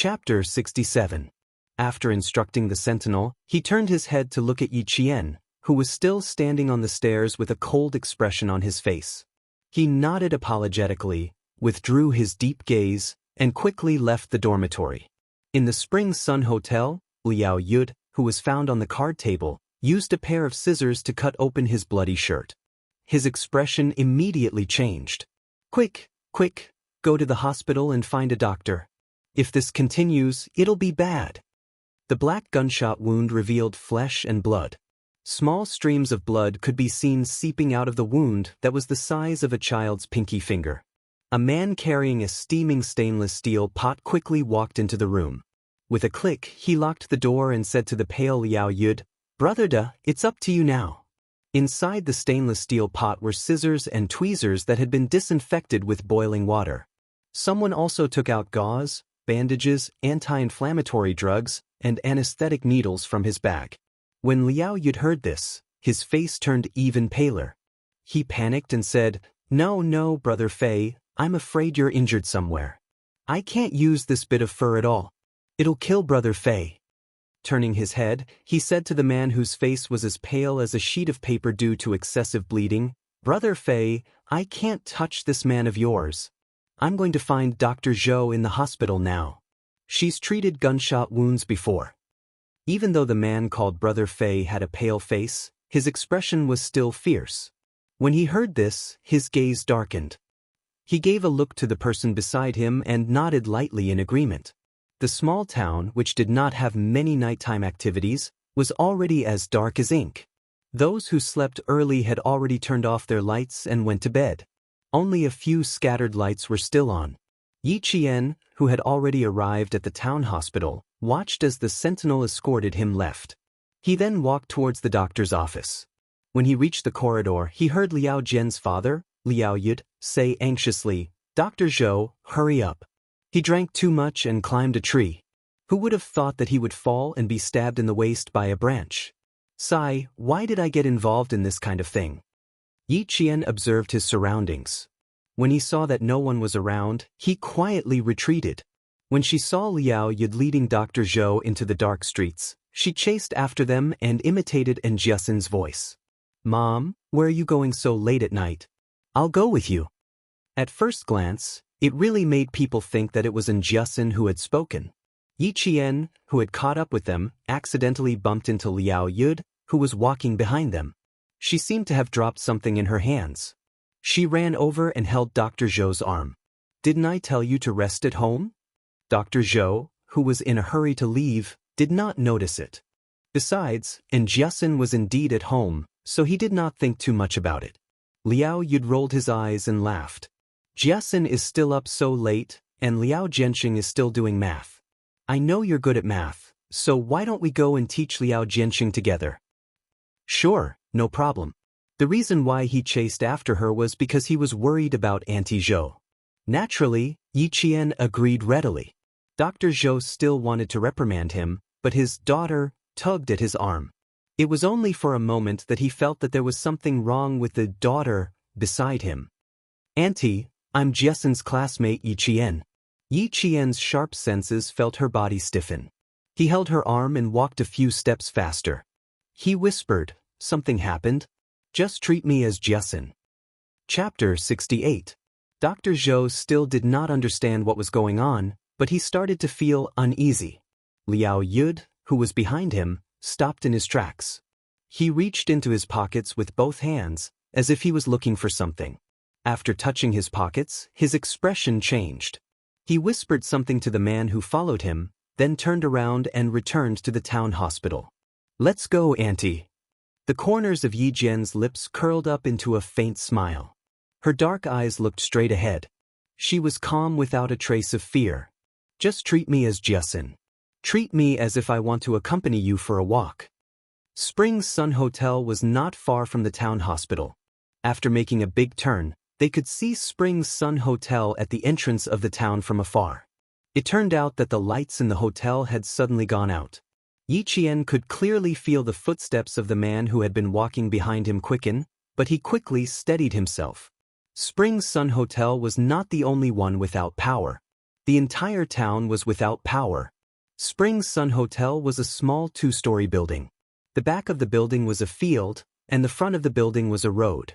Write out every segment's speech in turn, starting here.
Chapter 67. After instructing the sentinel, he turned his head to look at Yi Qian, who was still standing on the stairs with a cold expression on his face. He nodded apologetically, withdrew his deep gaze, and quickly left the dormitory. In the Spring Sun Hotel, Liao Yud, who was found on the card table, used a pair of scissors to cut open his bloody shirt. His expression immediately changed. Quick, quick, go to the hospital and find a doctor. If this continues, it'll be bad. The black gunshot wound revealed flesh and blood. Small streams of blood could be seen seeping out of the wound that was the size of a child's pinky finger. A man carrying a steaming stainless steel pot quickly walked into the room. With a click, he locked the door and said to the pale Liao Yud, "Brother Da, it's up to you now." Inside the stainless steel pot were scissors and tweezers that had been disinfected with boiling water. Someone also took out gauze, bandages, anti-inflammatory drugs, and anesthetic needles from his bag. When Liao Yud heard this, his face turned even paler. He panicked and said, No, Brother Fei, I'm afraid you're injured somewhere. I can't use this bit of fur at all. It'll kill Brother Fei." Turning his head, he said to the man whose face was as pale as a sheet of paper due to excessive bleeding, "Brother Fei, I can't touch this man of yours. I'm going to find Dr. Zhou in the hospital now. She's treated gunshot wounds before." Even though the man called Brother Fei had a pale face, his expression was still fierce. When he heard this, his gaze darkened. He gave a look to the person beside him and nodded lightly in agreement. The small town, which did not have many nighttime activities, was already as dark as ink. Those who slept early had already turned off their lights and went to bed. Only a few scattered lights were still on. Yi Qian, who had already arrived at the town hospital, watched as the sentinel escorted him left. He then walked towards the doctor's office. When he reached the corridor, he heard Liao Jian's father, Liao Yud, say anxiously, "Dr. Zhou, hurry up." He drank too much and climbed a tree. Who would have thought that he would fall and be stabbed in the waist by a branch? Sigh, why did I get involved in this kind of thing? Yi Qian observed his surroundings. When he saw that no one was around, he quietly retreated. When she saw Liao Yud leading Dr. Zhou into the dark streets, she chased after them and imitated Jiasin's voice. "Mom, where are you going so late at night? I'll go with you." At first glance, it really made people think that it was Jiasin who had spoken. Yi Qian, who had caught up with them, accidentally bumped into Liao Yud, who was walking behind them. She seemed to have dropped something in her hands. She ran over and held Dr. Zhou's arm. "Didn't I tell you to rest at home?" Dr. Zhou, who was in a hurry to leave, did not notice it. Besides, Jiasin was indeed at home, so he did not think too much about it. Liao Yud rolled his eyes and laughed. "Jiasin is still up so late, and Liao Jianxing is still doing math. I know you're good at math, so why don't we go and teach Liao Jianxing together?" "Sure, no problem." The reason why he chased after her was because he was worried about Auntie Zhou. Naturally, Yi Qian agreed readily. Dr. Zhou still wanted to reprimand him, but his daughter tugged at his arm. It was only for a moment that he felt that there was something wrong with the daughter beside him. "Auntie, I'm Jiasin's classmate Yi Qian." Yi Qian's sharp senses felt her body stiffen. He held her arm and walked a few steps faster. He whispered, "Something happened? Just treat me as Jiasin." Chapter 68. Dr. Zhou still did not understand what was going on, but he started to feel uneasy. Liao Yud, who was behind him, stopped in his tracks. He reached into his pockets with both hands, as if he was looking for something. After touching his pockets, his expression changed. He whispered something to the man who followed him, then turned around and returned to the town hospital. "Let's go, Auntie." The corners of Yi Jian's lips curled up into a faint smile. Her dark eyes looked straight ahead. She was calm without a trace of fear. "Just treat me as Jiasin. Treat me as if I want to accompany you for a walk." Spring Sun Hotel was not far from the town hospital. After making a big turn, they could see Spring Sun Hotel at the entrance of the town from afar. It turned out that the lights in the hotel had suddenly gone out. Yi Qian could clearly feel the footsteps of the man who had been walking behind him quicken, but he quickly steadied himself. Spring Sun Hotel was not the only one without power. The entire town was without power. Spring Sun Hotel was a small two-story building. The back of the building was a field, and the front of the building was a road.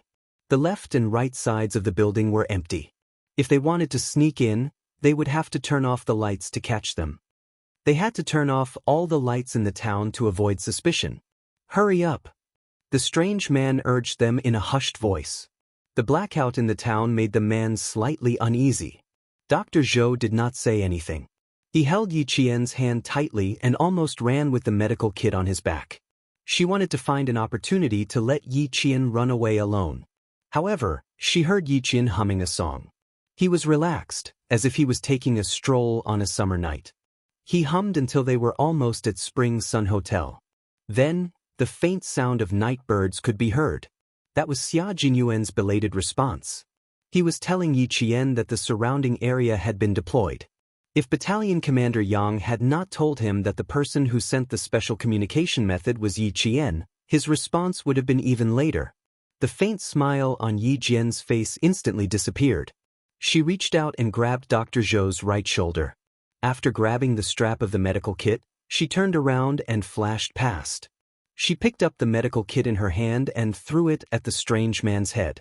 The left and right sides of the building were empty. If they wanted to sneak in, they would have to turn off the lights to catch them. They had to turn off all the lights in the town to avoid suspicion. "Hurry up!" the strange man urged them in a hushed voice. The blackout in the town made the man slightly uneasy. Dr. Zhou did not say anything. He held Yi Qian's hand tightly and almost ran with the medical kit on his back. She wanted to find an opportunity to let Yi Qian run away alone. However, she heard Yi Qian humming a song. He was relaxed, as if he was taking a stroll on a summer night. He hummed until they were almost at Spring Sun Hotel. Then, the faint sound of night birds could be heard. That was Xia Jinyuan's belated response. He was telling Yi Qian that the surrounding area had been deployed. If Battalion Commander Yang had not told him that the person who sent the special communication method was Yi Qian, his response would have been even later. The faint smile on Yi Qian's face instantly disappeared. She reached out and grabbed Dr. Zhou's right shoulder. After grabbing the strap of the medical kit, she turned around and flashed past. She picked up the medical kit in her hand and threw it at the strange man's head.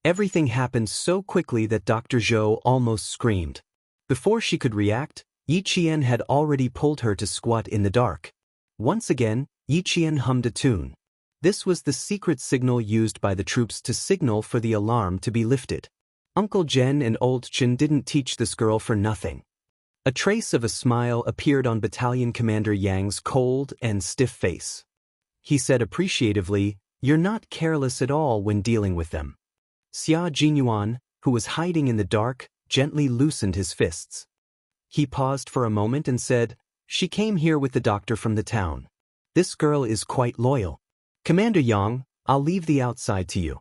Everything happened so quickly that Dr. Zhou almost screamed. Before she could react, Yi Qian had already pulled her to squat in the dark. Once again, Yi Qian hummed a tune. This was the secret signal used by the troops to signal for the alarm to be lifted. Uncle Zhen and Old Chen didn't teach this girl for nothing. A trace of a smile appeared on Battalion Commander Yang's cold and stiff face. He said appreciatively, "You're not careless at all when dealing with them." Xia Jinyuan, who was hiding in the dark, gently loosened his fists. He paused for a moment and said, "She came here with the doctor from the town. This girl is quite loyal. Commander Yang, I'll leave the outside to you."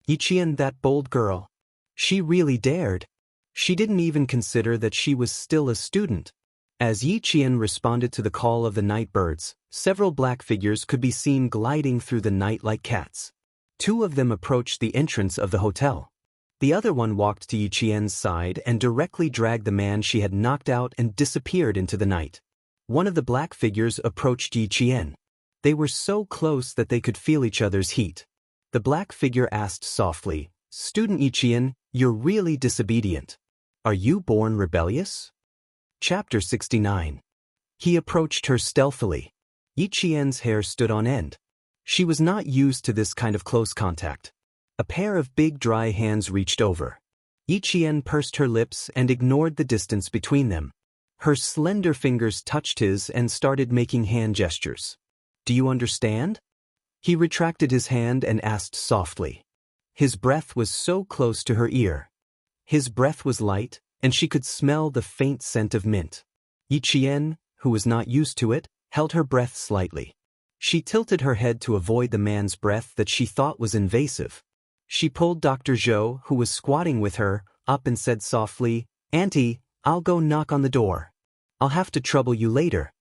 Yi Qian, that bold girl. She really dared. She didn't even consider that she was still a student. As Yi Qian responded to the call of the night birds, several black figures could be seen gliding through the night like cats. Two of them approached the entrance of the hotel. The other one walked to Yi Qian's side and directly dragged the man she had knocked out and disappeared into the night. One of the black figures approached Yi Qian. They were so close that they could feel each other's heat. The black figure asked softly, "Student Yi Qian, you're really disobedient. Are you born rebellious?" Chapter 69. He approached her stealthily. Yi Qian's hair stood on end. She was not used to this kind of close contact. A pair of big dry hands reached over. Yi Qian pursed her lips and ignored the distance between them. Her slender fingers touched his and started making hand gestures. "Do you understand?" He retracted his hand and asked softly. His breath was so close to her ear. His breath was light, and she could smell the faint scent of mint. Yi Qian, who was not used to it, held her breath slightly. She tilted her head to avoid the man's breath that she thought was invasive. She pulled Dr. Zhou, who was squatting with her, up and said softly, "Auntie, I'll go knock on the door. I'll have to trouble you later."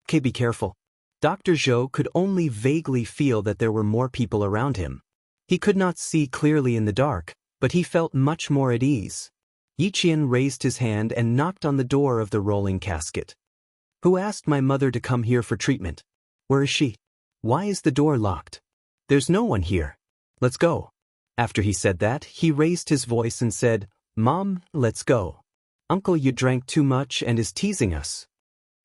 "Okay, be careful." Dr. Zhou could only vaguely feel that there were more people around him. He could not see clearly in the dark, but he felt much more at ease. Yi Qian raised his hand and knocked on the door of the rolling casket. "Who asked my mother to come here for treatment? Where is she? Why is the door locked? There's no one here. Let's go." After he said that, he raised his voice and said, "Mom, let's go. Uncle, you drank too much and is teasing us."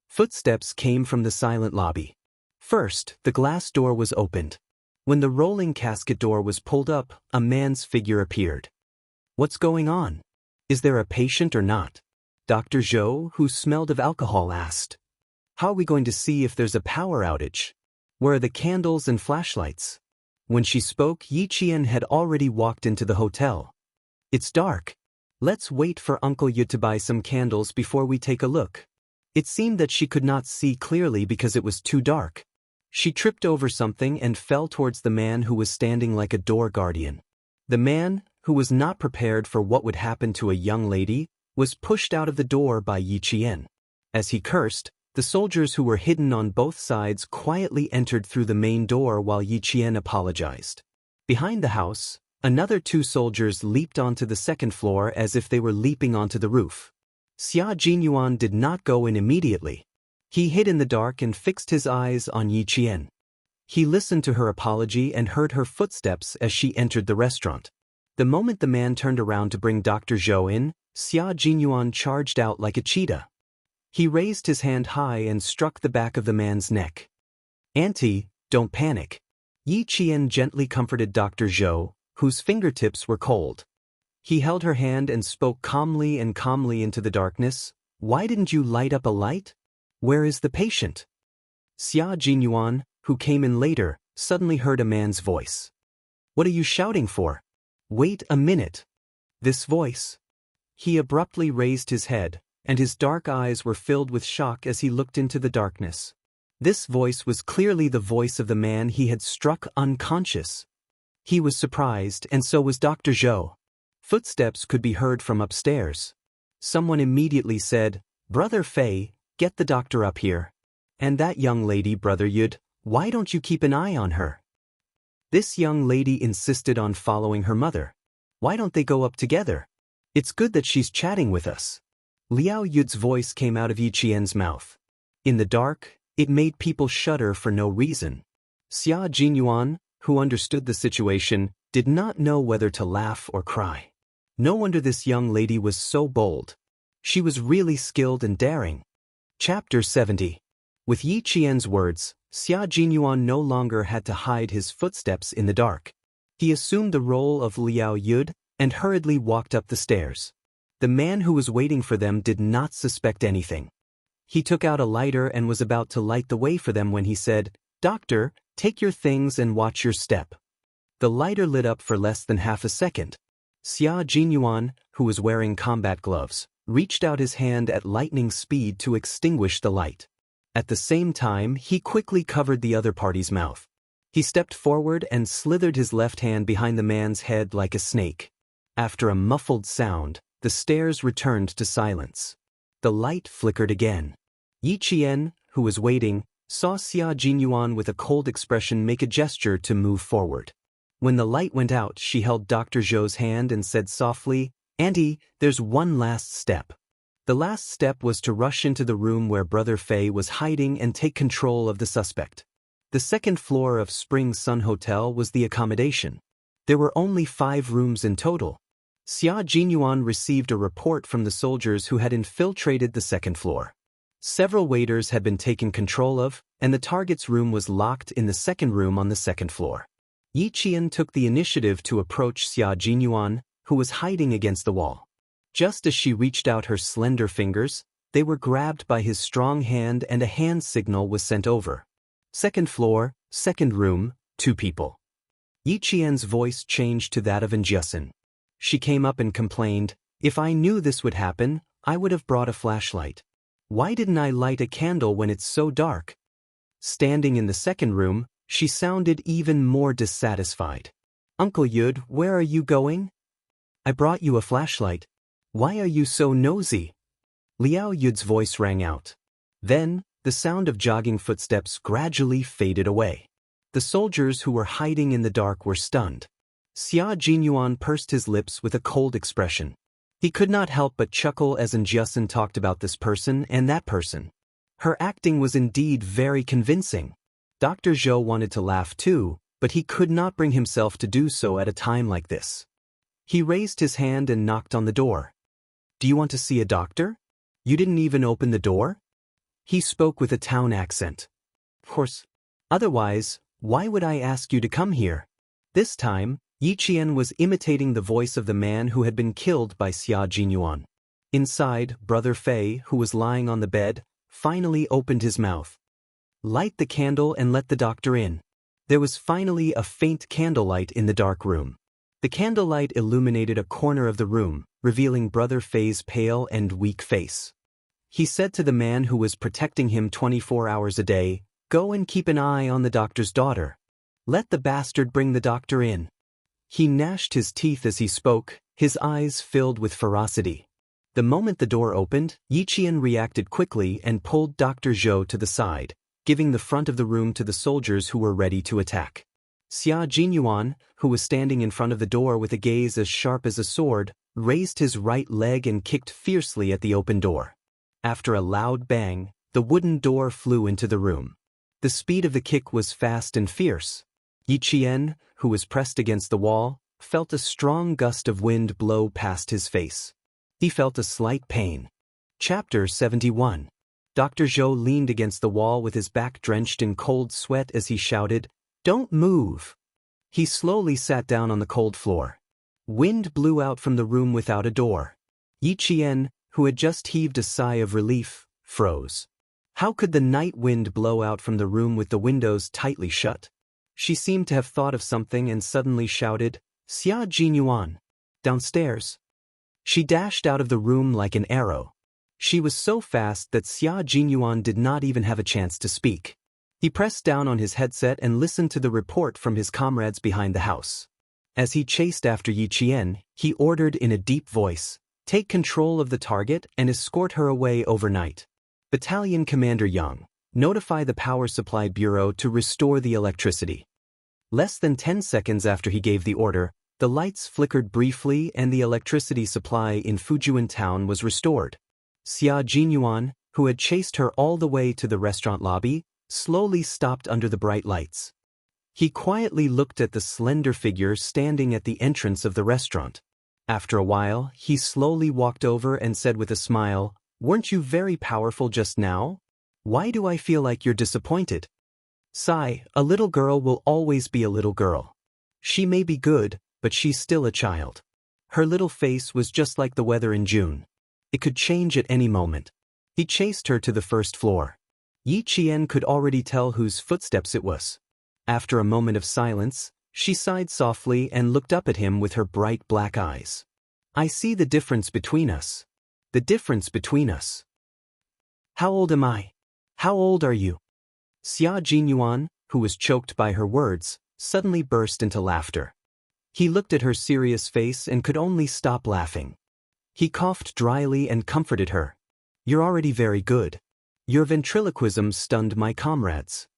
Footsteps came from the silent lobby. First, the glass door was opened. When the rolling casket door was pulled up, a man's figure appeared. "What's going on? Is there a patient or not?" Dr. Zhou, who smelled of alcohol, asked. "How are we going to see if there's a power outage? Where are the candles and flashlights?" When she spoke, Yi Qian had already walked into the hotel. "It's dark. Let's wait for Uncle Yu to buy some candles before we take a look." It seemed that she could not see clearly because it was too dark. She tripped over something and fell towards the man who was standing like a door guardian. The man, who was not prepared for what would happen to a young lady, was pushed out of the door by Yi Qian. As he cursed, the soldiers who were hidden on both sides quietly entered through the main door while Yi Qian apologized. Behind the house, another two soldiers leaped onto the second floor as if they were leaping onto the roof. Xia Jinyuan did not go in immediately. He hid in the dark and fixed his eyes on Yi Qian. He listened to her apology and heard her footsteps as she entered the restaurant. The moment the man turned around to bring Dr. Zhou in, Xia Jinyuan charged out like a cheetah. He raised his hand high and struck the back of the man's neck. "Auntie, don't panic." Yi Qian gently comforted Dr. Zhou, whose fingertips were cold. He held her hand and spoke calmly into the darkness. "Why didn't you light up a light? Where is the patient?" Xia Jinyuan, who came in later, suddenly heard a man's voice. "What are you shouting for? Wait a minute." This voice. He abruptly raised his head, and his dark eyes were filled with shock as he looked into the darkness. This voice was clearly the voice of the man he had struck unconscious. He was surprised, and so was Dr. Zhou. Footsteps could be heard from upstairs. Someone immediately said, "Brother Fei, get the doctor up here. And that young lady, Brother Yud, why don't you keep an eye on her?" This young lady insisted on following her mother. "Why don't they go up together? It's good that she's chatting with us." Liao Yud's voice came out of Yi Qian's mouth. In the dark, it made people shudder for no reason. Xia Jinyuan, who understood the situation, did not know whether to laugh or cry. No wonder this young lady was so bold. She was really skilled and daring. Chapter 70. With Yi Qian's words, Xia Jinyuan no longer had to hide his footsteps in the dark. He assumed the role of Liao Yud and hurriedly walked up the stairs. The man who was waiting for them did not suspect anything. He took out a lighter and was about to light the way for them when he said, "Doctor, take your things and watch your step." The lighter lit up for less than half a second. Xia Jinyuan, who was wearing combat gloves, reached out his hand at lightning speed to extinguish the light. At the same time, he quickly covered the other party's mouth. He stepped forward and slithered his left hand behind the man's head like a snake. After a muffled sound, the stairs returned to silence. The light flickered again. Yi Qian, who was waiting, saw Xia Jinyuan with a cold expression make a gesture to move forward. When the light went out, she held Dr. Zhou's hand and said softly, "Auntie, there's one last step." The last step was to rush into the room where Brother Fei was hiding and take control of the suspect. The second floor of Spring Sun Hotel was the accommodation. There were only 5 rooms in total. Xia Jinyuan received a report from the soldiers who had infiltrated the second floor. Several waiters had been taken control of, and the target's room was locked in the second room on the second floor. Yi Qian took the initiative to approach Xia Jinyuan, who was hiding against the wall. Just as she reached out her slender fingers, they were grabbed by his strong hand and a hand signal was sent over. "Second floor, second room, 2 people." Yi Qian's voice changed to that of Xianxia. She came up and complained, "If I knew this would happen, I would have brought a flashlight. Why didn't I light a candle when it's so dark?" Standing in the second room, she sounded even more dissatisfied. "Uncle Yud, where are you going? I brought you a flashlight. Why are you so nosy?" Liao Yud's voice rang out. Then, the sound of jogging footsteps gradually faded away. The soldiers who were hiding in the dark were stunned. Xia Jinyuan pursed his lips with a cold expression. He could not help but chuckle as Xianxia talked about this person and that person. Her acting was indeed very convincing. Dr. Zhou wanted to laugh too, but he could not bring himself to do so at a time like this. He raised his hand and knocked on the door. "Do you want to see a doctor? You didn't even open the door?" He spoke with a town accent. "Of course. Otherwise, why would I ask you to come here?" This time, Yi Qian was imitating the voice of the man who had been killed by Xia Jinyuan. Inside, Brother Fei, who was lying on the bed, finally opened his mouth. "Light the candle and let the doctor in." There was finally a faint candlelight in the dark room. The candlelight illuminated a corner of the room, revealing Brother Fei's pale and weak face. He said to the man who was protecting him 24 hours a day, "Go and keep an eye on the doctor's daughter. Let the bastard bring the doctor in." He gnashed his teeth as he spoke, his eyes filled with ferocity. The moment the door opened, Yi Qian reacted quickly and pulled Dr. Zhou to the side, giving the front of the room to the soldiers who were ready to attack. Xia Jinyuan, who was standing in front of the door with a gaze as sharp as a sword, raised his right leg and kicked fiercely at the open door. After a loud bang, the wooden door flew into the room. The speed of the kick was fast and fierce. Yi Qian, who was pressed against the wall, felt a strong gust of wind blow past his face. He felt a slight pain. Chapter 71. Dr. Zhou leaned against the wall with his back drenched in cold sweat as he shouted, "Don't move!" He slowly sat down on the cold floor. Wind blew out from the room without a door. Yi Qian, who had just heaved a sigh of relief, froze. How could the night wind blow out from the room with the windows tightly shut? She seemed to have thought of something and suddenly shouted, "Xia Jinyuan! Downstairs!" She dashed out of the room like an arrow. She was so fast that Xia Jinyuan did not even have a chance to speak. He pressed down on his headset and listened to the report from his comrades behind the house. As he chased after Yi Qian, he ordered in a deep voice, "Take control of the target and escort her away overnight. Battalion Commander Yang, notify the Power Supply Bureau to restore the electricity." Less than 10 seconds after he gave the order, the lights flickered briefly and the electricity supply in Fujian town was restored. Xia Jinyuan, who had chased her all the way to the restaurant lobby, slowly stopped under the bright lights. He quietly looked at the slender figure standing at the entrance of the restaurant. After a while, he slowly walked over and said with a smile, "Weren't you very powerful just now? Why do I feel like you're disappointed?" "Sigh, a little girl will always be a little girl. She may be good, but she's still a child." Her little face was just like the weather in June. It could change at any moment. He chased her to the first floor. Yi Qian could already tell whose footsteps it was. After a moment of silence, she sighed softly and looked up at him with her bright black eyes. "I see the difference between us. The difference between us." "How old am I? How old are you?" Xia Jinyuan, who was choked by her words, suddenly burst into laughter. He looked at her serious face and could only stop laughing. He coughed dryly and comforted her. "You're already very good. Your ventriloquism stunned my comrades."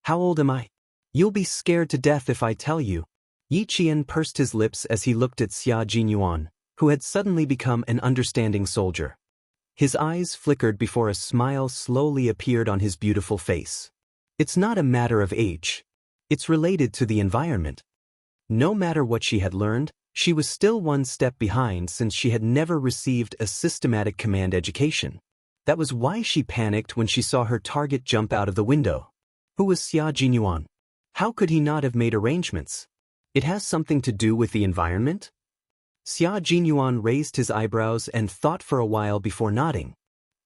"How old am I? You'll be scared to death if I tell you." Yi Qian pursed his lips as he looked at Xia Jinyuan, who had suddenly become an understanding soldier. His eyes flickered before a smile slowly appeared on his beautiful face. "It's not a matter of age. It's related to the environment." No matter what she had learned, she was still one step behind since she had never received a systematic command education. That was why she panicked when she saw her target jump out of the window. Who was Xia Jinyuan? How could he not have made arrangements? It has something to do with the environment? Xia Jinyuan raised his eyebrows and thought for a while before nodding.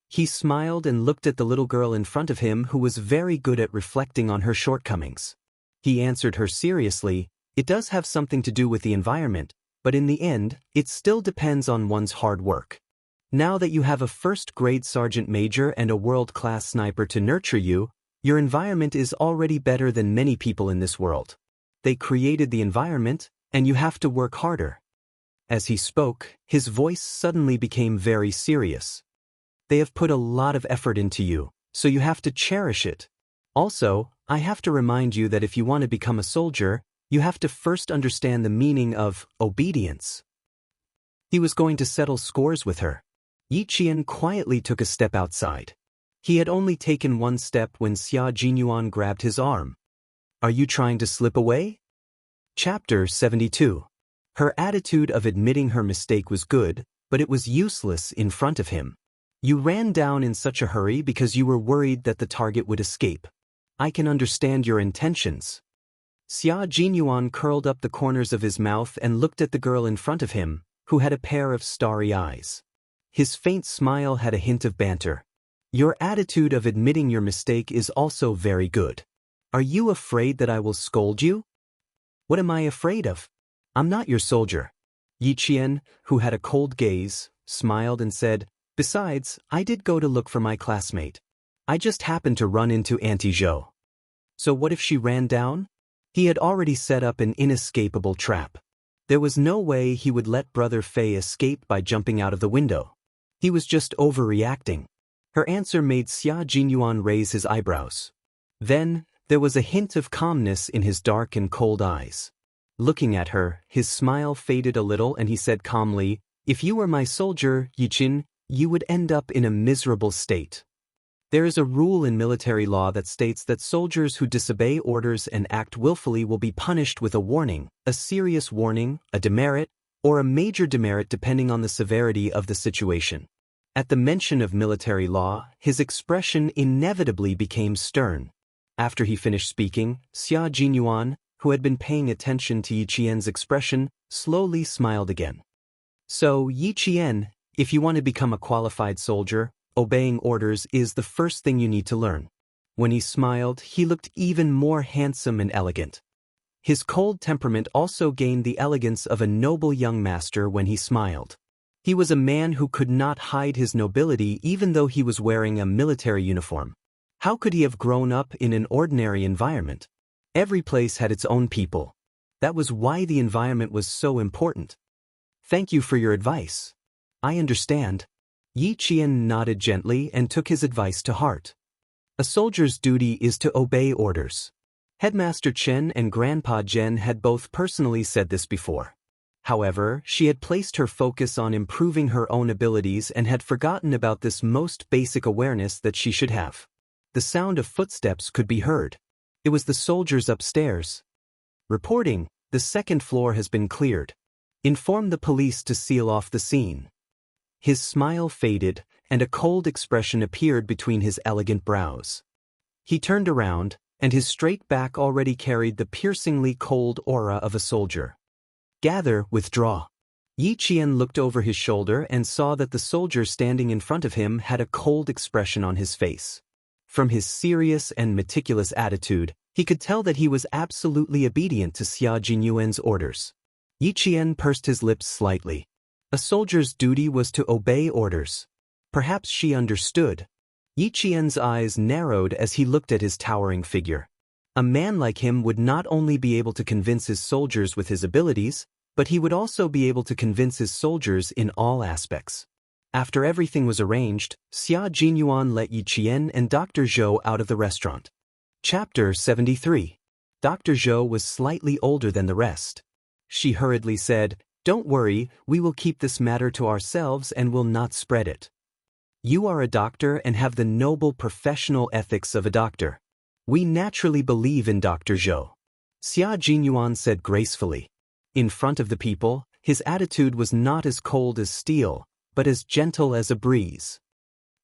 He smiled and looked at the little girl in front of him who was very good at reflecting on her shortcomings. He answered her seriously, "It does have something to do with the environment, but in the end, it still depends on one's hard work. Now that you have a first-grade sergeant major and a world-class sniper to nurture you, your environment is already better than many people in this world. They created the environment, and you have to work harder." As he spoke, his voice suddenly became very serious. "They have put a lot of effort into you, so you have to cherish it. Also, I have to remind you that if you want to become a soldier, you have to first understand the meaning of obedience." He was going to settle scores with her. Yi Qian quietly took a step outside. He had only taken one step when Xia Jinyuan grabbed his arm. "Are you trying to slip away?" Chapter 72. Her attitude of admitting her mistake was good, but it was useless in front of him. "You ran down in such a hurry because you were worried that the target would escape. I can understand your intentions." Xia Jinyuan curled up the corners of his mouth and looked at the girl in front of him, who had a pair of starry eyes. His faint smile had a hint of banter. "Your attitude of admitting your mistake is also very good. Are you afraid that I will scold you?" "What am I afraid of? I'm not your soldier." Yi Qian, who had a cold gaze, smiled and said, "Besides, I did go to look for my classmate. I just happened to run into Auntie Zhou." So what if she ran down? He had already set up an inescapable trap. There was no way he would let Brother Fei escape by jumping out of the window. He was just overreacting. Her answer made Xia Jinyuan raise his eyebrows. Then, there was a hint of calmness in his dark and cold eyes. Looking at her, his smile faded a little and he said calmly, If you were my soldier, Yichin, you would end up in a miserable state. There is a rule in military law that states that soldiers who disobey orders and act willfully will be punished with a warning, a serious warning, a demerit, or a major demerit depending on the severity of the situation. At the mention of military law, his expression inevitably became stern. After he finished speaking, Xia Jinyuan, who had been paying attention to Yi Qian's expression, slowly smiled again. So, Yi Qian, if you want to become a qualified soldier, obeying orders is the first thing you need to learn. When he smiled, he looked even more handsome and elegant. His cold temperament also gained the elegance of a noble young master when he smiled. He was a man who could not hide his nobility even though he was wearing a military uniform. How could he have grown up in an ordinary environment? Every place had its own people. That was why the environment was so important. Thank you for your advice. I understand. Yi Qian nodded gently and took his advice to heart. A soldier's duty is to obey orders. Headmaster Chen and Grandpa Zhen had both personally said this before. However, she had placed her focus on improving her own abilities and had forgotten about this most basic awareness that she should have. The sound of footsteps could be heard. It was the soldiers upstairs. Reporting, the second floor has been cleared. Inform the police to seal off the scene. His smile faded, and a cold expression appeared between his elegant brows. He turned around, and his straight back already carried the piercingly cold aura of a soldier. Gather, withdraw. Yi Qian looked over his shoulder and saw that the soldier standing in front of him had a cold expression on his face. From his serious and meticulous attitude, he could tell that he was absolutely obedient to Xia Jinyuan's orders. Yi Qian pursed his lips slightly. A soldier's duty was to obey orders. Perhaps she understood. Yi Qian's eyes narrowed as he looked at his towering figure. A man like him would not only be able to convince his soldiers with his abilities, but he would also be able to convince his soldiers in all aspects. After everything was arranged, Xia Jinyuan let Yi Qian and Dr. Zhou out of the restaurant. Chapter 73. Dr. Zhou was slightly older than the rest. She hurriedly said, "Don't worry, we will keep this matter to ourselves and will not spread it. You are a doctor and have the noble professional ethics of a doctor. We naturally believe in Dr. Zhou." Xia Jinyuan said gracefully. In front of the people, his attitude was not as cold as steel, but as gentle as a breeze.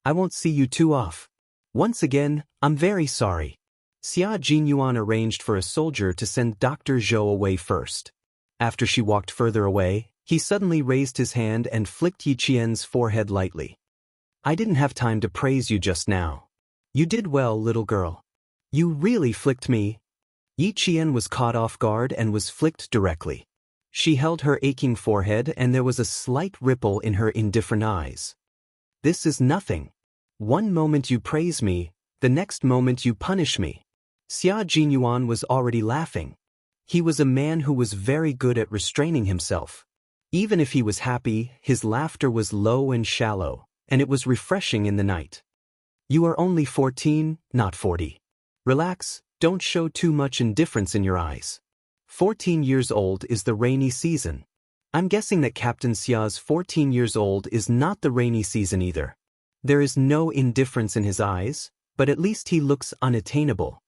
"I won't see you too often. Once again, I'm very sorry." Xia Jinyuan arranged for a soldier to send Dr. Zhou away first. After she walked further away, he suddenly raised his hand and flicked Yi Qian's forehead lightly. "I didn't have time to praise you just now. You did well, little girl. You really flicked me." Yi Qian was caught off guard and was flicked directly. She held her aching forehead and there was a slight ripple in her indifferent eyes. "This is nothing. One moment you praise me, the next moment you punish me." Xia Jinyuan was already laughing. He was a man who was very good at restraining himself. Even if he was happy, his laughter was low and shallow, and it was refreshing in the night. "You are only 14, not 40. Relax, don't show too much indifference in your eyes. 14 years old is the rainy season. I'm guessing that Captain Xia's 14 years old is not the rainy season either. There is no indifference in his eyes, but at least he looks unattainable."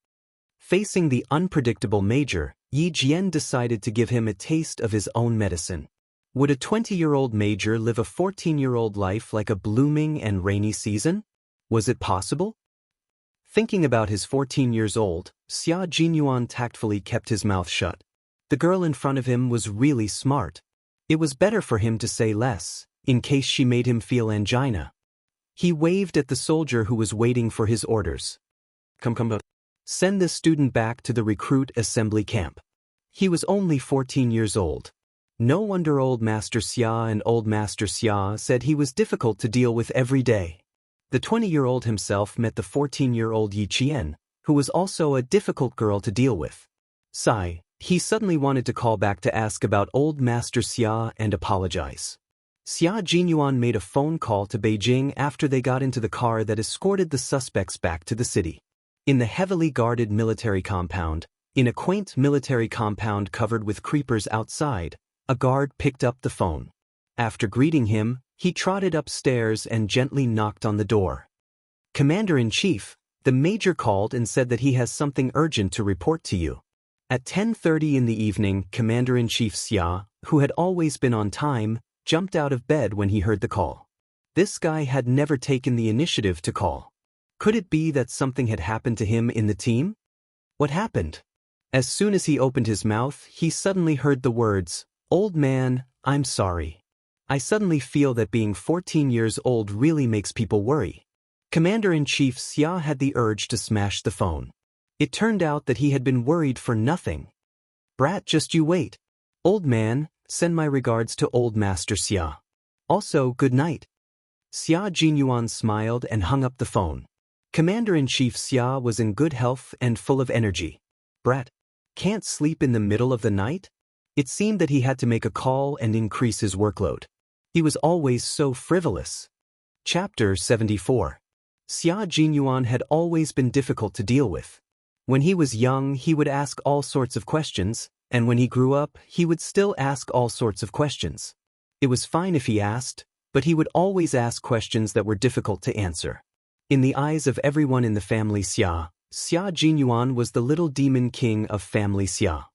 Facing the unpredictable Major, Yi Jian decided to give him a taste of his own medicine. Would a 20-year-old Major live a 14-year-old life like a blooming and rainy season? Was it possible? Thinking about his 14 years old, Xia Jinyuan tactfully kept his mouth shut. The girl in front of him was really smart. It was better for him to say less, in case she made him feel angina. He waved at the soldier who was waiting for his orders. Come. Send this student back to the recruit assembly camp." He was only 14 years old. No wonder Old Master Xia and Old Master Xia said he was difficult to deal with every day. The 20-year-old himself met the 14-year-old Yi Qian, who was also a difficult girl to deal with. Sigh, he suddenly wanted to call back to ask about Old Master Xia and apologize. Xia Jinyuan made a phone call to Beijing after they got into the car that escorted the suspects back to the city. In the heavily guarded military compound, in a quaint military compound covered with creepers outside, a guard picked up the phone. After greeting him, he trotted upstairs and gently knocked on the door. "Commander-in-Chief, the Major called and said that he has something urgent to report to you." At 10:30 in the evening, Commander-in-Chief Xia, who had always been on time, jumped out of bed when he heard the call. This guy had never taken the initiative to call. Could it be that something had happened to him in the team? What happened? As soon as he opened his mouth, he suddenly heard the words, "Old man, I'm sorry. I suddenly feel that being 14 years old really makes people worry." Commander-in-Chief Xia had the urge to smash the phone. It turned out that he had been worried for nothing. "Brat, just you wait. Old man, send my regards to old Master Xia. Also, good night." Xia Jinyuan smiled and hung up the phone. Commander-in-Chief Xia was in good health and full of energy. "Brat, can't sleep in the middle of the night?" It seemed that he had to make a call and increase his workload. He was always so frivolous. Chapter 74. Xia Jinyuan had always been difficult to deal with. When he was young, he would ask all sorts of questions, and when he grew up, he would still ask all sorts of questions. It was fine if he asked, but he would always ask questions that were difficult to answer. In the eyes of everyone in the family Xia, Xia Jinyuan was the little demon king of family Xia.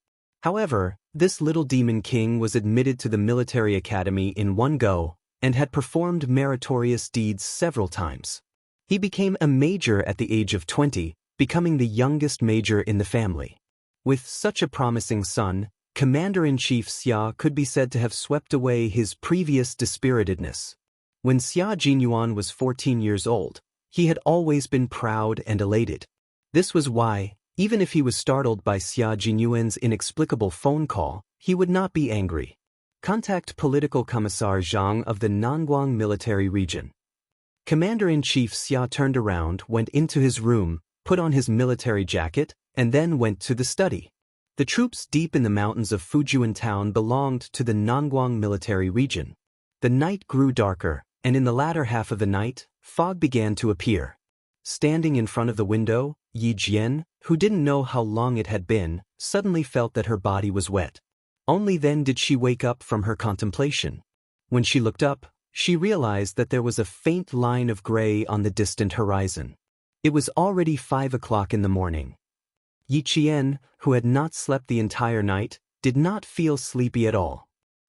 However, this little demon king was admitted to the military academy in one go, and had performed meritorious deeds several times. He became a major at the age of 20, becoming the youngest major in the family. With such a promising son, Commander-in-Chief Xia could be said to have swept away his previous dispiritedness. When Xia Jinyuan was 14 years old, he had always been proud and elated. This was why, even if he was startled by Xia Jinyuan's inexplicable phone call, he would not be angry. Contact Political Commissar Zhang of the Nanguang military region. Commander-in-Chief Xia turned around, went into his room, put on his military jacket, and then went to the study. The troops deep in the mountains of Fujian town belonged to the Nanguang military region. The night grew darker, and in the latter half of the night, fog began to appear. Standing in front of the window, Yi Jian, who didn't know how long it had been, suddenly felt that her body was wet. Only then did she wake up from her contemplation. When she looked up, she realized that there was a faint line of gray on the distant horizon. It was already 5 o'clock in the morning. Yi Jian, who had not slept the entire night, did not feel sleepy at all.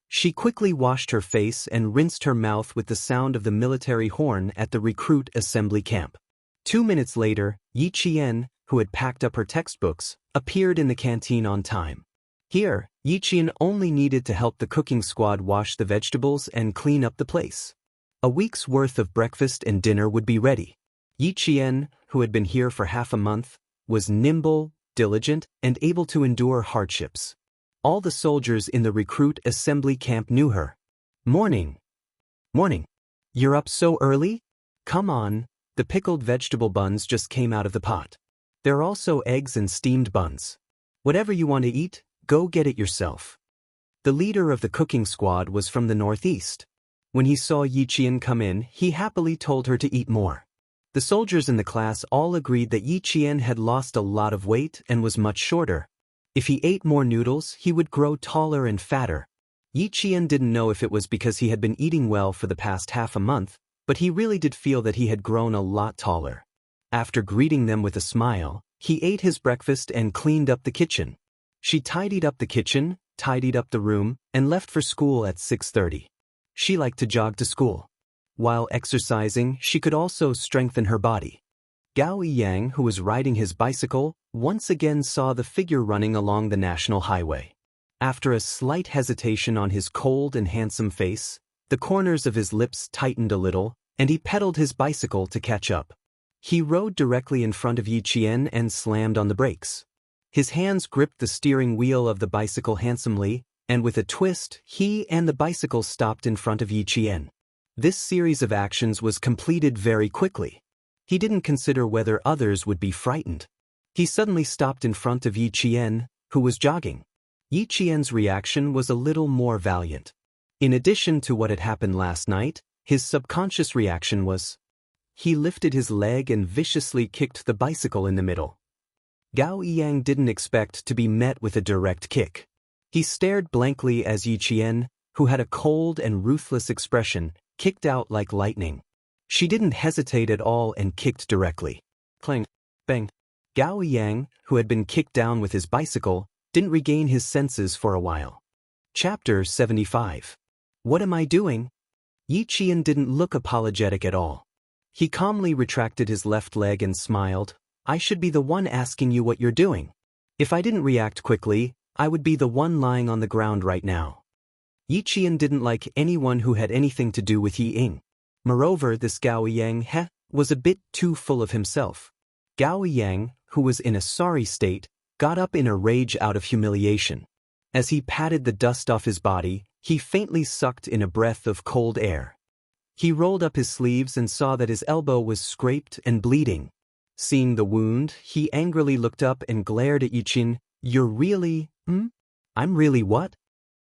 She quickly washed her face and rinsed her mouth with the sound of the military horn at the recruit assembly camp. 2 minutes later, Yi Jian, who had packed up her textbooks, appeared in the canteen on time. Here, Yi Jian only needed to help the cooking squad wash the vegetables and clean up the place. A week's worth of breakfast and dinner would be ready. Yi Jian, who had been here for half a month, was nimble, diligent, and able to endure hardships. All the soldiers in the recruit assembly camp knew her. "Morning. Morning. You're up so early? Come on, the pickled vegetable buns just came out of the pot. There are also eggs and steamed buns. Whatever you want to eat, go get it yourself." The leader of the cooking squad was from the northeast. When he saw Yi Jian come in, he happily told her to eat more. The soldiers in the class all agreed that Yi Jian had lost a lot of weight and was much shorter. If he ate more noodles, he would grow taller and fatter. Yi Jian didn't know if it was because he had been eating well for the past half a month, but he really did feel that he had grown a lot taller. After greeting them with a smile, he ate his breakfast and cleaned up the kitchen. She tidied up the kitchen, tidied up the room, and left for school at 6:30. She liked to jog to school. While exercising, she could also strengthen her body. Gao Yiyang, who was riding his bicycle, once again saw the figure running along the national highway. After a slight hesitation on his cold and handsome face, the corners of his lips tightened a little, and he pedaled his bicycle to catch up. He rode directly in front of Yi Jian and slammed on the brakes. His hands gripped the steering wheel of the bicycle handsomely, and with a twist, he and the bicycle stopped in front of Yi Jian. This series of actions was completed very quickly. He didn't consider whether others would be frightened. He suddenly stopped in front of Yi Jian, who was jogging. Yi Jian's reaction was a little more valiant. In addition to what had happened last night, his subconscious reaction was, he lifted his leg and viciously kicked the bicycle in the middle. Gao Yiyang didn't expect to be met with a direct kick. He stared blankly as Yi Jian, who had a cold and ruthless expression, kicked out like lightning. She didn't hesitate at all and kicked directly. Clang, bang. Gao Yang, who had been kicked down with his bicycle, didn't regain his senses for a while. Chapter 75. What am I doing? Yi Qian didn't look apologetic at all. He calmly retracted his left leg and smiled. I should be the one asking you what you're doing. If I didn't react quickly, I would be the one lying on the ground right now. Yi Qian didn't like anyone who had anything to do with Yi Ying. Moreover, this Gao Yang was a bit too full of himself. Gao Yang, who was in a sorry state, got up in a rage out of humiliation. As he patted the dust off his body, he faintly sucked in a breath of cold air. He rolled up his sleeves and saw that his elbow was scraped and bleeding. Seeing the wound, he angrily looked up and glared at Yi Qian. You're really, I'm really what?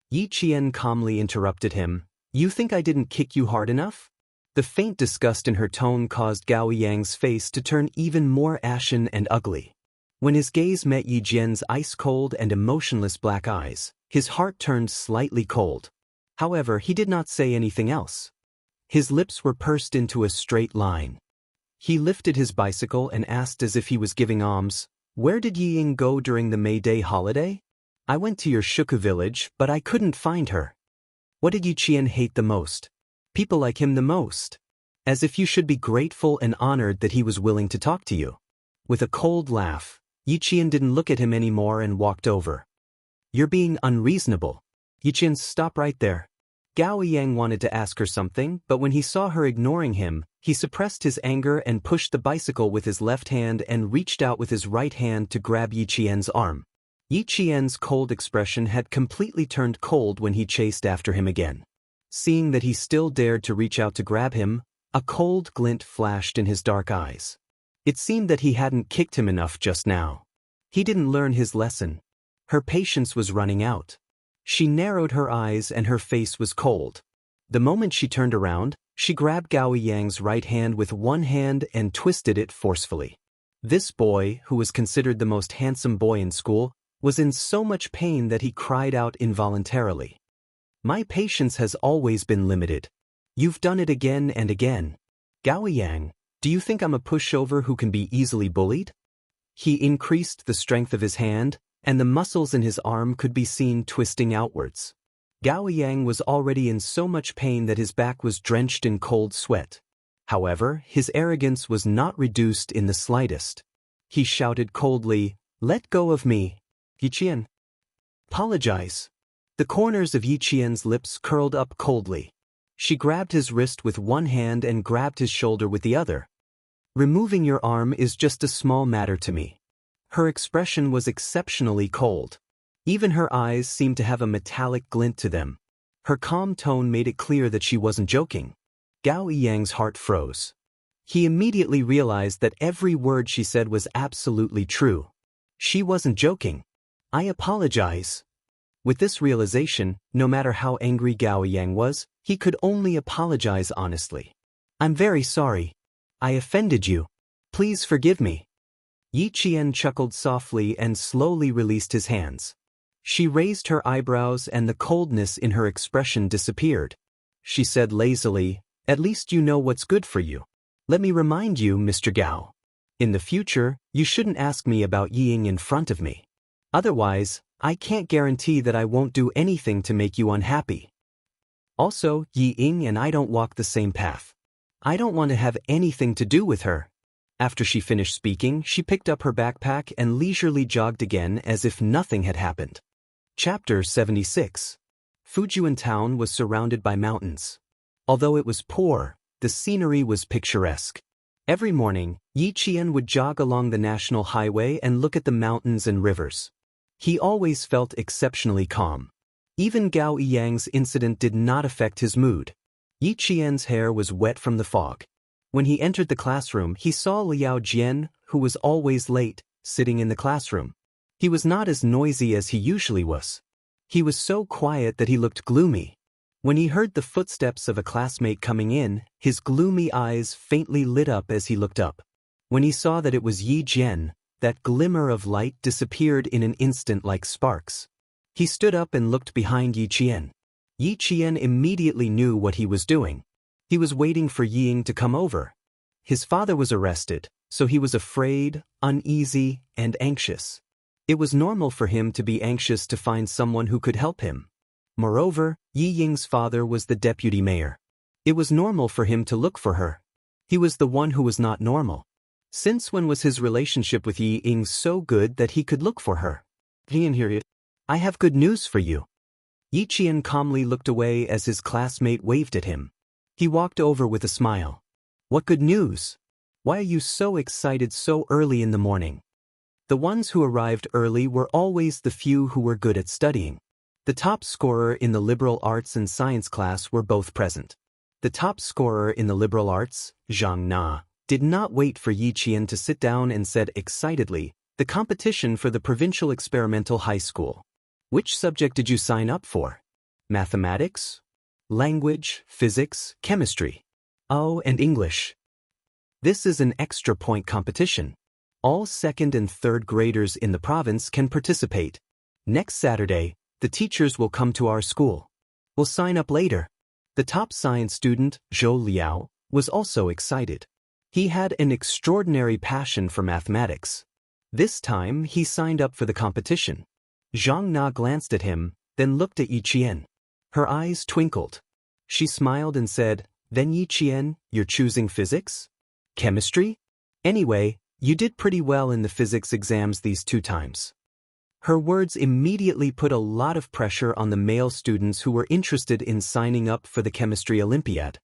Yi Qian calmly interrupted him. You think I didn't kick you hard enough? The faint disgust in her tone caused Gao Yang's face to turn even more ashen and ugly. When his gaze met Yi Jian's ice-cold and emotionless black eyes, his heart turned slightly cold. However, he did not say anything else. His lips were pursed into a straight line. He lifted his bicycle and asked as if he was giving alms, Where did Yi Ying go during the May Day holiday? I went to your Shuku village, but I couldn't find her. What did Yi Qian hate the most? People like him the most. As if you should be grateful and honored that he was willing to talk to you. With a cold laugh, Yi Qian didn't look at him anymore and walked over. You're being unreasonable. Yi Qian, stop right there. Gao Yang wanted to ask her something, but when he saw her ignoring him, he suppressed his anger and pushed the bicycle with his left hand and reached out with his right hand to grab Yi Qian's arm. Yi Qian's cold expression had completely turned cold when he chased after him again. Seeing that he still dared to reach out to grab him, a cold glint flashed in his dark eyes. It seemed that he hadn't kicked him enough just now. He didn't learn his lesson. Her patience was running out. She narrowed her eyes and her face was cold. The moment she turned around, she grabbed Gao Yang's right hand with one hand and twisted it forcefully. This boy, who was considered the most handsome boy in school, was in so much pain that he cried out involuntarily. My patience has always been limited. You've done it again and again. Gao Yang, do you think I'm a pushover who can be easily bullied? He increased the strength of his hand, and the muscles in his arm could be seen twisting outwards. Gao Yang was already in so much pain that his back was drenched in cold sweat. However, his arrogance was not reduced in the slightest. He shouted coldly, Let go of me. Yi Qian. Apologize. The corners of Yi Qian's lips curled up coldly. She grabbed his wrist with one hand and grabbed his shoulder with the other. Removing your arm is just a small matter to me. Her expression was exceptionally cold. Even her eyes seemed to have a metallic glint to them. Her calm tone made it clear that she wasn't joking. Gao Yang's heart froze. He immediately realized that every word she said was absolutely true. She wasn't joking. I apologize. With this realization, no matter how angry Gao Yang was, he could only apologize honestly. I'm very sorry. I offended you. Please forgive me. Yi Qian chuckled softly and slowly released his hands. She raised her eyebrows and the coldness in her expression disappeared. She said lazily, At least you know what's good for you. Let me remind you, Mr. Gao. In the future, you shouldn't ask me about Yi Ying in front of me. Otherwise, I can't guarantee that I won't do anything to make you unhappy. Also, Yi Ying and I don't walk the same path. I don't want to have anything to do with her. After she finished speaking, she picked up her backpack and leisurely jogged again as if nothing had happened. Chapter 76. Fujian town was surrounded by mountains. Although it was poor, the scenery was picturesque. Every morning, Yi Qian would jog along the national highway and look at the mountains and rivers. He always felt exceptionally calm. Even Gao Yang's incident did not affect his mood. Yi Qian's hair was wet from the fog. When he entered the classroom, he saw Liao Jian, who was always late, sitting in the classroom. He was not as noisy as he usually was. He was so quiet that he looked gloomy. When he heard the footsteps of a classmate coming in, his gloomy eyes faintly lit up as he looked up. When he saw that it was Yi Jian, that glimmer of light disappeared in an instant like sparks. He stood up and looked behind Yi Qian. Yi Qian immediately knew what he was doing. He was waiting for Yi Ying to come over. His father was arrested, so he was afraid, uneasy, and anxious. It was normal for him to be anxious to find someone who could help him. Moreover, Yi Ying's father was the deputy mayor. It was normal for him to look for her. He was the one who was not normal. Since when was his relationship with Yi Ying so good that he could look for her? I have good news for you. Yi Qian calmly looked away as his classmate waved at him. He walked over with a smile. What good news? Why are you so excited so early in the morning? The ones who arrived early were always the few who were good at studying. The top scorer in the liberal arts and science class were both present. The top scorer in the liberal arts, Xianxia, did not wait for Yi Qian to sit down and said excitedly, "The competition for the provincial experimental high school. Which subject did you sign up for? Mathematics? Language, physics, chemistry? Oh, and English. This is an extra point competition. All second and third graders in the province can participate. Next Saturday, the teachers will come to our school. We'll sign up later." The top science student, Zhou Liao, was also excited. He had an extraordinary passion for mathematics. This time, he signed up for the competition. Zhang Na glanced at him, then looked at Yi Qian. Her eyes twinkled. She smiled and said, "Then Yi Qian, you're choosing physics? Chemistry? Anyway, you did pretty well in the physics exams these 2 times." Her words immediately put a lot of pressure on the male students who were interested in signing up for the chemistry Olympiad.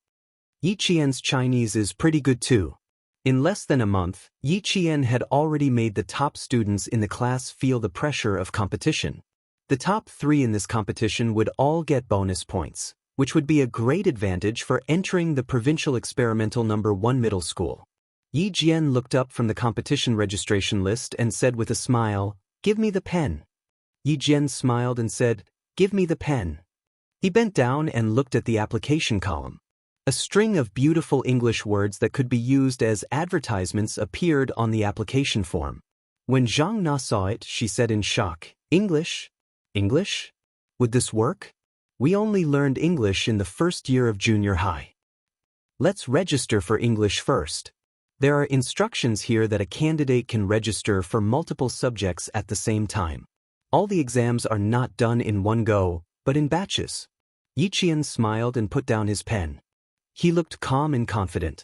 Yi Qian's Chinese is pretty good too. In less than a month, Yi Qian had already made the top students in the class feel the pressure of competition. The top 3 in this competition would all get bonus points, which would be a great advantage for entering the provincial experimental number 1 middle school. Yi Jian looked up from the competition registration list and said with a smile, "Give me the pen." Yi Jian smiled and said, "Give me the pen." He bent down and looked at the application column. A string of beautiful English words that could be used as advertisements appeared on the application form. When Zhang Na saw it, she said in shock, "English? English? Would this work? We only learned English in the first year of junior high. Let's register for English first." There are instructions here that a candidate can register for multiple subjects at the same time. All the exams are not done in one go, but in batches. Yi Qian smiled and put down his pen. He looked calm and confident.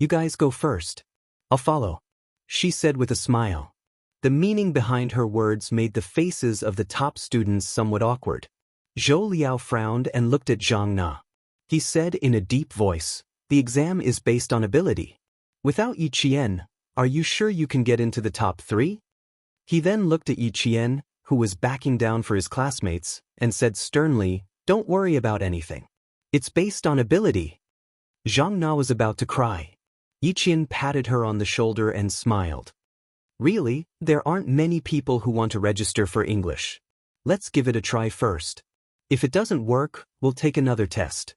"You guys go first. I'll follow," she said with a smile. The meaning behind her words made the faces of the top students somewhat awkward. Zhou Liao frowned and looked at Zhang Na. He said in a deep voice, "The exam is based on ability. Without Yi Qian, are you sure you can get into the top 3? He then looked at Yi Qian, who was backing down for his classmates, and said sternly, "Don't worry about anything. It's based on ability." Zhang Na was about to cry. Yi Qian patted her on the shoulder and smiled. "Really, there aren't many people who want to register for English. Let's give it a try first. If it doesn't work, we'll take another test."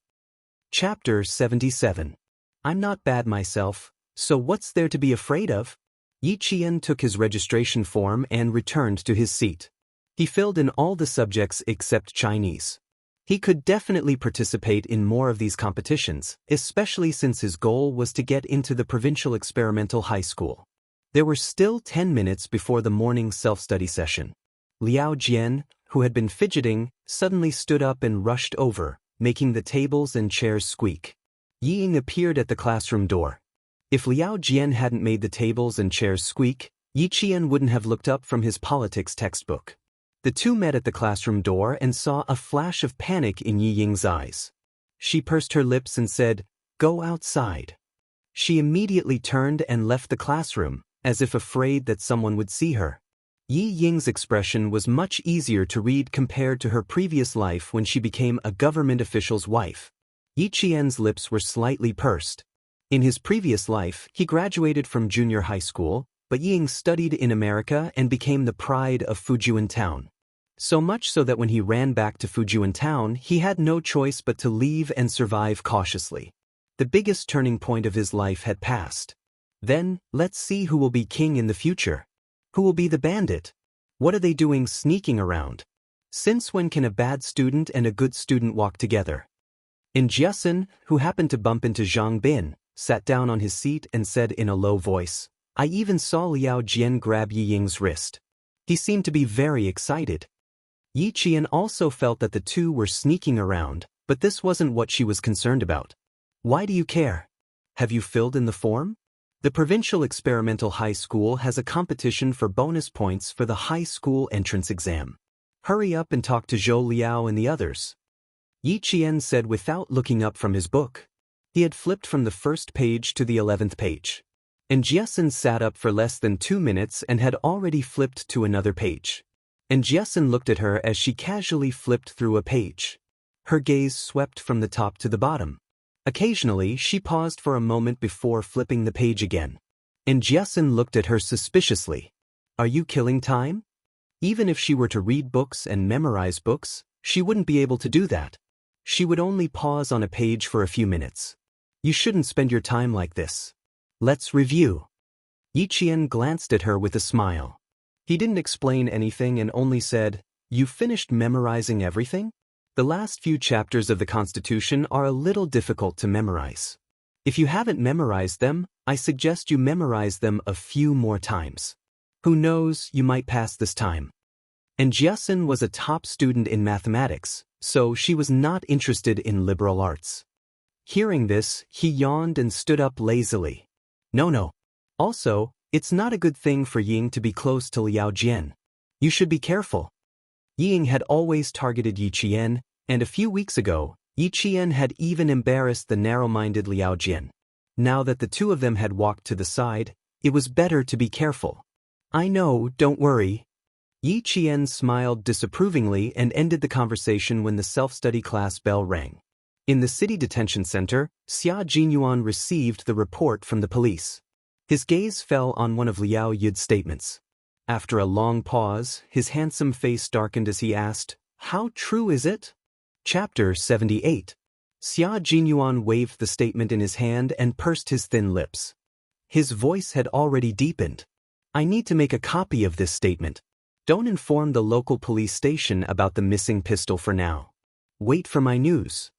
Chapter 77. I'm not bad myself, so what's there to be afraid of? Yi Qian took his registration form and returned to his seat. He filled in all the subjects except Chinese. He could definitely participate in more of these competitions, especially since his goal was to get into the provincial experimental high school. There were still 10 minutes before the morning self-study session. Liao Jian, who had been fidgeting, suddenly stood up and rushed over, making the tables and chairs squeak. Yi Ying appeared at the classroom door. If Liao Jian hadn't made the tables and chairs squeak, Yi Qian wouldn't have looked up from his politics textbook. The two met at the classroom door and saw a flash of panic in Yi Ying's eyes. She pursed her lips and said, "Go outside." She immediately turned and left the classroom, as if afraid that someone would see her. Yi Ying's expression was much easier to read compared to her previous life when she became a government official's wife. Yi Qian's lips were slightly pursed. In his previous life, he graduated from junior high school, but Yi Ying studied in America and became the pride of Fujian Town. So much so that when he ran back to Fujian Town, he had no choice but to leave and survive cautiously. The biggest turning point of his life had passed. Then, let's see who will be king in the future. Who will be the bandit? What are they doing sneaking around? Since when can a bad student and a good student walk together? And Jiasun, who happened to bump into Zhang Bin, sat down on his seat and said in a low voice, I even saw Liao Jian grab Yi Ying's wrist. He seemed to be very excited. Yi Qian also felt that the two were sneaking around, but this wasn't what she was concerned about. Why do you care? Have you filled in the form? The Provincial Experimental High School has a competition for bonus points for the high school entrance exam. Hurry up and talk to Zhou Liao and the others. Yi Qian said without looking up from his book. He had flipped from the first page to the 11th page. And Jiasun sat up for less than 2 minutes and had already flipped to another page. And Jiasun looked at her as she casually flipped through a page. Her gaze swept from the top to the bottom. Occasionally, she paused for a moment before flipping the page again. And Jiasun looked at her suspiciously. Are you killing time? Even if she were to read books and memorize books, she wouldn't be able to do that. She would only pause on a page for a few minutes. You shouldn't spend your time like this. Let's review. Yi Qian glanced at her with a smile. He didn't explain anything and only said, You finished memorizing everything? The last few chapters of the Constitution are a little difficult to memorize. If you haven't memorized them, I suggest you memorize them a few more times. Who knows, you might pass this time. And Jiasun was a top student in mathematics, so she was not interested in liberal arts. Hearing this, he yawned and stood up lazily. No. Also, it's not a good thing for Ying to be close to Liao Jian. You should be careful. Ying had always targeted Yi Qian, and a few weeks ago, Yi Qian had even embarrassed the narrow-minded Liao Jian. Now that the two of them had walked to the side, it was better to be careful. I know, don't worry. Yi Qian smiled disapprovingly and ended the conversation when the self-study class bell rang. In the city detention center, Xia Jinyuan received the report from the police. His gaze fell on one of Liao Yud's statements. After a long pause, his handsome face darkened as he asked, How true is it? Chapter 78. Xia Jinyuan waved the statement in his hand and pursed his thin lips. His voice had already deepened. I need to make a copy of this statement. Don't inform the local police station about the missing pistol for now. Wait for my news.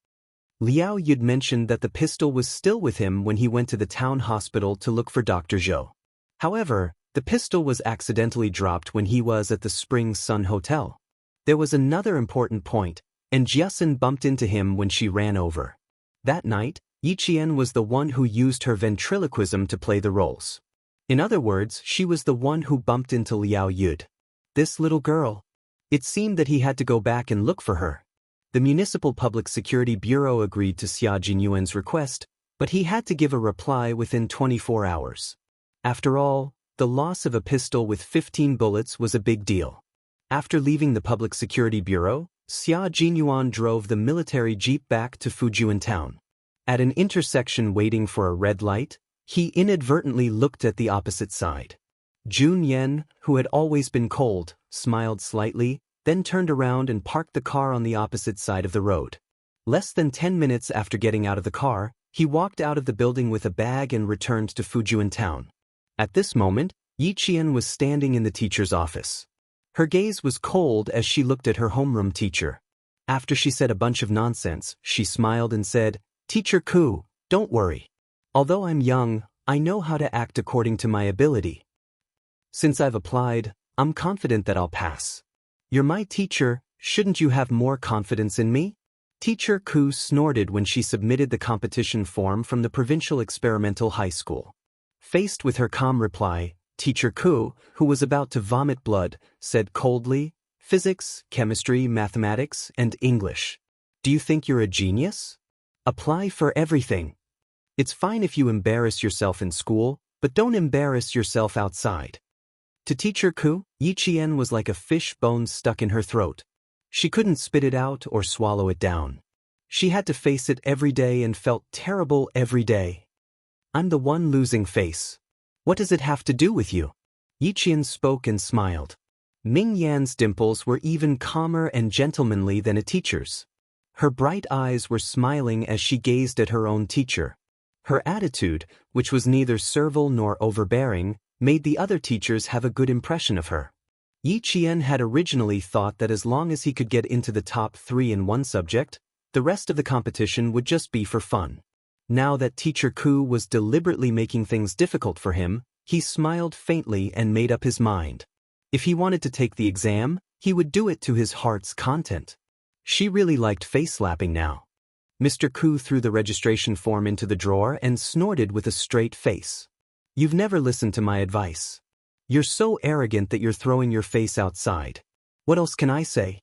Liao Yud mentioned that the pistol was still with him when he went to the town hospital to look for Dr. Zhou. However, the pistol was accidentally dropped when he was at the Spring Sun Hotel. There was another important point, and Jiasun bumped into him when she ran over. That night, Yi Qian was the one who used her ventriloquism to play the roles. In other words, she was the one who bumped into Liao Yud. This little girl. It seemed that he had to go back and look for her. The Municipal Public Security Bureau agreed to Xia Jinyuan's request, but he had to give a reply within 24 hours. After all, the loss of a pistol with 15 bullets was a big deal. After leaving the Public Security Bureau, Xia Jinyuan drove the military jeep back to Fujian town. At an intersection waiting for a red light, he inadvertently looked at the opposite side. Jun Yen, who had always been cold, smiled slightly, then turned around and parked the car on the opposite side of the road. Less than 10 minutes after getting out of the car, he walked out of the building with a bag and returned to Fujian town. At this moment, Yi Qian was standing in the teacher's office. Her gaze was cold as she looked at her homeroom teacher. After she said a bunch of nonsense, she smiled and said, Teacher Ku, don't worry. Although I'm young, I know how to act according to my ability. Since I've applied, I'm confident that I'll pass. You're my teacher, shouldn't you have more confidence in me? Teacher Ku snorted when she submitted the competition form from the Provincial Experimental High School. Faced with her calm reply, Teacher Ku, who was about to vomit blood, said coldly, Physics, chemistry, mathematics, and English. Do you think you're a genius? Apply for everything. It's fine if you embarrass yourself in school, but don't embarrass yourself outside. To Teacher Ku, Yi Qian was like a fish bone stuck in her throat. She couldn't spit it out or swallow it down. She had to face it every day and felt terrible every day. I'm the one losing face. What does it have to do with you? Yi Qian spoke and smiled. Ming Yan's dimples were even calmer and gentlemanly than a teacher's. Her bright eyes were smiling as she gazed at her own teacher. Her attitude, which was neither servile nor overbearing, made the other teachers have a good impression of her. Yi Qian had originally thought that as long as he could get into the top 3 in one subject, the rest of the competition would just be for fun. Now that Teacher Ku was deliberately making things difficult for him, he smiled faintly and made up his mind. If he wanted to take the exam, he would do it to his heart's content. She really liked face-slapping now. Mr. Ku threw the registration form into the drawer and snorted with a straight face. You've never listened to my advice. You're so arrogant that you're throwing your face outside. What else can I say?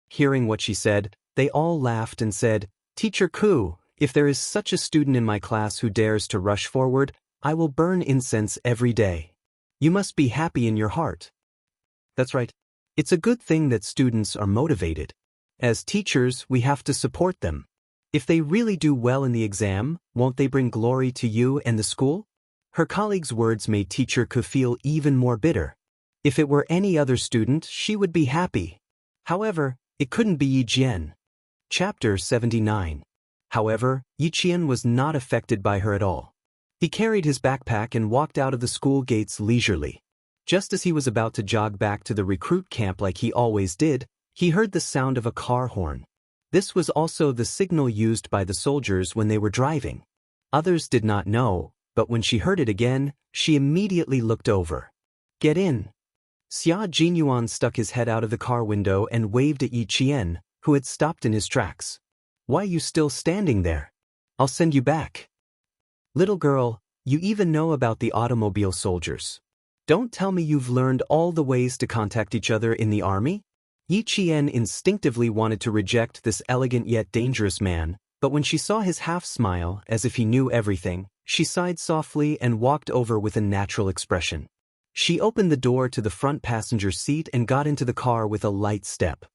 Hearing what she said, they all laughed and said, Teacher Ku, if there is such a student in my class who dares to rush forward, I will burn incense every day. You must be happy in your heart. That's right. It's a good thing that students are motivated. As teachers, we have to support them. If they really do well in the exam, won't they bring glory to you and the school? Her colleague's words made Teacher Ku feel even more bitter. If it were any other student, she would be happy. However, it couldn't be Yi Jian. Chapter 79. However, Yi Qian was not affected by her at all. He carried his backpack and walked out of the school gates leisurely. Just as he was about to jog back to the recruit camp like he always did, he heard the sound of a car horn. This was also the signal used by the soldiers when they were driving. Others did not know, but when she heard it again, she immediately looked over. Get in. Xia Jinyuan stuck his head out of the car window and waved at Yi Qian, who had stopped in his tracks. Why are you still standing there? I'll send you back. Little girl, you even know about the automobile soldiers. Don't tell me you've learned all the ways to contact each other in the army? Yi Qian instinctively wanted to reject this elegant yet dangerous man, but when she saw his half-smile as if he knew everything, she sighed softly and walked over with a natural expression. She opened the door to the front passenger seat and got into the car with a light step.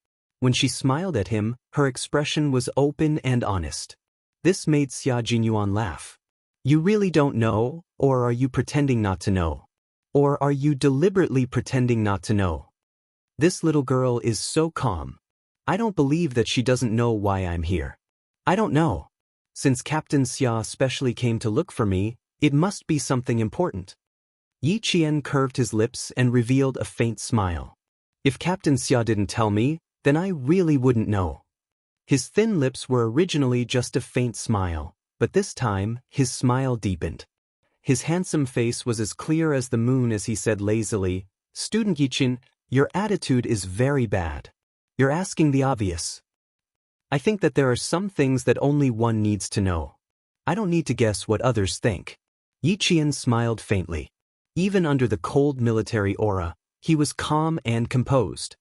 When she smiled at him, her expression was open and honest. This made Xia Jinyuan laugh. You really don't know, or are you pretending not to know? Or are you deliberately pretending not to know? This little girl is so calm. I don't believe that she doesn't know why I'm here. I don't know. Since Captain Xia specially came to look for me, it must be something important. Yi Qian curved his lips and revealed a faint smile. If Captain Xia didn't tell me, then I really wouldn't know. His thin lips were originally just a faint smile, but this time, his smile deepened. His handsome face was as clear as the moon as he said lazily, Student Yi Qian, your attitude is very bad. You're asking the obvious. I think that there are some things that only one needs to know. I don't need to guess what others think. Yi Qian smiled faintly. Even under the cold military aura, he was calm and composed.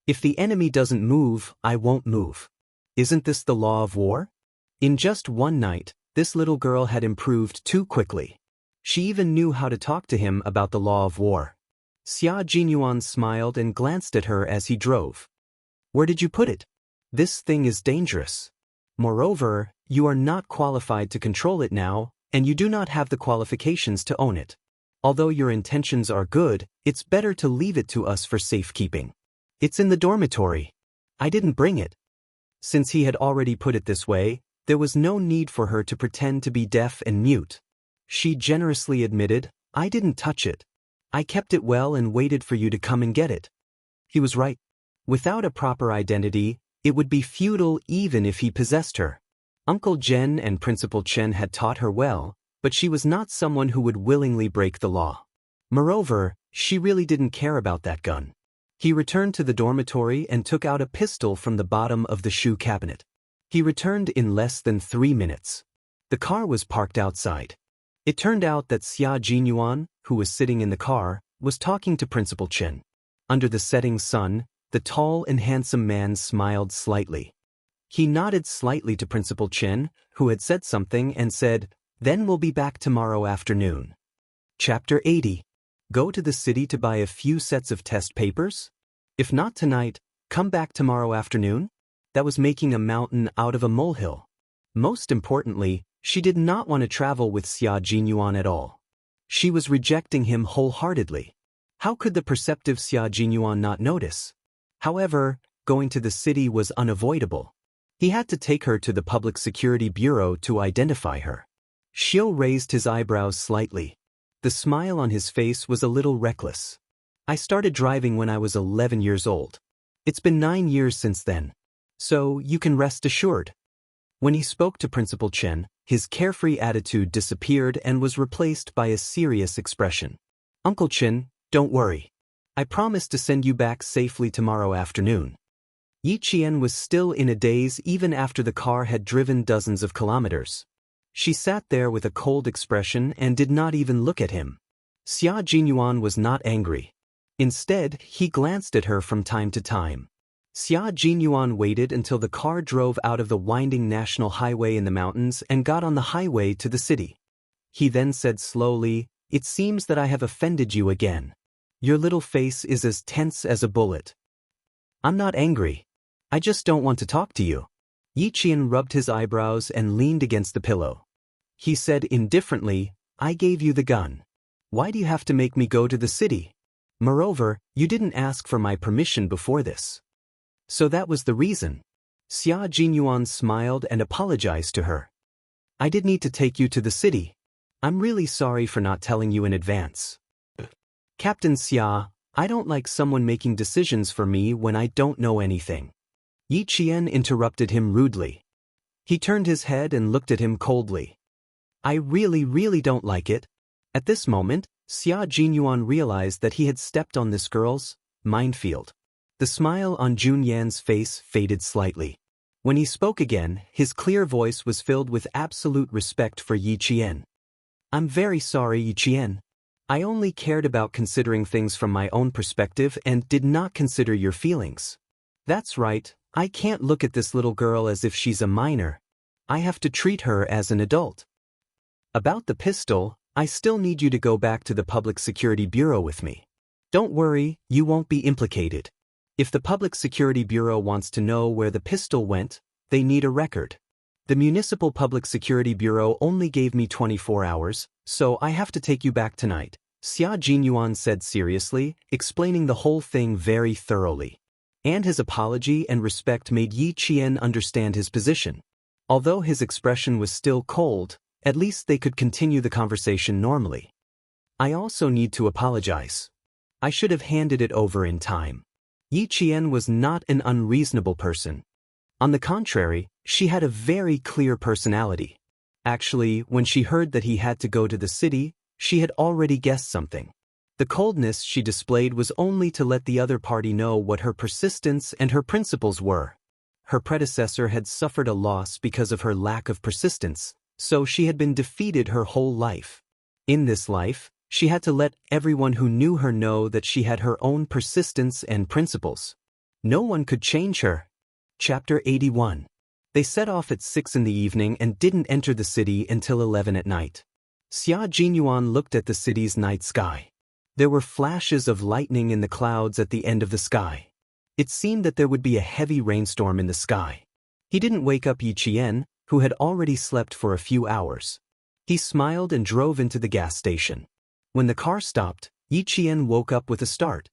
If the enemy doesn't move, I won't move. Isn't this the law of war? In just one night, this little girl had improved too quickly. She even knew how to talk to him about the law of war. Xia Jinyuan smiled and glanced at her as he drove. Where did you put it? This thing is dangerous. Moreover, you are not qualified to control it now, and you do not have the qualifications to own it. Although your intentions are good, it's better to leave it to us for safekeeping. It's in the dormitory. I didn't bring it. Since he had already put it this way, there was no need for her to pretend to be deaf and mute. She generously admitted, I didn't touch it. I kept it well and waited for you to come and get it. He was right. Without a proper identity, it would be futile even if he possessed her. Uncle Zhen and Principal Chen had taught her well, but she was not someone who would willingly break the law. Moreover, she really didn't care about that gun. He returned to the dormitory and took out a pistol from the bottom of the shoe cabinet. He returned in less than 3 minutes. The car was parked outside. It turned out that Xia Jinyuan, who was sitting in the car, was talking to Principal Chen. Under the setting sun, the tall and handsome man smiled slightly. He nodded slightly to Principal Chen, who had said something, and said, Then we'll be back tomorrow afternoon. Chapter 80. Go to the city to buy a few sets of test papers? If not tonight, come back tomorrow afternoon? That was making a mountain out of a molehill. Most importantly, she did not want to travel with Xia Jinyuan at all. She was rejecting him wholeheartedly. How could the perceptive Xia Jinyuan not notice? However, going to the city was unavoidable. He had to take her to the Public Security Bureau to identify her. Xiu raised his eyebrows slightly. The smile on his face was a little reckless. I started driving when I was 11 years old. It's been 9 years since then. So, you can rest assured. When he spoke to Principal Chen, his carefree attitude disappeared and was replaced by a serious expression. Uncle Chen, don't worry. I promise to send you back safely tomorrow afternoon. Yi Qian was still in a daze even after the car had driven dozens of kilometers. She sat there with a cold expression and did not even look at him. Xia Jinyuan was not angry. Instead, he glanced at her from time to time. Xia Jinyuan waited until the car drove out of the winding national highway in the mountains and got on the highway to the city. He then said slowly, "It seems that I have offended you again. Your little face is as tense as a bullet." "I'm not angry. I just don't want to talk to you." Yi Qian rubbed his eyebrows and leaned against the pillow. He said indifferently, "I gave you the gun. Why do you have to make me go to the city? Moreover, you didn't ask for my permission before this." "So that was the reason." Xia Jinyuan smiled and apologized to her. "I did need to take you to the city. I'm really sorry for not telling you in advance." "Captain Xia, I don't like someone making decisions for me when I don't know anything." Yi Qian interrupted him rudely. He turned his head and looked at him coldly. "I really don't like it." At this moment, Xia Jinyuan realized that he had stepped on this girl's minefield. The smile on Jun Yan's face faded slightly. When he spoke again, his clear voice was filled with absolute respect for Yi Qian. "I'm very sorry, Yi Qian. I only cared about considering things from my own perspective and did not consider your feelings. That's right, I can't look at this little girl as if she's a minor. I have to treat her as an adult. About the pistol, I still need you to go back to the Public Security Bureau with me. Don't worry, you won't be implicated. If the Public Security Bureau wants to know where the pistol went, they need a record. The Municipal Public Security Bureau only gave me 24 hours, so I have to take you back tonight," Xia Jinyuan said seriously, explaining the whole thing very thoroughly. And his apology and respect made Yi Qian understand his position. Although his expression was still cold, at least they could continue the conversation normally. "I also need to apologize. I should have handed it over in time." Yi Qian was not an unreasonable person. On the contrary, she had a very clear personality. Actually, when she heard that he had to go to the city, she had already guessed something. The coldness she displayed was only to let the other party know what her persistence and her principles were. Her predecessor had suffered a loss because of her lack of persistence, so she had been defeated her whole life. In this life, she had to let everyone who knew her know that she had her own persistence and principles. No one could change her. Chapter 81. They set off at 6 in the evening and didn't enter the city until 11 at night. Xia Jinyuan looked at the city's night sky. There were flashes of lightning in the clouds at the end of the sky. It seemed that there would be a heavy rainstorm in the sky. He didn't wake up Yi Qian, who had already slept for a few hours. He smiled and drove into the gas station. When the car stopped, Yi Qian woke up with a start.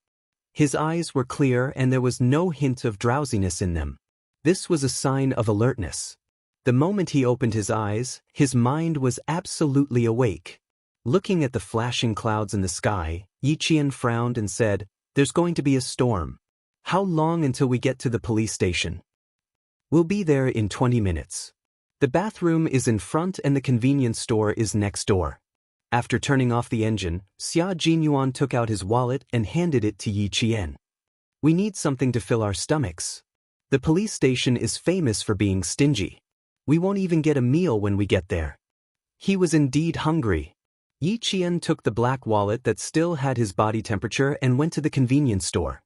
His eyes were clear and there was no hint of drowsiness in them. This was a sign of alertness. The moment he opened his eyes, his mind was absolutely awake. Looking at the flashing clouds in the sky, Yi Qian frowned and said, "There's going to be a storm. How long until we get to the police station?" "We'll be there in 20 minutes. The bathroom is in front and the convenience store is next door." After turning off the engine, Xia Jinyuan took out his wallet and handed it to Yi Qian. "We need something to fill our stomachs. The police station is famous for being stingy. We won't even get a meal when we get there." He was indeed hungry. Yi Qian took the black wallet that still had his body temperature and went to the convenience store.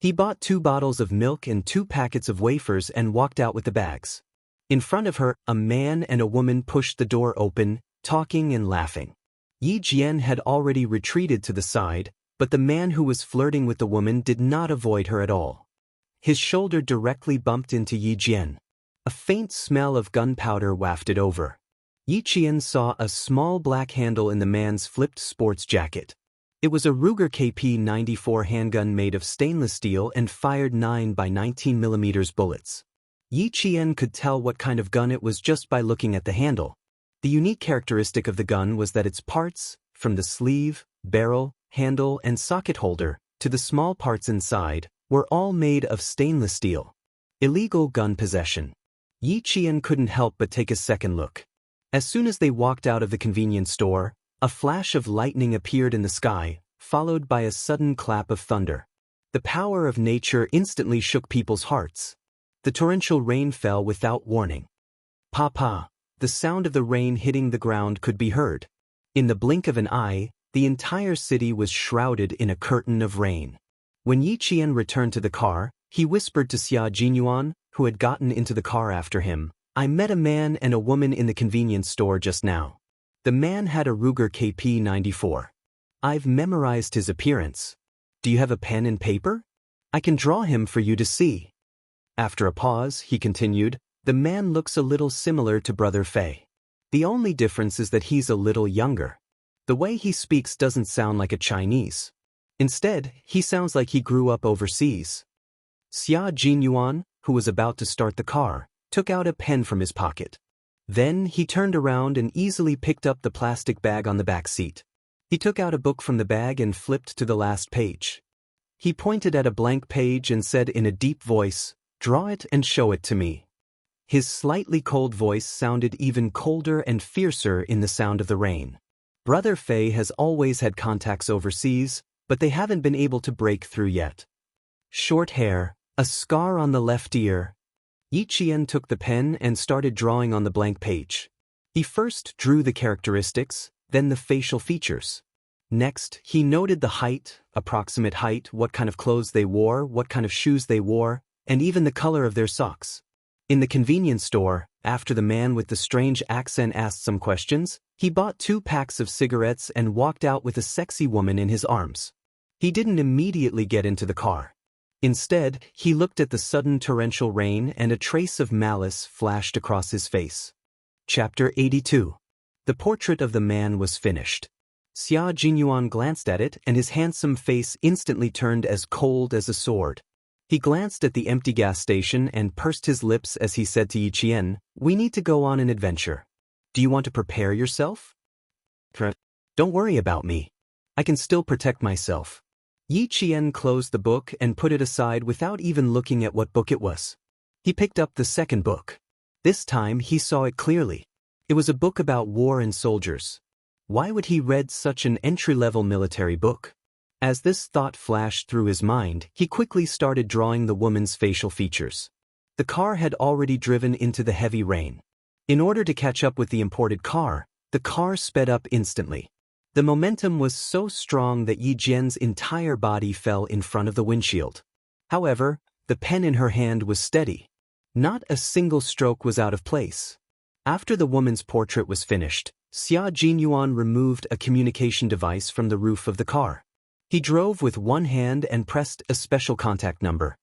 He bought 2 bottles of milk and 2 packets of wafers and walked out with the bags. In front of her, a man and a woman pushed the door open, talking and laughing. Yi Jian had already retreated to the side, but the man who was flirting with the woman did not avoid her at all. His shoulder directly bumped into Yi Jian. A faint smell of gunpowder wafted over. Yi Qian saw a small black handle in the man's flipped sports jacket. It was a Ruger KP-94 handgun made of stainless steel and fired 9x19mm bullets. Yi Qian could tell what kind of gun it was just by looking at the handle. The unique characteristic of the gun was that its parts, from the sleeve, barrel, handle, and socket holder, to the small parts inside, were all made of stainless steel. Illegal gun possession. Yi Qian couldn't help but take a second look. As soon as they walked out of the convenience store, a flash of lightning appeared in the sky, followed by a sudden clap of thunder. The power of nature instantly shook people's hearts. The torrential rain fell without warning. Pa! The sound of the rain hitting the ground could be heard. In the blink of an eye, the entire city was shrouded in a curtain of rain. When Yi Qian returned to the car, he whispered to Xia Jinyuan, who had gotten into the car after him, "I met a man and a woman in the convenience store just now. The man had a Ruger KP-94. I've memorized his appearance. Do you have a pen and paper? I can draw him for you to see." After a pause, he continued, "The man looks a little similar to Brother Fei. The only difference is that he's a little younger. The way he speaks doesn't sound like a Chinese. Instead, he sounds like he grew up overseas." Xia Jinyuan, who was about to start the car, took out a pen from his pocket. Then he turned around and easily picked up the plastic bag on the back seat. He took out a book from the bag and flipped to the last page. He pointed at a blank page and said in a deep voice, "Draw it and show it to me." His slightly cold voice sounded even colder and fiercer in the sound of the rain. Brother Fei has always had contacts overseas, but they haven't been able to break through yet. Short hair, a scar on the left ear. Yi Qian took the pen and started drawing on the blank page. He first drew the characteristics, then the facial features. Next, he noted the height, approximate height, what kind of clothes they wore, what kind of shoes they wore, and even the color of their socks. In the convenience store, after the man with the strange accent asked some questions, he bought 2 packs of cigarettes and walked out with a sexy woman in his arms. He didn't immediately get into the car. Instead, he looked at the sudden torrential rain and a trace of malice flashed across his face. Chapter 82. The portrait of the man was finished. Xia Jinyuan glanced at it and his handsome face instantly turned as cold as a sword. He glanced at the empty gas station and pursed his lips as he said to Yi Qian, "We need to go on an adventure. Do you want to prepare yourself?" "Don't worry about me. I can still protect myself." Yi Qian closed the book and put it aside without even looking at what book it was. He picked up the second book. This time he saw it clearly. It was a book about war and soldiers. Why would he read such an entry-level military book? As this thought flashed through his mind, he quickly started drawing the woman's facial features. The car had already driven into the heavy rain. In order to catch up with the imported car, the car sped up instantly. The momentum was so strong that Yi Jian's entire body fell in front of the windshield. However, the pen in her hand was steady. Not a single stroke was out of place. After the woman's portrait was finished, Xia Jinyuan removed a communication device from the roof of the car. He drove with one hand and pressed a special contact number.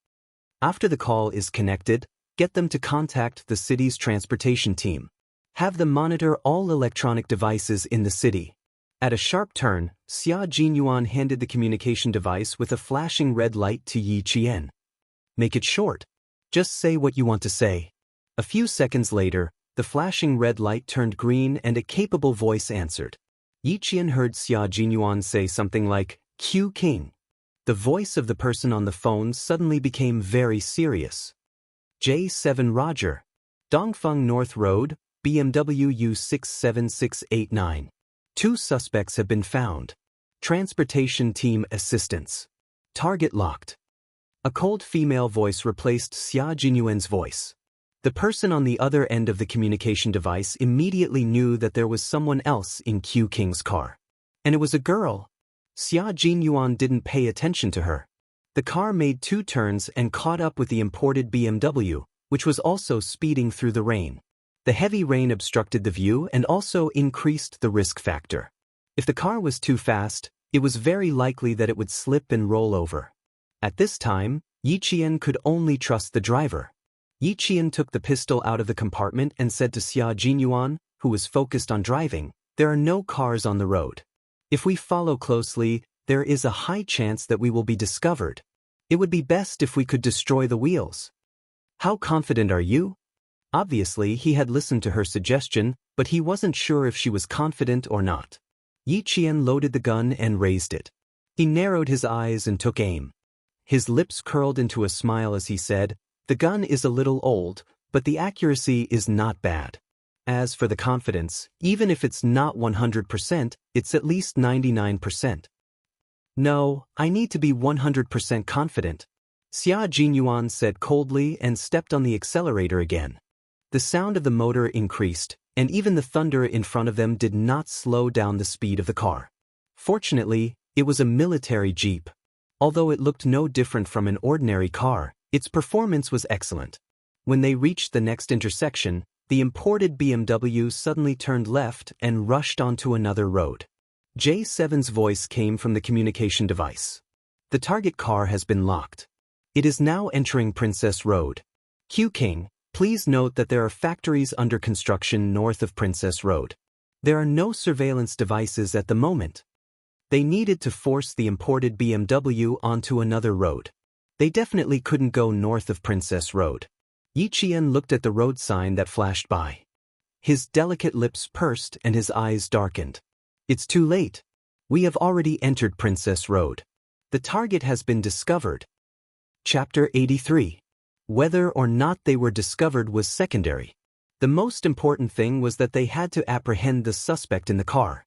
After the call is connected, get them to contact the city's transportation team. Have them monitor all electronic devices in the city. At a sharp turn, Xia Jinyuan handed the communication device with a flashing red light to Yi Qian. "Make it short. Just say what you want to say." A few seconds later, the flashing red light turned green and a capable voice answered. Yi Qian heard Xia Jinyuan say something like, "Q King." The voice of the person on the phone suddenly became very serious. "J7 Roger. Dongfeng North Road, BMW U67689. 2 suspects have been found. Transportation team assistance. Target locked." A cold female voice replaced Xia Jinyuan's voice. The person on the other end of the communication device immediately knew that there was someone else in Q King's car. And it was a girl. Xia Jinyuan didn't pay attention to her. The car made 2 turns and caught up with the imported BMW, which was also speeding through the rain. The heavy rain obstructed the view and also increased the risk factor. If the car was too fast, it was very likely that it would slip and roll over. At this time, Yi Qian could only trust the driver. Yi Qian took the pistol out of the compartment and said to Xia Jinyuan, who was focused on driving, "There are no cars on the road. If we follow closely, there is a high chance that we will be discovered. It would be best if we could destroy the wheels." "How confident are you?" Obviously, he had listened to her suggestion, but he wasn't sure if she was confident or not. Yi Qian loaded the gun and raised it. He narrowed his eyes and took aim. His lips curled into a smile as he said, "The gun is a little old, but the accuracy is not bad. As for the confidence, even if it's not 100%, it's at least 99%. No, I need to be 100% confident," Xia Jinyuan said coldly and stepped on the accelerator again. The sound of the motor increased, and even the thunder in front of them did not slow down the speed of the car. Fortunately, it was a military jeep. Although it looked no different from an ordinary car, its performance was excellent. When they reached the next intersection, the imported BMW suddenly turned left and rushed onto another road. J7's voice came from the communication device. "The target car has been locked. It is now entering Princess Road. Q King, please note that there are factories under construction north of Princess Road. There are no surveillance devices at the moment." They needed to force the imported BMW onto another road. They definitely couldn't go north of Princess Road. Yi Qian looked at the road sign that flashed by. His delicate lips pursed and his eyes darkened. "It's too late. We have already entered Princess Road. The target has been discovered." Chapter 83. Whether or not they were discovered was secondary. The most important thing was that they had to apprehend the suspect in the car.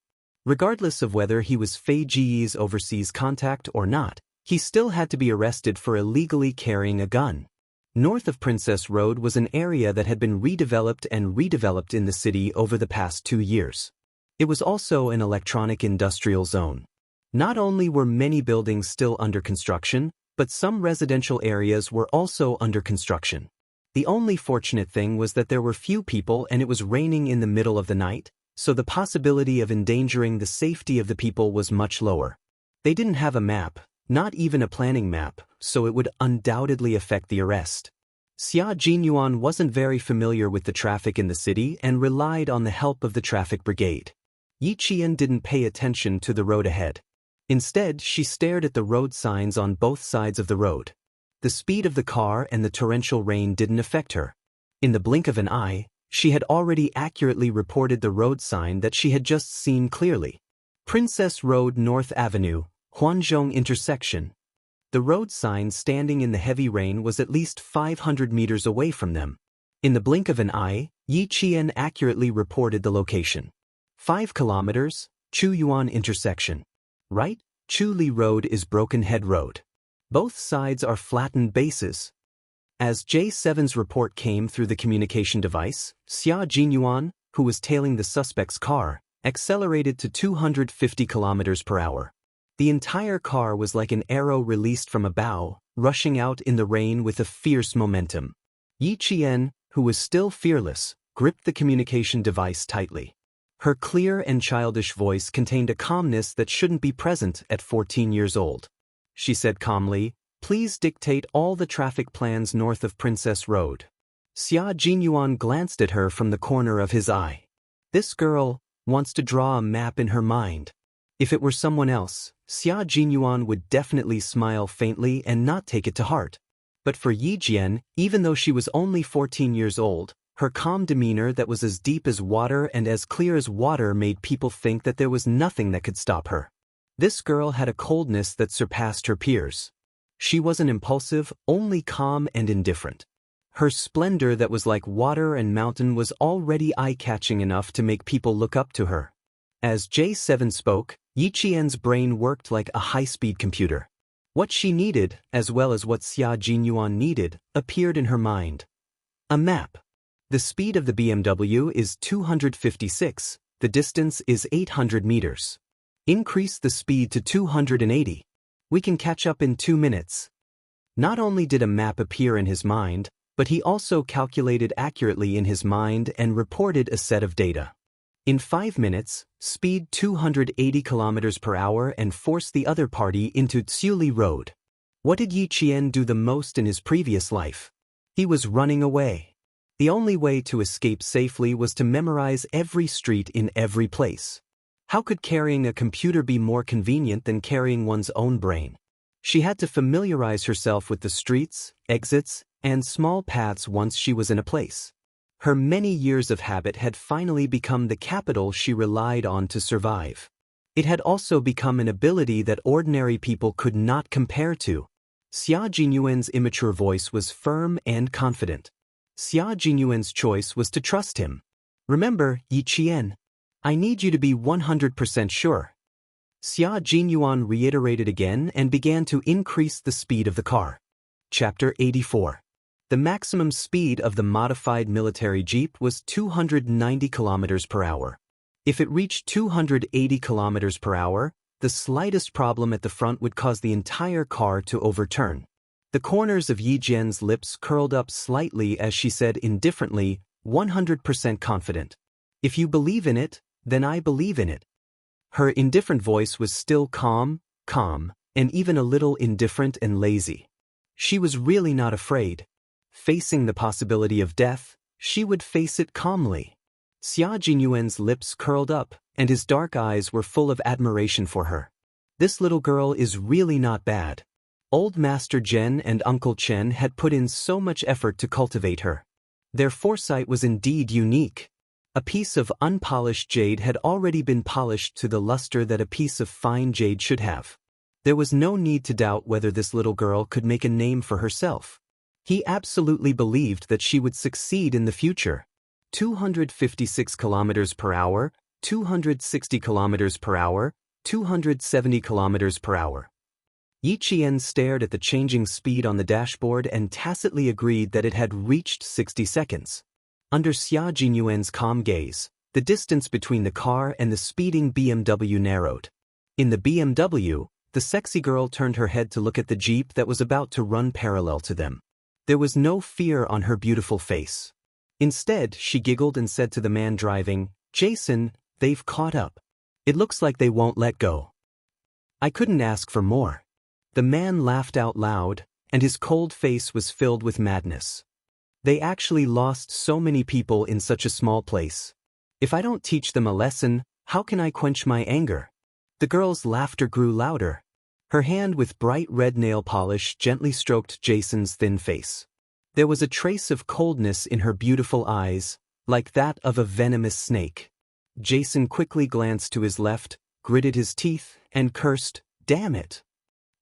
Regardless of whether he was Fei Jiyi's overseas contact or not, he still had to be arrested for illegally carrying a gun. North of Princess Road was an area that had been redeveloped in the city over the past 2 years. It was also an electronic industrial zone. Not only were many buildings still under construction, but some residential areas were also under construction. The only fortunate thing was that there were few people and it was raining in the middle of the night, so the possibility of endangering the safety of the people was much lower. They didn't have a map, not even a planning map, so it would undoubtedly affect the arrest. Xia Jinyuan wasn't very familiar with the traffic in the city and relied on the help of the traffic brigade. Yi Qian didn't pay attention to the road ahead. Instead, she stared at the road signs on both sides of the road. The speed of the car and the torrential rain didn't affect her. In the blink of an eye, she had already accurately reported the road sign that she had just seen clearly. Princess Road North Avenue, Huanzhong intersection. The road sign standing in the heavy rain was at least 500 meters away from them. In the blink of an eye, Yi Qian accurately reported the location. 5 kilometers, Chuyuan intersection. Right, Chuli Road is Broken Head Road. Both sides are flattened bases. As J7's report came through the communication device, Xia Jinyuan, who was tailing the suspect's car, accelerated to 250 kilometers per hour. The entire car was like an arrow released from a bow, rushing out in the rain with a fierce momentum. Yi Qian, who was still fearless, gripped the communication device tightly. Her clear and childish voice contained a calmness that shouldn't be present at 14 years old. She said calmly, "Please dictate all the traffic plans north of Princess Road." Xia Jinyuan glanced at her from the corner of his eye. This girl wants to draw a map in her mind. If it were someone else, Xia Jinyuan would definitely smile faintly and not take it to heart. But for Yi Jian, even though she was only 14 years old, her calm demeanor that was as deep as water and as clear as water made people think that there was nothing that could stop her. This girl had a coldness that surpassed her peers. She wasn't impulsive, only calm and indifferent. Her splendor that was like water and mountain was already eye-catching enough to make people look up to her. As J7 spoke, Yi Qian's brain worked like a high-speed computer. What she needed, as well as what Xia Jinyuan needed, appeared in her mind. A map. The speed of the BMW is 256, the distance is 800 meters. Increase the speed to 280. We can catch up in 2 minutes. Not only did a map appear in his mind, but he also calculated accurately in his mind and reported a set of data. In 5 minutes, speed 280 kilometers per hour and force the other party into Tsuli Road. What did Yi Qian do the most in his previous life? He was running away. The only way to escape safely was to memorize every street in every place. How could carrying a computer be more convenient than carrying one's own brain? She had to familiarize herself with the streets, exits, and small paths once she was in a place. Her many years of habit had finally become the capital she relied on to survive. It had also become an ability that ordinary people could not compare to. Xia Jinyuan's immature voice was firm and confident. Xia Jinyuan's choice was to trust him. Remember, Yi Qian. I need you to be 100% sure. Xia Jinyuan reiterated again and began to increase the speed of the car. Chapter 84. The maximum speed of the modified military jeep was 290 km per hour. If it reached 280 km per hour, the slightest problem at the front would cause the entire car to overturn. The corners of Yi Jian's lips curled up slightly as she said indifferently, 100% confident. If you believe in it, then I believe in it. Her indifferent voice was still calm, and even a little indifferent and lazy. She was really not afraid. Facing the possibility of death, she would face it calmly. Xia Jinyuan's lips curled up, and his dark eyes were full of admiration for her. This little girl is really not bad. Old Master Zhen and Uncle Chen had put in so much effort to cultivate her. Their foresight was indeed unique. A piece of unpolished jade had already been polished to the luster that a piece of fine jade should have. There was no need to doubt whether this little girl could make a name for herself. He absolutely believed that she would succeed in the future. 256 km per hour, 260 km per hour, 270 km per hour. Yi Qian stared at the changing speed on the dashboard and tacitly agreed that it had reached 60 seconds. Under Xia Jinyuan's calm gaze, the distance between the car and the speeding BMW narrowed. In the BMW, the sexy girl turned her head to look at the jeep that was about to run parallel to them. There was no fear on her beautiful face. Instead, she giggled and said to the man driving, "Jason, they've caught up. It looks like they won't let go." I couldn't ask for more. The man laughed out loud, and his cold face was filled with madness. They actually lost so many people in such a small place. If I don't teach them a lesson, how can I quench my anger? The girl's laughter grew louder. Her hand with bright red nail polish gently stroked Jason's thin face. There was a trace of coldness in her beautiful eyes, like that of a venomous snake. Jason quickly glanced to his left, gritted his teeth, and cursed, "Damn it."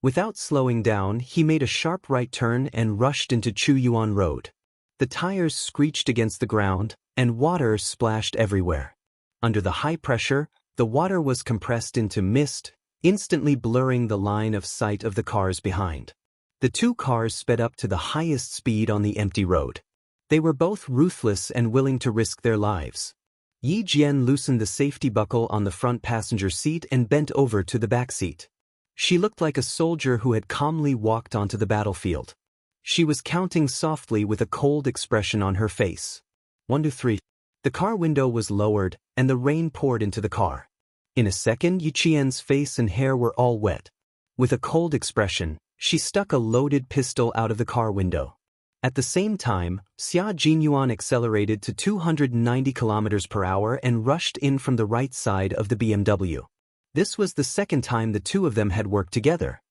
Without slowing down, he made a sharp right turn and rushed into Chuyuan Road. The tires screeched against the ground, and water splashed everywhere. Under the high pressure, the water was compressed into mist, instantly blurring the line of sight of the cars behind. The two cars sped up to the highest speed on the empty road. They were both ruthless and willing to risk their lives. Yi Jian loosened the safety buckle on the front passenger seat and bent over to the back seat. She looked like a soldier who had calmly walked onto the battlefield. She was counting softly with a cold expression on her face. 1, 2, 3. The car window was lowered, and the rain poured into the car. In a second, Yi Qian's face and hair were all wet. With a cold expression, she stuck a loaded pistol out of the car window. At the same time, Xia Jinyuan accelerated to 290 km per hour and rushed in from the right side of the BMW. This was the second time the two of them had worked together.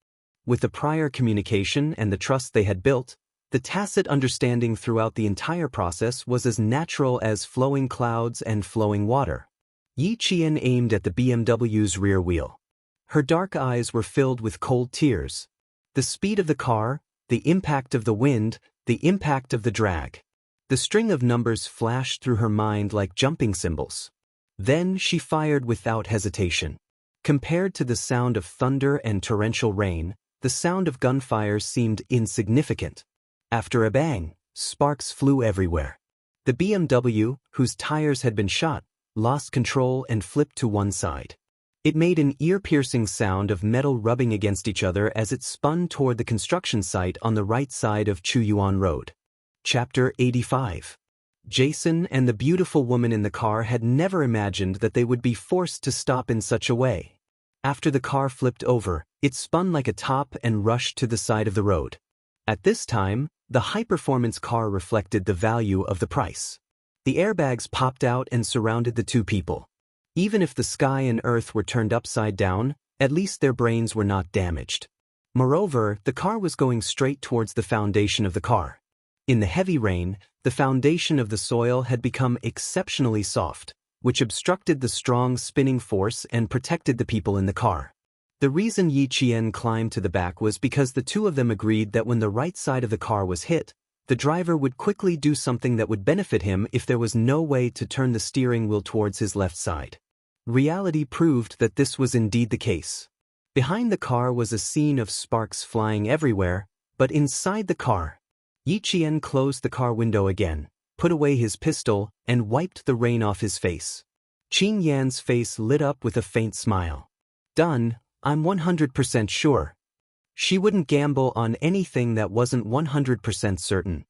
With the prior communication and the trust they had built, the tacit understanding throughout the entire process was as natural as flowing clouds and flowing water. Yi Qian aimed at the BMW's rear wheel. Her dark eyes were filled with cold tears. The speed of the car, the impact of the wind, the impact of the drag. The string of numbers flashed through her mind like jumping cymbals. Then she fired without hesitation. Compared to the sound of thunder and torrential rain, the sound of gunfire seemed insignificant. After a bang, sparks flew everywhere. The BMW, whose tires had been shot, lost control and flipped to one side. It made an ear-piercing sound of metal rubbing against each other as it spun toward the construction site on the right side of Chuyuan Road. Chapter 85. Jason and the beautiful woman in the car had never imagined that they would be forced to stop in such a way. After the car flipped over, it spun like a top and rushed to the side of the road. At this time, the high-performance car reflected the value of the price. The airbags popped out and surrounded the two people. Even if the sky and earth were turned upside down, at least their brains were not damaged. Moreover, the car was going straight towards the foundation of the car. In the heavy rain, the foundation of the soil had become exceptionally soft. which obstructed the strong spinning force and protected the people in the car. The reason Yi Qian climbed to the back was because the two of them agreed that when the right side of the car was hit, the driver would quickly do something that would benefit him if there was no way to turn the steering wheel towards his left side. Reality proved that this was indeed the case. Behind the car was a scene of sparks flying everywhere, but inside the car, Yi Qian closed the car window again, put away his pistol, and wiped the rain off his face. Qing Yan's face lit up with a faint smile. Done, I'm 100% sure. She wouldn't gamble on anything that wasn't 100% certain.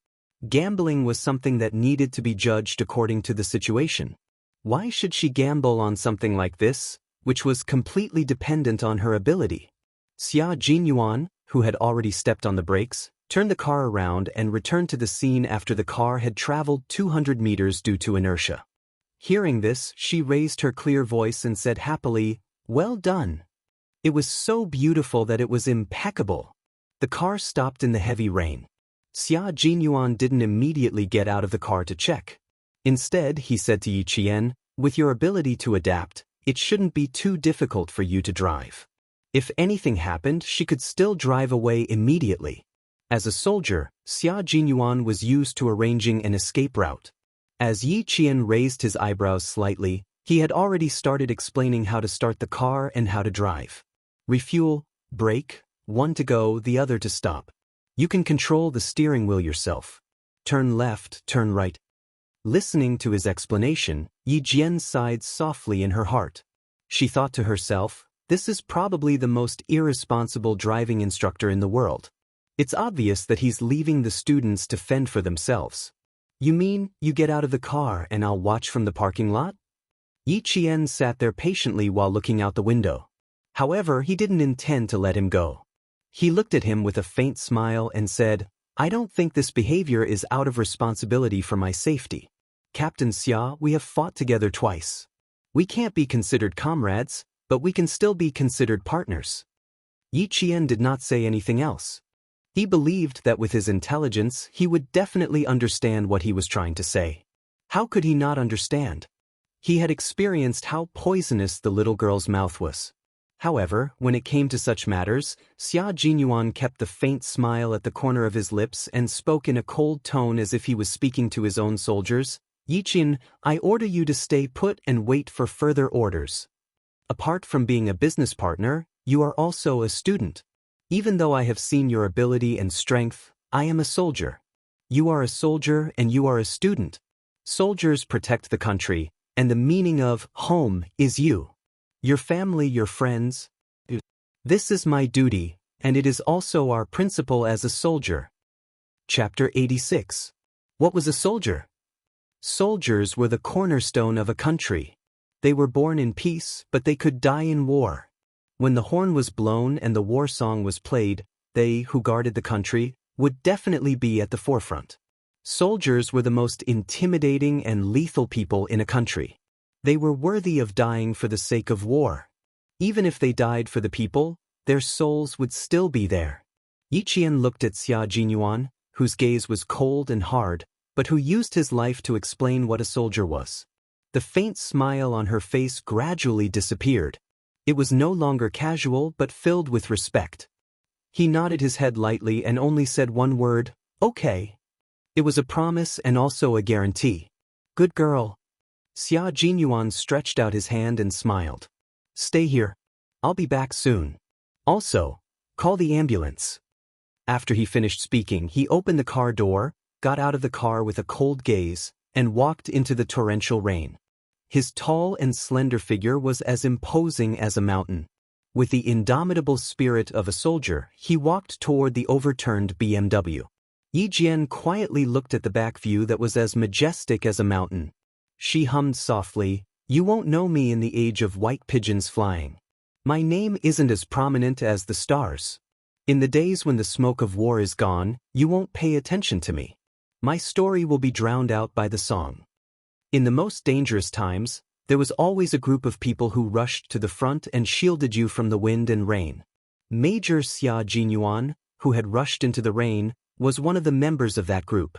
Gambling was something that needed to be judged according to the situation. Why should she gamble on something like this, which was completely dependent on her ability? Xia Jinyuan, who had already stepped on the brakes, turned the car around and returned to the scene after the car had traveled 200 meters due to inertia. Hearing this, she raised her clear voice and said happily, "Well done." It was so beautiful that it was impeccable. The car stopped in the heavy rain. Xia Jinyuan didn't immediately get out of the car to check. Instead, he said to Yi Qian, "With your ability to adapt, it shouldn't be too difficult for you to drive." If anything happened, she could still drive away immediately. As a soldier, Xia Jinyuan was used to arranging an escape route. As Yi Qian raised his eyebrows slightly, he had already started explaining how to start the car and how to drive. Refuel, brake, one to go, the other to stop. You can control the steering wheel yourself. Turn left, turn right. Listening to his explanation, Yi Jian sighed softly in her heart. She thought to herself, this is probably the most irresponsible driving instructor in the world. It's obvious that he's leaving the students to fend for themselves. You mean, you get out of the car and I'll watch from the parking lot? Yi Qian sat there patiently while looking out the window. However, he didn't intend to let him go. He looked at him with a faint smile and said, "I don't think this behavior is out of responsibility for my safety. Captain Xia, we have fought together twice. We can't be considered comrades, but we can still be considered partners." Yi Qian did not say anything else. He believed that with his intelligence, he would definitely understand what he was trying to say. How could he not understand? He had experienced how poisonous the little girl's mouth was. However, when it came to such matters, Xia Jinyuan kept the faint smile at the corner of his lips and spoke in a cold tone as if he was speaking to his own soldiers. "Yi Qian, I order you to stay put and wait for further orders. Apart from being a business partner, you are also a student. Even though I have seen your ability and strength, I am a soldier. You are a soldier and you are a student. Soldiers protect the country, and the meaning of home is you. Your family, your friends. This is my duty, and it is also our principle as a soldier." Chapter 86. What was a soldier? Soldiers were the cornerstone of a country. They were born in peace, but they could die in war. When the horn was blown and the war song was played, they who guarded the country would definitely be at the forefront. Soldiers were the most intimidating and lethal people in a country. They were worthy of dying for the sake of war. Even if they died for the people, their souls would still be there. Yi Qian looked at Xia Jinyuan, whose gaze was cold and hard, but who used his life to explain what a soldier was. The faint smile on her face gradually disappeared. It was no longer casual but filled with respect. He nodded his head lightly and only said one word, "Okay." It was a promise and also a guarantee. "Good girl." Xia Jinyuan stretched out his hand and smiled. "Stay here. I'll be back soon. Also, call the ambulance." After he finished speaking, he opened the car door, got out of the car with a cold gaze, and walked into the torrential rain. His tall and slender figure was as imposing as a mountain. With the indomitable spirit of a soldier, he walked toward the overturned BMW. Yi Jian quietly looked at the back view that was as majestic as a mountain. She hummed softly, "You won't know me in the age of white pigeons flying. My name isn't as prominent as the stars. In the days when the smoke of war is gone, you won't pay attention to me. My story will be drowned out by the song." In the most dangerous times, there was always a group of people who rushed to the front and shielded you from the wind and rain. Major Xia Jinyuan, who had rushed into the rain, was one of the members of that group.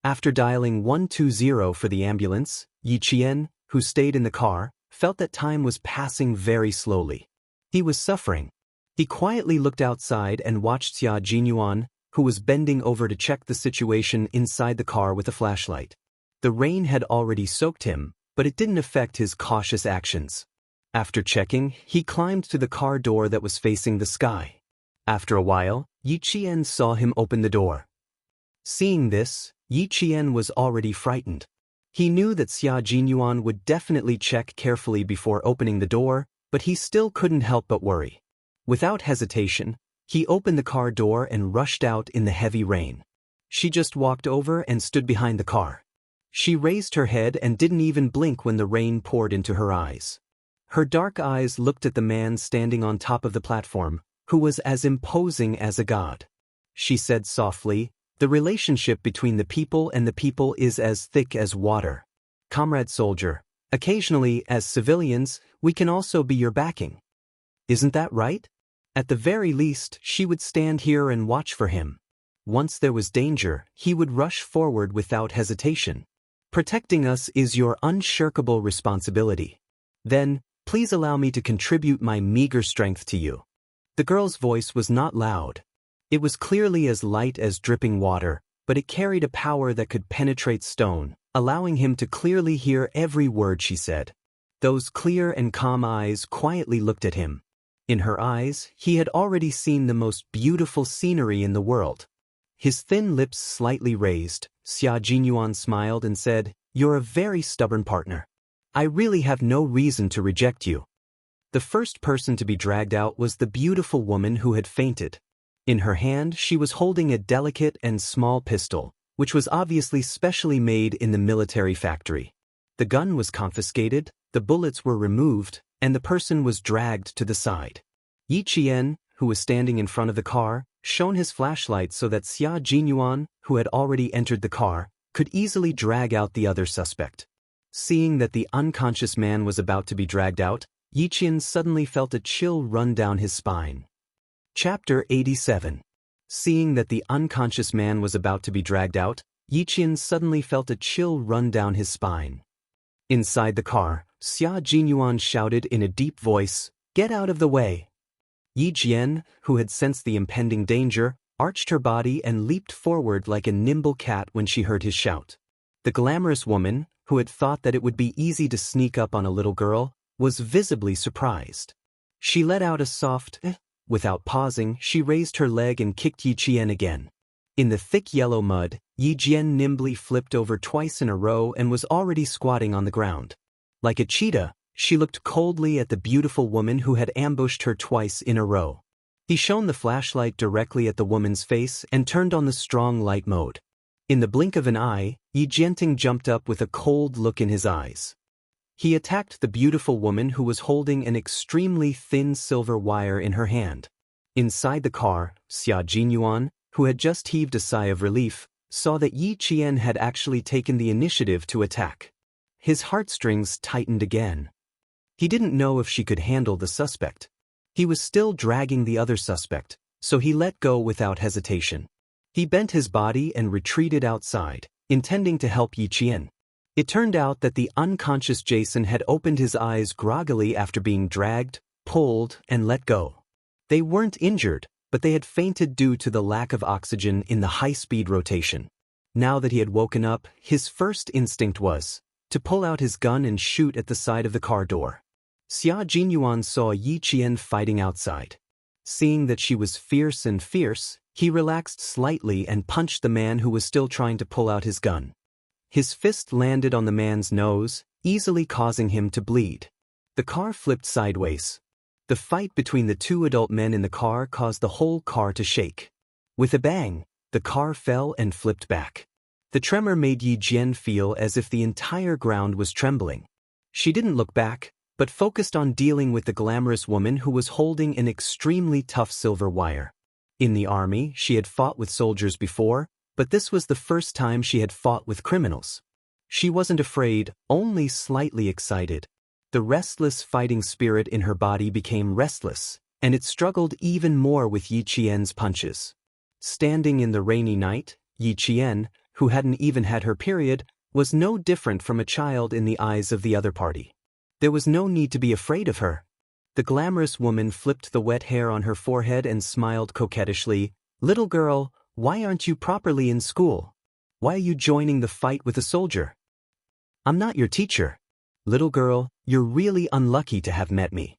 After dialing 120 for the ambulance, Yi Qian, who stayed in the car, felt that time was passing very slowly. He was suffering. He quietly looked outside and watched Xia Jinyuan, who was bending over to check the situation inside the car with a flashlight. The rain had already soaked him, but it didn't affect his cautious actions. After checking, he climbed to the car door that was facing the sky. After a while, Yi Qian saw him open the door. Seeing this, Yi Qian was already frightened. He knew that Xia Jinyuan would definitely check carefully before opening the door, but he still couldn't help but worry. Without hesitation, he opened the car door and rushed out in the heavy rain. She just walked over and stood behind the car. She raised her head and didn't even blink when the rain poured into her eyes. Her dark eyes looked at the man standing on top of the platform, who was as imposing as a god. She said softly, "The relationship between the people and the people is as thick as water. Comrade soldier, occasionally, as civilians, we can also be your backing. Isn't that right? At the very least, she would stand here and watch for him. Once there was danger, he would rush forward without hesitation. Protecting us is your unshirkable responsibility. Then, please allow me to contribute my meager strength to you." The girl's voice was not loud. It was clearly as light as dripping water, but it carried a power that could penetrate stone, allowing him to clearly hear every word she said. Those clear and calm eyes quietly looked at him. In her eyes, he had already seen the most beautiful scenery in the world. His thin lips slightly raised, Xia Jinyuan smiled and said, "You're a very stubborn partner. I really have no reason to reject you." The first person to be dragged out was the beautiful woman who had fainted. In her hand, she was holding a delicate and small pistol, which was obviously specially made in the military factory. The gun was confiscated, the bullets were removed, and the person was dragged to the side. Yi Qian, who was standing in front of the car, shone his flashlight so that Xia Jinyuan, who had already entered the car, could easily drag out the other suspect. Seeing that the unconscious man was about to be dragged out, Yi Qian suddenly felt a chill run down his spine. Chapter 87. Seeing that the unconscious man was about to be dragged out, Yi Qian suddenly felt a chill run down his spine. Inside the car, Xia Jinyuan shouted in a deep voice, "Get out of the way!" Yi Jian, who had sensed the impending danger, arched her body and leaped forward like a nimble cat when she heard his shout. The glamorous woman, who had thought that it would be easy to sneak up on a little girl, was visibly surprised. She let out a soft "eh." Without pausing, she raised her leg and kicked Yi Qian again. In the thick yellow mud, Yi Jian nimbly flipped over twice in a row and was already squatting on the ground. Like a cheetah, she looked coldly at the beautiful woman who had ambushed her twice in a row. He shone the flashlight directly at the woman's face and turned on the strong light mode. In the blink of an eye, Yi Jianting jumped up with a cold look in his eyes. He attacked the beautiful woman who was holding an extremely thin silver wire in her hand. Inside the car, Xia Jinyuan, who had just heaved a sigh of relief, saw that Yi Qian had actually taken the initiative to attack. His heartstrings tightened again. He didn't know if she could handle the suspect. He was still dragging the other suspect, so he let go without hesitation. He bent his body and retreated outside, intending to help Yi Qian. It turned out that the unconscious Jason had opened his eyes groggily after being dragged, pulled, and let go. They weren't injured, but they had fainted due to the lack of oxygen in the high-speed rotation. Now that he had woken up, his first instinct was to pull out his gun and shoot at the side of the car door. Xia Jinyuan saw Yi Qian fighting outside. Seeing that she was fierce, he relaxed slightly and punched the man who was still trying to pull out his gun. His fist landed on the man's nose, easily causing him to bleed. The car flipped sideways. The fight between the two adult men in the car caused the whole car to shake. With a bang, the car fell and flipped back. The tremor made Yi Jian feel as if the entire ground was trembling. She didn't look back, but focused on dealing with the glamorous woman who was holding an extremely tough silver wire. In the army, she had fought with soldiers before, but this was the first time she had fought with criminals. She wasn't afraid, only slightly excited. The restless fighting spirit in her body became restless, and it struggled even more with Yi Qian's punches. Standing in the rainy night, Yi Qian, who hadn't even had her period, was no different from a child in the eyes of the other party. There was no need to be afraid of her. The glamorous woman flipped the wet hair on her forehead and smiled coquettishly. "Little girl, why aren't you properly in school? Why are you joining the fight with a soldier? I'm not your teacher. Little girl, you're really unlucky to have met me."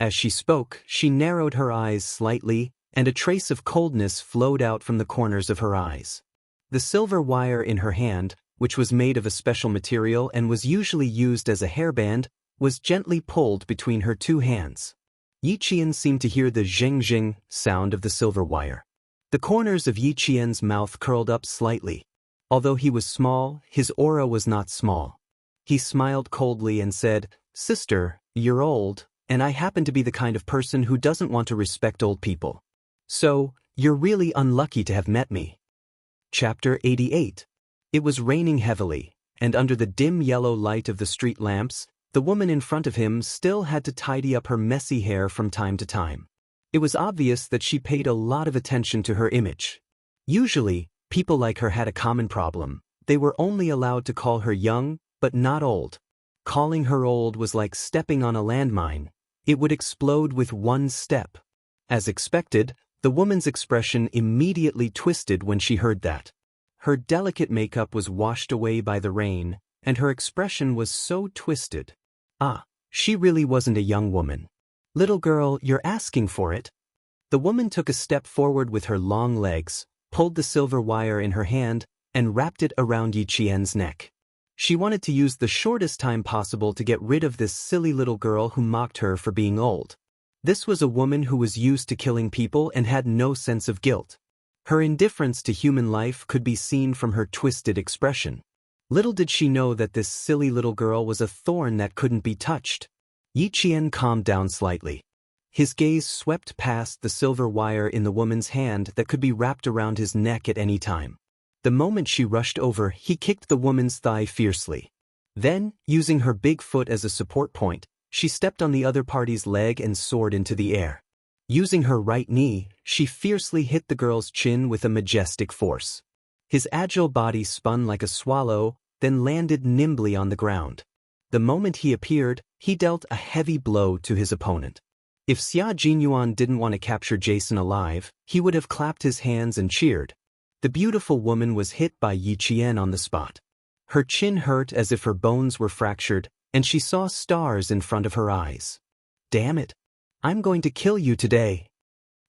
As she spoke, she narrowed her eyes slightly, and a trace of coldness flowed out from the corners of her eyes. The silver wire in her hand, which was made of a special material and was usually used as a hairband, was gently pulled between her two hands. Yi Qian seemed to hear the zheng-zheng sound of the silver wire. The corners of Yi Qian's mouth curled up slightly. Although he was small, his aura was not small. He smiled coldly and said, "Sister, you're old, and I happen to be the kind of person who doesn't want to respect old people. So, you're really unlucky to have met me." Chapter 88. It was raining heavily, and under the dim yellow light of the street lamps, the woman in front of him still had to tidy up her messy hair from time to time. It was obvious that she paid a lot of attention to her image. Usually, people like her had a common problem. They were only allowed to call her young, but not old. Calling her old was like stepping on a landmine. It would explode with one step. As expected, the woman's expression immediately twisted when she heard that. Her delicate makeup was washed away by the rain, and her expression was so twisted. She really wasn't a young woman. "Little girl, you're asking for it." The woman took a step forward with her long legs, pulled the silver wire in her hand, and wrapped it around Yi Qian's neck. She wanted to use the shortest time possible to get rid of this silly little girl who mocked her for being old. This was a woman who was used to killing people and had no sense of guilt. Her indifference to human life could be seen from her twisted expression. Little did she know that this silly little girl was a thorn that couldn't be touched. Yi Qian calmed down slightly. His gaze swept past the silver wire in the woman's hand that could be wrapped around his neck at any time. The moment she rushed over, he kicked the woman's thigh fiercely. Then, using her big foot as a support point, she stepped on the other party's leg and soared into the air. Using her right knee, she fiercely hit the girl's chin with a majestic force. His agile body spun like a swallow, then landed nimbly on the ground. The moment he appeared, he dealt a heavy blow to his opponent. If Xia Jinyuan didn't want to capture Jason alive, he would have clapped his hands and cheered. The beautiful woman was hit by Yi Qian on the spot. Her chin hurt as if her bones were fractured, and she saw stars in front of her eyes. "Damn it! I'm going to kill you today."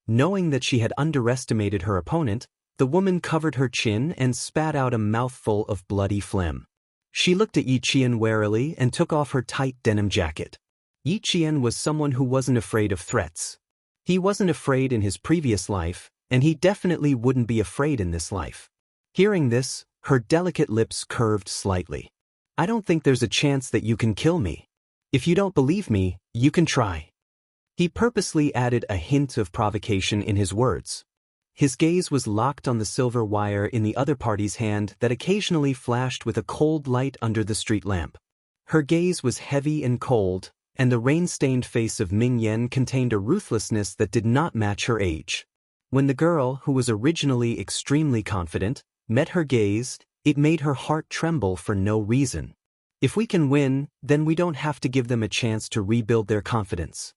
Knowing that she had underestimated her opponent, the woman covered her chin and spat out a mouthful of bloody phlegm. She looked at Yi Qian warily and took off her tight denim jacket. Yi Qian was someone who wasn't afraid of threats. He wasn't afraid in his previous life, and he definitely wouldn't be afraid in this life. Hearing this, her delicate lips curved slightly. "I don't think there's a chance that you can kill me. If you don't believe me, you can try." He purposely added a hint of provocation in his words. His gaze was locked on the silver wire in the other party's hand that occasionally flashed with a cold light under the street lamp. Her gaze was heavy and cold, and the rain-stained face of Ming Yen contained a ruthlessness that did not match her age. When the girl, who was originally extremely confident, met her gaze, it made her heart tremble for no reason. If we can win, then we don't have to give them a chance to rebuild their confidence.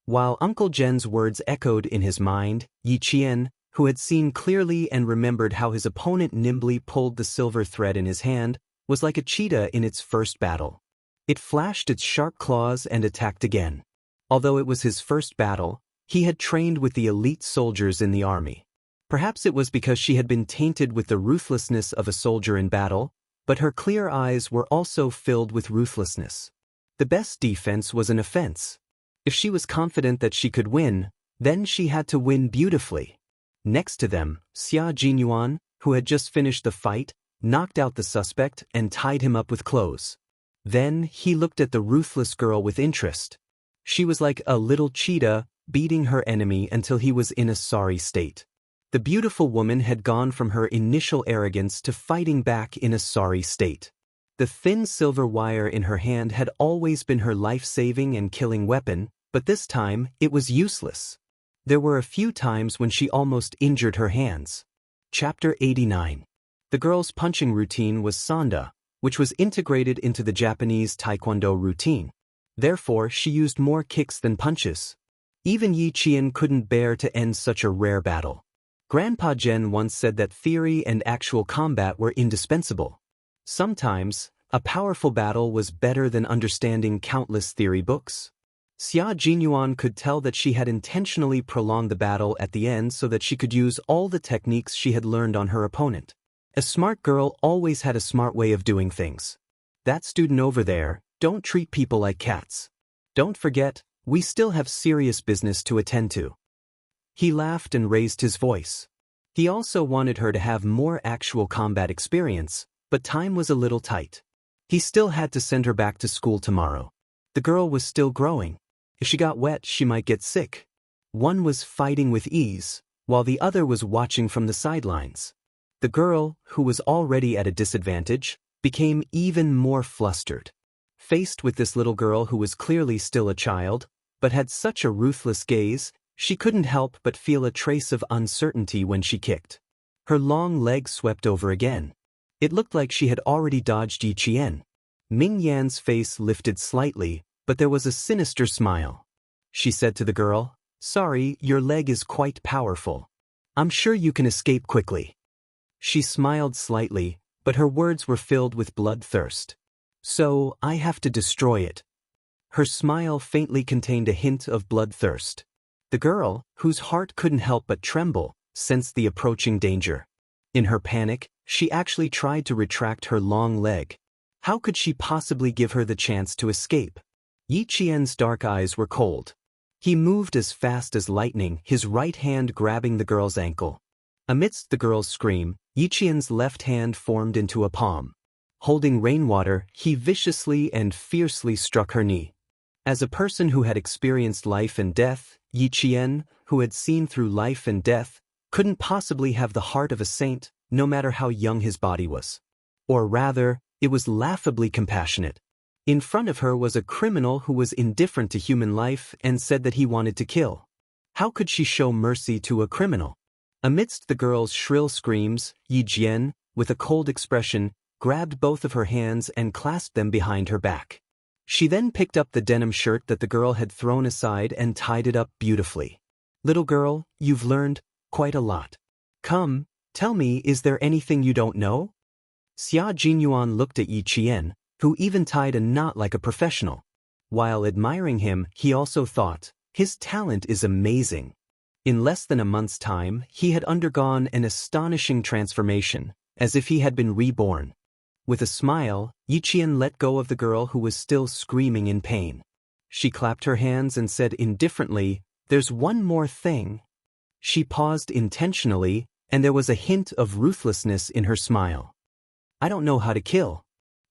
While Uncle Jen's words echoed in his mind, Yi Qian, who had seen clearly and remembered how his opponent nimbly pulled the silver thread in his hand, was like a cheetah in its first battle. It flashed its sharp claws and attacked again. Although it was his first battle, he had trained with the elite soldiers in the army. Perhaps it was because she had been tainted with the ruthlessness of a soldier in battle, but her clear eyes were also filled with ruthlessness. The best defense was an offense. If she was confident that she could win, then she had to win beautifully. Next to them, Xia Jinyuan, who had just finished the fight, knocked out the suspect and tied him up with clothes. Then he looked at the ruthless girl with interest. She was like a little cheetah, beating her enemy until he was in a sorry state. The beautiful woman had gone from her initial arrogance to fighting back in a sorry state. The thin silver wire in her hand had always been her life-saving and killing weapon, but this time it was useless. There were a few times when she almost injured her hands. Chapter 89. The girl's punching routine was Sanda, which was integrated into the Japanese taekwondo routine. Therefore, she used more kicks than punches. Even Yi Qian couldn't bear to end such a rare battle. Grandpa Zhen once said that theory and actual combat were indispensable. Sometimes, a powerful battle was better than understanding countless theory books. Xia Jinyuan could tell that she had intentionally prolonged the battle at the end so that she could use all the techniques she had learned on her opponent. A smart girl always had a smart way of doing things. That student over there, don't treat people like cats. Don't forget, we still have serious business to attend to. He laughed and raised his voice. He also wanted her to have more actual combat experience, but time was a little tight. He still had to send her back to school tomorrow. The girl was still growing. If she got wet, she might get sick. One was fighting with ease, while the other was watching from the sidelines. The girl, who was already at a disadvantage, became even more flustered. Faced with this little girl who was clearly still a child, but had such a ruthless gaze, she couldn't help but feel a trace of uncertainty when she kicked. Her long leg swept over again. It looked like she had already dodged Yi Qian. Ming Yan's face lifted slightly, but there was a sinister smile. She said to the girl, "Sorry, your leg is quite powerful. I'm sure you can escape quickly." She smiled slightly, but her words were filled with bloodthirst. "So, I have to destroy it." Her smile faintly contained a hint of bloodthirst. The girl, whose heart couldn't help but tremble, sensed the approaching danger. In her panic, she actually tried to retract her long leg. How could she possibly give her the chance to escape? Yi Qian's dark eyes were cold. He moved as fast as lightning, his right hand grabbing the girl's ankle. Amidst the girl's scream, Yi Qian's left hand formed into a palm. Holding rainwater, he viciously and fiercely struck her knee. As a person who had experienced life and death, Yi Qian, who had seen through life and death, couldn't possibly have the heart of a saint, no matter how young his body was. Or rather, it was laughably compassionate. In front of her was a criminal who was indifferent to human life and said that he wanted to kill. How could she show mercy to a criminal? Amidst the girl's shrill screams, Yi Jian, with a cold expression, grabbed both of her hands and clasped them behind her back. She then picked up the denim shirt that the girl had thrown aside and tied it up beautifully. "Little girl, you've learned quite a lot. Come, tell me, is there anything you don't know?" Xia Jinyuan looked at Yi Qian, who even tied a knot like a professional. While admiring him, he also thought, his talent is amazing. In less than a month's time, he had undergone an astonishing transformation, as if he had been reborn. With a smile, Yi Qian let go of the girl who was still screaming in pain. She clapped her hands and said indifferently, "There's one more thing." She paused intentionally, and there was a hint of ruthlessness in her smile. "I don't know how to kill."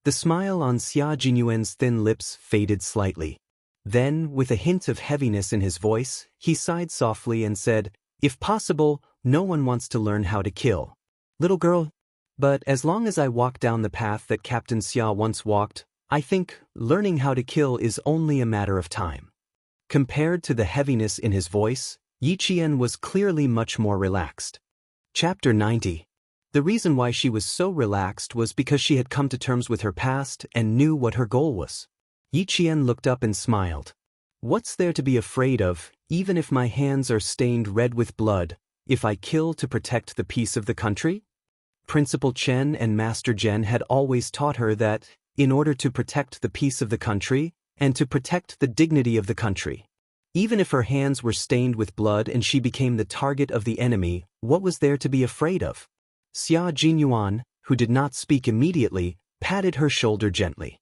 The smile on Xia Jinyuan's thin lips faded slightly. Then, with a hint of heaviness in his voice, he sighed softly and said, "If possible, no one wants to learn how to kill. Little girl, but as long as I walk down the path that Captain Xia once walked, I think learning how to kill is only a matter of time." Compared to the heaviness in his voice, Yi Qian was clearly much more relaxed. Chapter 90. The reason why she was so relaxed was because she had come to terms with her past and knew what her goal was. Yi Qian looked up and smiled. "What's there to be afraid of, even if my hands are stained red with blood, if I kill to protect the peace of the country?" Principal Chen and Master Zhen had always taught her that, in order to protect the peace of the country, and to protect the dignity of the country, even if her hands were stained with blood and she became the target of the enemy, what was there to be afraid of? Xia Jinyuan, who did not speak immediately, patted her shoulder gently.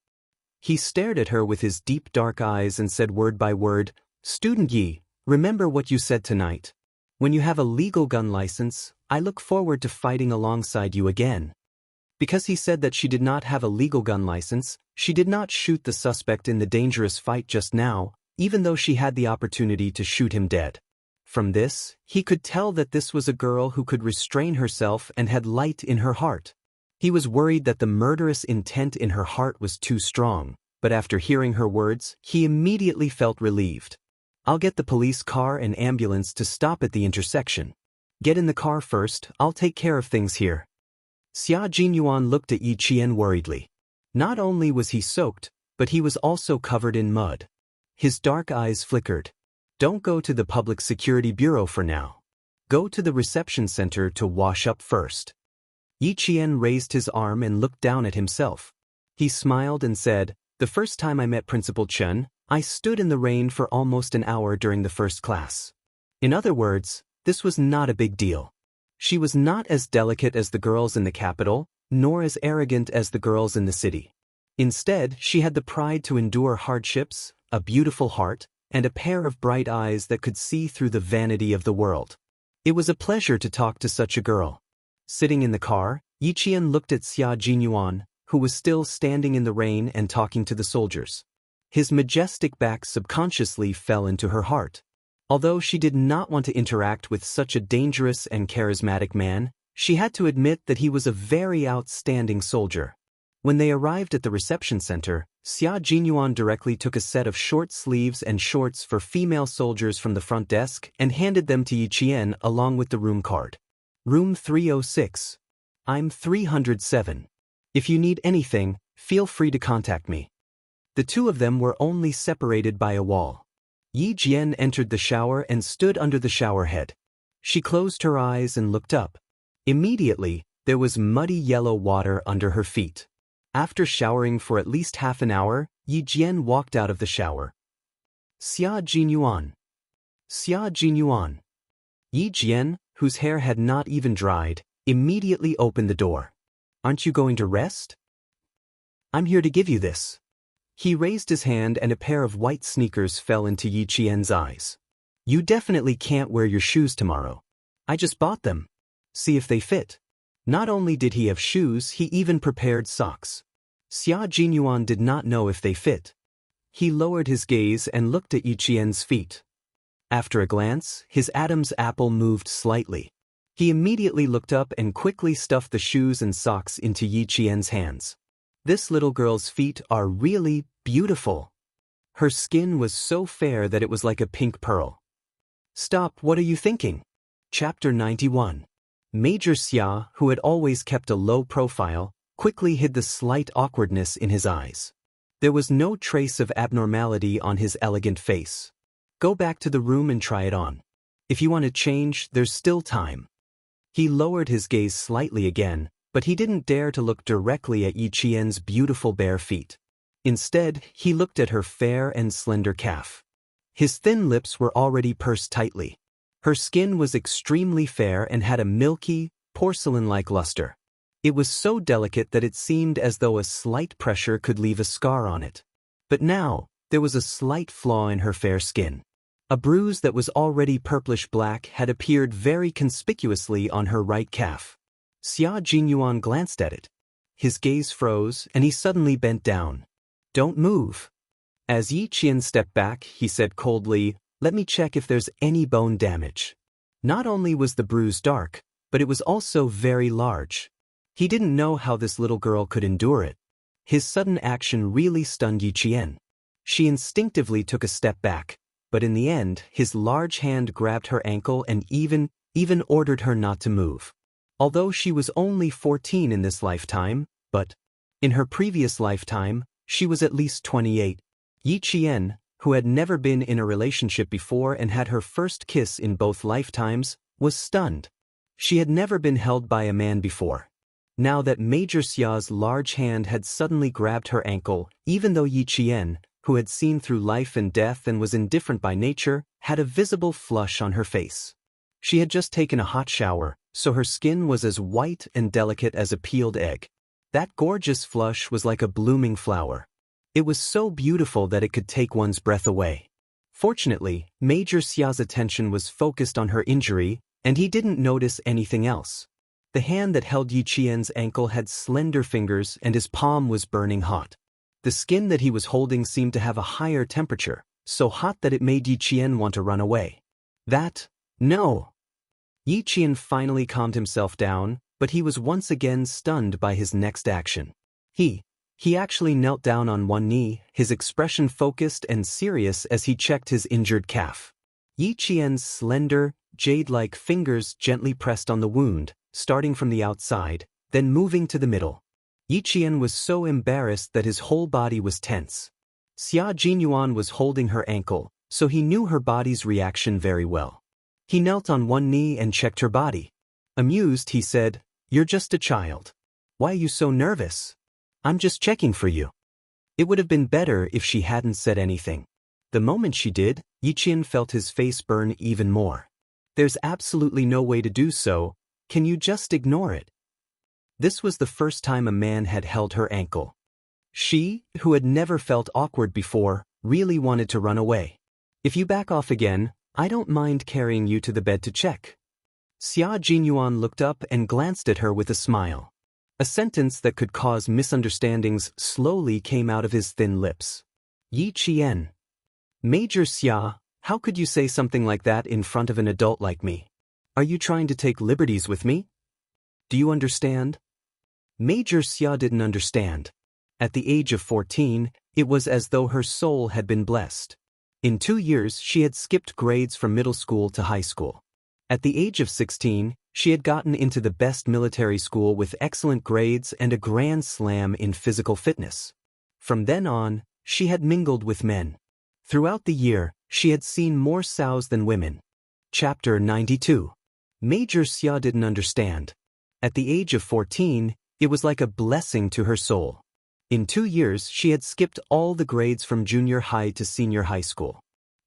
He stared at her with his deep dark eyes and said word by word, "Student Yi, remember what you said tonight. When you have a legal gun license, I look forward to fighting alongside you again." Because he said that she did not have a legal gun license, she did not shoot the suspect in the dangerous fight just now, even though she had the opportunity to shoot him dead. From this, he could tell that this was a girl who could restrain herself and had light in her heart. He was worried that the murderous intent in her heart was too strong, but after hearing her words, he immediately felt relieved. "I'll get the police car and ambulance to stop at the intersection. Get in the car first, I'll take care of things here." Xia Jinyuan looked at Yi Qian worriedly. Not only was he soaked, but he was also covered in mud. His dark eyes flickered. Don't go to the Public Security Bureau for now. Go to the reception center to wash up first. Yi Qian raised his arm and looked down at himself. He smiled and said, "The first time I met Principal Chen, I stood in the rain for almost an hour during the first class." In other words, this was not a big deal. She was not as delicate as the girls in the capital, nor as arrogant as the girls in the city. Instead, she had the pride to endure hardships, a beautiful heart, and a pair of bright eyes that could see through the vanity of the world. It was a pleasure to talk to such a girl. Sitting in the car, Yi Qian looked at Xia Jinyuan, who was still standing in the rain and talking to the soldiers. His majestic back subconsciously fell into her heart. Although she did not want to interact with such a dangerous and charismatic man, she had to admit that he was a very outstanding soldier. When they arrived at the reception center, Xia Jinyuan directly took a set of short sleeves and shorts for female soldiers from the front desk and handed them to Yi Qian along with the room card. Room 306. I'm 307. If you need anything, feel free to contact me. The two of them were only separated by a wall. Yi Jian entered the shower and stood under the shower head. She closed her eyes and looked up. Immediately, there was muddy yellow water under her feet. After showering for at least half an hour, Yi Jian walked out of the shower. Xia Jinyuan. Xia Jinyuan. Yi Jian, whose hair had not even dried, immediately opened the door. Aren't you going to rest? I'm here to give you this. He raised his hand and a pair of white sneakers fell into Yi Qian's eyes. You definitely can't wear your shoes tomorrow. I just bought them. See if they fit. Not only did he have shoes, he even prepared socks. Xia Jinyuan did not know if they fit. He lowered his gaze and looked at Yi Qian's feet. After a glance, his Adam's apple moved slightly. He immediately looked up and quickly stuffed the shoes and socks into Yi Qian's hands. This little girl's feet are really beautiful. Her skin was so fair that it was like a pink pearl. Stop, what are you thinking? Chapter 91. Major Xia, who had always kept a low profile, quickly hid the slight awkwardness in his eyes. There was no trace of abnormality on his elegant face. Go back to the room and try it on. If you want to change, there's still time. He lowered his gaze slightly again, but he didn't dare to look directly at Yi Qian's beautiful bare feet. Instead, he looked at her fair and slender calf. His thin lips were already pursed tightly. Her skin was extremely fair and had a milky, porcelain-like luster. It was so delicate that it seemed as though a slight pressure could leave a scar on it. But now, there was a slight flaw in her fair skin. A bruise that was already purplish-black had appeared very conspicuously on her right calf. Xia Jinyuan glanced at it. His gaze froze, and he suddenly bent down. Don't move. As Yi Qian stepped back, he said coldly, Let me check if there's any bone damage. Not only was the bruise dark, but it was also very large. He didn't know how this little girl could endure it. His sudden action really stunned Yi Qian. She instinctively took a step back, but in the end, his large hand grabbed her ankle and even ordered her not to move. Although she was only 14 in this lifetime, but in her previous lifetime, she was at least 28. Yi Qian, who had never been in a relationship before and had her first kiss in both lifetimes, was stunned. She had never been held by a man before. Now that Major Xia's large hand had suddenly grabbed her ankle, even though Yi Qian, who had seen through life and death and was indifferent by nature, had a visible flush on her face. She had just taken a hot shower, so her skin was as white and delicate as a peeled egg. That gorgeous flush was like a blooming flower. It was so beautiful that it could take one's breath away. Fortunately, Major Xia's attention was focused on her injury, and he didn't notice anything else. The hand that held Yi Qian's ankle had slender fingers and his palm was burning hot. The skin that he was holding seemed to have a higher temperature, so hot that it made Yi Qian want to run away. No! Yi Qian finally calmed himself down, but he was once again stunned by his next action. He actually knelt down on one knee, his expression focused and serious as he checked his injured calf. Yi Qian's slender, jade-like fingers gently pressed on the wound, starting from the outside, then moving to the middle. Yi Qian was so embarrassed that his whole body was tense. Xia Jinyuan was holding her ankle, so he knew her body's reaction very well. He knelt on one knee and checked her body. Amused, he said, "You're just a child. Why are you so nervous? I'm just checking for you." It would have been better if she hadn't said anything. The moment she did, Yi Qian felt his face burn even more. There's absolutely no way to do so. Can you just ignore it? This was the first time a man had held her ankle. She, who had never felt awkward before, really wanted to run away. "If you back off again, I don't mind carrying you to the bed to check." Xia Jinyuan looked up and glanced at her with a smile. A sentence that could cause misunderstandings slowly came out of his thin lips. "Yi Qian. Major Xia, how could you say something like that in front of an adult like me? Are you trying to take liberties with me? Do you understand?" Major Xia didn't understand. At the age of 14, it was as though her soul had been blessed. In 2 years, she had skipped grades from middle school to high school. At the age of 16, she had gotten into the best military school with excellent grades and a grand slam in physical fitness. From then on, she had mingled with men. Throughout the year, she had seen more sows than women. Chapter 92. Major Xia didn't understand. At the age of 14, it was like a blessing to her soul. In 2 years, she had skipped all the grades from junior high to senior high school.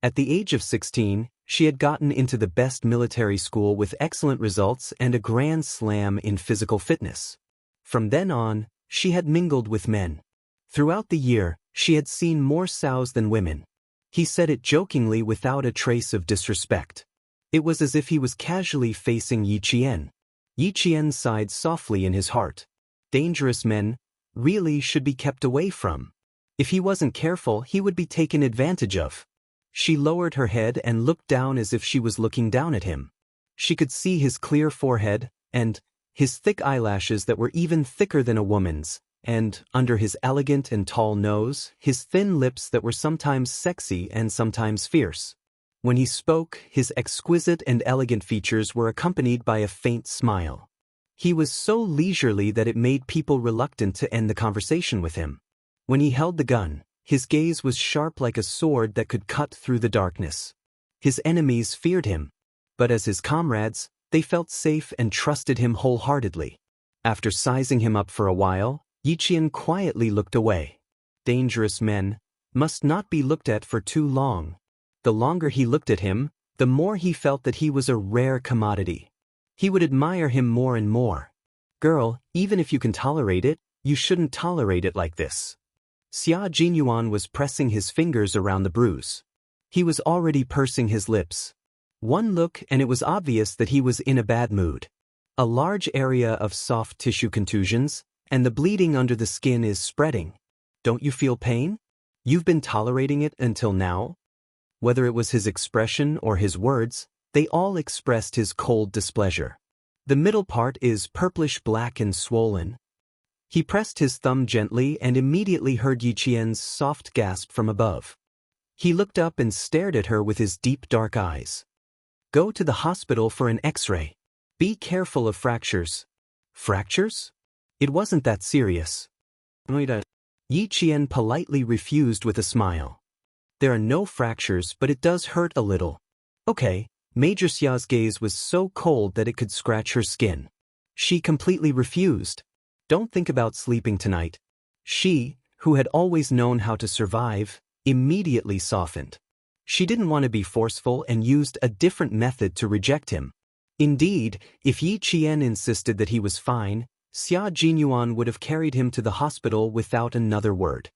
At the age of 16, she had gotten into the best military school with excellent results and a grand slam in physical fitness. From then on, she had mingled with men. Throughout the year, she had seen more sows than women. He said it jokingly without a trace of disrespect. It was as if he was casually facing Yi Qian. Yi Qian sighed softly in his heart. Dangerous men really should be kept away from. If he wasn't careful, he would be taken advantage of. She lowered her head and looked down as if she was looking down at him. She could see his clear forehead, and his thick eyelashes that were even thicker than a woman's, and, under his elegant and tall nose, his thin lips that were sometimes sexy and sometimes fierce. When he spoke, his exquisite and elegant features were accompanied by a faint smile. He was so leisurely that it made people reluctant to end the conversation with him. When he held the gun, his gaze was sharp like a sword that could cut through the darkness. His enemies feared him, but as his comrades, they felt safe and trusted him wholeheartedly. After sizing him up for a while, Yi Qian quietly looked away. Dangerous men must not be looked at for too long. The longer he looked at him, the more he felt that he was a rare commodity. He would admire him more and more. "Girl, even if you can tolerate it, you shouldn't tolerate it like this." Xia Jinyuan was pressing his fingers around the bruise. He was already pursing his lips. One look and it was obvious that he was in a bad mood. A large area of soft tissue contusions, and the bleeding under the skin is spreading. "Don't you feel pain? You've been tolerating it until now?" Whether it was his expression or his words, they all expressed his cold displeasure. The middle part is purplish-black and swollen. He pressed his thumb gently and immediately heard Yi Qian's soft gasp from above. He looked up and stared at her with his deep dark eyes. "Go to the hospital for an X-ray. Be careful of fractures." "Fractures? It wasn't that serious." Yi Qian politely refused with a smile. "There are no fractures, but it does hurt a little." "Okay." Major Xia's gaze was so cold that it could scratch her skin. She completely refused. "Don't think about sleeping tonight." She, who had always known how to survive, immediately softened. She didn't want to be forceful and used a different method to reject him. Indeed, if Yi Qian insisted that he was fine, Xia Jinyuan would have carried him to the hospital without another word.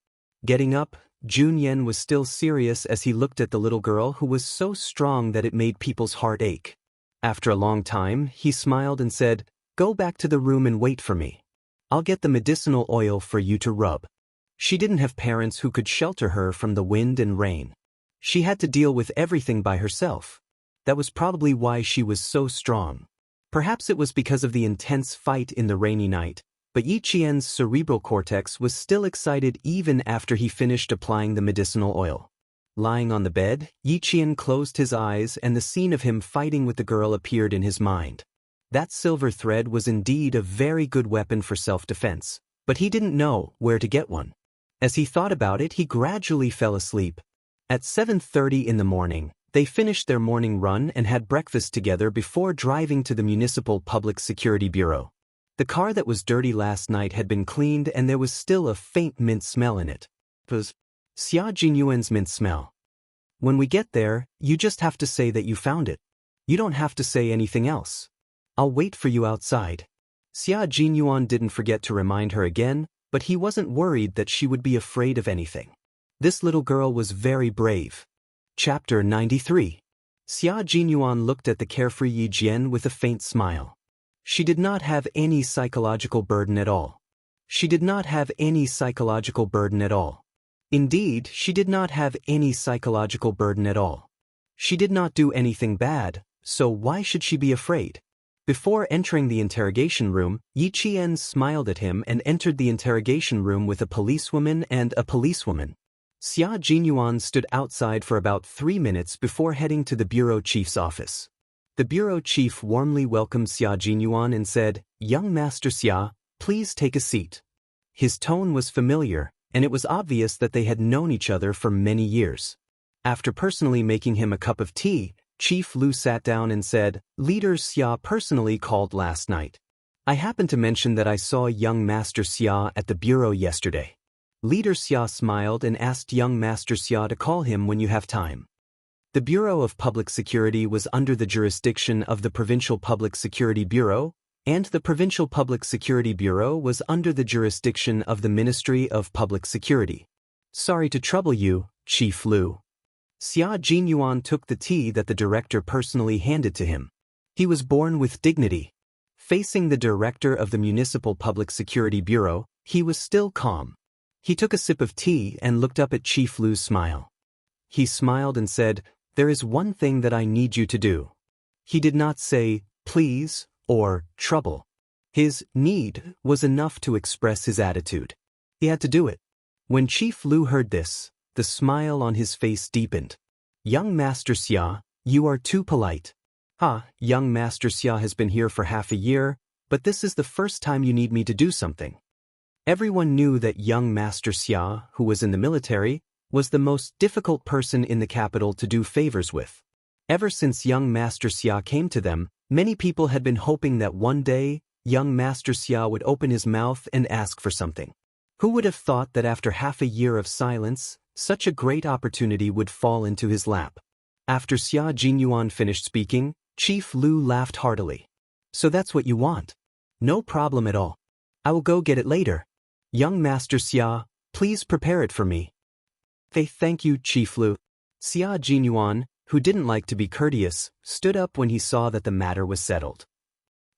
Getting up, Junyan was still serious as he looked at the little girl who was so strong that it made people's heart ache. After a long time, he smiled and said, "Go back to the room and wait for me. I'll get the medicinal oil for you to rub." She didn't have parents who could shelter her from the wind and rain. She had to deal with everything by herself. That was probably why she was so strong. Perhaps it was because of the intense fight in the rainy night, but Yi Qian's cerebral cortex was still excited even after he finished applying the medicinal oil. Lying on the bed, Yi Qian closed his eyes and the scene of him fighting with the girl appeared in his mind. That silver thread was indeed a very good weapon for self-defense, but he didn't know where to get one. As he thought about it, he gradually fell asleep. At 7:30 in the morning, they finished their morning run and had breakfast together before driving to the Municipal Public Security Bureau. The car that was dirty last night had been cleaned and there was still a faint mint smell in it. It was Xia Jinyuan's mint smell. When we get there, you just have to say that you found it. You don't have to say anything else. I'll wait for you outside. Xia Jinyuan didn't forget to remind her again, but he wasn't worried that she would be afraid of anything. This little girl was very brave. Chapter 93. Xia Jinyuan looked at the carefree Yi Jian with a faint smile. She did not have any psychological burden at all. She did not have any psychological burden at all. Indeed, she did not have any psychological burden at all. She did not do anything bad, so why should she be afraid? Before entering the interrogation room, Yi Qian smiled at him and entered the interrogation room with a policewoman and a policewoman. Xia Jinyuan stood outside for about 3 minutes before heading to the bureau chief's office. The bureau chief warmly welcomed Xia Jinyuan and said, "Young Master Xia, please take a seat." His tone was familiar, and it was obvious that they had known each other for many years. After personally making him a cup of tea, Chief Lu sat down and said, "Leader Xia personally called last night. I happened to mention that I saw young Master Xia at the bureau yesterday." Leader Xia smiled and asked young Master Xia to call him when you have time. The Bureau of Public Security was under the jurisdiction of the Provincial Public Security Bureau, and the Provincial Public Security Bureau was under the jurisdiction of the Ministry of Public Security. "Sorry to trouble you, Chief Lu." Xia Jinyuan took the tea that the director personally handed to him. He was born with dignity. Facing the director of the Municipal Public Security Bureau, he was still calm. He took a sip of tea and looked up at Chief Lu's smile. He smiled and said, "There is one thing that I need you to do." He did not say, "please," or "trouble." His need was enough to express his attitude. He had to do it. When Chief Lu heard this, the smile on his face deepened. "Young Master Xia, you are too polite." Young Master Xia has been here for half a year, but this is the first time you need me to do something." Everyone knew that young Master Xia, who was in the military, was the most difficult person in the capital to do favors with. Ever since young Master Xia came to them, many people had been hoping that one day, young Master Xia would open his mouth and ask for something. Who would have thought that after half a year of silence, such a great opportunity would fall into his lap? After Xia Jinyuan finished speaking, Chief Lu laughed heartily. "So that's what you want? No problem at all. I will go get it later. Young Master Xia, please prepare it for me." Thank you, Chief Lu." Xia Jinyuan, who didn't like to be courteous, stood up when he saw that the matter was settled.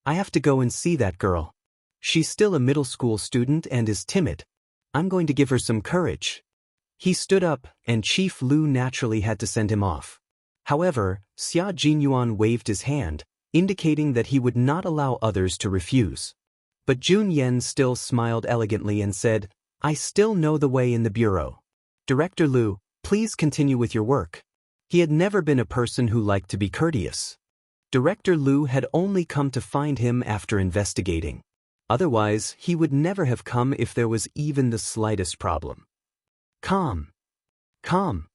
"I have to go and see that girl. She's still a middle school student and is timid. I'm going to give her some courage." He stood up, and Chief Lu naturally had to send him off. However, Xia Jinyuan waved his hand, indicating that he would not allow others to refuse. But Jun Yen still smiled elegantly and said, "I still know the way in the bureau. Director Lu, please continue with your work." He had never been a person who liked to be courteous. Director Lu had only come to find him after investigating. Otherwise, he would never have come if there was even the slightest problem. Calm. Calm.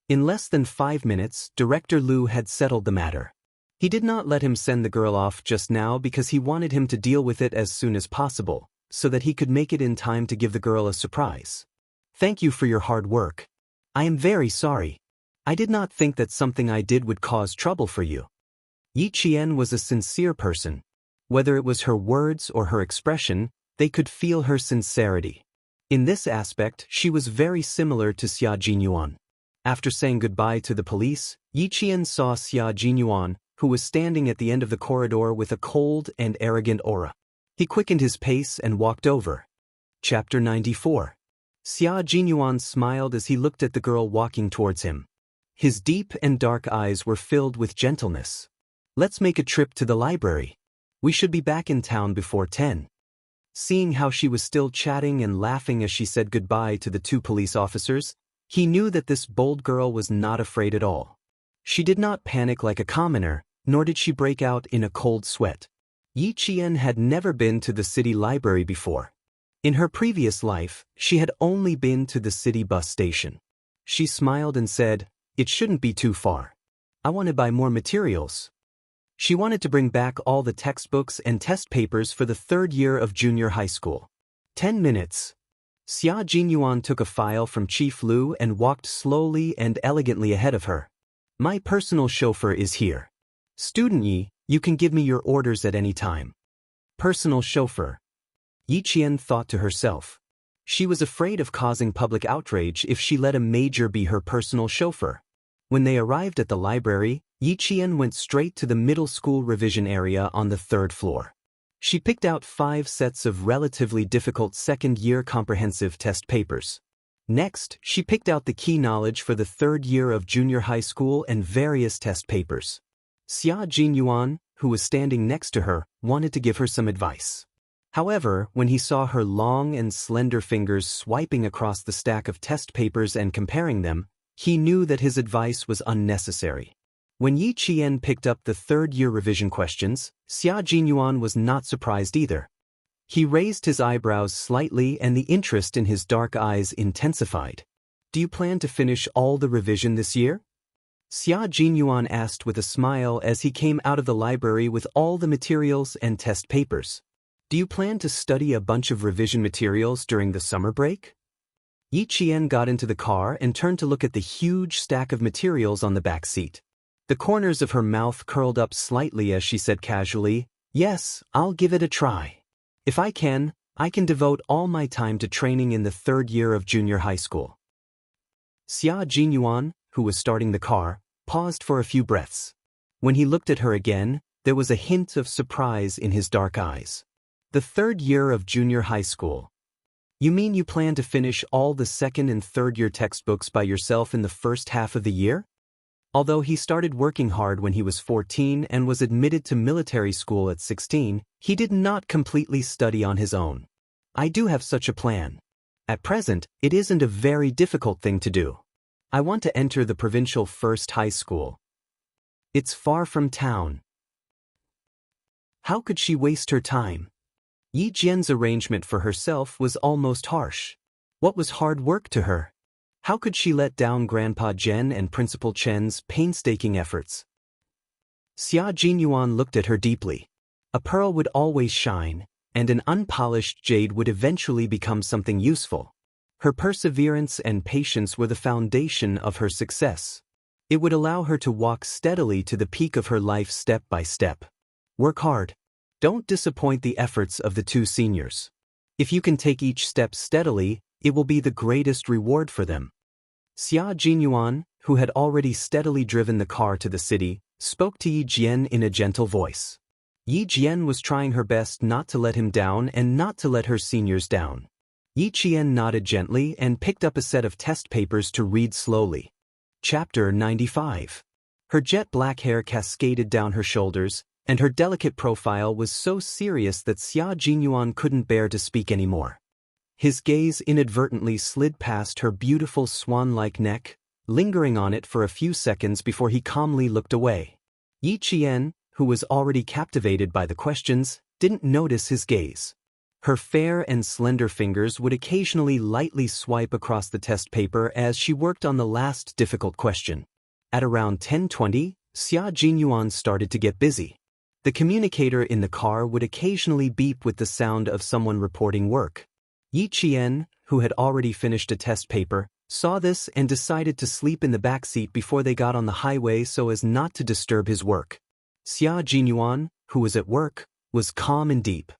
In less than 5 minutes, Director Lu had settled the matter. He did not let him send the girl off just now because he wanted him to deal with it as soon as possible, so that he could make it in time to give the girl a surprise. "Thank you for your hard work. I am very sorry. I did not think that something I did would cause trouble for you." Yi Qian was a sincere person. Whether it was her words or her expression, they could feel her sincerity. In this aspect, she was very similar to Xia Jinyuan. After saying goodbye to the police, Yi Qian saw Xia Jinyuan, who was standing at the end of the corridor with a cold and arrogant aura. He quickened his pace and walked over. Chapter 94. Xia Jinyuan smiled as he looked at the girl walking towards him. His deep and dark eyes were filled with gentleness. "Let's make a trip to the library. We should be back in town before 10. Seeing how she was still chatting and laughing as she said goodbye to the 2 police officers, he knew that this bold girl was not afraid at all. She did not panic like a commoner, nor did she break out in a cold sweat. Yi Qian had never been to the city library before. In her previous life, she had only been to the city bus station. She smiled and said, "It shouldn't be too far. I want to buy more materials." She wanted to bring back all the textbooks and test papers for the third year of junior high school. 10 minutes. Xia Jinyuan took a file from Chief Lu and walked slowly and elegantly ahead of her. "My personal chauffeur is here. Student Yi, you can give me your orders at any time." Personal chauffeur. Yi Qian thought to herself. She was afraid of causing public outrage if she let a major be her personal chauffeur. When they arrived at the library, Yi Qian went straight to the middle school revision area on the third floor. She picked out 5 sets of relatively difficult second-year comprehensive test papers. Next, she picked out the key knowledge for the third year of junior high school and various test papers. Xia Jinyuan, who was standing next to her, wanted to give her some advice. However, when he saw her long and slender fingers swiping across the stack of test papers and comparing them, he knew that his advice was unnecessary. When Yi Qian picked up the third-year revision questions, Xia Jinyuan was not surprised either. He raised his eyebrows slightly and the interest in his dark eyes intensified. "Do you plan to finish all the revision this year?" Xia Jinyuan asked with a smile as he came out of the library with all the materials and test papers. "Do you plan to study a bunch of revision materials during the summer break?" Yi Qian got into the car and turned to look at the huge stack of materials on the back seat. The corners of her mouth curled up slightly as she said casually, "Yes, I'll give it a try. If I can devote all my time to training in the third year of junior high school." Xia Jinyuan, who was starting the car, paused for a few breaths. When he looked at her again, there was a hint of surprise in his dark eyes. "The third year of junior high school. You mean you plan to finish all the second and third year textbooks by yourself in the first half of the year?" Although he started working hard when he was 14 and was admitted to military school at 16, he did not completely study on his own. "I do have such a plan. At present, it isn't a very difficult thing to do. I want to enter the provincial first high school. It's far from town." How could she waste her time? Yi Jian's arrangement for herself was almost harsh. What was hard work to her? How could she let down Grandpa Zhen and Principal Chen's painstaking efforts? Xia Jinyuan looked at her deeply. A pearl would always shine, and an unpolished jade would eventually become something useful. Her perseverance and patience were the foundation of her success. It would allow her to walk steadily to the peak of her life step by step. Work hard. Don't disappoint the efforts of the 2 seniors. If you can take each step steadily, it will be the greatest reward for them. Xia Jinyuan, who had already steadily driven the car to the city, spoke to Yi Jian in a gentle voice. Yi Jian was trying her best not to let him down and not to let her seniors down. Yi Qian nodded gently and picked up a set of test papers to read slowly. Chapter 95. Her jet black hair cascaded down her shoulders, and her delicate profile was so serious that Xia Jinyuan couldn't bear to speak anymore. His gaze inadvertently slid past her beautiful swan-like neck, lingering on it for a few seconds before he calmly looked away. Yi Qian, who was already captivated by the questions, didn't notice his gaze. Her fair and slender fingers would occasionally lightly swipe across the test paper as she worked on the last difficult question. At around 10:20, Xia Jinyuan started to get busy. The communicator in the car would occasionally beep with the sound of someone reporting work. Yi Qian, who had already finished a test paper, saw this and decided to sleep in the back seat before they got on the highway so as not to disturb his work. Xia Jinyuan, who was at work, was calm and deep.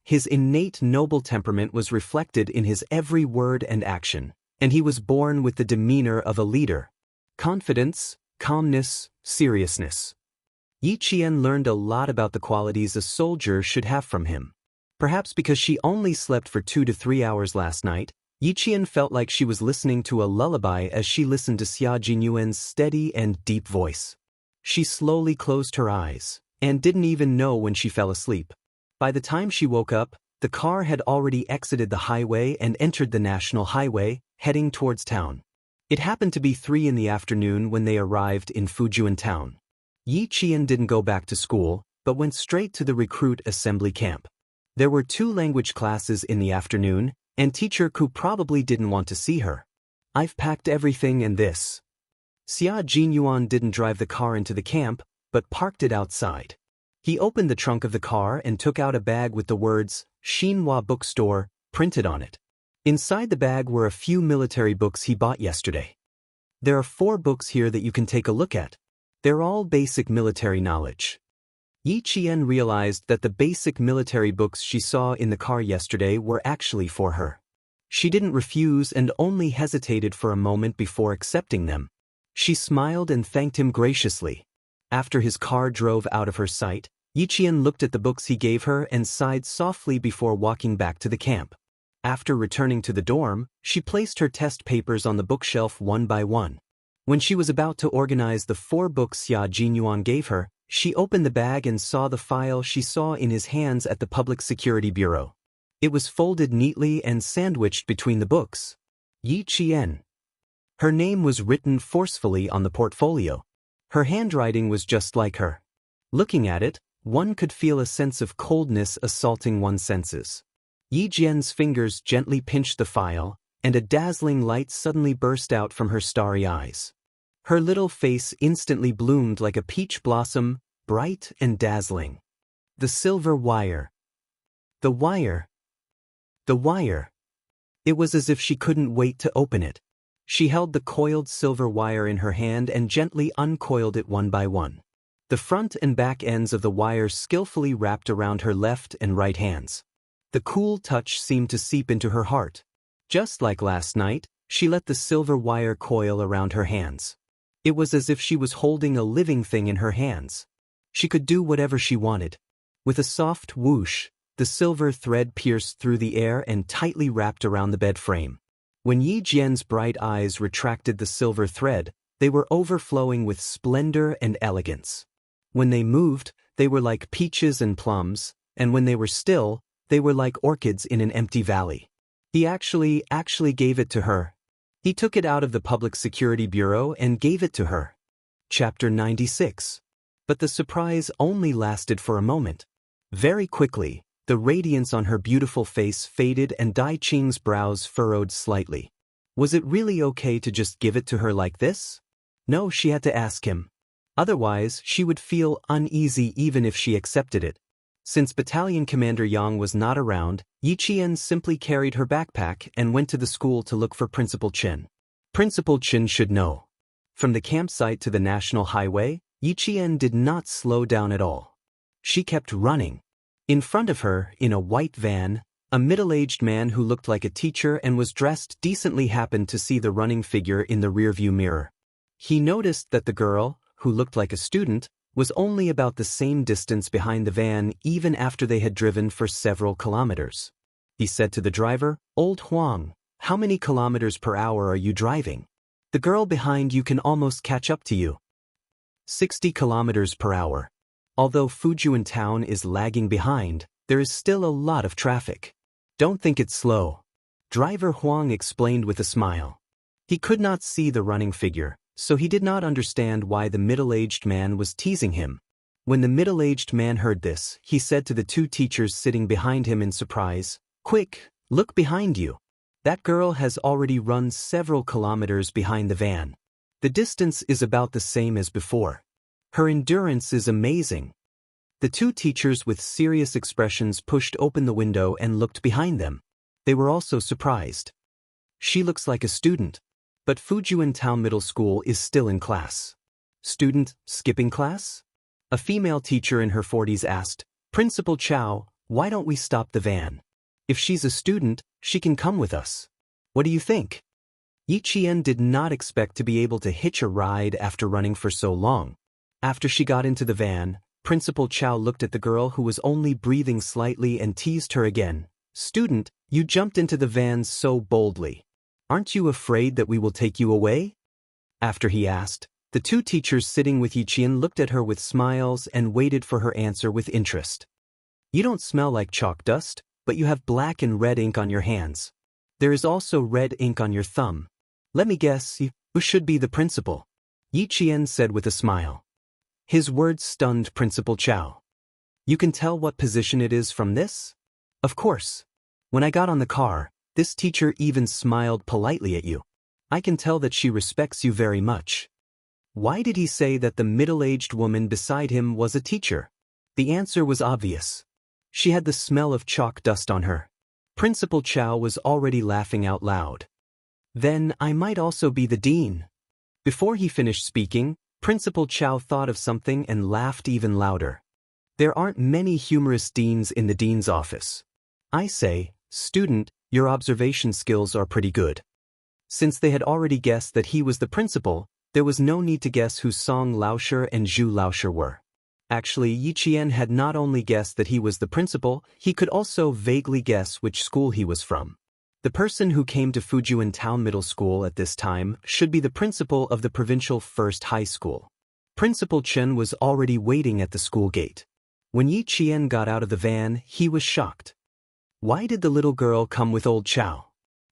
His innate noble temperament was reflected in his every word and action, and he was born with the demeanor of a leader. Confidence, calmness, seriousness. Yi Qian learned a lot about the qualities a soldier should have from him. Perhaps because she only slept for 2 to 3 hours last night, Yi Qian felt like she was listening to a lullaby as she listened to Xia Jinyuan's steady and deep voice. She slowly closed her eyes, and didn't even know when she fell asleep. By the time she woke up, the car had already exited the highway and entered the national highway, heading towards town. It happened to be 3 in the afternoon when they arrived in Fujian town. Yi Qian didn't go back to school, but went straight to the recruit assembly camp. There were 2 language classes in the afternoon, and teacher Ku probably didn't want to see her. I've packed everything and this. Xia Jinyuan didn't drive the car into the camp, but parked it outside. He opened the trunk of the car and took out a bag with the words, Xinhua Bookstore, printed on it. Inside the bag were a few military books he bought yesterday. There are 4 books here that you can take a look at. They're all basic military knowledge. Yi Qian realized that the basic military books she saw in the car yesterday were actually for her. She didn't refuse and only hesitated for a moment before accepting them. She smiled and thanked him graciously. After his car drove out of her sight, Yi Qian looked at the books he gave her and sighed softly before walking back to the camp. After returning to the dorm, she placed her test papers on the bookshelf one by one. When she was about to organize the 4 books Xia Jinyuan gave her, she opened the bag and saw the file she saw in his hands at the Public Security Bureau. It was folded neatly and sandwiched between the books. Yi Qian. Her name was written forcefully on the portfolio. Her handwriting was just like her. Looking at it, one could feel a sense of coldness assaulting one's senses. Yi Jian's fingers gently pinched the file, and a dazzling light suddenly burst out from her starry eyes. Her little face instantly bloomed like a peach blossom, bright and dazzling. The silver wire. The wire. The wire. It was as if she couldn't wait to open it. She held the coiled silver wire in her hand and gently uncoiled it one by one. The front and back ends of the wire skillfully wrapped around her left and right hands. The cool touch seemed to seep into her heart. Just like last night, she let the silver wire coil around her hands. It was as if she was holding a living thing in her hands. She could do whatever she wanted. With a soft whoosh, the silver thread pierced through the air and tightly wrapped around the bed frame. When Yi Jian's bright eyes retracted the silver thread, they were overflowing with splendor and elegance. When they moved, they were like peaches and plums, and when they were still, they were like orchids in an empty valley. He actually gave it to her. He took it out of the Public Security Bureau and gave it to her. Chapter 96. But the surprise only lasted for a moment. Very quickly, the radiance on her beautiful face faded and Dai Qing's brows furrowed slightly. Was it really okay to just give it to her like this? No, she had to ask him. Otherwise, she would feel uneasy even if she accepted it. Since Battalion Commander Yang was not around, Yi Qian simply carried her backpack and went to the school to look for Principal Chen. Principal Chen should know. From the campsite to the national highway, Yi Qian did not slow down at all. She kept running. In front of her, in a white van, a middle-aged man who looked like a teacher and was dressed decently happened to see the running figure in the rearview mirror. He noticed that the girl, who looked like a student, was only about the same distance behind the van even after they had driven for several kilometers. He said to the driver, "Old Huang, how many kilometers per hour are you driving? The girl behind you can almost catch up to you." 60 kilometers per hour. Although Fujian town is lagging behind, there is still a lot of traffic. Don't think it's slow. Driver Huang explained with a smile. He could not see the running figure, so he did not understand why the middle-aged man was teasing him. When the middle-aged man heard this, he said to the 2 teachers sitting behind him in surprise, "Quick, look behind you. That girl has already run several kilometers behind the van. The distance is about the same as before. Her endurance is amazing." The 2 teachers with serious expressions pushed open the window and looked behind them. They were also surprised. She looks like a student. But Fujian Town Middle School is still in class. Student, skipping class? A female teacher in her 40s asked, "Principal Chow, why don't we stop the van? If she's a student, she can come with us. What do you think?" Yi Qian did not expect to be able to hitch a ride after running for so long. After she got into the van, Principal Chow looked at the girl who was only breathing slightly and teased her again. "Student, you jumped into the van so boldly. Aren't you afraid that we will take you away?" After he asked, the 2 teachers sitting with Yi Qian looked at her with smiles and waited for her answer with interest. "You don't smell like chalk dust, but you have black and red ink on your hands. There is also red ink on your thumb. Let me guess, you should be the principal," Yi Qian said with a smile. His words stunned Principal Chow. "You can tell what position it is from this?" Of course. When I got on the car, this teacher even smiled politely at you. I can tell that she respects you very much. Why did he say that the middle-aged woman beside him was a teacher? The answer was obvious. She had the smell of chalk dust on her. Principal Chow was already laughing out loud. Then I might also be the dean. Before he finished speaking, Principal Chow thought of something and laughed even louder. There aren't many humorous deans in the dean's office. I say, student, your observation skills are pretty good. Since they had already guessed that he was the principal, there was no need to guess who Song Laosher and Zhu Laosher were. Actually, Yi Qian had not only guessed that he was the principal, he could also vaguely guess which school he was from. The person who came to Fujian Town Middle School at this time should be the principal of the provincial first high school. Principal Chen was already waiting at the school gate. When Yi Qian got out of the van, he was shocked. Why did the little girl come with old Chow?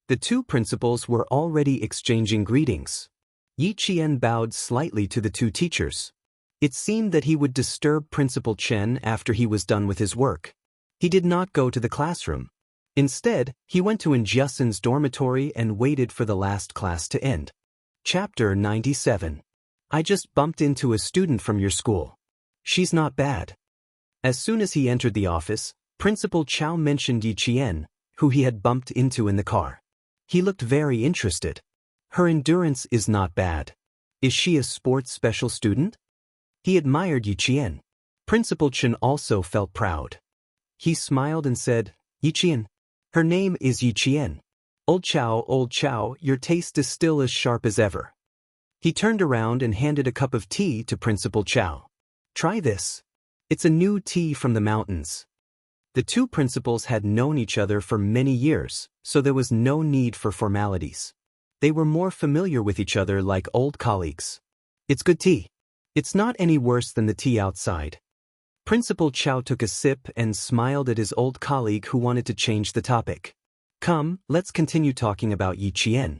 The two principals were already exchanging greetings. Yi Qian bowed slightly to the two teachers. It seemed that he would disturb Principal Chen after he was done with his work. He did not go to the classroom. Instead, he went to Jiasen's dormitory and waited for the last class to end. Chapter 97. I just bumped into a student from your school. She's not bad. As soon as he entered the office, Principal Chow mentioned Yi Qian, who he had bumped into in the car. He looked very interested. Her endurance is not bad. Is she a sports special student? He admired Yi Qian. Principal Chen also felt proud. He smiled and said, Yi Qian. Her name is Yi Qian. Old Chow, your taste is still as sharp as ever. He turned around and handed a cup of tea to Principal Chow. Try this. It's a new tea from the mountains. The two principals had known each other for many years, so there was no need for formalities. They were more familiar with each other like old colleagues. It's good tea. It's not any worse than the tea outside. Principal Chow took a sip and smiled at his old colleague who wanted to change the topic. Come, let's continue talking about Yi Qian.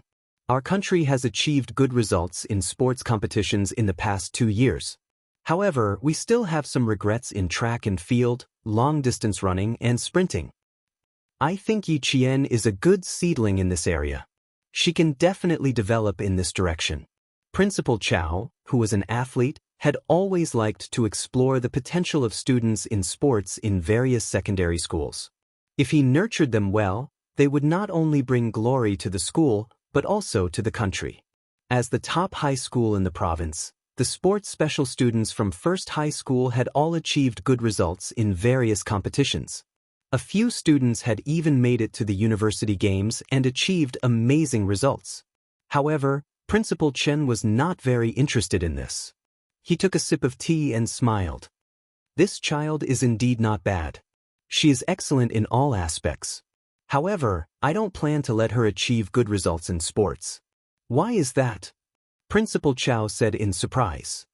Our country has achieved good results in sports competitions in the past 2 years. However, we still have some regrets in track and field, long-distance running, and sprinting. I think Yi Qian is a good seedling in this area. She can definitely develop in this direction. Principal Chow, who was an athlete, had always liked to explore the potential of students in sports in various secondary schools. If he nurtured them well, they would not only bring glory to the school, but also to the country. As the top high school in the province, the sports special students from first high school had all achieved good results in various competitions. A few students had even made it to the university games and achieved amazing results. However, Principal Chen was not very interested in this. He took a sip of tea and smiled. This child is indeed not bad. She is excellent in all aspects. However, I don't plan to let her achieve good results in sports. Why is that? Principal Chow said in surprise.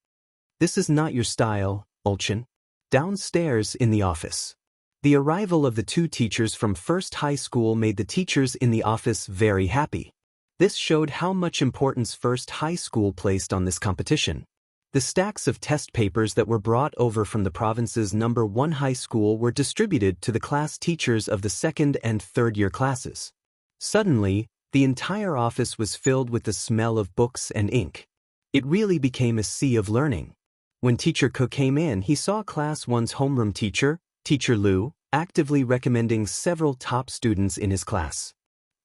This is not your style, Ulchen. Downstairs in the office. The arrival of the two teachers from first high school made the teachers in the office very happy. This showed how much importance first high school placed on this competition. The stacks of test papers that were brought over from the province's number 1 high school were distributed to the class teachers of the second and third year classes. Suddenly, the entire office was filled with the smell of books and ink. It really became a sea of learning. When Teacher Ko came in, he saw Class 1's homeroom teacher, Teacher Lu, actively recommending several top students in his class.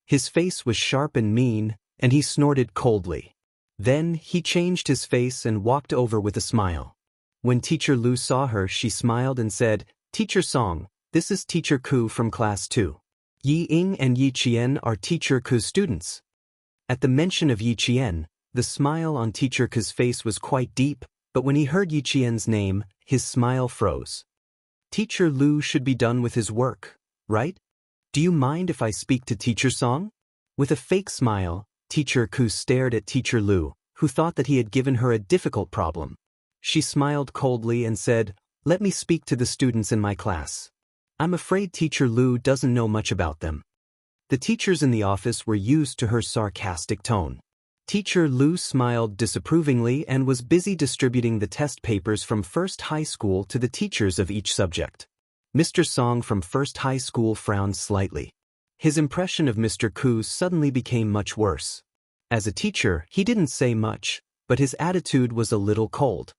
His face was sharp and mean, and he snorted coldly. Then, he changed his face and walked over with a smile. When Teacher Lu saw her, she smiled and said, Teacher Song, this is Teacher Ku from Class 2. Yi Ying and Yi Qian are Teacher Ku's students. At the mention of Yi Qian, the smile on Teacher Ku's face was quite deep, but when he heard Yi Qian's name, his smile froze. Teacher Lu should be done with his work, right? Do you mind if I speak to Teacher Song? With a fake smile, Teacher Ku stared at Teacher Lu, who thought that he had given her a difficult problem. She smiled coldly and said, Let me speak to the students in my class. I'm afraid Teacher Lu doesn't know much about them. The teachers in the office were used to her sarcastic tone. Teacher Lu smiled disapprovingly and was busy distributing the test papers from first high school to the teachers of each subject. Mr. Song from First High School frowned slightly. His impression of Mr. Ku suddenly became much worse. As a teacher, he didn't say much, but his attitude was a little cold.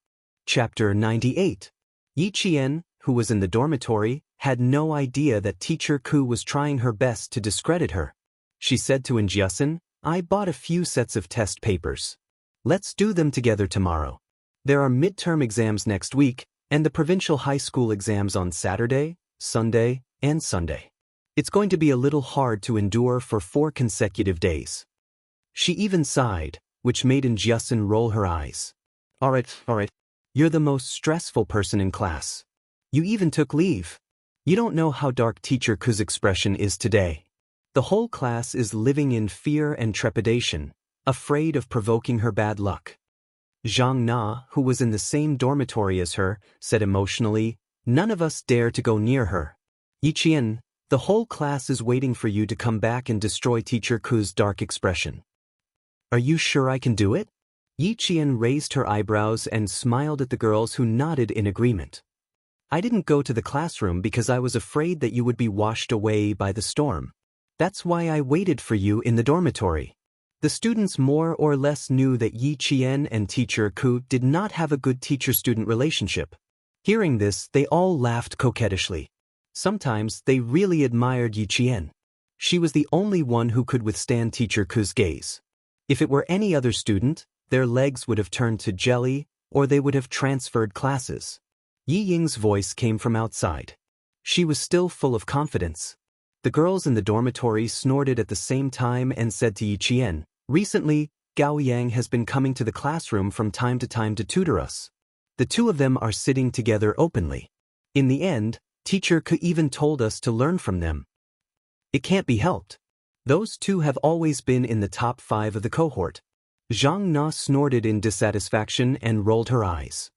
Chapter 98. Yi Qian, who was in the dormitory, had no idea that Teacher Ku was trying her best to discredit her. She said to Jiasun, "I bought a few sets of test papers. Let's do them together tomorrow. There are midterm exams next week, and the provincial high school exams on Saturday, Sunday, and Sunday. It's going to be a little hard to endure for 4 consecutive days." She even sighed, which made Jiasun roll her eyes. All right. You're the most stressful person in class. You even took leave. You don't know how dark Teacher Ku's expression is today. The whole class is living in fear and trepidation, afraid of provoking her bad luck. Zhang Na, who was in the same dormitory as her, said emotionally, "None of us dare to go near her. Yi Qian, the whole class is waiting for you to come back and destroy Teacher Ku's dark expression." "Are you sure I can do it?" Yi Qian raised her eyebrows and smiled at the girls who nodded in agreement. "I didn't go to the classroom because I was afraid that you would be washed away by the storm. That's why I waited for you in the dormitory." The students more or less knew that Yi Qian and Teacher Ku did not have a good teacher-student relationship. Hearing this, they all laughed coquettishly. Sometimes they really admired Yi Qian. She was the only one who could withstand Teacher Ku's gaze. If it were any other student, their legs would have turned to jelly, or they would have transferred classes. Yi Ying's voice came from outside. She was still full of confidence. The girls in the dormitory snorted at the same time and said to Yi Qian, "Recently, Gao Yang has been coming to the classroom from time to tutor us. The two of them are sitting together openly. In the end, Teacher Ku even told us to learn from them. It can't be helped. Those two have always been in the top 5 of the cohort." Zhang Na snorted in dissatisfaction and rolled her eyes.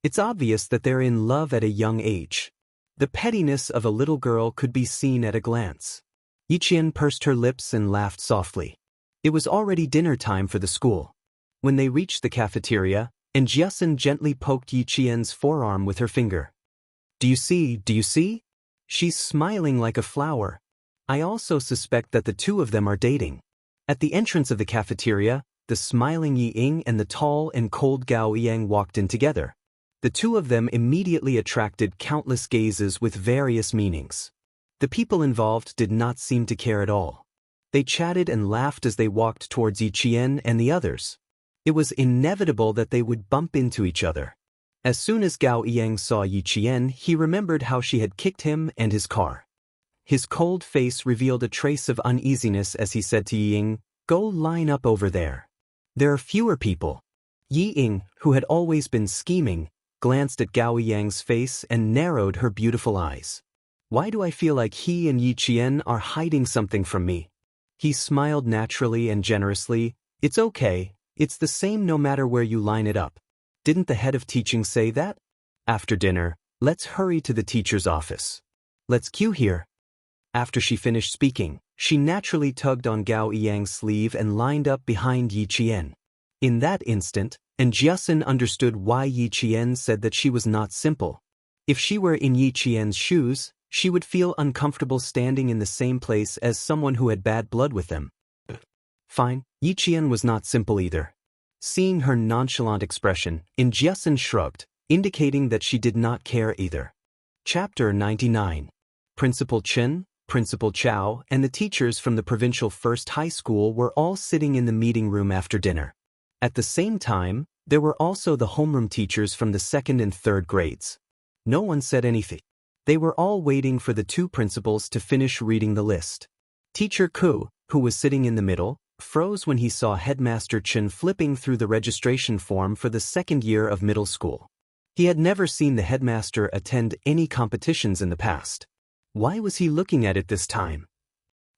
It's obvious that they're in love at a young age. The pettiness of a little girl could be seen at a glance. Yi Qian pursed her lips and laughed softly. It was already dinner time for the school. When they reached the cafeteria, Jiasun gently poked Yi Qian's forearm with her finger. Do you see? She's smiling like a flower. I also suspect that the two of them are dating." At the entrance of the cafeteria, the smiling Yi Ying and the tall and cold Gao Yang walked in together. The two of them immediately attracted countless gazes with various meanings. The people involved did not seem to care at all. They chatted and laughed as they walked towards Yi Qian and the others. It was inevitable that they would bump into each other. As soon as Gao Yang saw Yi Qian, he remembered how she had kicked him and his car. His cold face revealed a trace of uneasiness as he said to Yi Ying, "Go line up over there. There are fewer people." Yi Ying, who had always been scheming, glanced at Gao Yang's face and narrowed her beautiful eyes. "Why do I feel like he and Yi Qian are hiding something from me?" He smiled naturally and generously. "It's okay, it's the same no matter where you line it up. Didn't the head of teaching say that? After dinner, let's hurry to the teacher's office. Let's queue here." After she finished speaking, she naturally tugged on Gao Yang's sleeve and lined up behind Yi Qian. In that instant, Jiasun understood why Yi Qian said that she was not simple. If she were in Yi Qian's shoes, she would feel uncomfortable standing in the same place as someone who had bad blood with them. Fine, Yi Qian was not simple either. Seeing her nonchalant expression, Jiasun shrugged, indicating that she did not care either. Chapter 99. Principal Chen, Principal Chao, and the teachers from the provincial first high school were all sitting in the meeting room after dinner. At the same time, there were also the homeroom teachers from the 2nd and 3rd grades. No one said anything. They were all waiting for the two principals to finish reading the list. Teacher Ku, who was sitting in the middle, froze when he saw Headmaster Chen flipping through the registration form for the 2nd year of middle school. He had never seen the headmaster attend any competitions in the past. Why was he looking at it this time?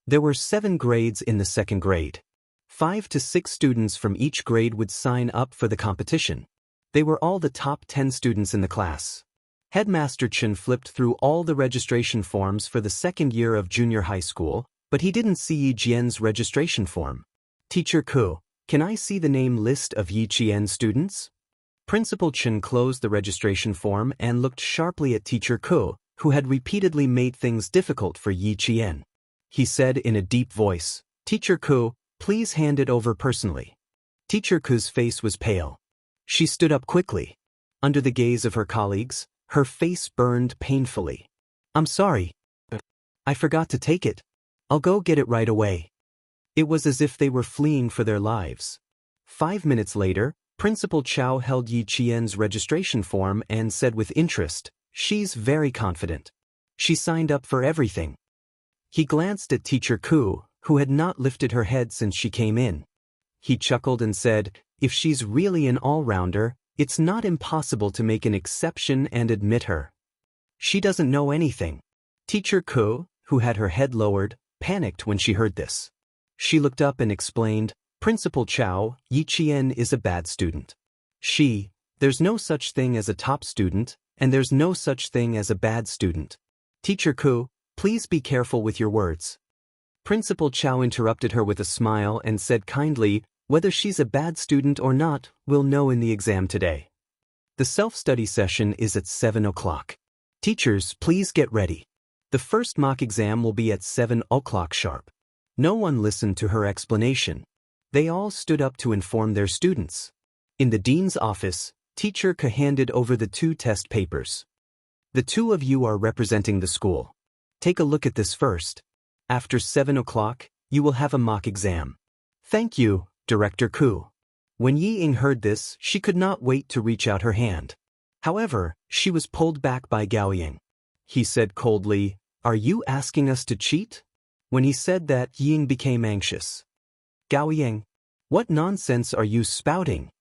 There were 7 grades in the 2nd grade. 5 to 6 students from each grade would sign up for the competition. They were all the top 10 students in the class. Headmaster Chen flipped through all the registration forms for the 2nd year of junior high school, but he didn't see Yi Jian's registration form. Teacher Ku, can I see the name list of Yi Qian students? Principal Chen closed the registration form and looked sharply at Teacher Ku, who had repeatedly made things difficult for Yi Qian. He said in a deep voice, "Teacher Ku, please hand it over personally." Teacher Ku's face was pale. She stood up quickly. Under the gaze of her colleagues, her face burned painfully. "I'm sorry. I forgot to take it. I'll go get it right away." It was as if they were fleeing for their lives. 5 minutes later, Principal Chao held Yi Qian's registration form and said with interest, "She's very confident. She signed up for everything." He glanced at Teacher Ku, who had not lifted her head since she came in. He chuckled and said, "If she's really an all-rounder, it's not impossible to make an exception and admit her. She doesn't know anything." Teacher Ku, who had her head lowered, panicked when she heard this. She looked up and explained, "Principal Chao, Yi Qian is a bad student. There's no such thing as a top student, and there's no such thing as a bad student. Teacher Ku, please be careful with your words." Principal Chao interrupted her with a smile and said kindly, "Whether she's a bad student or not, we'll know in the exam today. The self-study session is at 7 o'clock. Teachers, please get ready. The first mock exam will be at 7 o'clock sharp." No one listened to her explanation. They all stood up to inform their students. In the dean's office, Teacher Ke handed over the 2 test papers. "The 2 of you are representing the school. Take a look at this first. After 7 o'clock, you will have a mock exam." "Thank you, Director Ku." When Yi Ying heard this, she could not wait to reach out her hand. However, she was pulled back by Gao Ying. He said coldly, "Are you asking us to cheat?" When he said that, Yi Ying became anxious. "Gao Ying, what nonsense are you spouting?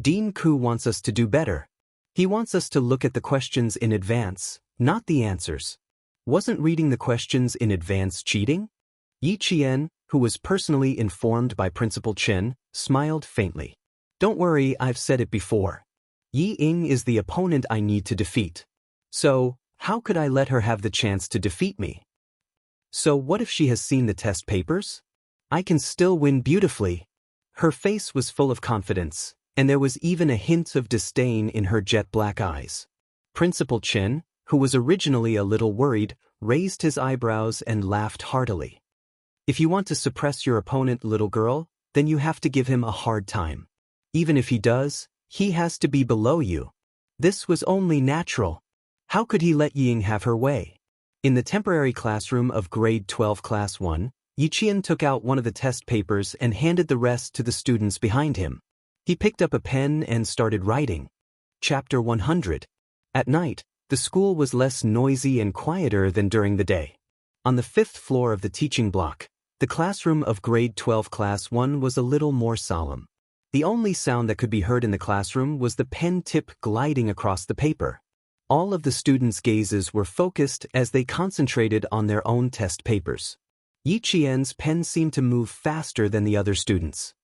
Dean Ku wants us to do better. He wants us to look at the questions in advance, not the answers. Wasn't reading the questions in advance cheating?" Yi Qian, who was personally informed by Principal Chen, smiled faintly. "Don't worry, I've said it before. Yi Ying is the opponent I need to defeat. So, how could I let her have the chance to defeat me? So what if she has seen the test papers? I can still win beautifully." Her face was full of confidence, and there was even a hint of disdain in her jet black eyes. Principal Chen, who was originally a little worried, raised his eyebrows and laughed heartily. "If you want to suppress your opponent, little girl, then you have to give him a hard time. Even if he does, he has to be below you. This was only natural. How could he let Yi Ying have her way?" In the temporary classroom of Grade 12 Class 1, Yi Qian took out one of the test papers and handed the rest to the students behind him. He picked up a pen and started writing. Chapter 100. At night, the school was less noisy and quieter than during the day. On the 5th floor of the teaching block, the classroom of Grade 12 Class 1 was a little more solemn. The only sound that could be heard in the classroom was the pen tip gliding across the paper. All of the students' gazes were focused as they concentrated on their own test papers. Yi Qian's pen seemed to move faster than the other students.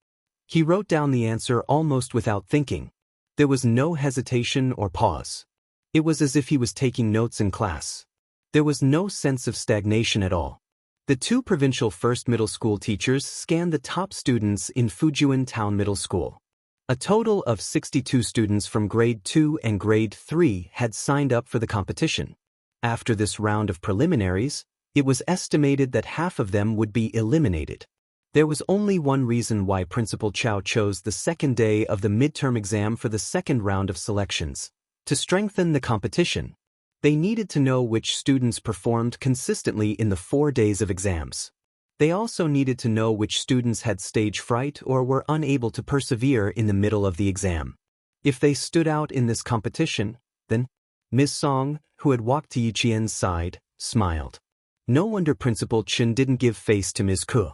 He wrote down the answer almost without thinking. There was no hesitation or pause. It was as if he was taking notes in class. There was no sense of stagnation at all. The 2 provincial first middle school teachers scanned the top students in Fujian Town Middle School. A total of 62 students from Grade 2 and Grade 3 had signed up for the competition. After this round of preliminaries, it was estimated that half of them would be eliminated. There was only one reason why Principal Chao chose the second day of the midterm exam for the second round of selections: to strengthen the competition. They needed to know which students performed consistently in the 4 days of exams. They also needed to know which students had stage fright or were unable to persevere in the middle of the exam. If they stood out in this competition, then Ms. Song, who had walked to Yi Qian's side, smiled. No wonder Principal Chen didn't give face to Ms. Ku.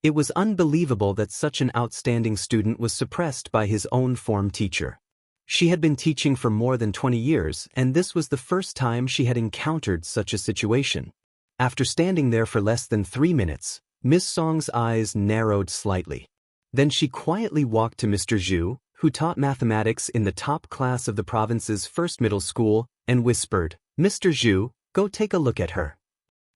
It was unbelievable that such an outstanding student was suppressed by his own form teacher. She had been teaching for more than 20 years, and this was the first time she had encountered such a situation. After standing there for less than 3 minutes, Miss Song's eyes narrowed slightly. Then she quietly walked to Mr. Zhu, who taught mathematics in the top class of the province's first middle school, and whispered, "Mr. Zhu, go take a look at her."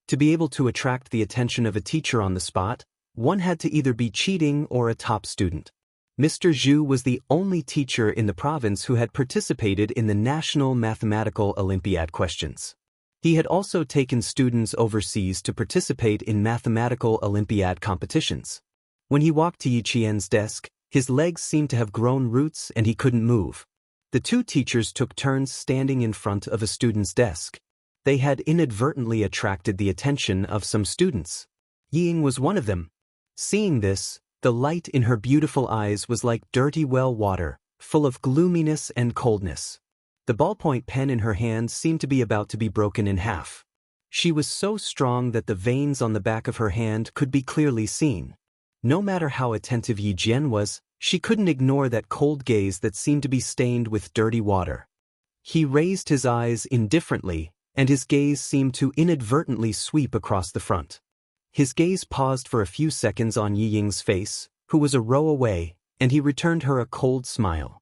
To be able to attract the attention of a teacher on the spot, one had to either be cheating or a top student. Mr. Zhu was the only teacher in the province who had participated in the National Mathematical Olympiad questions. He had also taken students overseas to participate in mathematical Olympiad competitions. When he walked to Yi Qian's desk, his legs seemed to have grown roots and he couldn't move. The two teachers took turns standing in front of a student's desk. They had inadvertently attracted the attention of some students. Ying was one of them. Seeing this, the light in her beautiful eyes was like dirty well water, full of gloominess and coldness. The ballpoint pen in her hand seemed to be about to be broken in half. She was so strong that the veins on the back of her hand could be clearly seen. No matter how attentive Yi Jian was, she couldn't ignore that cold gaze that seemed to be stained with dirty water. He raised his eyes indifferently, and his gaze seemed to inadvertently sweep across the front. His gaze paused for a few seconds on Yi Ying's face, who was a row away, and he returned her a cold smile.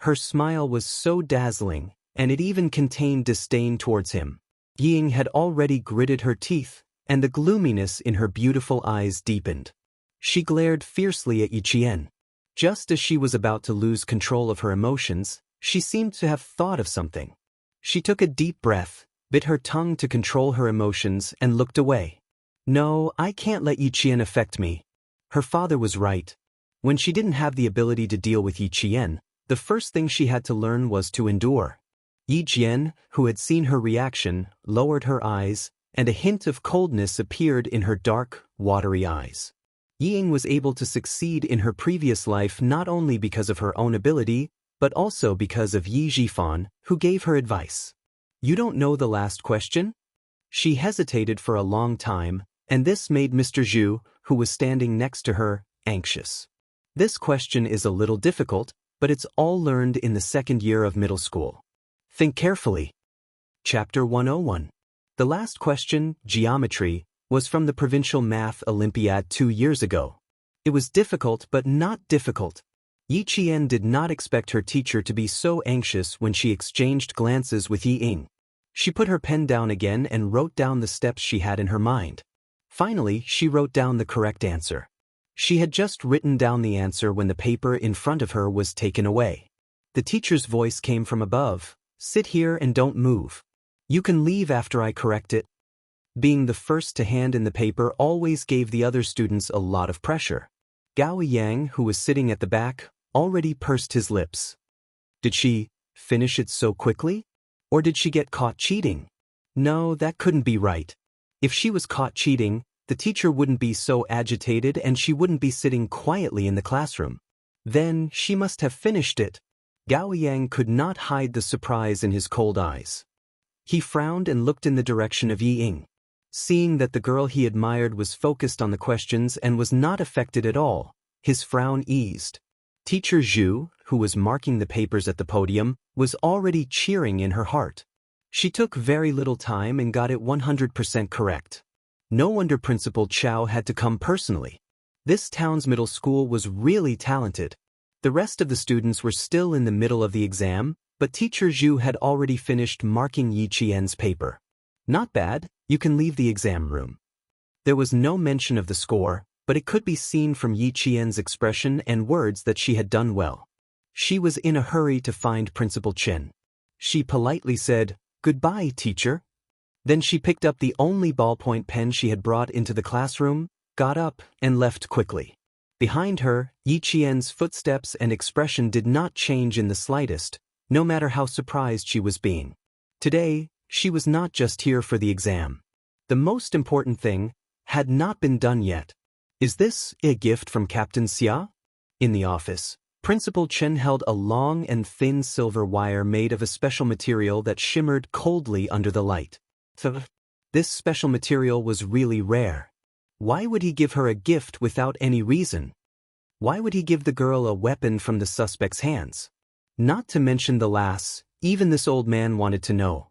Her smile was so dazzling, and it even contained disdain towards him. Yi Ying had already gritted her teeth, and the gloominess in her beautiful eyes deepened. She glared fiercely at Yi Qian. Just as she was about to lose control of her emotions, she seemed to have thought of something. She took a deep breath, bit her tongue to control her emotions, and looked away. No, I can't let Yi Qian affect me. Her father was right. When she didn't have the ability to deal with Yi Qian, the first thing she had to learn was to endure. Yi Jian, who had seen her reaction, lowered her eyes, and a hint of coldness appeared in her dark, watery eyes. Yi Ying was able to succeed in her previous life not only because of her own ability, but also because of Yi Zhifan, who gave her advice. You don't know the last question? She hesitated for a long time, and this made Mr. Zhu, who was standing next to her, anxious. This question is a little difficult, but it's all learned in the second year of middle school. Think carefully. Chapter 101. The last question, geometry, was from the Provincial Math Olympiad 2 years ago. It was difficult but not difficult. Yi Qian did not expect her teacher to be so anxious when she exchanged glances with Yi Ying. She put her pen down again and wrote down the steps she had in her mind. Finally, she wrote down the correct answer. She had just written down the answer when the paper in front of her was taken away. The teacher's voice came from above. Sit here and don't move. You can leave after I correct it. Being the first to hand in the paper always gave the other students a lot of pressure. Gao Yang, who was sitting at the back, already pursed his lips. Did she finish it so quickly? Or did she get caught cheating? No, that couldn't be right. If she was caught cheating, the teacher wouldn't be so agitated and she wouldn't be sitting quietly in the classroom. Then she must have finished it. Gao Yang could not hide the surprise in his cold eyes. He frowned and looked in the direction of Yi Ying. Seeing that the girl he admired was focused on the questions and was not affected at all, his frown eased. Teacher Zhu, who was marking the papers at the podium, was already cheering in her heart. She took very little time and got it 100% correct. No wonder Principal Chow had to come personally. This town's middle school was really talented. The rest of the students were still in the middle of the exam, but Teacher Zhu had already finished marking Yi Qian's paper. Not bad, you can leave the exam room. There was no mention of the score, but it could be seen from Yi Qian's expression and words that she had done well. She was in a hurry to find Principal Chen. She politely said, "Goodbye, teacher." Then she picked up the only ballpoint pen she had brought into the classroom, got up, and left quickly. Behind her, Yi Qian's footsteps and expression did not change in the slightest, no matter how surprised she was being. Today, she was not just here for the exam. The most important thing had not been done yet. Is this a gift from Captain Xia? In the office, Principal Chen held a long and thin silver wire made of a special material that shimmered coldly under the light. This special material was really rare. Why would he give her a gift without any reason? Why would he give the girl a weapon from the suspect's hands? Not to mention the lass, even this old man wanted to know.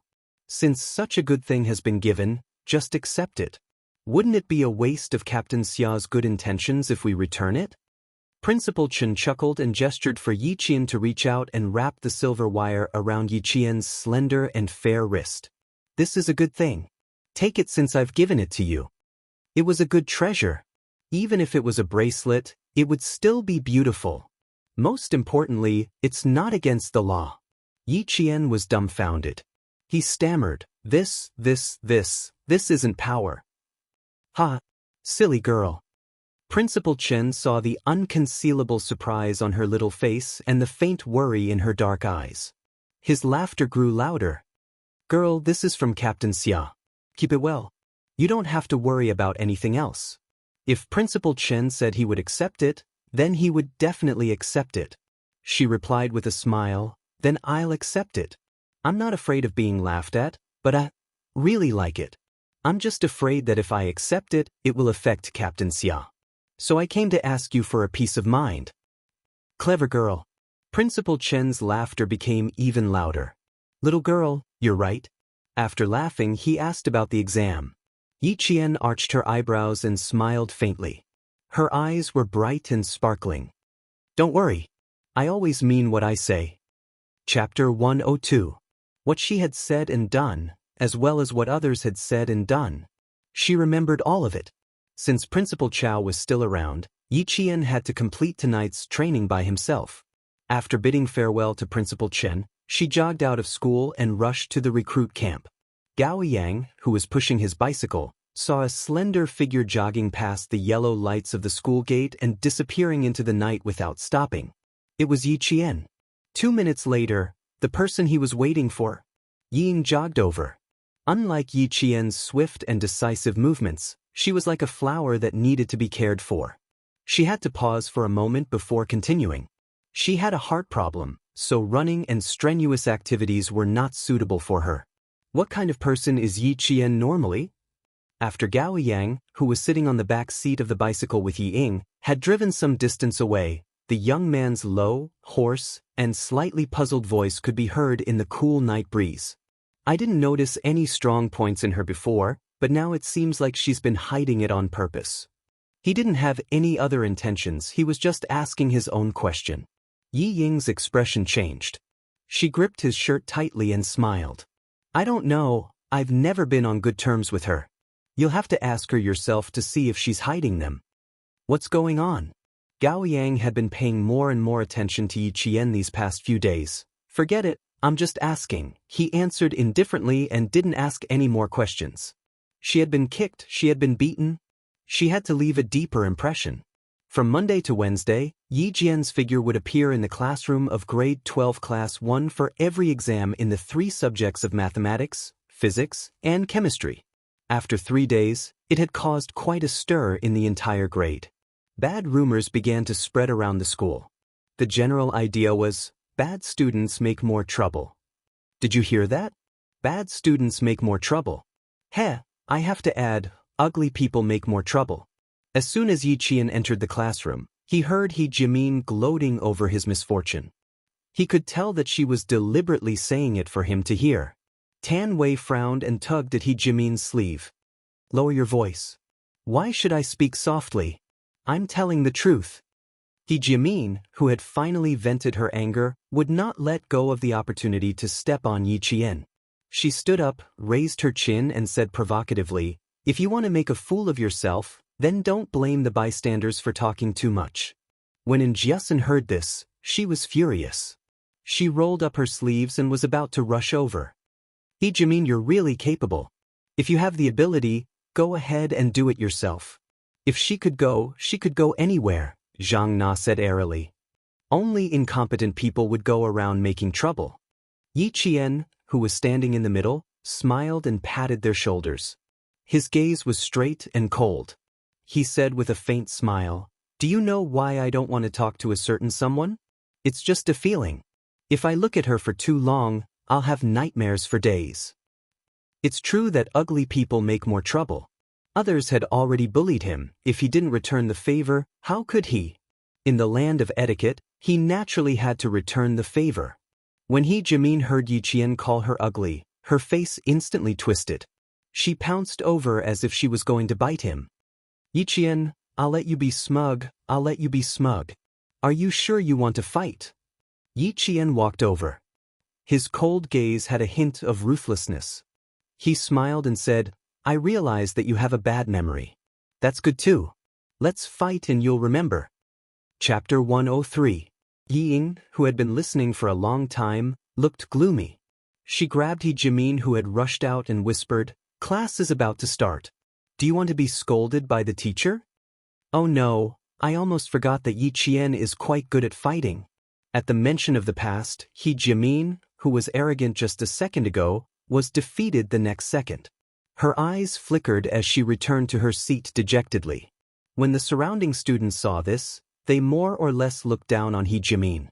Since such a good thing has been given, just accept it. Wouldn't it be a waste of Captain Xia's good intentions if we return it? Principal Chen chuckled and gestured for Yi Qian to reach out and wrap the silver wire around Yi Qian's slender and fair wrist. This is a good thing. Take it since I've given it to you. It was a good treasure. Even if it was a bracelet, it would still be beautiful. Most importantly, it's not against the law. Yi Qian was dumbfounded. He stammered, This isn't power. Ha! Silly girl. Principal Chen saw the unconcealable surprise on her little face and the faint worry in her dark eyes. His laughter grew louder. Girl, this is from Captain Xia. Keep it well. You don't have to worry about anything else. If Principal Chen said he would accept it, then he would definitely accept it. She replied with a smile, then I'll accept it. I'm not afraid of being laughed at, but I really like it. I'm just afraid that if I accept it, it will affect Captain Xia. So I came to ask you for a peace of mind. Clever girl. Principal Chen's laughter became even louder. Little girl, you're right. After laughing, he asked about the exam. Yi Qian arched her eyebrows and smiled faintly. Her eyes were bright and sparkling. Don't worry. I always mean what I say. Chapter 102. What she had said and done, as well as what others had said and done. She remembered all of it. Since Principal Chao was still around, Yi Qian had to complete tonight's training by himself. After bidding farewell to Principal Chen, she jogged out of school and rushed to the recruit camp. Gao Yang, who was pushing his bicycle, saw a slender figure jogging past the yellow lights of the school gate and disappearing into the night without stopping. It was Yi Qian. 2 minutes later, the person he was waiting for. Ying jogged over. Unlike Yi Qian's swift and decisive movements, she was like a flower that needed to be cared for. She had to pause for a moment before continuing. She had a heart problem, so running and strenuous activities were not suitable for her. What kind of person is Yi Qian normally? After Gao Yang, who was sitting on the back seat of the bicycle with Yi Ying, had driven some distance away, the young man's low, hoarse, and slightly puzzled voice could be heard in the cool night breeze. I didn't notice any strong points in her before, but now it seems like she's been hiding it on purpose. He didn't have any other intentions, he was just asking his own question. Yi Ying's expression changed. She gripped his shirt tightly and smiled. I don't know, I've never been on good terms with her. You'll have to ask her yourself to see if she's hiding them. What's going on? Gao Yang had been paying more and more attention to Yi Qian these past few days. Forget it, I'm just asking, he answered indifferently and didn't ask any more questions. She had been kicked, she had been beaten. She had to leave a deeper impression. From Monday to Wednesday, Yi Jian's figure would appear in the classroom of grade 12 class 1 for every exam in the 3 subjects of mathematics, physics, and chemistry. After 3 days, it had caused quite a stir in the entire grade. Bad rumors began to spread around the school. The general idea was, bad students make more trouble. Did you hear that? Bad students make more trouble. Heh, I have to add, ugly people make more trouble. As soon as Yi Qian entered the classroom, he heard He Jimin gloating over his misfortune. He could tell that she was deliberately saying it for him to hear. Tan Wei frowned and tugged at He Jimin's sleeve. Lower your voice. Why should I speak softly? I'm telling the truth. He Jimin, who had finally vented her anger, would not let go of the opportunity to step on Yi Qian. She stood up, raised her chin and said provocatively, if you want to make a fool of yourself, then don't blame the bystanders for talking too much. When Jiasun heard this, she was furious. She rolled up her sleeves and was about to rush over. He Jimin, you're really capable. If you have the ability, go ahead and do it yourself. If she could go anywhere, Zhang Na said airily. Only incompetent people would go around making trouble. Yi Qian, who was standing in the middle, smiled and patted their shoulders. His gaze was straight and cold. He said with a faint smile, do you know why I don't want to talk to a certain someone? It's just a feeling. If I look at her for too long, I'll have nightmares for days. It's true that ugly people make more trouble. Others had already bullied him. If he didn't return the favor, how could he? In the land of etiquette, he naturally had to return the favor. When He Jimin heard Yi Qian call her ugly, her face instantly twisted. She pounced over as if she was going to bite him. Yi Qian, I'll let you be smug, I'll let you be smug. Are you sure you want to fight? Yi Qian walked over. His cold gaze had a hint of ruthlessness. He smiled and said, I realize that you have a bad memory. That's good too. Let's fight and you'll remember. Chapter 103. Yi Ying, who had been listening for a long time, looked gloomy. She grabbed He Jimin, who had rushed out, and whispered, "Class is about to start. Do you want to be scolded by the teacher?" "Oh no, I almost forgot that Yi Qian is quite good at fighting." At the mention of the past, He Jimin, who was arrogant just a second ago, was defeated the next second. Her eyes flickered as she returned to her seat dejectedly. When the surrounding students saw this, they more or less looked down on He Jimin.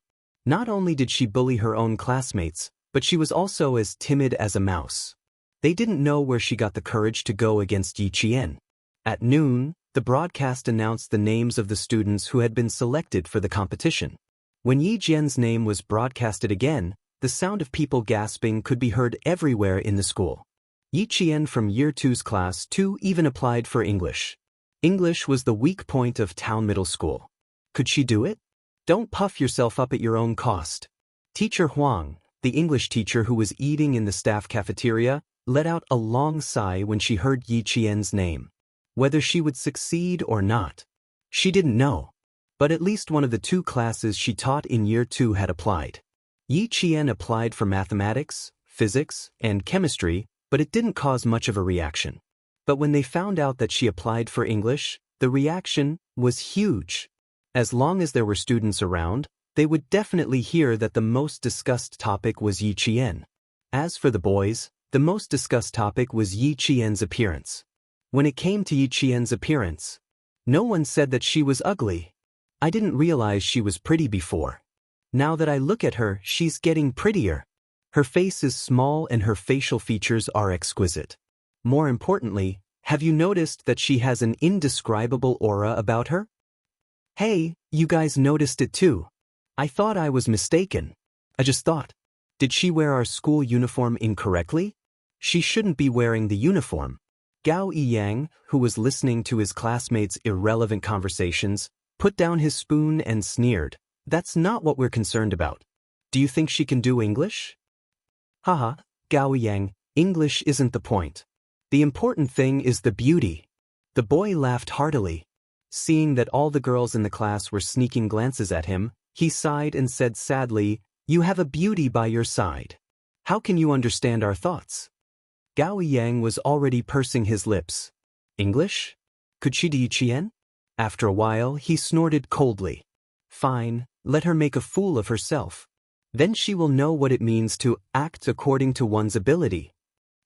Not only did she bully her own classmates, but she was also as timid as a mouse. They didn't know where she got the courage to go against Yi Qian. At noon, the broadcast announced the names of the students who had been selected for the competition. When Yi Jian's name was broadcasted again, the sound of people gasping could be heard everywhere in the school. Yi Qian from Year 2's Class 2 even applied for English. English was the weak point of Town Middle School. Could she do it? Don't puff yourself up at your own cost. Teacher Huang, the English teacher who was eating in the staff cafeteria, let out a long sigh when she heard Yi Qian's name. Whether she would succeed or not, she didn't know. But at least one of the 2 classes she taught in Year 2 had applied. Yi Qian applied for mathematics, physics, and chemistry, but it didn't cause much of a reaction. But when they found out that she applied for English, the reaction was huge. As long as there were students around, they would definitely hear that the most discussed topic was Yi Qian. As for the boys, the most discussed topic was Yi Qian's appearance. When it came to Yi Qian's appearance, no one said that she was ugly. "I didn't realize she was pretty before. Now that I look at her, she's getting prettier. Her face is small and her facial features are exquisite. More importantly, have you noticed that she has an indescribable aura about her?" "Hey, you guys noticed it too. I thought I was mistaken. I just thought. Did she wear our school uniform incorrectly? She shouldn't be wearing the uniform." Gao Yiyang, who was listening to his classmates' irrelevant conversations, put down his spoon and sneered. "That's not what we're concerned about. Do you think she can do English?" "Haha, Gao Yiyang, English isn't the point. The important thing is the beauty." The boy laughed heartily. Seeing that all the girls in the class were sneaking glances at him, he sighed and said sadly, "You have a beauty by your side. How can you understand our thoughts?" Gao Yang was already pursing his lips. English? Could she do Yi Qian? After a while, he snorted coldly. "Fine, let her make a fool of herself. Then she will know what it means to act according to one's ability."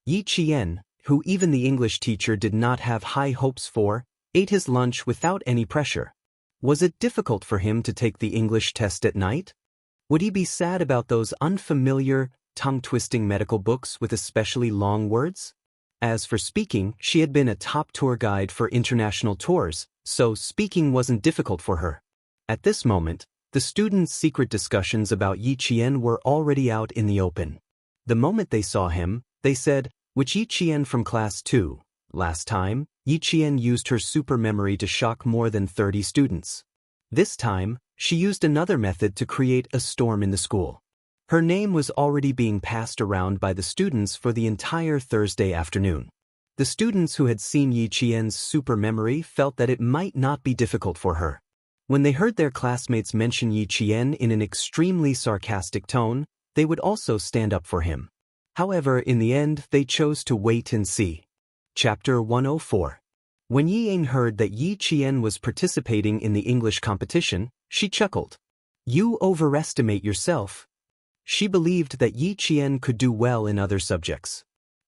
Yi Qian, who even the English teacher did not have high hopes for, ate his lunch without any pressure. Was it difficult for him to take the English test at night? Would he be sad about those unfamiliar, tongue-twisting medical books with especially long words? As for speaking, she had been a top tour guide for international tours, so speaking wasn't difficult for her. At this moment, the students' secret discussions about Yi Qian were already out in the open. The moment they saw him, they said, "Which Yi Qian from Class 2? Last time, Yi Qian used her super memory to shock more than 30 students. This time, she used another method to create a storm in the school." Her name was already being passed around by the students for the entire Thursday afternoon. The students who had seen Yi Qian's super memory felt that it might not be difficult for her. When they heard their classmates mention Yi Qian in an extremely sarcastic tone, they would also stand up for him. However, in the end, they chose to wait and see. Chapter 104. When Yi Ying heard that Yi Qian was participating in the English competition, she chuckled. "You overestimate yourself." She believed that Yi Qian could do well in other subjects.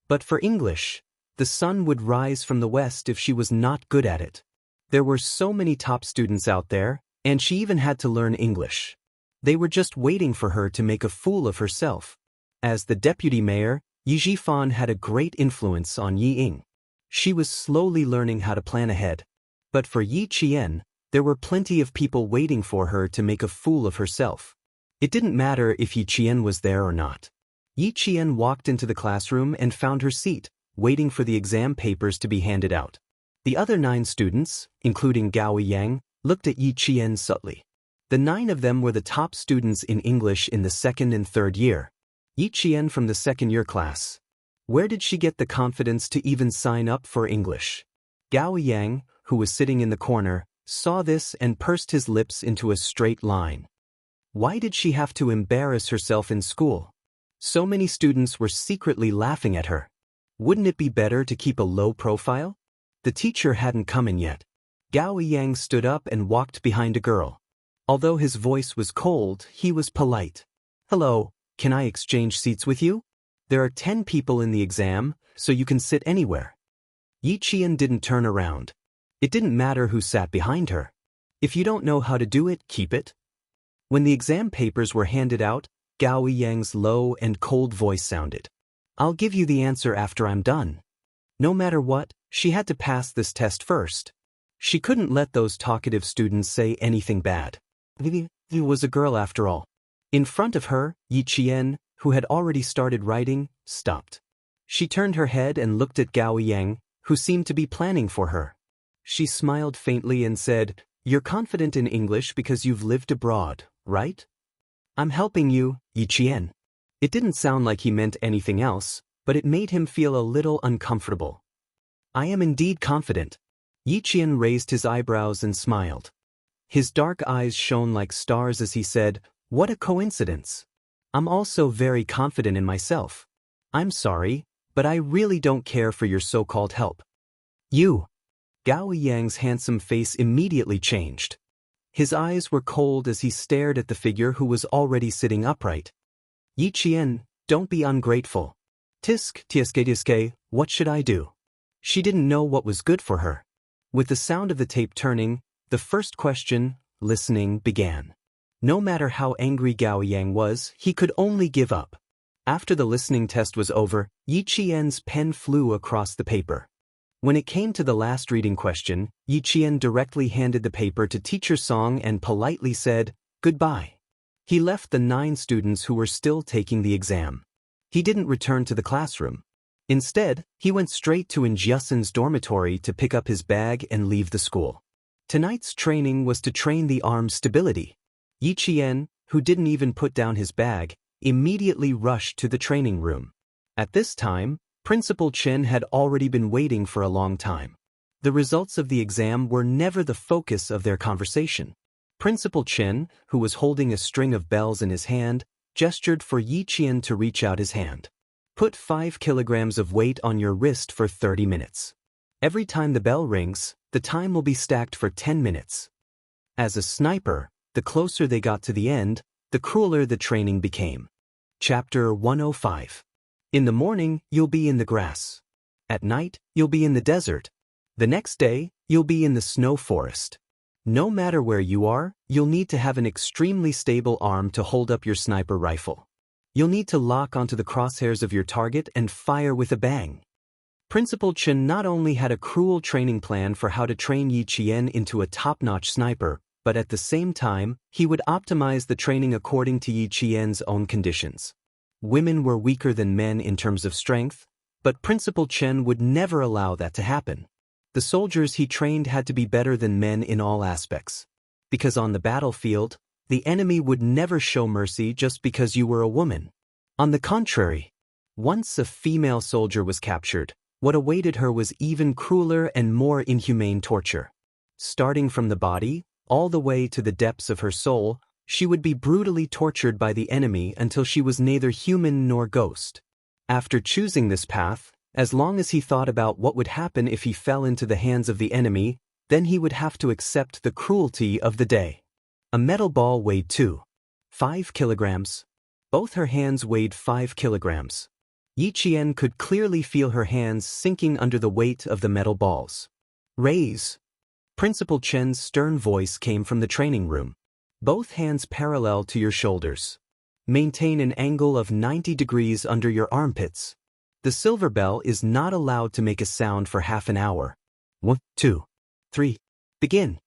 But for English, the sun would rise from the west if she was not good at it. There were so many top students out there, and she even had to learn English. They were just waiting for her to make a fool of herself. As the deputy mayor, Yi Zhifan had a great influence on Yi Ying. She was slowly learning how to plan ahead. But for Yi Qian, there were plenty of people waiting for her to make a fool of herself. It didn't matter if Yi Qian was there or not. Yi Qian walked into the classroom and found her seat, waiting for the exam papers to be handed out. The other 9 students, including Gao Yang, looked at Yi Qian subtly. The 9 of them were the top students in English in the 2nd and 3rd year. Yi Qian from the 2nd year class. Where did she get the confidence to even sign up for English? Gao Yang, who was sitting in the corner, saw this and pursed his lips into a straight line. Why did she have to embarrass herself in school? So many students were secretly laughing at her. Wouldn't it be better to keep a low profile? The teacher hadn't come in yet. Gao Yang stood up and walked behind a girl. Although his voice was cold, he was polite. "Hello, can I exchange seats with you? There are 10 people in the exam, so you can sit anywhere." Yi Qian didn't turn around. It didn't matter who sat behind her. If you don't know how to do it, keep it. When the exam papers were handed out, Gao Yang's low and cold voice sounded. "I'll give you the answer after I'm done." No matter what, she had to pass this test first. She couldn't let those talkative students say anything bad. It was a girl after all. In front of her, Yi Qian, who had already started writing, stopped. She turned her head and looked at Gao Yang, who seemed to be planning for her. She smiled faintly and said, "You're confident in English because you've lived abroad, right?" "I'm helping you, Yi Qian." It didn't sound like he meant anything else, but it made him feel a little uncomfortable. "I am indeed confident." Yi Qian raised his eyebrows and smiled. His dark eyes shone like stars as he said, "What a coincidence. I'm also very confident in myself. I'm sorry, but I really don't care for your so-called help." "You." Gao Yang's handsome face immediately changed. His eyes were cold as he stared at the figure who was already sitting upright. "Yi Qian, don't be ungrateful. Tiske, what should I do?" She didn't know what was good for her. With the sound of the tape turning, the first question, listening, began. No matter how angry Gao Yang was, he could only give up. After the listening test was over, Yi Qian's pen flew across the paper. When it came to the last reading question, Yi Qian directly handed the paper to Teacher Song and politely said, "Goodbye." He left the 9 students who were still taking the exam. He didn't return to the classroom. Instead, he went straight to Jiasen's dormitory to pick up his bag and leave the school. Tonight's training was to train the arm stability. Yi Qian, who didn't even put down his bag, immediately rushed to the training room. At this time, Principal Chen had already been waiting for a long time. The results of the exam were never the focus of their conversation. Principal Chen, who was holding a string of bells in his hand, gestured for Yi Qian to reach out his hand. "Put 5 kilograms of weight on your wrist for 30 minutes. Every time the bell rings, the time will be stacked for 10 minutes. As a sniper, the closer they got to the end, the crueler the training became." Chapter 105. In the morning, you'll be in the grass. At night, you'll be in the desert. The next day, you'll be in the snow forest. No matter where you are, you'll need to have an extremely stable arm to hold up your sniper rifle. You'll need to lock onto the crosshairs of your target and fire with a bang. Principal Chen not only had a cruel training plan for how to train Yi Qian into a top-notch sniper, but at the same time, he would optimize the training according to Yi Qian's own conditions. Women were weaker than men in terms of strength, but Principal Chen would never allow that to happen. The soldiers he trained had to be better than men in all aspects. Because on the battlefield, the enemy would never show mercy just because you were a woman. On the contrary, once a female soldier was captured, what awaited her was even crueler and more inhumane torture. Starting from the body, all the way to the depths of her soul, she would be brutally tortured by the enemy until she was neither human nor ghost. After choosing this path, as long as he thought about what would happen if he fell into the hands of the enemy, then he would have to accept the cruelty of the day. A metal ball weighed 5 kilograms. Both her hands weighed 5 kilograms. Yi Qian could clearly feel her hands sinking under the weight of the metal balls. "Raise." Principal Chen's stern voice came from the training room. "Both hands parallel to your shoulders. Maintain an angle of 90 degrees under your armpits. The silver bell is not allowed to make a sound for half an hour. 1, 2, 3. Begin."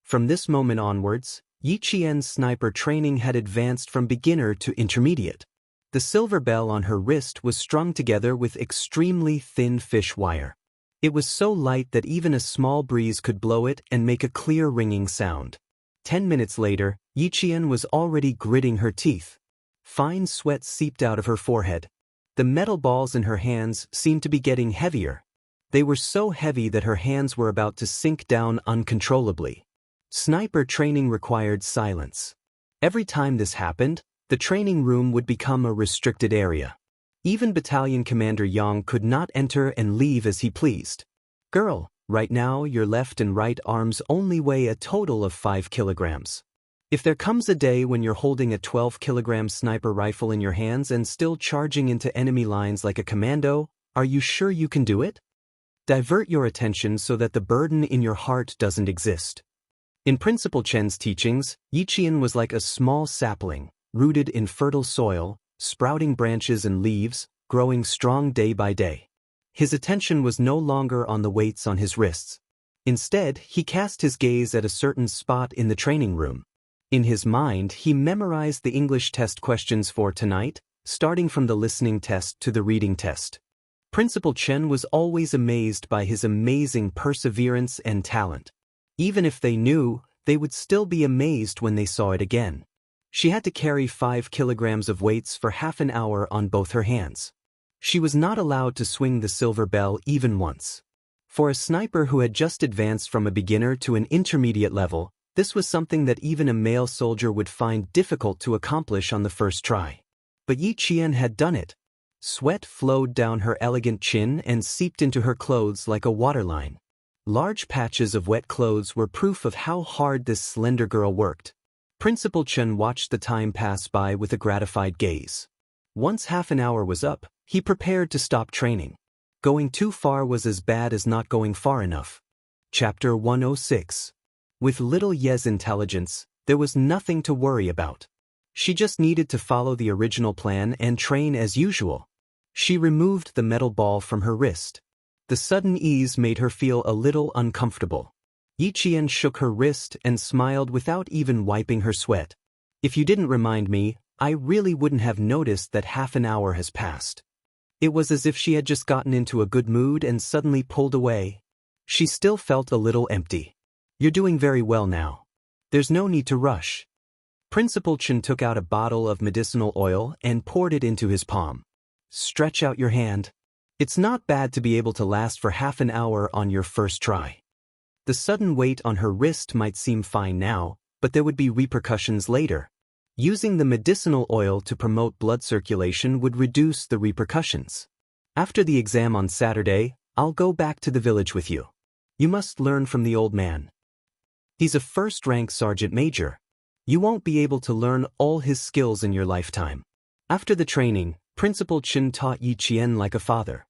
From this moment onwards, Yi Qian's sniper training had advanced from beginner to intermediate. The silver bell on her wrist was strung together with extremely thin fish wire. It was so light that even a small breeze could blow it and make a clear ringing sound. 10 minutes later, Yi Qian was already gritting her teeth. Fine sweat seeped out of her forehead. The metal balls in her hands seemed to be getting heavier. They were so heavy that her hands were about to sink down uncontrollably. Sniper training required silence. Every time this happened, The training room would become a restricted area. Even Battalion Commander Yang could not enter and leave as he pleased. Girl, right now your left and right arms only weigh a total of 5 kilograms. If there comes a day when you're holding a 12-kilogram sniper rifle in your hands and still charging into enemy lines like a commando, are you sure you can do it? Divert your attention so that the burden in your heart doesn't exist. In Principal Chen's teachings, Yiqian was like a small sapling, rooted in fertile soil, sprouting branches and leaves, growing strong day by day. His attention was no longer on the weights on his wrists. Instead, he cast his gaze at a certain spot in the training room. In his mind, he memorized the English test questions for tonight, starting from the listening test to the reading test. Principal Chen was always amazed by his amazing perseverance and talent. Even if they knew, they would still be amazed when they saw it again. She had to carry 5 kilograms of weights for half an hour on both her hands. She was not allowed to swing the silver bell even once. For a sniper who had just advanced from a beginner to an intermediate level, this was something that even a male soldier would find difficult to accomplish on the first try. But Yiqian had done it. Sweat flowed down her elegant chin and seeped into her clothes like a waterline. Large patches of wet clothes were proof of how hard this slender girl worked. Principal Chen watched the time pass by with a gratified gaze. Once half an hour was up, he prepared to stop training. Going too far was as bad as not going far enough. Chapter 106. With little Ye's intelligence, there was nothing to worry about. She just needed to follow the original plan and train as usual. She removed the metal ball from her wrist. The sudden ease made her feel a little uncomfortable. Yiqian shook her wrist and smiled without even wiping her sweat. If you didn't remind me, I really wouldn't have noticed that half an hour has passed. It was as if she had just gotten into a good mood and suddenly pulled away. She still felt a little empty. You're doing very well now. There's no need to rush. Principal Chen took out a bottle of medicinal oil and poured it into his palm. Stretch out your hand. It's not bad to be able to last for half an hour on your first try. The sudden weight on her wrist might seem fine now, but there would be repercussions later. Using the medicinal oil to promote blood circulation would reduce the repercussions. After the exam on Saturday, I'll go back to the village with you. You must learn from the old man. He's a first-rank sergeant major. You won't be able to learn all his skills in your lifetime. After the training, Principal Chen taught Yiqian like a father.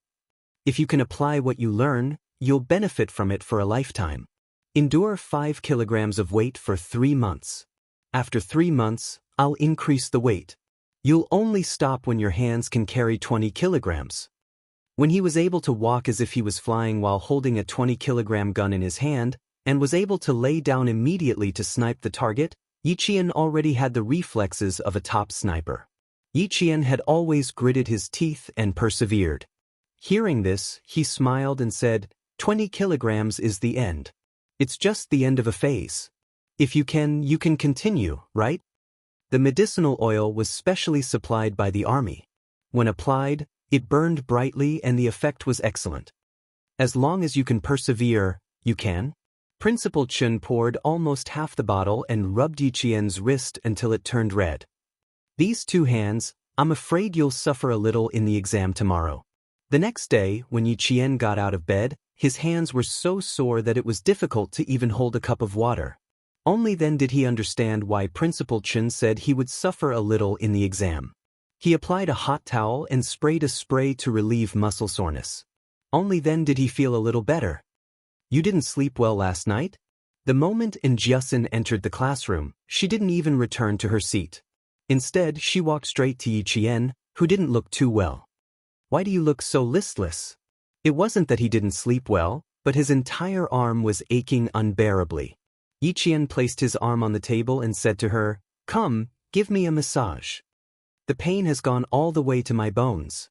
If you can apply what you learn, you'll benefit from it for a lifetime. Endure 5 kilograms of weight for 3 months. After 3 months, I'll increase the weight. You'll only stop when your hands can carry 20 kilograms. When he was able to walk as if he was flying while holding a 20-kilogram gun in his hand, and was able to lay down immediately to snipe the target, Yiqian already had the reflexes of a top sniper. Yiqian had always gritted his teeth and persevered. Hearing this, he smiled and said, 20 kilograms is the end. It's just the end of a phase. If you can continue, right? The medicinal oil was specially supplied by the army. When applied, it burned brightly and the effect was excellent. As long as you can persevere, you can. Principal Chen poured almost half the bottle and rubbed Yiqian's wrist until it turned red. These 2 hands, I'm afraid you'll suffer a little in the exam tomorrow. The next day, when Yiqian got out of bed, his hands were so sore that it was difficult to even hold a cup of water. Only then did he understand why Principal Chen said he would suffer a little in the exam. He applied a hot towel and sprayed a spray to relieve muscle soreness. Only then did he feel a little better. You didn't sleep well last night? The moment Xianxia entered the classroom, she didn't even return to her seat. Instead, she walked straight to Yiqian, who didn't look too well. Why do you look so listless? It wasn't that he didn't sleep well, but his entire arm was aching unbearably. Yiqian placed his arm on the table and said to her, Come, give me a massage. The pain has gone all the way to my bones.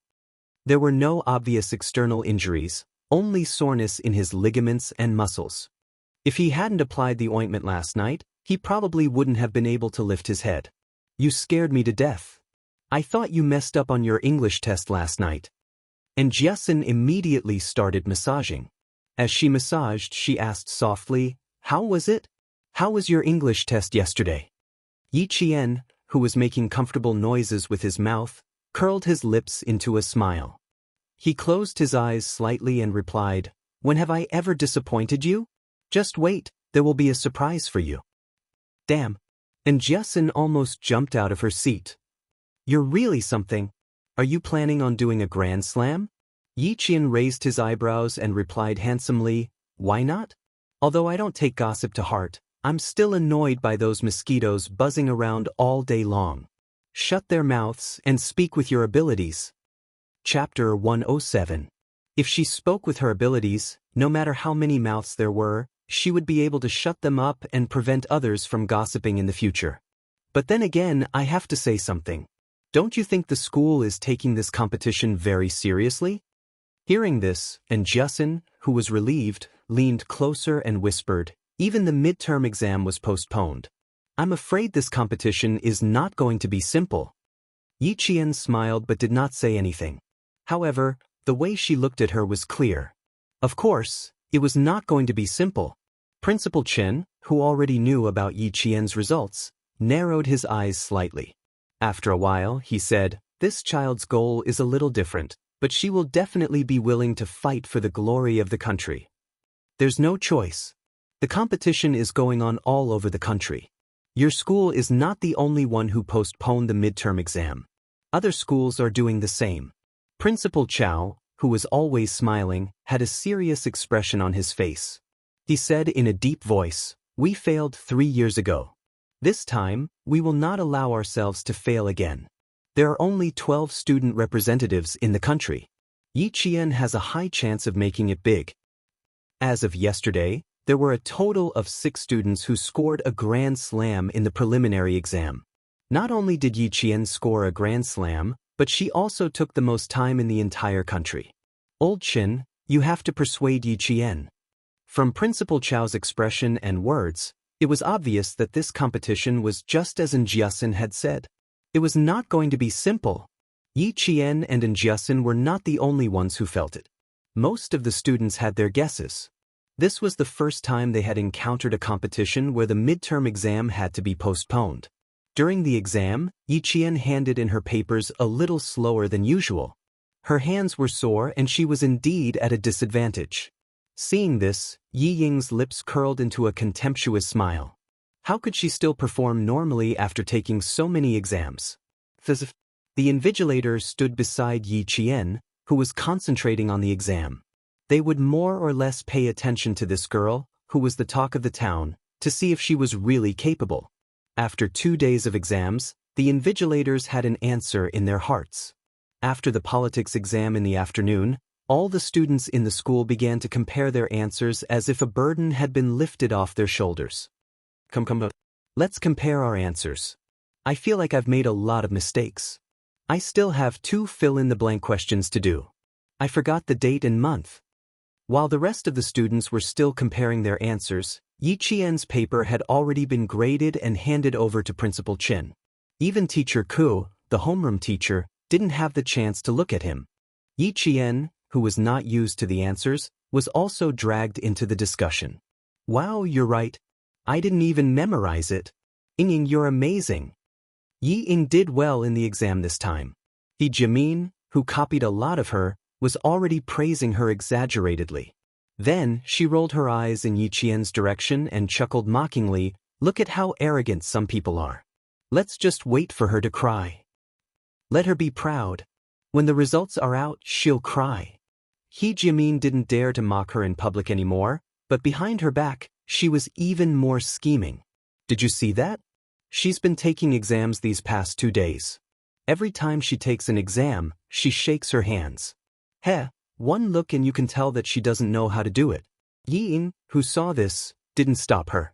There were no obvious external injuries, only soreness in his ligaments and muscles. If he hadn't applied the ointment last night, he probably wouldn't have been able to lift his head. You scared me to death. I thought you messed up on your English test last night. And Xianxia immediately started massaging. As she massaged, she asked softly, How was it? How was your English test yesterday? Yiqian, who was making comfortable noises with his mouth, curled his lips into a smile. He closed his eyes slightly and replied, "When have I ever disappointed you? Just wait, there will be a surprise for you." Damn. And Jiasin almost jumped out of her seat. "You're really something. Are you planning on doing a grand slam?" Yi Qian raised his eyebrows and replied handsomely, "Why not? Although I don't take gossip to heart, I'm still annoyed by those mosquitoes buzzing around all day long. Shut their mouths and speak with your abilities." Chapter 107. If she spoke with her abilities, no matter how many mouths there were, she would be able to shut them up and prevent others from gossiping in the future. But then again, I have to say something. Don't you think the school is taking this competition very seriously? Hearing this, and Jiasin, who was relieved, leaned closer and whispered, "Even the midterm exam was postponed. I'm afraid this competition is not going to be simple." Yi Qian smiled but did not say anything. However, the way she looked at her was clear. Of course, it was not going to be simple. Principal Chen, who already knew about Yi Qian's results, narrowed his eyes slightly. After a while, he said, "This child's goal is a little different, but she will definitely be willing to fight for the glory of the country. There's no choice. The competition is going on all over the country. Your school is not the only one who postponed the midterm exam. Other schools are doing the same." Principal Chao, who was always smiling, had a serious expression on his face. He said in a deep voice, "We failed 3 years ago. This time, we will not allow ourselves to fail again. There are only 12 student representatives in the country. Yi Qian has a high chance of making it big." As of yesterday, there were a total of 6 students who scored a grand slam in the preliminary exam. Not only did Yi Qian score a grand slam, but she also took the most time in the entire country. "Old Chen, you have to persuade Yi Qian." From Principal Chao's expression and words, it was obvious that this competition was just as Jiasin had said. It was not going to be simple. Yi Qian and Jiasin were not the only ones who felt it. Most of the students had their guesses. This was the first time they had encountered a competition where the midterm exam had to be postponed. During the exam, Yi Qian handed in her papers a little slower than usual. Her hands were sore and she was indeed at a disadvantage. Seeing this, Yi Ying's lips curled into a contemptuous smile. How could she still perform normally after taking so many exams? The invigilators stood beside Yi Qian, who was concentrating on the exam. They would more or less pay attention to this girl, who was the talk of the town, to see if she was really capable. After 2 days of exams, the invigilators had an answer in their hearts. After the politics exam in the afternoon, all the students in the school began to compare their answers as if a burden had been lifted off their shoulders. Come. Let's compare our answers. I feel like I've made a lot of mistakes. I still have 2 fill-in-the-blank questions to do. I forgot the date and month. While the rest of the students were still comparing their answers, Yi Qian's paper had already been graded and handed over to Principal Chen. Even Teacher Ku, the homeroom teacher, didn't have the chance to look at him. Yi Qian, who was not used to the answers, was also dragged into the discussion. "Wow, you're right. I didn't even memorize it. Ying, you're amazing." Yi Ying did well in the exam this time. He Jimin, who copied a lot of her, was already praising her exaggeratedly. Then she rolled her eyes in Yi Qian's direction and chuckled mockingly, "Look at how arrogant some people are. Let's just wait for her to cry. Let her be proud. When the results are out, she'll cry." He Jimin didn't dare to mock her in public anymore, but behind her back, she was even more scheming. "Did you see that? She's been taking exams these past 2 days. Every time she takes an exam, she shakes her hands. One look and you can tell that she doesn't know how to do it." Yi Ying, who saw this, didn't stop her.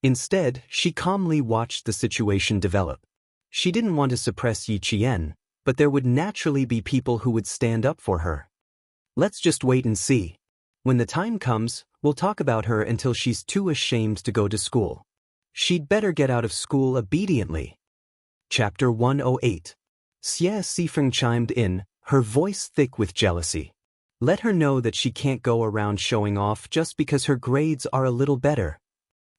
Instead, she calmly watched the situation develop. She didn't want to suppress Yi Qian, but there would naturally be people who would stand up for her. "Let's just wait and see. When the time comes, we'll talk about her until she's too ashamed to go to school. She'd better get out of school obediently." Chapter 108. Xie Sifeng chimed in, her voice thick with jealousy. "Let her know that she can't go around showing off just because her grades are a little better."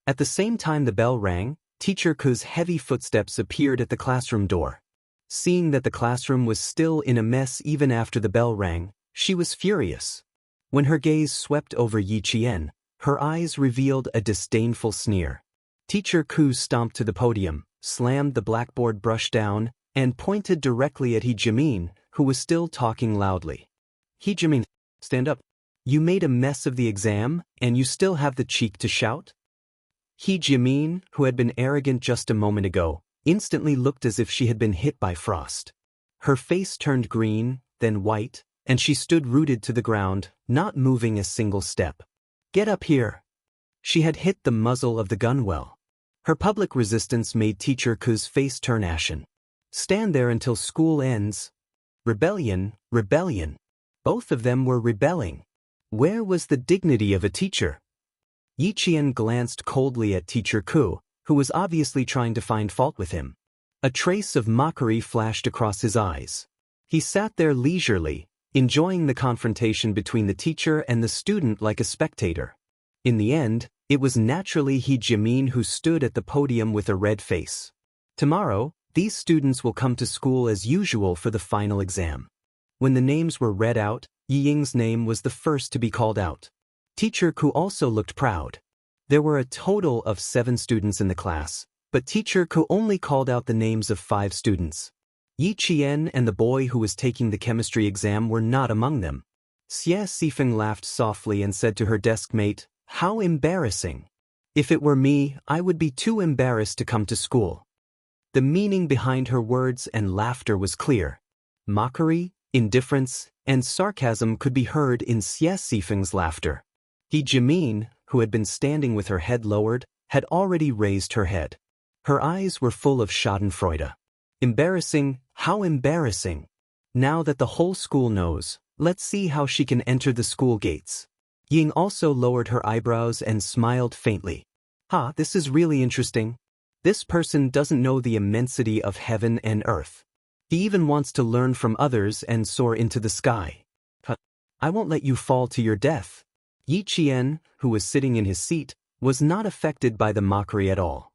At the same time the bell rang, Teacher Ku's heavy footsteps appeared at the classroom door. Seeing that the classroom was still in a mess even after the bell rang, she was furious. When her gaze swept over Yi Qian, her eyes revealed a disdainful sneer. Teacher Ku stomped to the podium, slammed the blackboard brush down, and pointed directly at He Jimin, who was still talking loudly. He Jimin, stand up. You made a mess of the exam, and you still have the cheek to shout? He Jimin, who had been arrogant just a moment ago, instantly looked as if she had been hit by frost. Her face turned green, then white, and she stood rooted to the ground, not moving a single step. Get up here. She had hit the muzzle of the gun well. Her public resistance made Teacher Ku's face turn ashen. Stand there until school ends. Rebellion, rebellion. Both of them were rebelling. Where was the dignity of a teacher? Yi Qian glanced coldly at Teacher Ku, who was obviously trying to find fault with him. A trace of mockery flashed across his eyes. He sat there leisurely, enjoying the confrontation between the teacher and the student like a spectator. In the end, it was naturally He Jimin who stood at the podium with a red face. Tomorrow, these students will come to school as usual for the final exam. When the names were read out, Yi Ying's name was the first to be called out. Teacher Ku also looked proud. There were a total of 7 students in the class, but Teacher Ku only called out the names of 5 students. Yi Qian and the boy who was taking the chemistry exam were not among them. Xie Sifeng laughed softly and said to her desk mate, "How embarrassing. If it were me, I would be too embarrassed to come to school." The meaning behind her words and laughter was clear. Mockery, indifference, and sarcasm could be heard in Xie Sifeng's laughter. He Jimin, who had been standing with her head lowered, had already raised her head. Her eyes were full of schadenfreude. Embarrassing, how embarrassing. Now that the whole school knows, let's see how she can enter the school gates. Ying also lowered her eyebrows and smiled faintly. This is really interesting. This person doesn't know the immensity of heaven and earth. He even wants to learn from others and soar into the sky. I won't let you fall to your death. Yi Qian, who was sitting in his seat, was not affected by the mockery at all.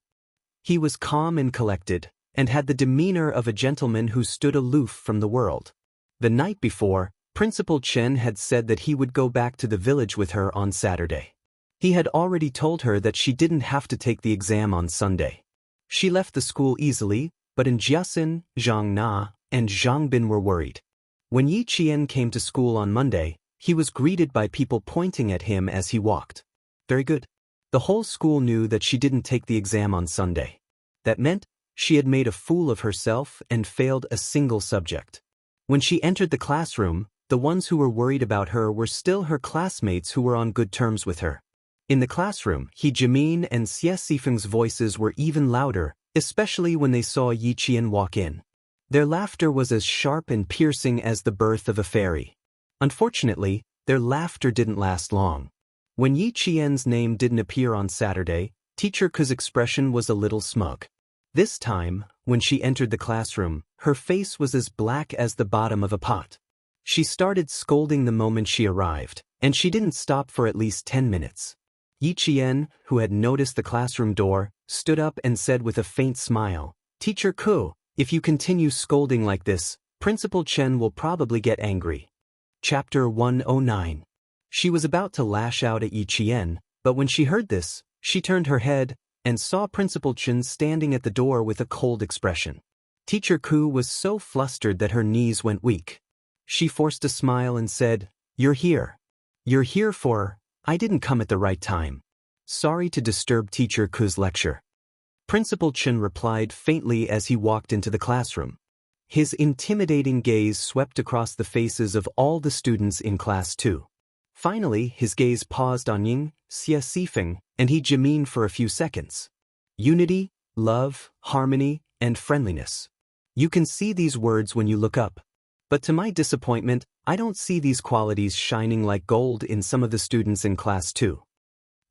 He was calm and collected, and had the demeanor of a gentleman who stood aloof from the world. The night before, Principal Chen had said that he would go back to the village with her on Saturday. He had already told her that she didn't have to take the exam on Sunday. She left the school easily, but in Jiaxin, Zhang Na, and Zhang Bin were worried. When Yi Qian came to school on Monday, he was greeted by people pointing at him as he walked. Very good. The whole school knew that she didn't take the exam on Sunday. That meant she had made a fool of herself and failed a single subject. When she entered the classroom, the ones who were worried about her were still her classmates who were on good terms with her. In the classroom, He Jimin and Xie Sifeng's voices were even louder, especially when they saw Yi Qian walk in. Their laughter was as sharp and piercing as the birth of a fairy. Unfortunately, their laughter didn't last long. When Yi Qian's name didn't appear on Saturday, Teacher Ku's expression was a little smug. This time, when she entered the classroom, her face was as black as the bottom of a pot. She started scolding the moment she arrived, and she didn't stop for at least 10 minutes. Yi Qian, who had noticed the classroom door, stood up and said with a faint smile, "Teacher Ku, if you continue scolding like this, Principal Chen will probably get angry." Chapter 109. She was about to lash out at Yi Qian, but when she heard this, she turned her head and saw Principal Chen standing at the door with a cold expression. Teacher Ku was so flustered that her knees went weak. She forced a smile and said, "You're here. You're here for, I didn't come at the right time. Sorry to disturb Teacher Ku's lecture." Principal Chen replied faintly as he walked into the classroom. His intimidating gaze swept across the faces of all the students in Class 2. Finally, his gaze paused on Ying, Xie Sifeng, and He Jimin for a few seconds. Unity, love, harmony, and friendliness. You can see these words when you look up. But to my disappointment, I don't see these qualities shining like gold in some of the students in Class 2.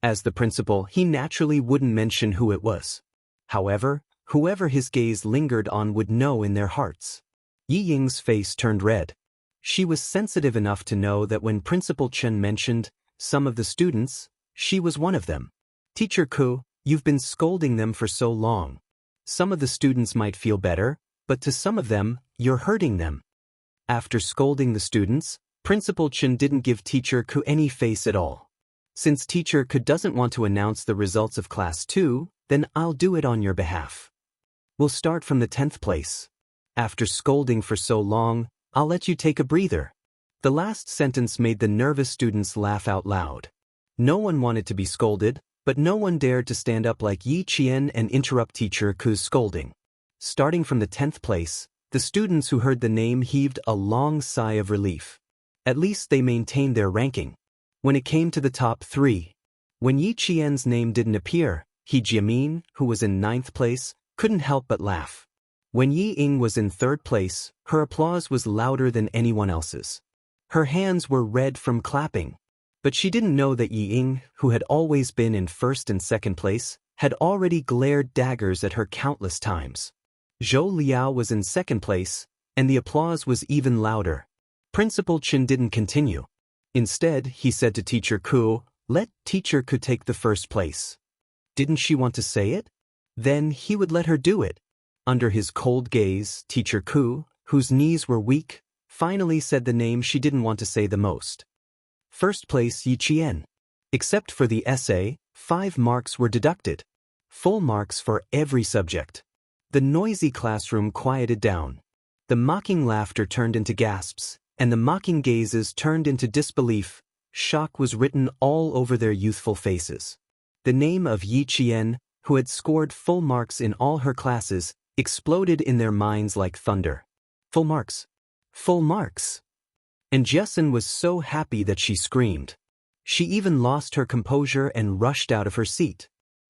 As the principal, he naturally wouldn't mention who it was. However, whoever his gaze lingered on would know in their hearts. Yi Ying's face turned red. She was sensitive enough to know that when Principal Chen mentioned some of the students, she was one of them. "Teacher Ku, You've been scolding them for so long. Some of the students might feel better, but to some of them, you're hurting them." After scolding the students, Principal Chen didn't give Teacher Ku any face at all. "Since Teacher Ku doesn't want to announce the results of Class 2, then I'll do it on your behalf. We'll start from the 10th place. After scolding for so long, I'll let you take a breather." The last sentence made the nervous students laugh out loud. No one wanted to be scolded, but no one dared to stand up like Yi Qian and interrupt Teacher Ku's scolding. Starting from the 10th place, the students who heard the name heaved a long sigh of relief. At least they maintained their ranking. When it came to the top 3, when Yi Qian's name didn't appear, He Jiamin, who was in 9th place, couldn't help but laugh. When Yi Ying was in 3rd place, her applause was louder than anyone else's. Her hands were red from clapping. But she didn't know that Yi Ying, who had always been in 1st and 2nd place, had already glared daggers at her countless times. Zhou Liao was in 2nd place, and the applause was even louder. Principal Chen didn't continue. Instead, he said to Teacher Ku, "Let Teacher Ku take the 1st place." Didn't she want to say it? Then he would let her do it. Under his cold gaze, Teacher Ku, whose knees were weak, finally said the name she didn't want to say the most. 1st place Yi Qian. Except for the essay, 5 marks were deducted. Full marks for every subject. The noisy classroom quieted down. The mocking laughter turned into gasps, and the mocking gazes turned into disbelief. Shock was written all over their youthful faces. The name of Yi Qian, who had scored full marks in all her classes, exploded in their minds like thunder. Full marks. Full marks. And Jessen was so happy that she screamed. She even lost her composure and rushed out of her seat.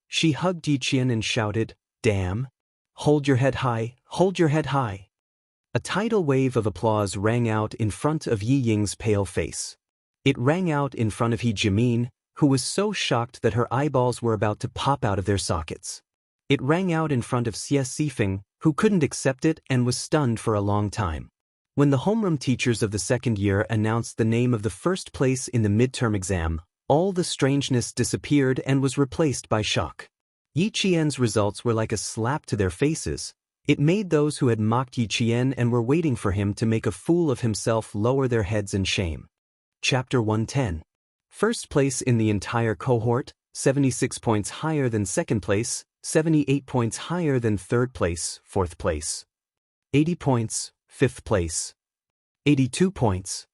She hugged Yi Qian and shouted, "Damn! Hold your head high, hold your head high." A tidal wave of applause rang out in front of Yi Ying's pale face. It rang out in front of He Jiamin, who was so shocked that her eyeballs were about to pop out of their sockets. It rang out in front of Xie Sifeng, who couldn't accept it and was stunned for a long time. When the homeroom teachers of the 2nd year announced the name of the 1st place in the midterm exam, all the strangeness disappeared and was replaced by shock. Yi Qian's results were like a slap to their faces. It made those who had mocked Yi Qian and were waiting for him to make a fool of himself lower their heads in shame. Chapter 110. 1st place in the entire cohort, 76 points higher than 2nd place, 78 points higher than 3rd place, 4th place. 80 points, 5th place. 82 points.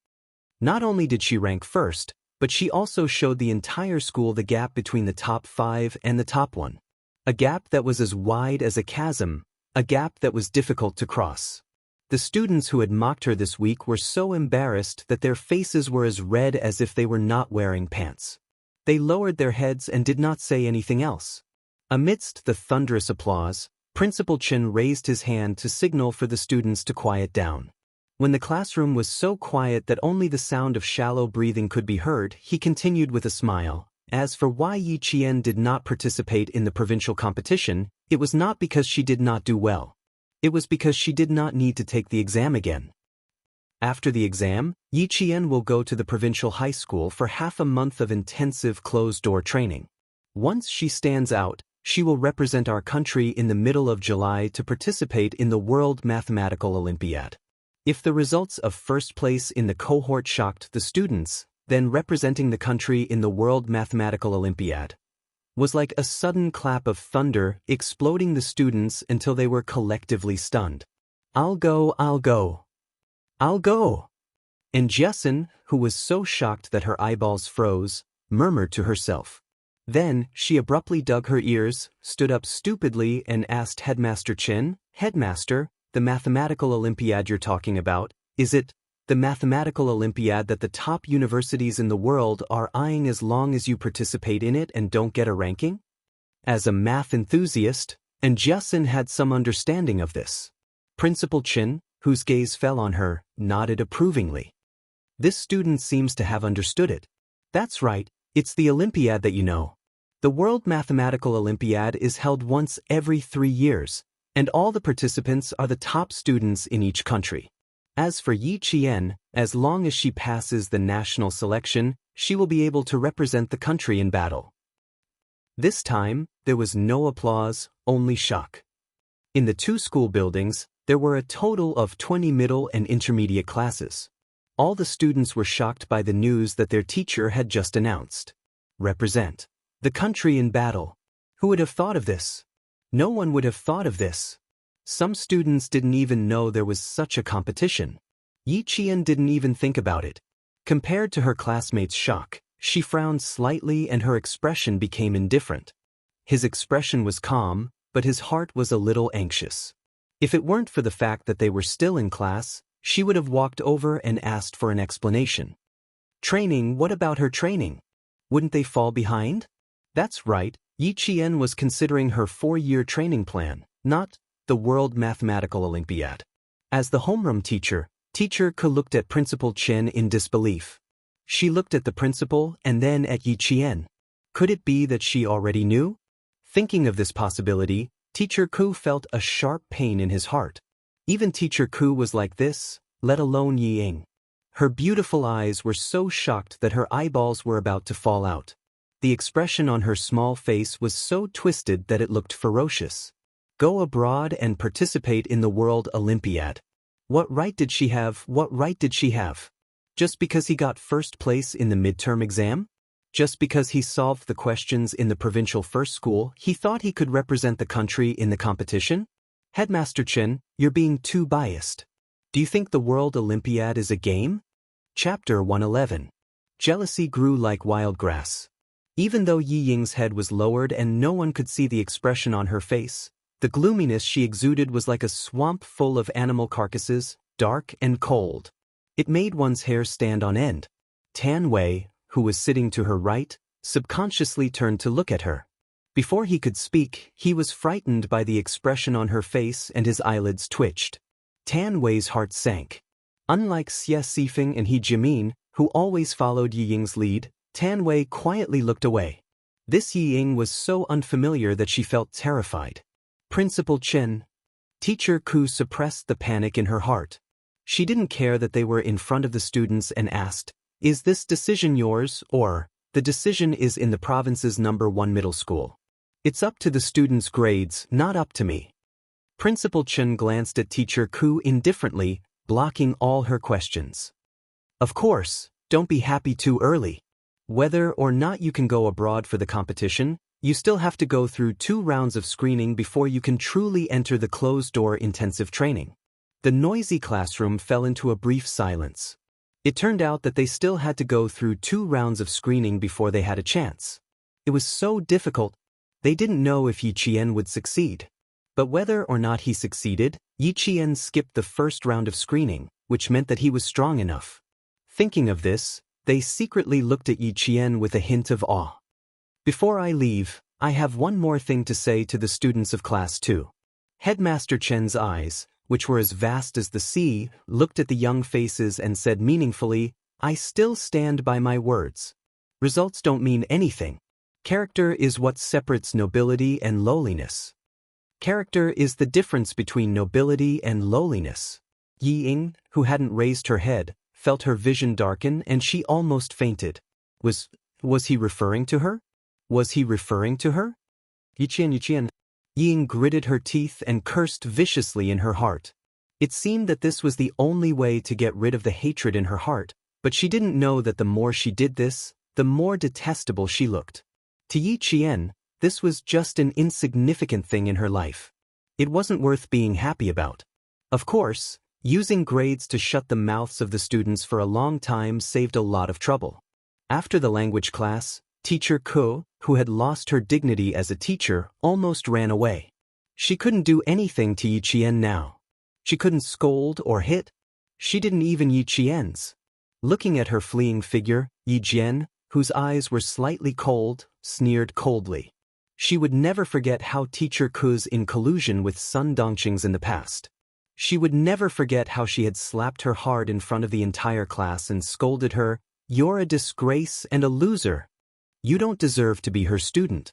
Not only did she rank 1st, but she also showed the entire school the gap between the top 5 and the top 1. A gap that was as wide as a chasm, a gap that was difficult to cross. The students who had mocked her this week were so embarrassed that their faces were as red as if they were not wearing pants. They lowered their heads and did not say anything else. Amidst the thunderous applause, Principal Chen raised his hand to signal for the students to quiet down. When the classroom was so quiet that only the sound of shallow breathing could be heard, he continued with a smile. As for why Yi Qian did not participate in the provincial competition, it was not because she did not do well. It was because she did not need to take the exam again. After the exam, Yi Qian will go to the provincial high school for half a month of intensive closed-door training. Once she stands out, she will represent our country in the middle of July to participate in the World Mathematical Olympiad. If the results of 1st place in the cohort shocked the students, then representing the country in the World Mathematical Olympiad was like a sudden clap of thunder exploding the students until they were collectively stunned. "I'll go, I'll go. I'll go." And Jessen, who was so shocked that her eyeballs froze, murmured to herself. Then, she abruptly dug her ears, stood up stupidly and asked Headmaster Chen, "Headmaster, the mathematical Olympiad you're talking about, is it the mathematical Olympiad that the top universities in the world are eyeing as long as you participate in it and don't get a ranking?" As a math enthusiast, and Jessen had some understanding of this. Principal Chen, whose gaze fell on her, nodded approvingly. "This student seems to have understood it. That's right, it's the Olympiad that you know. The World Mathematical Olympiad is held once every 3 years, and all the participants are the top students in each country. As for Yi Qian, as long as she passes the national selection, she will be able to represent the country in battle." This time, there was no applause, only shock. In the 2 school buildings, there were a total of 20 middle and intermediate classes. All the students were shocked by the news that their teacher had just announced. Represent the country in battle. Who would have thought of this? No one would have thought of this. Some students didn't even know there was such a competition. Yi Qian didn't even think about it. Compared to her classmates' shock, she frowned slightly and her expression became indifferent. His expression was calm, but his heart was a little anxious. If it weren't for the fact that they were still in class, she would have walked over and asked for an explanation. Training, what about her training? Wouldn't they fall behind? That's right, Yi Qian was considering her 4-year training plan, not the World Mathematical Olympiad. As the homeroom teacher, Teacher Ke looked at Principal Chen in disbelief. She looked at the principal and then at Yi Qian. Could it be that she already knew? Thinking of this possibility, Teacher Ke felt a sharp pain in his heart. Even Teacher Ke was like this, let alone Yi Ying. Her beautiful eyes were so shocked that her eyeballs were about to fall out. The expression on her small face was so twisted that it looked ferocious. Go abroad and participate in the World Olympiad. What right did she have? What right did she have? Just because he got first place in the midterm exam? Just because he solved the questions in the provincial first school, he thought he could represent the country in the competition? Headmaster Chen, you're being too biased. Do you think the World Olympiad is a game? Chapter 111. Jealousy grew like wild grass. Even though Yi Ying's head was lowered and no one could see the expression on her face, the gloominess she exuded was like a swamp full of animal carcasses, dark and cold. It made one's hair stand on end. Tan Wei, who was sitting to her right, subconsciously turned to look at her. Before he could speak, he was frightened by the expression on her face and his eyelids twitched. Tan Wei's heart sank. Unlike Xie Sifeng and He Jimin, who always followed Yi Ying's lead, Tan Wei quietly looked away. This Yi Ying was so unfamiliar that she felt terrified. Principal Chen. Teacher Ke suppressed the panic in her heart. She didn't care that they were in front of the students and asked, "Is this decision yours, or, the decision is in the province's #1 middle school? It's up to the students' grades, not up to me." Principal Chen glanced at Teacher Ke indifferently, blocking all her questions. Of course, don't be happy too early. Whether or not you can go abroad for the competition, you still have to go through 2 rounds of screening before you can truly enter the closed-door intensive training. The noisy classroom fell into a brief silence. It turned out that they still had to go through 2 rounds of screening before they had a chance. It was so difficult. They didn't know if Yi Qian would succeed. But whether or not he succeeded, Yi Qian skipped the first round of screening, which meant that he was strong enough. Thinking of this, they secretly looked at Yi Qian with a hint of awe. Before I leave, I have one more thing to say to the students of Class 2. Headmaster Chen's eyes, which were as vast as the sea, looked at the young faces and said meaningfully, I still stand by my words. Results don't mean anything. Character is what separates nobility and lowliness. Character is the difference between nobility and lowliness. Yi Ying, who hadn't raised her head, felt her vision darken and she almost fainted. Was he referring to her? Was he referring to her? Yi Qian. Yi Ying gritted her teeth and cursed viciously in her heart. It seemed that this was the only way to get rid of the hatred in her heart, but she didn't know that the more she did this, the more detestable she looked. To Yi Qian, this was just an insignificant thing in her life. It wasn't worth being happy about. Of course, using grades to shut the mouths of the students for a long time saved a lot of trouble. After the language class, Teacher Ke, who had lost her dignity as a teacher, almost ran away. She couldn't do anything to Yi Qian now. She couldn't scold or hit. She didn't even Yi Qian's. Looking at her fleeing figure, Yi Jian, whose eyes were slightly cold, sneered coldly. She would never forget how Teacher Ke's in collusion with Sun Dongqing's in the past. She would never forget how she had slapped her hard in front of the entire class and scolded her, "You're a disgrace and a loser. You don't deserve to be her student."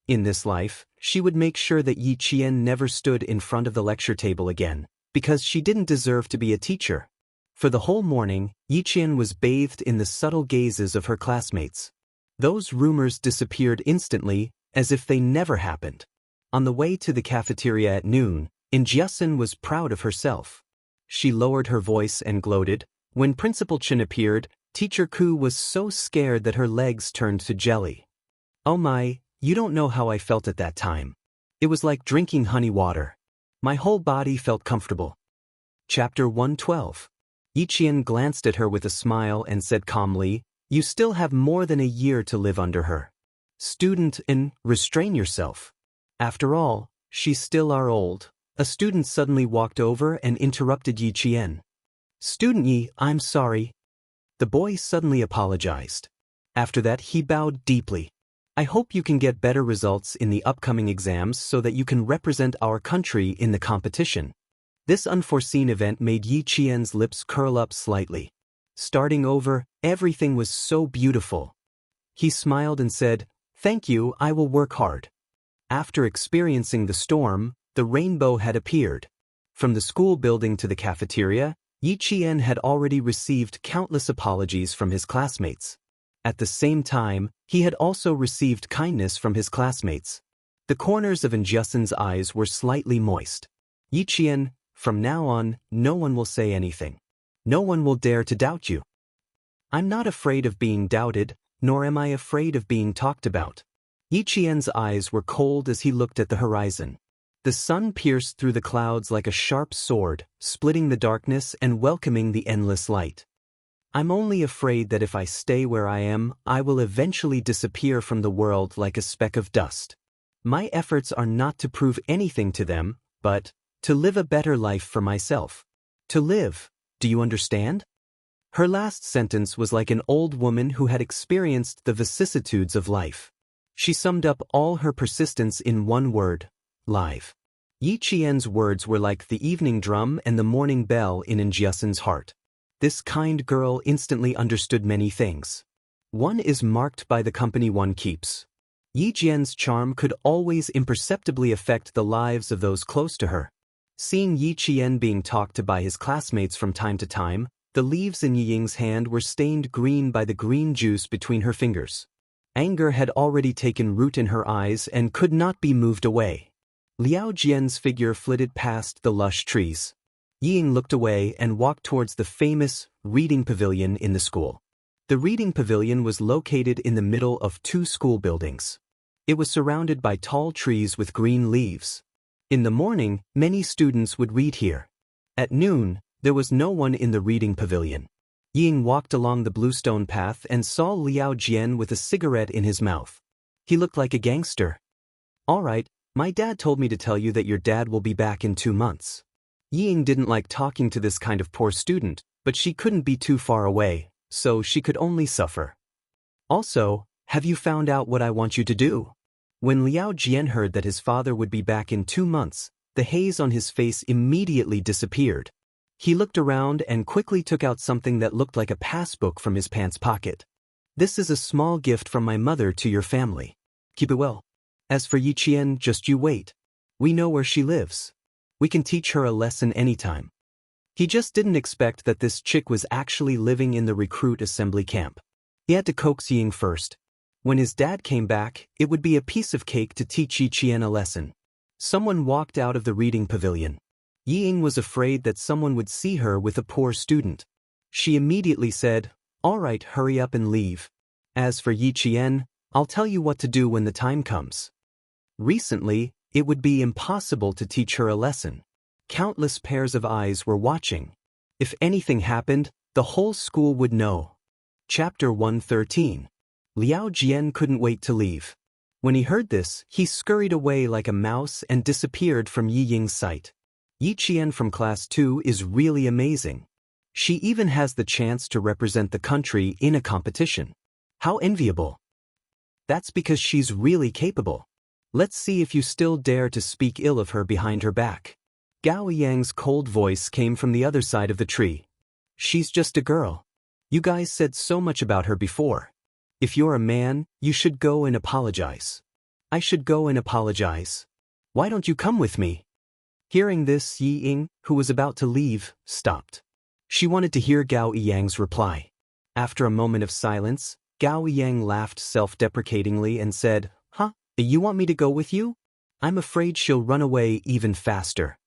In this life, she would make sure that Yi Qian never stood in front of the lecture table again, because she didn't deserve to be a teacher. For the whole morning, Yi Qian was bathed in the subtle gazes of her classmates. Those rumors disappeared instantly, as if they never happened. On the way to the cafeteria at noon, Xianxia was proud of herself. She lowered her voice and gloated. When Principal Chen appeared, Teacher Ku was so scared that her legs turned to jelly. Oh my, you don't know how I felt at that time. It was like drinking honey water. My whole body felt comfortable. Chapter 112. Yiqian glanced at her with a smile and said calmly, "You still have more than a year to live under her. Student, restrain yourself. After all, she's still our old." A student suddenly walked over and interrupted Yiqian. "Student Yi, I'm sorry." The boy suddenly apologized. After that he bowed deeply. "I hope you can get better results in the upcoming exams so that you can represent our country in the competition." This unforeseen event made Yiqian's lips curl up slightly. Starting over, everything was so beautiful. He smiled and said, "Thank you, I will work hard." After experiencing the storm, the rainbow had appeared. From the school building to the cafeteria, Yiqian had already received countless apologies from his classmates. At the same time, he had also received kindness from his classmates. The corners of Xianxia's eyes were slightly moist. "Yiqian, from now on, no one will say anything. No one will dare to doubt you. I'm not afraid of being doubted, nor am I afraid of being talked about." Yiqian's eyes were cold as he looked at the horizon. The sun pierced through the clouds like a sharp sword, splitting the darkness and welcoming the endless light. "I'm only afraid that if I stay where I am, I will eventually disappear from the world like a speck of dust. My efforts are not to prove anything to them, but to live a better life for myself. To live, do you understand?" Her last sentence was like an old woman who had experienced the vicissitudes of life. She summed up all her persistence in one word: live. Yiqian's words were like the evening drum and the morning bell in Xianxia's heart. This kind girl instantly understood many things. One is marked by the company one keeps. Yiqian's charm could always imperceptibly affect the lives of those close to her. Seeing Yiqian being talked to by his classmates from time to time, the leaves in Yiying's hand were stained green by the green juice between her fingers. Anger had already taken root in her eyes and could not be moved away. Liao Jian's figure flitted past the lush trees. Yiying looked away and walked towards the famous reading pavilion in the school. The reading pavilion was located in the middle of two school buildings. It was surrounded by tall trees with green leaves. In the morning, many students would read here. At noon, there was no one in the reading pavilion. Yiying walked along the bluestone path and saw Liao Jian with a cigarette in his mouth. He looked like a gangster. "All right, my dad told me to tell you that your dad will be back in 2 months." Yiying didn't like talking to this kind of poor student, but she couldn't be too far away, so she could only suffer. "Also, have you found out what I want you to do?" When Liao Jian heard that his father would be back in 2 months, the haze on his face immediately disappeared. He looked around and quickly took out something that looked like a passbook from his pants pocket. "This is a small gift from my mother to your family. Keep it well. As for Yiqian, just you wait. We know where she lives. We can teach her a lesson anytime." He just didn't expect that this chick was actually living in the recruit assembly camp. He had to coax Ying first. When his dad came back, it would be a piece of cake to teach Yiqian a lesson. Someone walked out of the reading pavilion. Ying was afraid that someone would see her with a poor student. She immediately said, "All right, hurry up and leave. As for Yiqian, I'll tell you what to do when the time comes." Recently, it would be impossible to teach her a lesson. Countless pairs of eyes were watching. If anything happened, the whole school would know. Chapter 113. Liao Jian couldn't wait to leave. When he heard this, he scurried away like a mouse and disappeared from Yiying's sight. Yiqian from Class 2 is really amazing. She even has the chance to represent the country in a competition. How enviable. That's because she's really capable. Let's see if you still dare to speak ill of her behind her back. Gao Yang's cold voice came from the other side of the tree. "She's just a girl. You guys said so much about her before. If you're a man, you should go and apologize." "I should go and apologize. Why don't you come with me?" Hearing this, Yiying, who was about to leave, stopped. She wanted to hear Gao Yang's reply. After a moment of silence, Gao Yang laughed self-deprecatingly and said, "Huh, You want me to go with you? I'm afraid she'll run away even faster.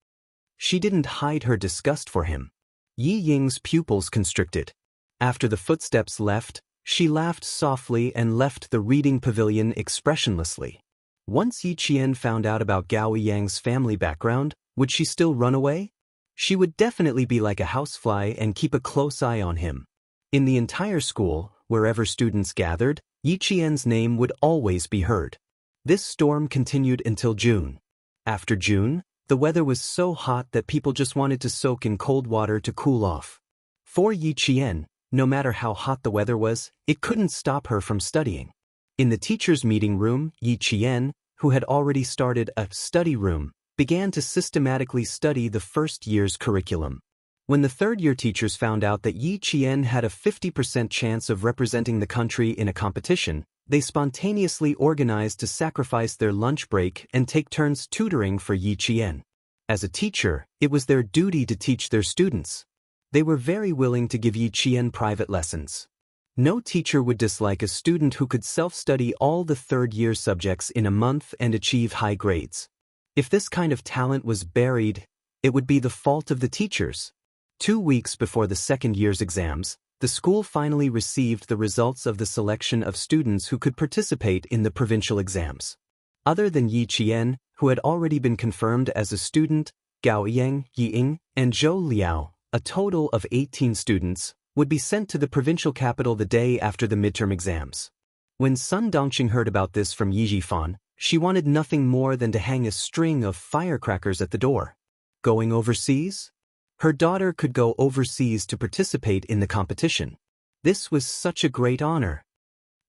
She didn't hide her disgust for him. Yi Ying's pupils constricted. After the footsteps left, she laughed softly and left the reading pavilion expressionlessly. Once Yi Qian found out about Gao Yang's family background, would she still run away? She would definitely be like a housefly and keep a close eye on him. In the entire school, wherever students gathered, Yi Qian's name would always be heard. This storm continued until June. After June, the weather was so hot that people just wanted to soak in cold water to cool off. For Yi Qian, no matter how hot the weather was, it couldn't stop her from studying. In the teacher's meeting room, Yi Qian, who had already started a study room, began to systematically study the first year's curriculum. When the third-year teachers found out that Yi Qian had a 50% chance of representing the country in a competition, they spontaneously organized to sacrifice their lunch break and take turns tutoring for Yi Qian. As a teacher, it was their duty to teach their students. They were very willing to give Yi Qian private lessons. No teacher would dislike a student who could self-study all the third-year subjects in a month and achieve high grades. If this kind of talent was buried, it would be the fault of the teachers. 2 weeks before the second year's exams, the school finally received the results of the selection of students who could participate in the provincial exams. Other than Yi Qian, who had already been confirmed as a student, Gao Yang, Yi Ying, and Zhou Liao, a total of 18 students, would be sent to the provincial capital the day after the midterm exams. When Sun Dongqing heard about this from Yi Jifan, she wanted nothing more than to hang a string of firecrackers at the door. Going overseas? Her daughter could go overseas to participate in the competition. This was such a great honor.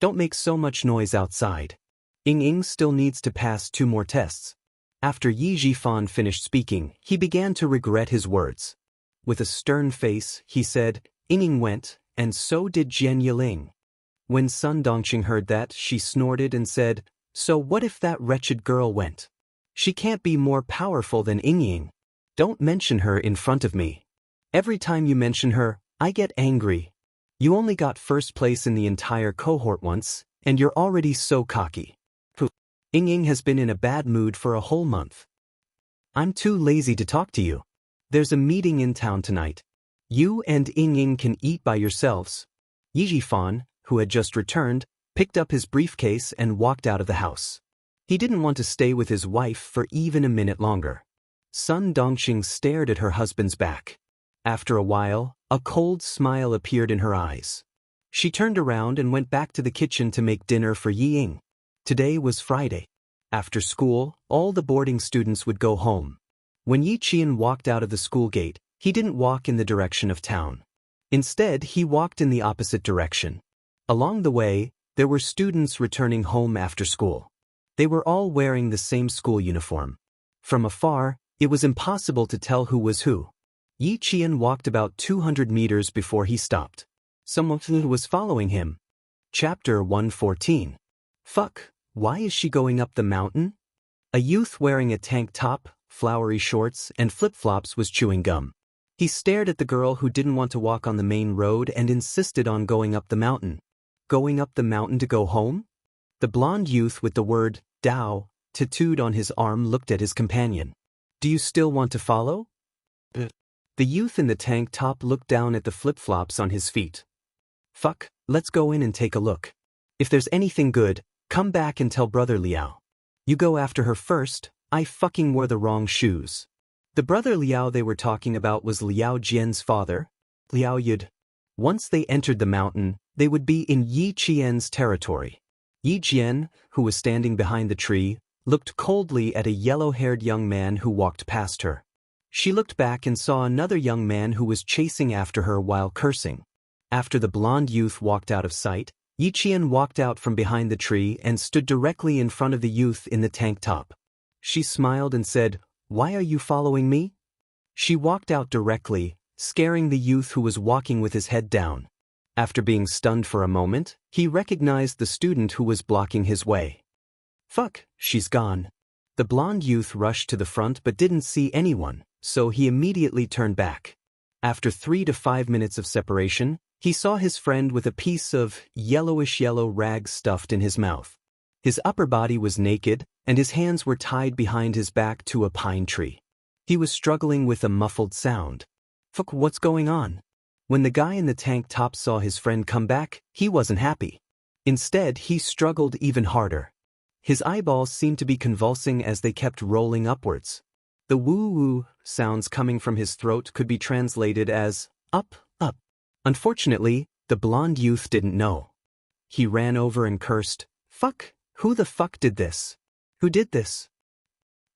Don't make so much noise outside. Ying still needs to pass 2 more tests. After Yi Jifan finished speaking, he began to regret his words. With a stern face, he said, Ying went, and so did Jian Yiling. When Sun Dongqing heard that, she snorted and said, So what if that wretched girl went? She can't be more powerful than Ying. Don't mention her in front of me. Every time you mention her, I get angry. You only got first place in the entire cohort once, and you're already so cocky. Ying has been in a bad mood for a whole month. I'm too lazy to talk to you. There's a meeting in town tonight. You and Ying can eat by yourselves. Yi Jifan, who had just returned, picked up his briefcase and walked out of the house. He didn't want to stay with his wife for even a minute longer. Sun Dongqing stared at her husband's back. After a while, a cold smile appeared in her eyes. She turned around and went back to the kitchen to make dinner for Yi Ying. Today was Friday. After school, all the boarding students would go home. When Yi Qian walked out of the school gate, he didn't walk in the direction of town. Instead, he walked in the opposite direction. Along the way, there were students returning home after school. They were all wearing the same school uniform. From afar, it was impossible to tell who was who. Yi Qian walked about 200 meters before he stopped. Someone was following him. Chapter 114. Fuck, why is she going up the mountain? A youth wearing a tank top, flowery shorts, and flip-flops was chewing gum. He stared at the girl who didn't want to walk on the main road and insisted on going up the mountain. Going up the mountain to go home? The blonde youth with the word, Dao, tattooed on his arm looked at his companion. Do you still want to follow? The youth in the tank top looked down at the flip-flops on his feet. Fuck, let's go in and take a look. If there's anything good, come back and tell Brother Liao. You go after her first, I fucking wore the wrong shoes. The Brother Liao they were talking about was Liao Jian's father, Liao Yud. Once they entered the mountain, they would be in Yi Qian's territory. Yi Jian, who was standing behind the tree, looked coldly at a yellow-haired young man who walked past her. She looked back and saw another young man who was chasing after her while cursing. After the blonde youth walked out of sight, Yi Qian walked out from behind the tree and stood directly in front of the youth in the tank top. She smiled and said, Why are you following me? She walked out directly, scaring the youth who was walking with his head down. After being stunned for a moment, he recognized the student who was blocking his way. Fuck, she's gone. The blonde youth rushed to the front but didn't see anyone, so he immediately turned back. After 3 to 5 minutes of separation, he saw his friend with a piece of yellowish-yellow rag stuffed in his mouth. His upper body was naked, and his hands were tied behind his back to a pine tree. He was struggling with a muffled sound. Fuck, what's going on? When the guy in the tank top saw his friend come back, he wasn't happy. Instead, he struggled even harder. His eyeballs seemed to be convulsing as they kept rolling upwards. The woo-woo sounds coming from his throat could be translated as, up, up. Unfortunately, the blonde youth didn't know. He ran over and cursed, fuck, who the fuck did this? Who did this?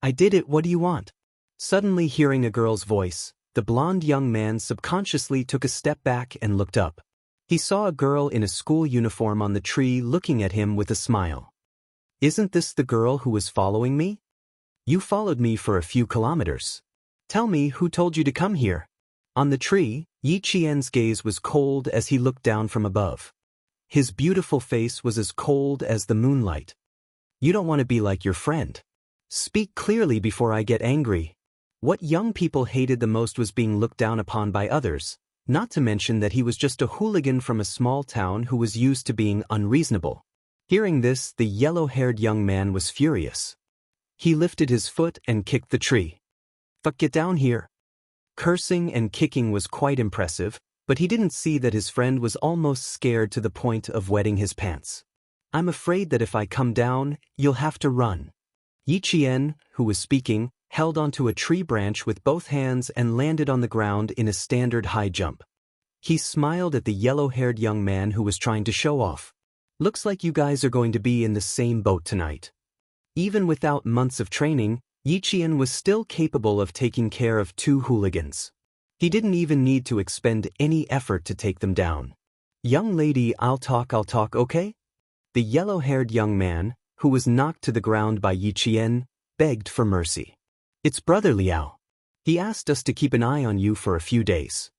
I did it, what do you want? Suddenly hearing a girl's voice, the blonde young man subconsciously took a step back and looked up. He saw a girl in a school uniform on the tree looking at him with a smile. Isn't this the girl who was following me? You followed me for a few kilometers. Tell me who told you to come here. On the tree, Yi Qian's gaze was cold as he looked down from above. His beautiful face was as cold as the moonlight. You don't want to be like your friend. Speak clearly before I get angry. What young people hated the most was being looked down upon by others, not to mention that he was just a hooligan from a small town who was used to being unreasonable. Hearing this, the yellow-haired young man was furious. He lifted his foot and kicked the tree. Fuck, get down here. Cursing and kicking was quite impressive, but he didn't see that his friend was almost scared to the point of wetting his pants. I'm afraid that if I come down, you'll have to run. Yi Qian, who was speaking, held onto a tree branch with both hands and landed on the ground in a standard high jump. He smiled at the yellow-haired young man who was trying to show off. Looks like you guys are going to be in the same boat tonight. Even without months of training, Yi Qian was still capable of taking care of two hooligans. He didn't even need to expend any effort to take them down. Young lady, I'll talk, okay? The yellow-haired young man, who was knocked to the ground by Yi Qian, begged for mercy. It's Brother Liao. He asked us to keep an eye on you for a few days.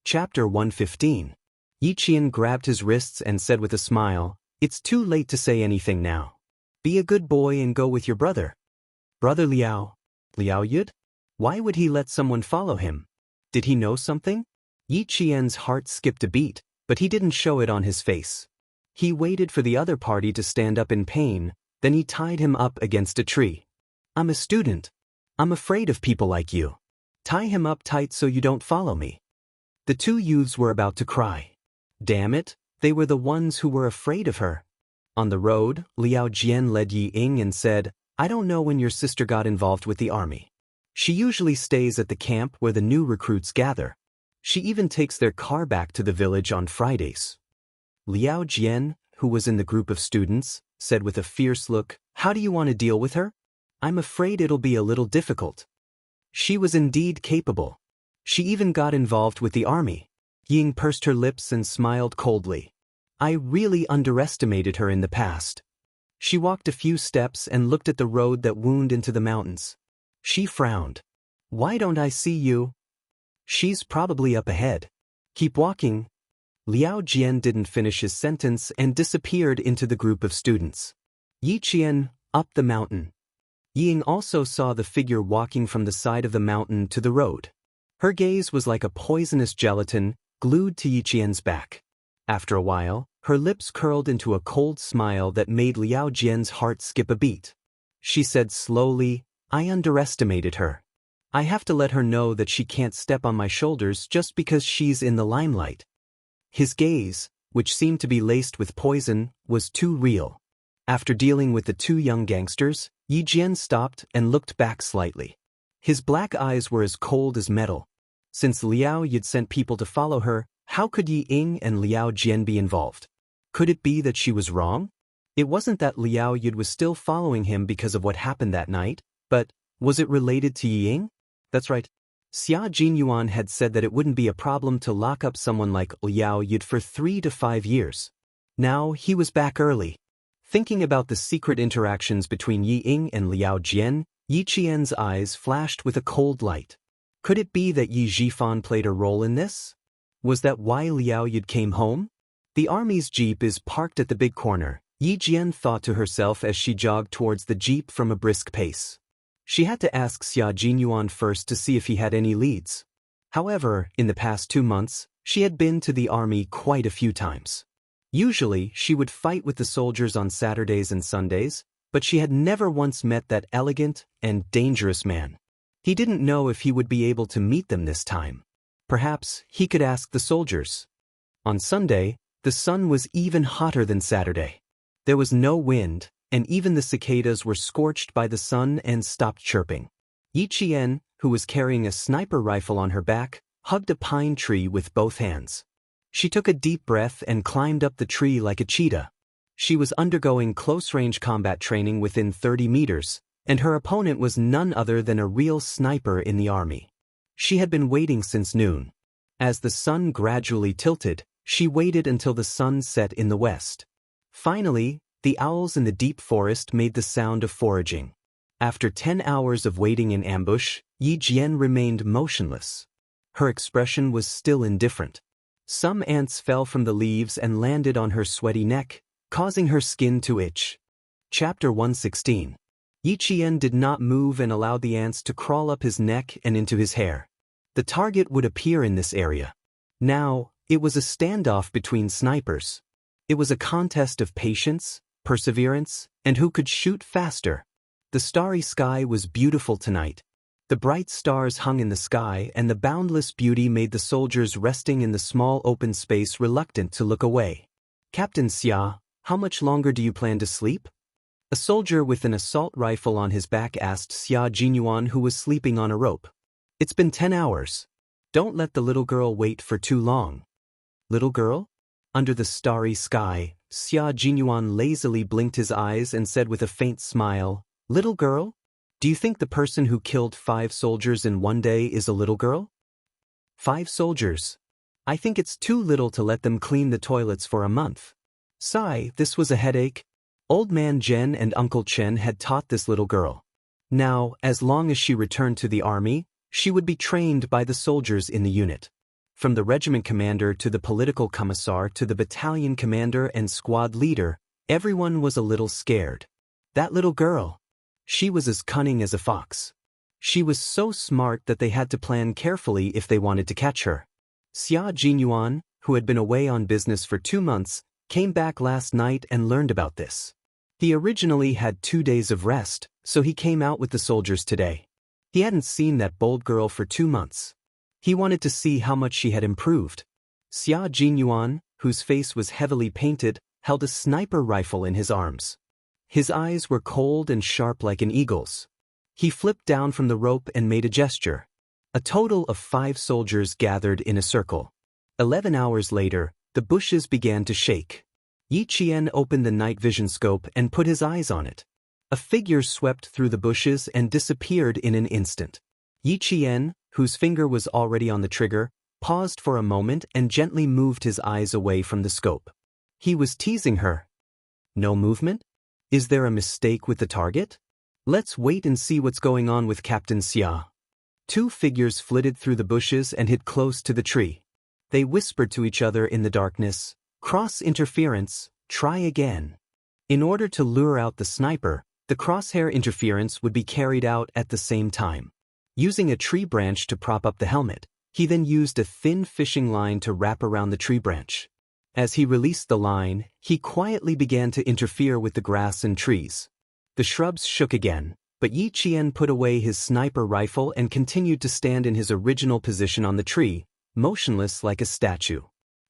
Chapter 115. Yi Qian grabbed his wrists and said with a smile, it's too late to say anything now. Be a good boy and go with your brother. Brother Liao? Liao Yud? Why would he let someone follow him? Did he know something? Yi Qian's heart skipped a beat, but he didn't show it on his face. He waited for the other party to stand up in pain, then he tied him up against a tree. I'm a student. I'm afraid of people like you. Tie him up tight so you don't follow me. The two youths were about to cry. Damn it, they were the ones who were afraid of her. On the road, Liao Jian led Yi Ying and said, I don't know when your sister got involved with the army. She usually stays at the camp where the new recruits gather. She even takes their car back to the village on Fridays. Liao Jian, who was in the group of students, said with a fierce look, how do you want to deal with her? I'm afraid it'll be a little difficult. She was indeed capable. She even got involved with the army. Ying pursed her lips and smiled coldly. I really underestimated her in the past. She walked a few steps and looked at the road that wound into the mountains. She frowned. Why don't I see you? She's probably up ahead. Keep walking. Liao Jian didn't finish his sentence and disappeared into the group of students. Yi Qian, up the mountain. Ying also saw the figure walking from the side of the mountain to the road. Her gaze was like a poisonous gelatin glued to Yi Qian's back. After a while, her lips curled into a cold smile that made Liao Jian's heart skip a beat. She said slowly, I underestimated her. I have to let her know that she can't step on my shoulders just because she's in the limelight. His gaze, which seemed to be laced with poison, was too real. After dealing with the two young gangsters, Yi Jian stopped and looked back slightly. His black eyes were as cold as metal. Since Liao Yud sent people to follow her, how could Yi Ying and Liao Jian be involved? Could it be that she was wrong? It wasn't that Liao Yud was still following him because of what happened that night, but was it related to Yi Ying? That's right. Xia Jinyuan had said that it wouldn't be a problem to lock up someone like Liao Yud for 3 to 5 years. Now he was back early. Thinking about the secret interactions between Yi Ying and Liao Jian, Yi Qian's eyes flashed with a cold light. Could it be that Yi Zhifan played a role in this? Was that why Liao Yud came home? The army's jeep is parked at the big corner, Yi Jian thought to herself as she jogged towards the jeep from a brisk pace. She had to ask Xia Jinyuan first to see if he had any leads. However, in the past 2 months, she had been to the army quite a few times. Usually, she would fight with the soldiers on Saturdays and Sundays, but she had never once met that elegant and dangerous man. He didn't know if he would be able to meet them this time. Perhaps he could ask the soldiers. On Sunday, the sun was even hotter than Saturday. There was no wind, and even the cicadas were scorched by the sun and stopped chirping. Yiqian, who was carrying a sniper rifle on her back, hugged a pine tree with both hands. She took a deep breath and climbed up the tree like a cheetah. She was undergoing close-range combat training within 30 meters, and her opponent was none other than a real sniper in the army. She had been waiting since noon. As the sun gradually tilted, she waited until the sun set in the west. Finally, the owls in the deep forest made the sound of foraging. After 10 hours of waiting in ambush, Yi Jian remained motionless. Her expression was still indifferent. Some ants fell from the leaves and landed on her sweaty neck, causing her skin to itch. Chapter 116. Yi Jian did not move and allowed the ants to crawl up his neck and into his hair. The target would appear in this area. Now, it was a standoff between snipers. It was a contest of patience, perseverance, and who could shoot faster. The starry sky was beautiful tonight. The bright stars hung in the sky, and the boundless beauty made the soldiers resting in the small open space reluctant to look away. "Captain Xia, how much longer do you plan to sleep?" A soldier with an assault rifle on his back asked Xia Jinyuan, who was sleeping on a rope. "It's been 10 hours. Don't let the little girl wait for too long." "Little girl?" Under the starry sky, Xia Jinyuan lazily blinked his eyes and said with a faint smile, "Little girl? Do you think the person who killed 5 soldiers in one day is a little girl?" 5 soldiers. I think it's too little to let them clean the toilets for a month. Sigh, this was a headache. Old Man Zhen and Uncle Chen had taught this little girl. Now, as long as she returned to the army, she would be trained by the soldiers in the unit. From the regiment commander to the political commissar to the battalion commander and squad leader, everyone was a little scared. That little girl. She was as cunning as a fox. She was so smart that they had to plan carefully if they wanted to catch her. Xia Jinyuan, who had been away on business for 2 months, came back last night and learned about this. He originally had 2 days of rest, so he came out with the soldiers today. He hadn't seen that bold girl for 2 months. He wanted to see how much she had improved. Xia Jinyuan, whose face was heavily painted, held a sniper rifle in his arms. His eyes were cold and sharp like an eagle's. He flipped down from the rope and made a gesture. A total of 5 soldiers gathered in a circle. 11 hours later, the bushes began to shake. Yi Qian opened the night vision scope and put his eyes on it. A figure swept through the bushes and disappeared in an instant. Yi Qian, whose finger was already on the trigger, paused for a moment and gently moved his eyes away from the scope. He was teasing her. No movement? Is there a mistake with the target? Let's wait and see what's going on with Captain Xia. 2 figures flitted through the bushes and hid close to the tree. They whispered to each other in the darkness, "Cross interference, try again." In order to lure out the sniper, the crosshair interference would be carried out at the same time. Using a tree branch to prop up the helmet, he then used a thin fishing line to wrap around the tree branch. As he released the line, he quietly began to interfere with the grass and trees. The shrubs shook again, but Yi Qian put away his sniper rifle and continued to stand in his original position on the tree, motionless like a statue.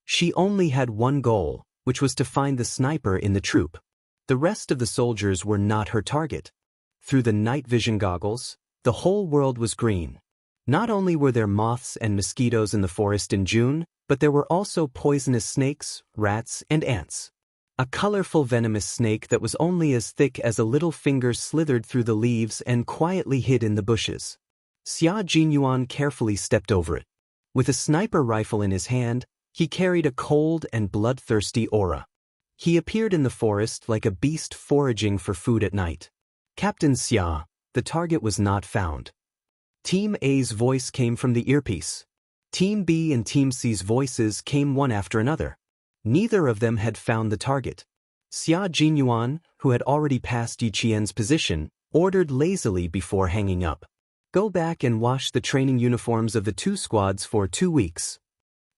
She only had one goal, which was to find the sniper in the troop. The rest of the soldiers were not her target. Through the night vision goggles, the whole world was green. Not only were there moths and mosquitoes in the forest in June, but there were also poisonous snakes, rats, and ants. A colorful venomous snake that was only as thick as a little finger slithered through the leaves and quietly hid in the bushes. Xia Jinyuan carefully stepped over it. With a sniper rifle in his hand, he carried a cold and bloodthirsty aura. He appeared in the forest like a beast foraging for food at night. "Captain Xia, the target was not found." Team A's voice came from the earpiece. Team B and Team C's voices came one after another. Neither of them had found the target. Xia Jinyuan, who had already passed Yi Qian's position, ordered lazily before hanging up. "Go back and wash the training uniforms of the 2 squads for 2 weeks."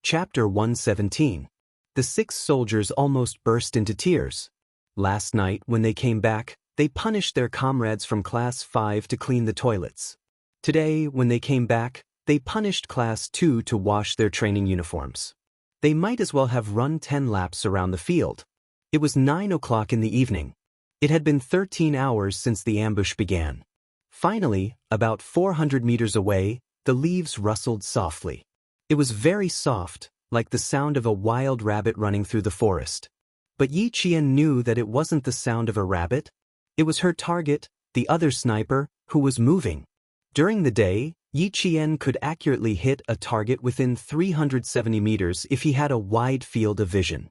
Chapter 117. The 6 soldiers almost burst into tears. Last night, when they came back, they punished their comrades from Class 5 to clean the toilets. Today, when they came back, they punished Class 2 to wash their training uniforms. They might as well have run 10 laps around the field. It was 9 o'clock in the evening. It had been 13 hours since the ambush began. Finally, about 400 meters away, the leaves rustled softly. It was very soft, like the sound of a wild rabbit running through the forest. But Yi Qian knew that it wasn't the sound of a rabbit. It was her target, the other sniper, who was moving. During the day, Yi Qian could accurately hit a target within 370 meters if he had a wide field of vision.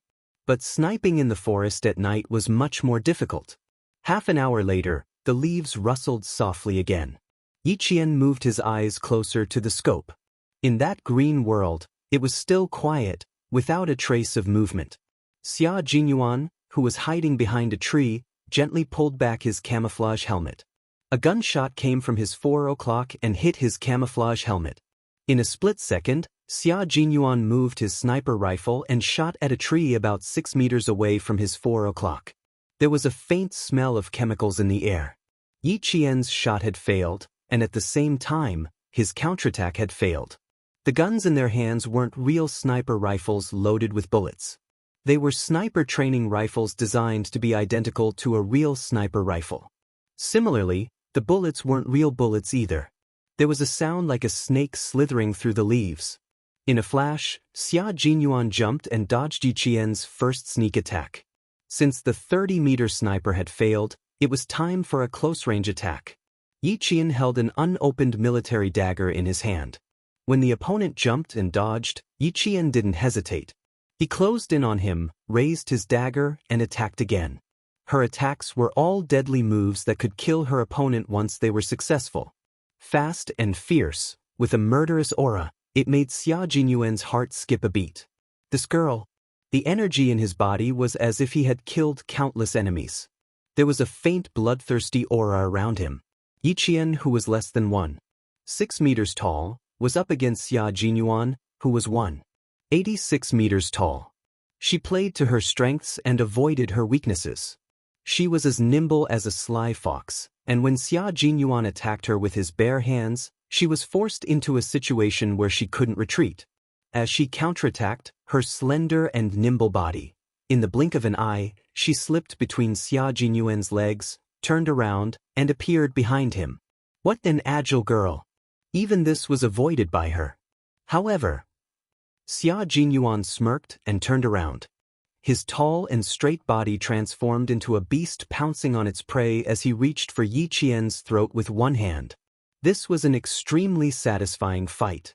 But sniping in the forest at night was much more difficult. Half an hour later, the leaves rustled softly again. Yi Qian moved his eyes closer to the scope. In that green world, it was still quiet, without a trace of movement. Xia Jinyuan, who was hiding behind a tree, gently pulled back his camouflage helmet. A gunshot came from his 4 o'clock and hit his camouflage helmet. In a split second, Xia Jinyuan moved his sniper rifle and shot at a tree about 6 meters away from his 4 o'clock. There was a faint smell of chemicals in the air. Yi Qian's shot had failed, and at the same time, his counterattack had failed. The guns in their hands weren't real sniper rifles loaded with bullets. They were sniper training rifles designed to be identical to a real sniper rifle. Similarly, the bullets weren't real bullets either. There was a sound like a snake slithering through the leaves. In a flash, Xia Jinyuan jumped and dodged Yi Qian's first sneak attack. Since the 30-meter sniper had failed, it was time for a close-range attack. Yi Qian held an unopened military dagger in his hand. When the opponent jumped and dodged, Yi Qian didn't hesitate. He closed in on him, raised his dagger, and attacked again. Her attacks were all deadly moves that could kill her opponent once they were successful. Fast and fierce, with a murderous aura, it made Xia Jinyuan's heart skip a beat. This girl. The energy in his body was as if he had killed countless enemies. There was a faint bloodthirsty aura around him. Yi Qian, who was less than 1.6 meters tall, was up against Xia Jinyuan, who was 1.86 meters tall. She played to her strengths and avoided her weaknesses. She was as nimble as a sly fox, and when Xia Jinyuan attacked her with his bare hands, she was forced into a situation where she couldn't retreat. As she counterattacked, her slender and nimble body, in the blink of an eye, she slipped between Xia Jinyuan's legs, turned around, and appeared behind him. What an agile girl! Even this was avoided by her. However, Xia Jinyuan smirked and turned around. His tall and straight body transformed into a beast pouncing on its prey as he reached for Yi Qian's throat with one hand. This was an extremely satisfying fight.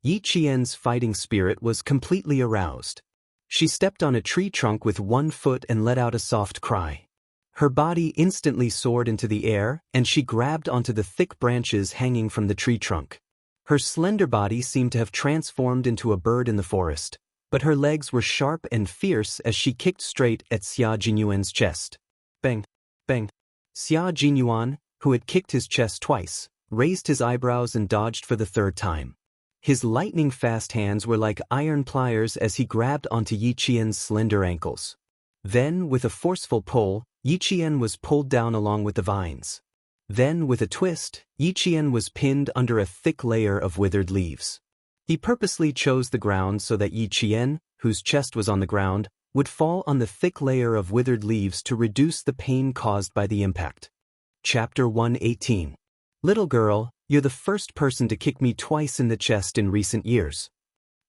Yi Qian's fighting spirit was completely aroused. She stepped on a tree trunk with one foot and let out a soft cry. Her body instantly soared into the air, and she grabbed onto the thick branches hanging from the tree trunk. Her slender body seemed to have transformed into a bird in the forest, but her legs were sharp and fierce as she kicked straight at Xia Jinyuan's chest. Bang! Bang! Xia Jinyuan, who had kicked his chest twice, raised his eyebrows and dodged for the 3rd time. His lightning-fast hands were like iron pliers as he grabbed onto Yi Qian's slender ankles. Then, with a forceful pull, Yi Qian was pulled down along with the vines. Then, with a twist, Yi Qian was pinned under a thick layer of withered leaves. He purposely chose the ground so that Yi Qian, whose chest was on the ground, would fall on the thick layer of withered leaves to reduce the pain caused by the impact. Chapter 118. Little girl, you're the first person to kick me twice in the chest in recent years.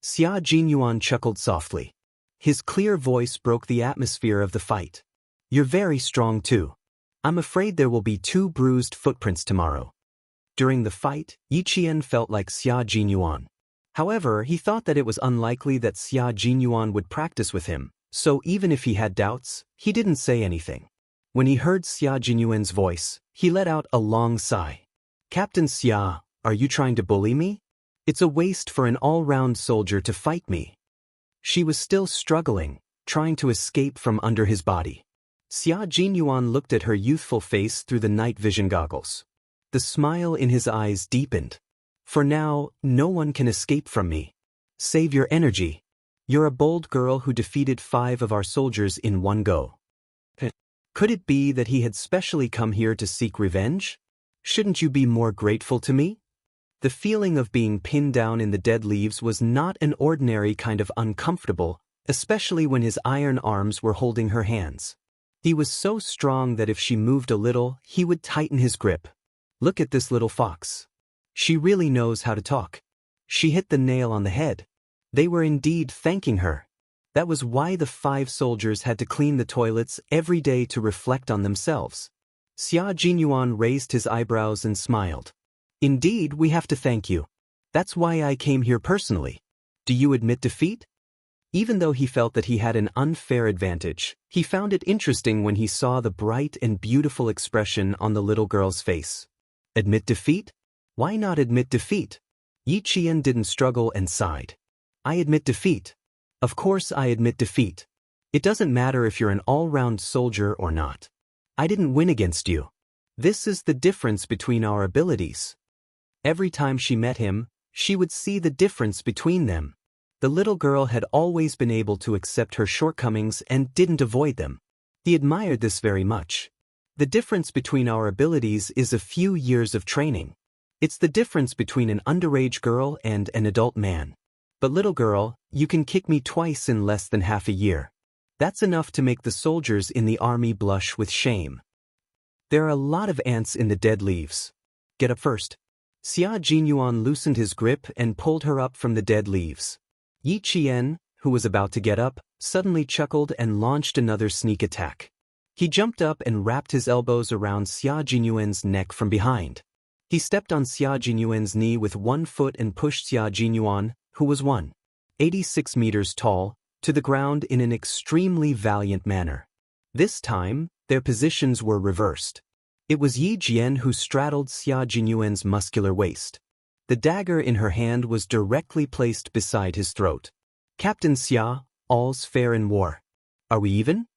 Xia Jinyuan chuckled softly. His clear voice broke the atmosphere of the fight. You're very strong too. I'm afraid there will be 2 bruised footprints tomorrow. During the fight, Yi Qian felt like Xia Jinyuan. However, he thought that it was unlikely that Xia Jinyuan would practice with him, so even if he had doubts, he didn't say anything. When he heard Xia Jinyuan's voice, he let out a long sigh. Captain Xia, are you trying to bully me? It's a waste for an all-round soldier to fight me. She was still struggling, trying to escape from under his body. Xia Jinyuan looked at her youthful face through the night vision goggles. The smile in his eyes deepened. For now, no one can escape from me. Save your energy. You're a bold girl who defeated 5 of our soldiers in one go. Could it be that he had specially come here to seek revenge? Shouldn't you be more grateful to me? The feeling of being pinned down in the dead leaves was not an ordinary kind of uncomfortable, especially when his iron arms were holding her hands. He was so strong that if she moved a little, he would tighten his grip. Look at this little fox. She really knows how to talk. She hit the nail on the head. They were indeed thanking her. That was why the 5 soldiers had to clean the toilets every day to reflect on themselves. Xia Jinyuan raised his eyebrows and smiled. Indeed, we have to thank you. That's why I came here personally. Do you admit defeat? Even though he felt that he had an unfair advantage, he found it interesting when he saw the bright and beautiful expression on the little girl's face. Admit defeat? Why not admit defeat? Yi Qian didn't struggle and sighed. I admit defeat. Of course I admit defeat. It doesn't matter if you're an all-round soldier or not. I didn't win against you. This is the difference between our abilities. Every time she met him, she would see the difference between them. The little girl had always been able to accept her shortcomings and didn't avoid them. He admired this very much. The difference between our abilities is a few years of training. It's the difference between an underage girl and an adult man. But little girl, you can kick me twice in less than half a year. That's enough to make the soldiers in the army blush with shame. There are a lot of ants in the dead leaves. Get up first. Xia Jinyuan loosened his grip and pulled her up from the dead leaves. Yi Qian, who was about to get up, suddenly chuckled and launched another sneak attack. He jumped up and wrapped his elbows around Xia Jinyuan's neck from behind. He stepped on Xia Jinyuan's knee with one foot and pushed Xia Jinyuan, who was 186 meters tall, to the ground in an extremely valiant manner. This time, their positions were reversed. It was Yi Jian who straddled Xia Jinyuan's muscular waist. The dagger in her hand was directly placed beside his throat. Captain Xia, all's fair in war. Are we even?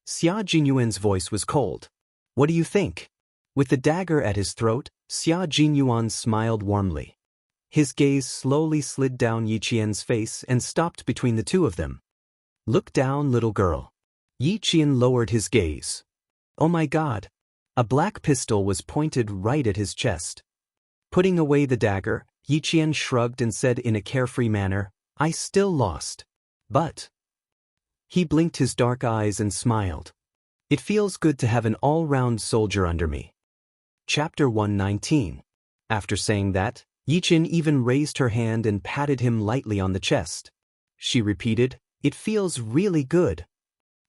Xia Jinyuan's voice was cold. What do you think? With the dagger at his throat, Xia Jinyuan smiled warmly. His gaze slowly slid down Yi Qian's face and stopped between the two of them. Look down, little girl. Yi Qian lowered his gaze. Oh my God. A black pistol was pointed right at his chest. Putting away the dagger, Yi Qian shrugged and said in a carefree manner, I still lost. But... He blinked his dark eyes and smiled. It feels good to have an all-round soldier under me. Chapter 119. After saying that, Yi Qian even raised her hand and patted him lightly on the chest. She repeated, it feels really good.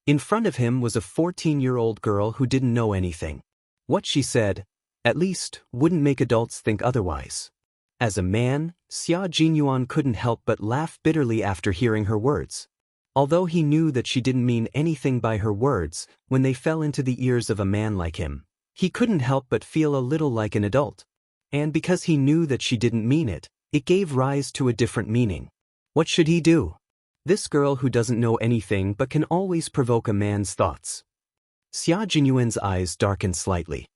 In front of him was a 14-year-old girl who didn't know anything. What she said, at least, wouldn't make adults think otherwise. As a man, Xia Jinyuan couldn't help but laugh bitterly after hearing her words. Although he knew that she didn't mean anything by her words, when they fell into the ears of a man like him, he couldn't help but feel a little like an adult. And because he knew that she didn't mean it, it gave rise to a different meaning. What should he do? This girl who doesn't know anything but can always provoke a man's thoughts. Xia Jinyuan's eyes darkened slightly.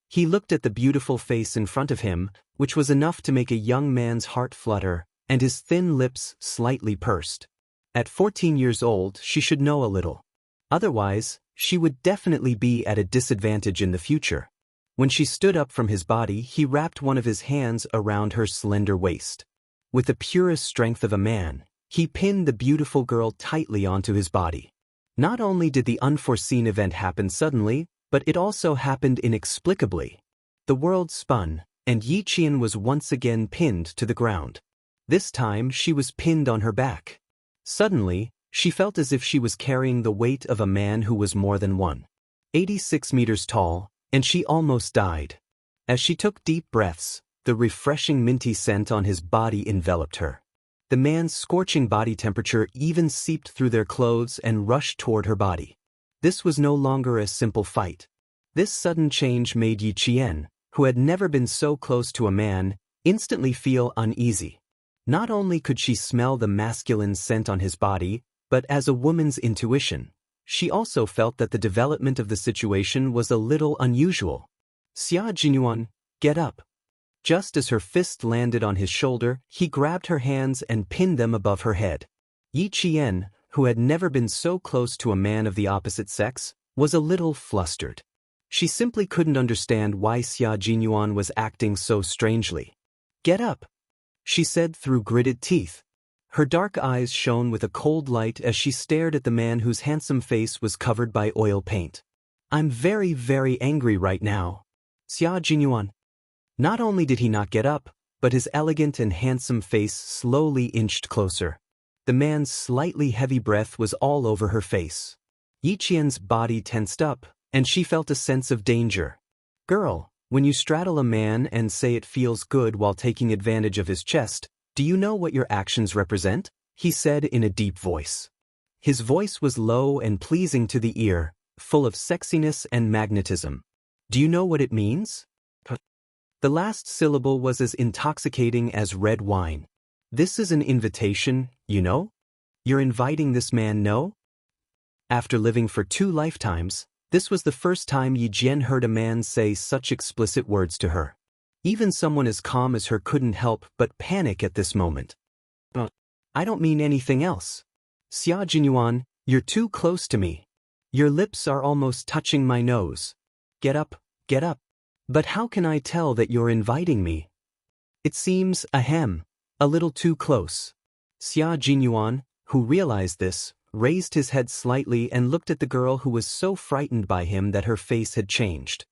He looked at the beautiful face in front of him, which was enough to make a young man's heart flutter, and his thin lips slightly pursed. At 14 years old, she should know a little. Otherwise, she would definitely be at a disadvantage in the future. When she stood up from his body, he wrapped one of his hands around her slender waist. With the purest strength of a man, he pinned the beautiful girl tightly onto his body. Not only did the unforeseen event happen suddenly, but it also happened inexplicably. The world spun, and Yi Qian was once again pinned to the ground. This time she was pinned on her back. Suddenly, she felt as if she was carrying the weight of a man who was more than 186 meters tall, and she almost died. As she took deep breaths, the refreshing minty scent on his body enveloped her. The man's scorching body temperature even seeped through their clothes and rushed toward her body. This was no longer a simple fight. This sudden change made Yi Qian, who had never been so close to a man, instantly feel uneasy. Not only could she smell the masculine scent on his body, but as a woman's intuition, she also felt that the development of the situation was a little unusual. Xia Jinyuan, get up. Just as her fist landed on his shoulder, he grabbed her hands and pinned them above her head. Yi Qian, who had never been so close to a man of the opposite sex, was a little flustered. She simply couldn't understand why Xia Jinyuan was acting so strangely. "Get up," she said through gritted teeth. Her dark eyes shone with a cold light as she stared at the man whose handsome face was covered by oil paint. "I'm very, very angry right now." Xia Jinyuan. Not only did he not get up, but his elegant and handsome face slowly inched closer. The man's slightly heavy breath was all over her face. Yi Qian's body tensed up, and she felt a sense of danger. "Girl, when you straddle a man and say it feels good while taking advantage of his chest, do you know what your actions represent?" he said in a deep voice. His voice was low and pleasing to the ear, full of sexiness and magnetism. "Do you know what it means?" The last syllable was as intoxicating as red wine. "This is an invitation, you know? You're inviting this man, no?" After living for 2 lifetimes, this was the first time Yi Jian heard a man say such explicit words to her. Even someone as calm as her couldn't help but panic at this moment. "But I don't mean anything else. Xia Jinyuan, you're too close to me. Your lips are almost touching my nose. Get up, get up." "But how can I tell that you're inviting me? It seems, a little too close." Xia Jinyuan, who realized this, raised his head slightly and looked at the girl who was so frightened by him that her face had changed.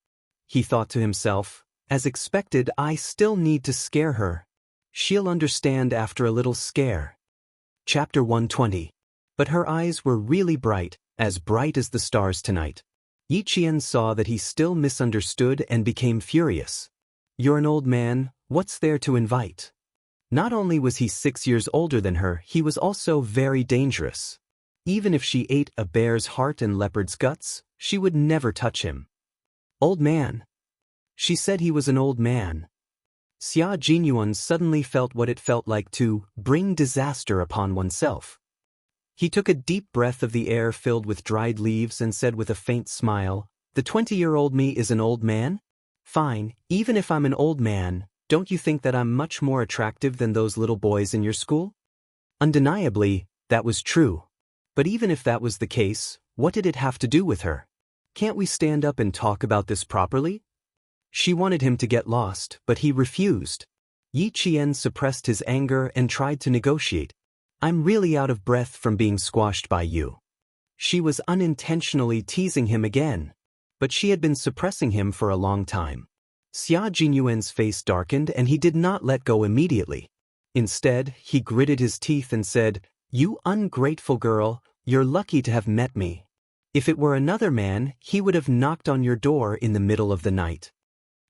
He thought to himself, "As expected, I still need to scare her. She'll understand after a little scare." Chapter 120. But her eyes were really bright as the stars tonight. Yi Qian saw that he still misunderstood and became furious. "You're an old man, what's there to invite?" Not only was he 6 years older than her, he was also very dangerous. Even if she ate a bear's heart and leopard's guts, she would never touch him. "Old man." She said he was an old man. Xia Jinyuan suddenly felt what it felt like to bring disaster upon oneself. He took a deep breath of the air filled with dried leaves and said with a faint smile, "The 20-year-old me is an old man? Fine, even if I'm an old man, don't you think that I'm much more attractive than those little boys in your school?" Undeniably, that was true. But even if that was the case, what did it have to do with her? "Can't we stand up and talk about this properly?" She wanted him to get lost, but he refused. Yi Qian suppressed his anger and tried to negotiate. "I'm really out of breath from being squashed by you." She was unintentionally teasing him again. But she had been suppressing him for a long time. Xia Jinyuan's face darkened and he did not let go immediately. Instead, he gritted his teeth and said, "You ungrateful girl, you're lucky to have met me. If it were another man, he would have knocked on your door in the middle of the night."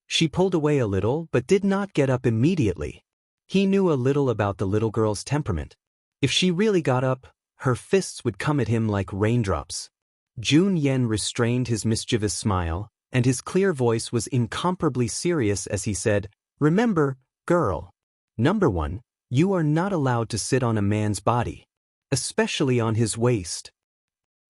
She pulled away a little but did not get up immediately. He knew a little about the little girl's temperament. If she really got up, her fists would come at him like raindrops. Jun Yen restrained his mischievous smile, and his clear voice was incomparably serious as he said, "Remember, girl. Number 1, you are not allowed to sit on a man's body, especially on his waist.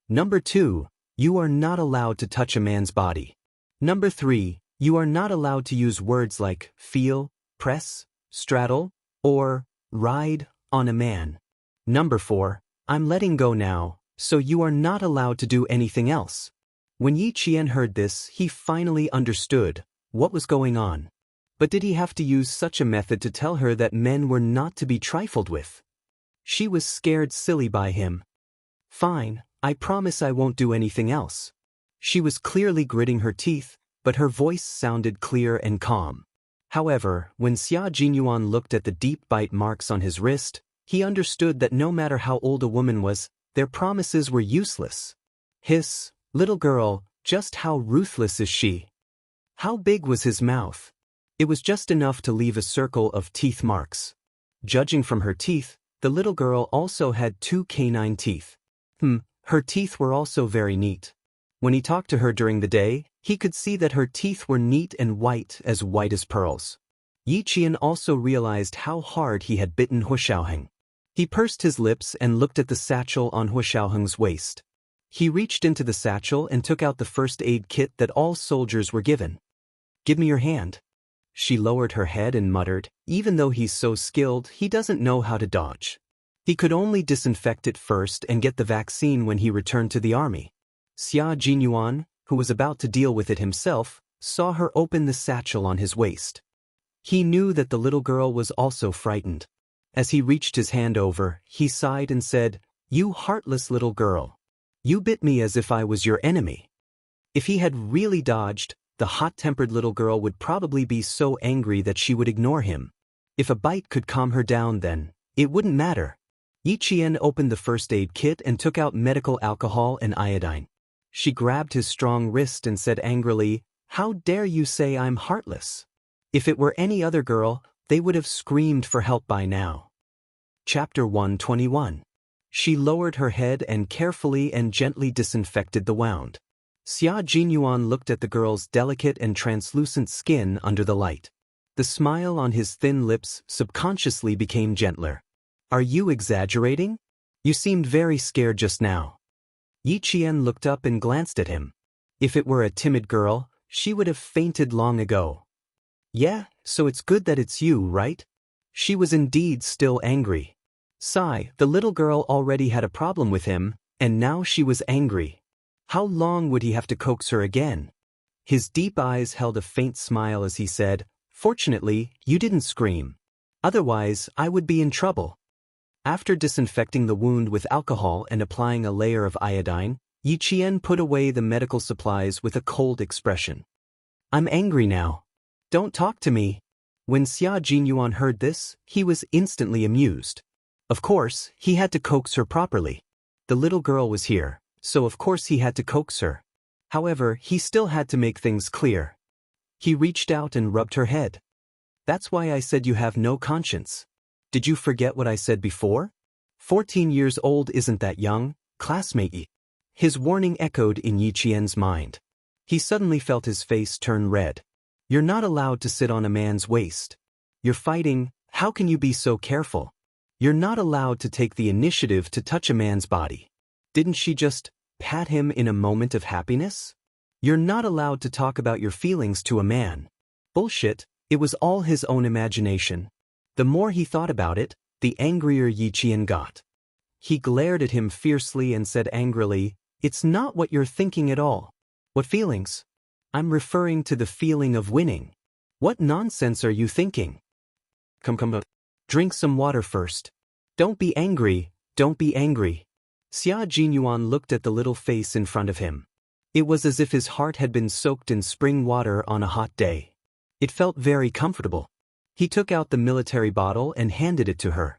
Number 2, you are not allowed to touch a man's body. Number 3, you are not allowed to use words like feel, press, straddle, or ride on a man. Number 4, I'm letting go now, so you are not allowed to do anything else." When Yi Qian heard this, he finally understood what was going on. But did he have to use such a method to tell her that men were not to be trifled with? She was scared silly by him. "Fine, I promise I won't do anything else." She was clearly gritting her teeth, but her voice sounded clear and calm. However, when Xia Jinyuan looked at the deep bite marks on his wrist, he understood that no matter how old a woman was, their promises were useless. Hiss, little girl, just how ruthless is she? How big was his mouth? It was just enough to leave a circle of teeth marks. Judging from her teeth, the little girl also had 2 canine teeth. Her teeth were also very neat. When he talked to her during the day, he could see that her teeth were neat and white as pearls. Yi Qian also realized how hard he had bitten Hu Xiaoheng. He pursed his lips and looked at the satchel on Hu Xiaoheng's waist. He reached into the satchel and took out the first aid kit that all soldiers were given. "Give me your hand." She lowered her head and muttered, "Even though he's so skilled, he doesn't know how to dodge." He could only disinfect it first and get the vaccine when he returned to the army. Xia Jinyuan, who was about to deal with it himself, saw her open the satchel on his waist. He knew that the little girl was also frightened. As he reached his hand over, he sighed and said, "You heartless little girl. You bit me as if I was your enemy." If he had really dodged, the hot-tempered little girl would probably be so angry that she would ignore him. If a bite could calm her down then, it wouldn't matter. Yi Qian opened the first aid kit and took out medical alcohol and iodine. She grabbed his strong wrist and said angrily, "How dare you say I'm heartless? If it were any other girl, they would have screamed for help by now." Chapter 121. She lowered her head and carefully and gently disinfected the wound. Xia Jinyuan looked at the girl's delicate and translucent skin under the light. The smile on his thin lips subconsciously became gentler. "Are you exaggerating? You seemed very scared just now." Yi Qian looked up and glanced at him. If it were a timid girl, she would have fainted long ago. "Yeah, so it's good that it's you, right?" She was indeed still angry. Sigh, the little girl already had a problem with him, and now she was angry. How long would he have to coax her again? His deep eyes held a faint smile as he said, "Fortunately, you didn't scream. Otherwise, I would be in trouble." After disinfecting the wound with alcohol and applying a layer of iodine, Yi Qian put away the medical supplies with a cold expression. "I'm angry now. Don't talk to me." When Xia Jinyuan heard this, he was instantly amused. Of course, he had to coax her properly. The little girl was here, so of course he had to coax her. However, he still had to make things clear. He reached out and rubbed her head. "That's why I said you have no conscience. Did you forget what I said before? 14 years old isn't that young, classmate." His warning echoed in Yi Qian's mind. He suddenly felt his face turn red. "You're not allowed to sit on a man's waist. You're fighting, how can you be so careful? You're not allowed to take the initiative to touch a man's body. Didn't she just pat him in a moment of happiness? You're not allowed to talk about your feelings to a man." Bullshit, it was all his own imagination. The more he thought about it, the angrier Yi Qian got. He glared at him fiercely and said angrily, "It's not what you're thinking at all." "What feelings?" "I'm referring to the feeling of winning." "What nonsense are you thinking?" Come. Drink some water first. Don't be angry, don't be angry." Xia Jinyuan looked at the little face in front of him. It was as if his heart had been soaked in spring water on a hot day. It felt very comfortable. He took out the military bottle and handed it to her.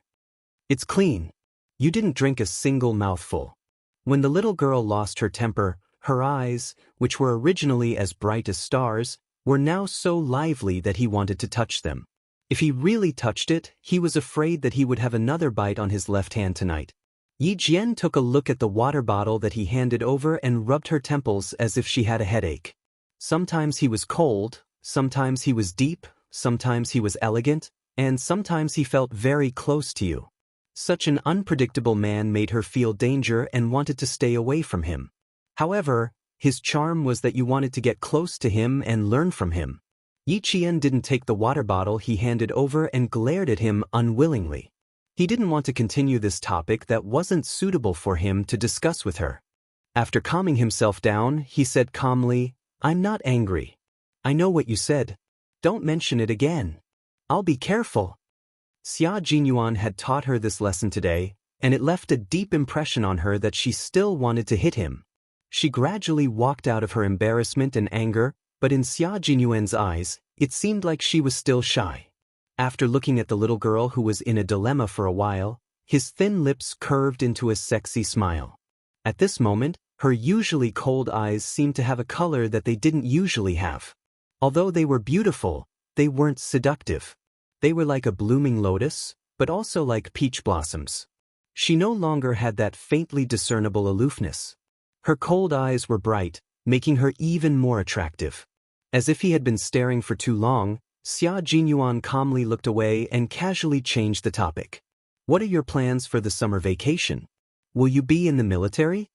"It's clean. You didn't drink a single mouthful." When the little girl lost her temper, her eyes, which were originally as bright as stars, were now so lively that he wanted to touch them. If he really touched it, he was afraid that he would have another bite on his left hand tonight. Yi Jian took a look at the water bottle that he handed over and rubbed her temples as if she had a headache. Sometimes he was cold, sometimes he was deep, sometimes he was elegant, and sometimes he felt very close to you. Such an unpredictable man made her feel danger and wanted to stay away from him. However, his charm was that you wanted to get close to him and learn from him. Yi Qian didn't take the water bottle he handed over and glared at him unwillingly. He didn't want to continue this topic that wasn't suitable for him to discuss with her. After calming himself down, he said calmly, "I'm not angry. I know what you said. Don't mention it again. I'll be careful." Xia Jinyuan had taught her this lesson today, and it left a deep impression on her that she still wanted to hit him. She gradually walked out of her embarrassment and anger, but in Xia Jinyuan's eyes, it seemed like she was still shy. After looking at the little girl who was in a dilemma for a while, his thin lips curved into a sexy smile. At this moment, her usually cold eyes seemed to have a color that they didn't usually have. Although they were beautiful, they weren't seductive. They were like a blooming lotus, but also like peach blossoms. She no longer had that faintly discernible aloofness. Her cold eyes were bright, making her even more attractive. As if he had been staring for too long, Xia Jinyuan calmly looked away and casually changed the topic. "What are your plans for the summer vacation? Will you be in the military?"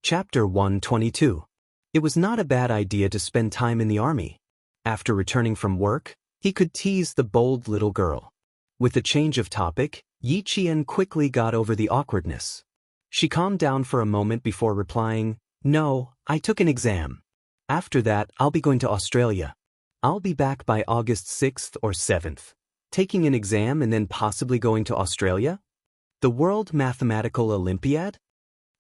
Chapter 122. It was not a bad idea to spend time in the army. After returning from work, he could tease the bold little girl. With the change of topic, Yi Qian quickly got over the awkwardness. She calmed down for a moment before replying, "No, I took an exam. After that, I'll be going to Australia. I'll be back by August 6th or 7th. Taking an exam and then possibly going to Australia? The World Mathematical Olympiad?"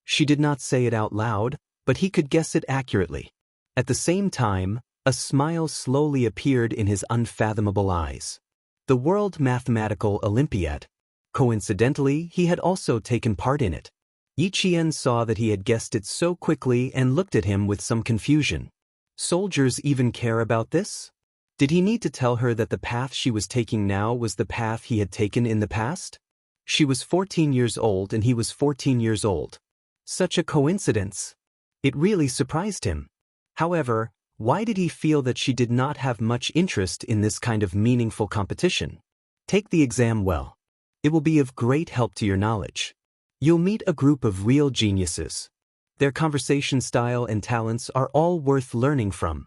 She did not say it out loud, but he could guess it accurately. At the same time, a smile slowly appeared in his unfathomable eyes. The World Mathematical Olympiad. Coincidentally, he had also taken part in it. Yi Qian saw that he had guessed it so quickly and looked at him with some confusion. Soldiers even care about this? Did he need to tell her that the path she was taking now was the path he had taken in the past? She was 14 years old and he was 14 years old. Such a coincidence. It really surprised him. However, why did he feel that she did not have much interest in this kind of meaningful competition? Take the exam well. It will be of great help to your knowledge. You'll meet a group of real geniuses. Their conversation style and talents are all worth learning from.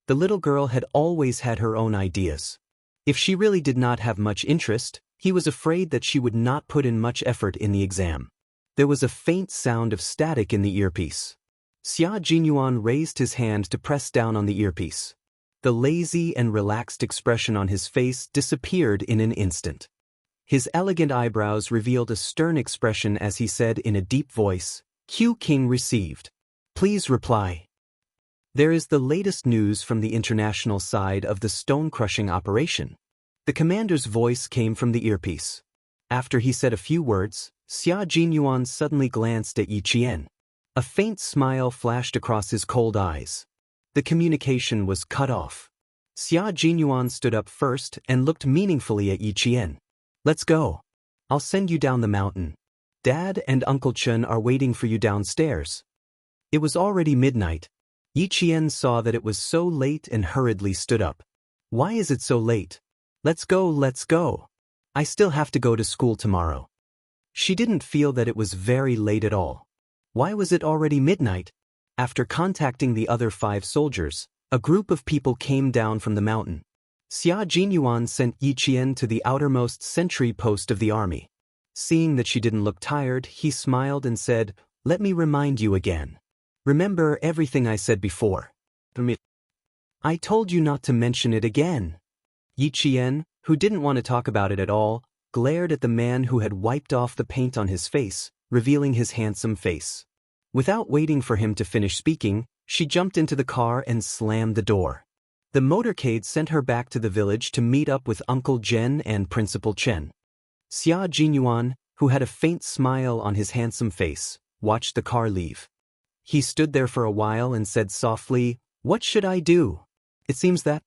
The little girl had always had her own ideas. If she really did not have much interest, he was afraid that she would not put in much effort in the exam. There was a faint sound of static in the earpiece. Xia Jinyuan raised his hand to press down on the earpiece. The lazy and relaxed expression on his face disappeared in an instant. His elegant eyebrows revealed a stern expression as he said in a deep voice, "Q King received. Please reply." There is the latest news from the international side of the stone-crushing operation. The commander's voice came from the earpiece. After he said a few words, Xia Jinyuan suddenly glanced at Yi Qian. A faint smile flashed across his cold eyes. The communication was cut off. Xia Jinyuan stood up first and looked meaningfully at Yi Qian. "Let's go. I'll send you down the mountain. Dad and Uncle Chen are waiting for you downstairs." It was already midnight. Yi Qian saw that it was so late and hurriedly stood up. "Why is it so late? Let's go, let's go. I still have to go to school tomorrow." She didn't feel that it was very late at all. Why was it already midnight? After contacting the other 5 soldiers, a group of people came down from the mountain. Xia Jinyuan sent Yi Qian to the outermost sentry post of the army. Seeing that she didn't look tired, he smiled and said, "Let me remind you again. Remember everything I said before." "I told you not to mention it again." Yi Qian, who didn't want to talk about it at all, glared at the man who had wiped off the paint on his face, revealing his handsome face. Without waiting for him to finish speaking, she jumped into the car and slammed the door. The motorcade sent her back to the village to meet up with Uncle Zhen and Principal Chen. Xia Jinyuan, who had a faint smile on his handsome face, watched the car leave. He stood there for a while and said softly, "What should I do? It seems that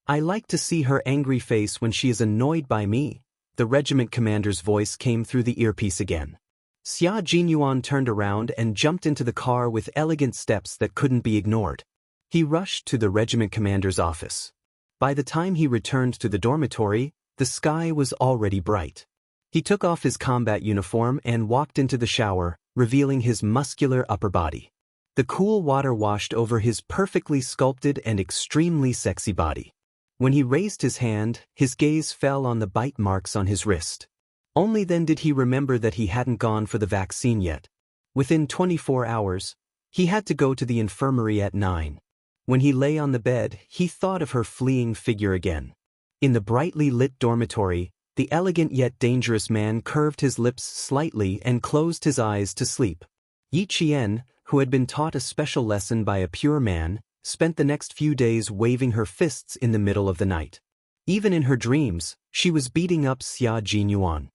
I like to see her angry face when she is annoyed by me." The regiment commander's voice came through the earpiece again. Xia Jinyuan turned around and jumped into the car with elegant steps that couldn't be ignored. He rushed to the regiment commander's office. By the time he returned to the dormitory, the sky was already bright. He took off his combat uniform and walked into the shower, revealing his muscular upper body. The cool water washed over his perfectly sculpted and extremely sexy body. When he raised his hand, his gaze fell on the bite marks on his wrist. Only then did he remember that he hadn't gone for the vaccine yet. Within 24 hours, he had to go to the infirmary at 9. When he lay on the bed, he thought of her fleeing figure again. In the brightly lit dormitory, the elegant yet dangerous man curved his lips slightly and closed his eyes to sleep. Yi Qian, who had been taught a special lesson by a pure man, spent the next few days waving her fists in the middle of the night. Even in her dreams, she was beating up Xia Jinyuan.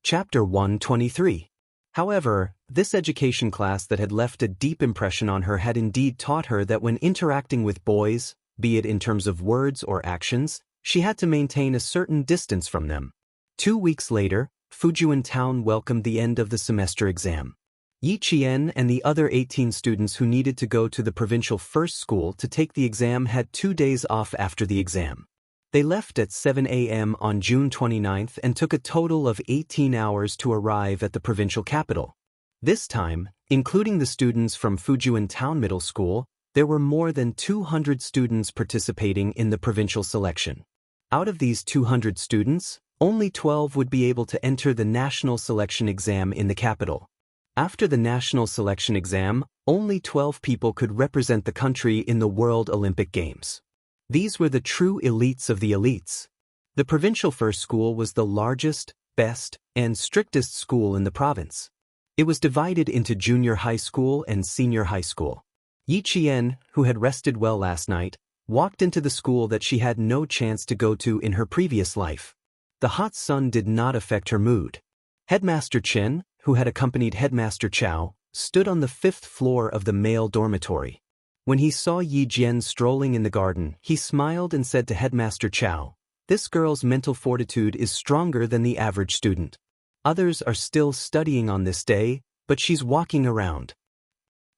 Chapter 123. However, this education class that had left a deep impression on her had indeed taught her that when interacting with boys, be it in terms of words or actions, she had to maintain a certain distance from them. 2 weeks later, Fujian Town welcomed the end of the semester exam. Yi Qian and the other 18 students who needed to go to the provincial first school to take the exam had 2 days off after the exam. They left at 7 a.m. on June 29th and took a total of 18 hours to arrive at the provincial capital. This time, including the students from Fujian Town Middle School, there were more than 200 students participating in the provincial selection. Out of these 200 students, Only 12 would be able to enter the national selection exam in the capital. After the national selection exam, only 12 people could represent the country in the World Olympic Games. These were the true elites of the elites. The provincial first school was the largest, best, and strictest school in the province. It was divided into junior high school and senior high school. Yi Qian, who had rested well last night, walked into the school that she had no chance to go to in her previous life. The hot sun did not affect her mood. Headmaster Chen, who had accompanied Headmaster Chao, stood on the 5th floor of the male dormitory. When he saw Yi Jian strolling in the garden, he smiled and said to Headmaster Chao, "This girl's mental fortitude is stronger than the average student. Others are still studying on this day, but she's walking around.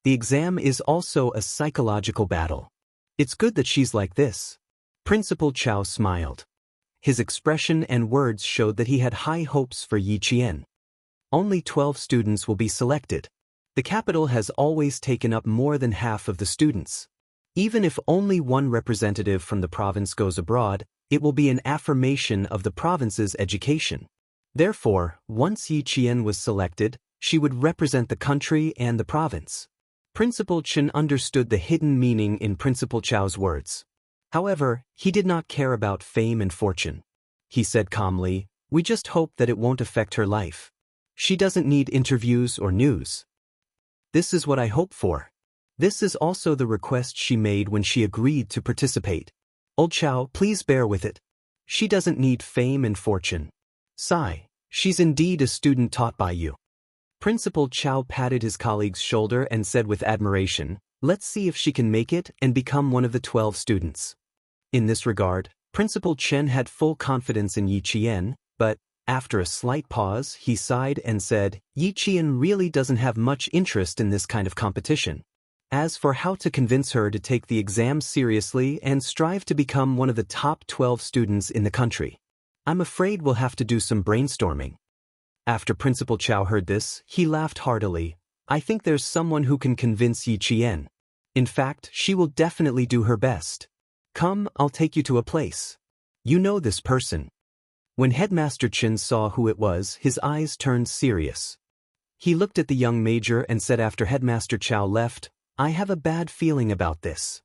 The exam is also a psychological battle. It's good that she's like this." Principal Chao smiled. His expression and words showed that he had high hopes for Yi Qian. Only 12 students will be selected. The capital has always taken up more than half of the students. Even if only one representative from the province goes abroad, it will be an affirmation of the province's education. Therefore, once Yi Qian was selected, she would represent the country and the province. Principal Chen understood the hidden meaning in Principal Chao's words. However, he did not care about fame and fortune. He said calmly, "We just hope that it won't affect her life. She doesn't need interviews or news. This is what I hope for." This is also the request she made when she agreed to participate. "Old Chao, please bear with it. She doesn't need fame and fortune. Sigh, she's indeed a student taught by you." Principal Chao patted his colleague's shoulder and said with admiration, "Let's see if she can make it and become one of the 12 students." In this regard, Principal Chen had full confidence in Yi Qian, but, after a slight pause, he sighed and said, "Yi Qian really doesn't have much interest in this kind of competition. As for how to convince her to take the exam seriously and strive to become one of the top 12 students in the country, I'm afraid we'll have to do some brainstorming." After Principal Chao heard this, he laughed heartily. "I think there's someone who can convince Yi Qian. In fact, she will definitely do her best. Come, I'll take you to a place. You know this person." When Headmaster Chen saw who it was, his eyes turned serious. He looked at the young major and said after Headmaster Chao left, "I have a bad feeling about this."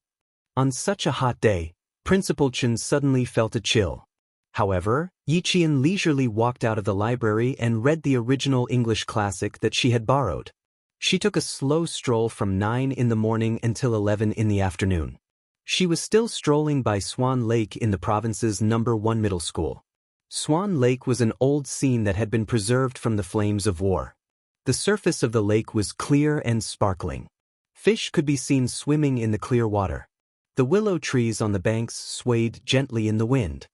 On such a hot day, Principal Chen suddenly felt a chill. However, Yi Qian leisurely walked out of the library and read the original English classic that she had borrowed. She took a slow stroll from 9 in the morning until 11 in the afternoon. She was still strolling by Swan Lake in the province's #1 middle school. Swan Lake was an old scene that had been preserved from the flames of war. The surface of the lake was clear and sparkling. Fish could be seen swimming in the clear water. The willow trees on the banks swayed gently in the wind.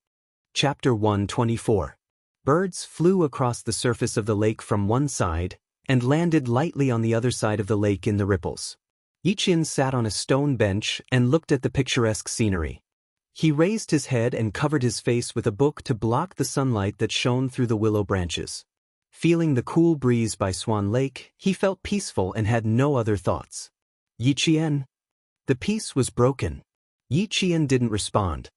Chapter 124. Birds flew across the surface of the lake from one side and landed lightly on the other side of the lake in the ripples. Yi Qian sat on a stone bench and looked at the picturesque scenery. He raised his head and covered his face with a book to block the sunlight that shone through the willow branches. Feeling the cool breeze by Swan Lake, he felt peaceful and had no other thoughts. "Yi Qian?" The peace was broken. Yi Qian didn't respond.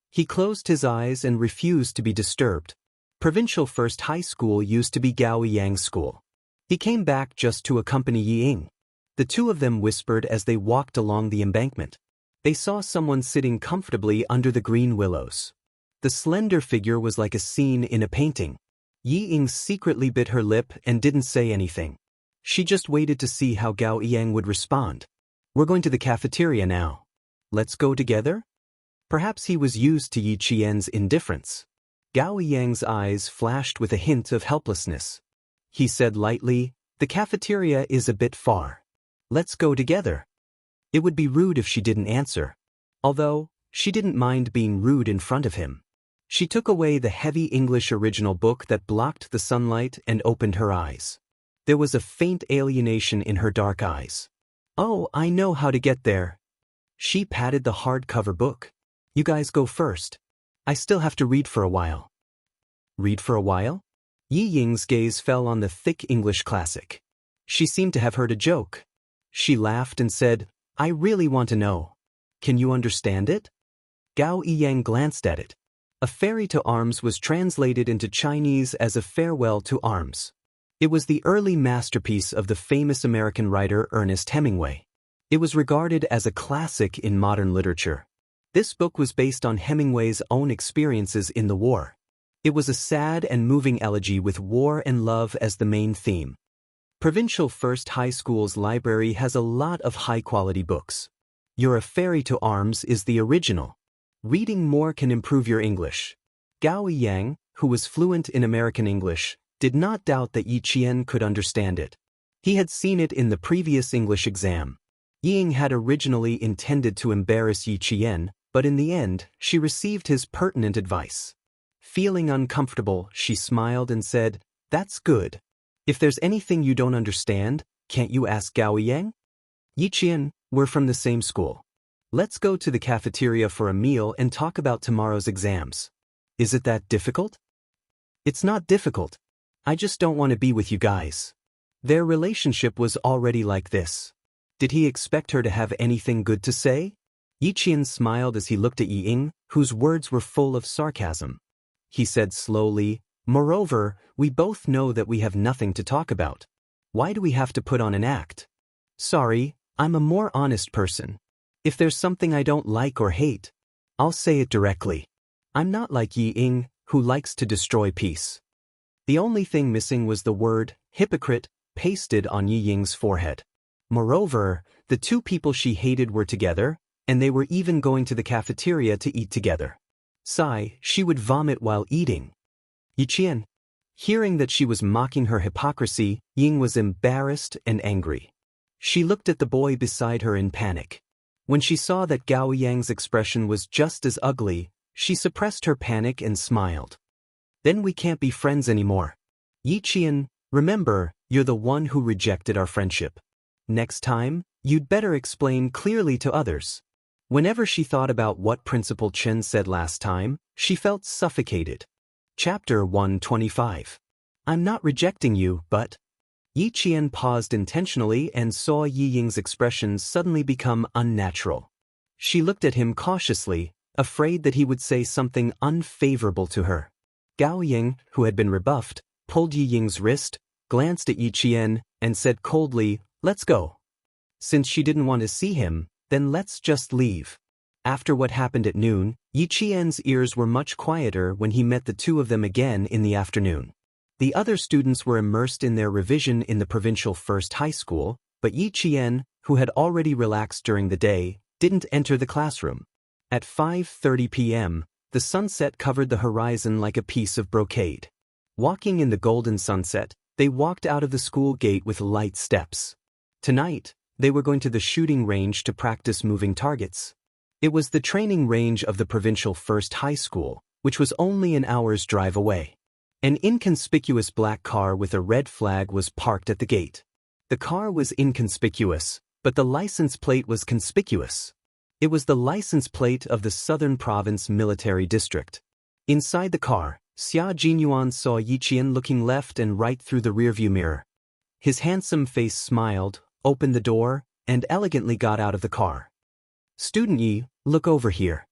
He closed his eyes and refused to be disturbed. Provincial First High School used to be Gao Yang's school. He came back just to accompany Yi Ying. The two of them whispered as they walked along the embankment. They saw someone sitting comfortably under the green willows. The slender figure was like a scene in a painting. Yi Ying secretly bit her lip and didn't say anything. She just waited to see how Gao Yang would respond. "We're going to the cafeteria now. Let's go together?" Perhaps he was used to Yi Qian's indifference. Gao Yang's eyes flashed with a hint of helplessness. He said lightly, "The cafeteria is a bit far. Let's go together." It would be rude if she didn't answer. Although, she didn't mind being rude in front of him. She took away the heavy English original book that blocked the sunlight and opened her eyes. There was a faint alienation in her dark eyes. "Oh, I know how to get there." She patted the hardcover book. "You guys go first. I still have to read for a while." "Read for a while?" Yi Ying's gaze fell on the thick English classic. She seemed to have heard a joke. She laughed and said, "I really want to know. Can you understand it?" Gao Yiyang glanced at it. A Ferry to Arms was translated into Chinese as A Farewell to Arms. It was the early masterpiece of the famous American writer Ernest Hemingway. It was regarded as a classic in modern literature. This book was based on Hemingway's own experiences in the war. It was a sad and moving elegy with war and love as the main theme. Provincial First High School's library has a lot of high-quality books. Your A Ferry to Arms is the original. Reading more can improve your English. Gao Yang, who was fluent in American English, did not doubt that Yi Qian could understand it. He had seen it in the previous English exam. Ying had originally intended to embarrass Yi Qian, but in the end, she received his pertinent advice. Feeling uncomfortable, she smiled and said, "That's good. If there's anything you don't understand, can't you ask Gao Yang?" "Yi Qian, we're from the same school. Let's go to the cafeteria for a meal and talk about tomorrow's exams." "Is it that difficult?" "It's not difficult. I just don't want to be with you guys." Their relationship was already like this. Did he expect her to have anything good to say? Yi Qian smiled as he looked at Yi Ying, whose words were full of sarcasm. He said slowly, "Moreover, we both know that we have nothing to talk about. Why do we have to put on an act? Sorry, I'm a more honest person. If there's something I don't like or hate, I'll say it directly. I'm not like Yi Ying, who likes to destroy peace." The only thing missing was the word, hypocrite, pasted on Yi Ying's forehead. Moreover, the two people she hated were together, and they were even going to the cafeteria to eat together. Sigh, she would vomit while eating. Yi Qian. Hearing that she was mocking her hypocrisy, Ying was embarrassed and angry. She looked at the boy beside her in panic. When she saw that Gao Yang's expression was just as ugly, she suppressed her panic and smiled. "Then we can't be friends anymore. Yi Qian, remember, you're the one who rejected our friendship. Next time, you'd better explain clearly to others." Whenever she thought about what Principal Chen said last time, she felt suffocated. Chapter 125. I'm not rejecting you, but... Yi Qian paused intentionally and saw Yi Ying's expression suddenly become unnatural. She looked at him cautiously, afraid that he would say something unfavorable to her. Gao Ying, who had been rebuffed, pulled Yi Ying's wrist, glanced at Yi Qian, and said coldly, "Let's go." Since she didn't want to see him, then let's just leave. After what happened at noon, Yi Qian's ears were much quieter when he met the two of them again in the afternoon. The other students were immersed in their revision in the provincial first high school, but Yi Qian, who had already relaxed during the day, didn't enter the classroom. At 5:30 p.m., the sunset covered the horizon like a piece of brocade. Walking in the golden sunset, they walked out of the school gate with light steps. Tonight, they were going to the shooting range to practice moving targets. It was the training range of the provincial first high school, which was only an hour's drive away. An inconspicuous black car with a red flag was parked at the gate. The car was inconspicuous, but the license plate was conspicuous. It was the license plate of the Southern Province Military District. Inside the car, Xia Jinyuan saw Yi Qian looking left and right through the rearview mirror. His handsome face smiled, opened the door, and elegantly got out of the car. "Student Yi, look over here."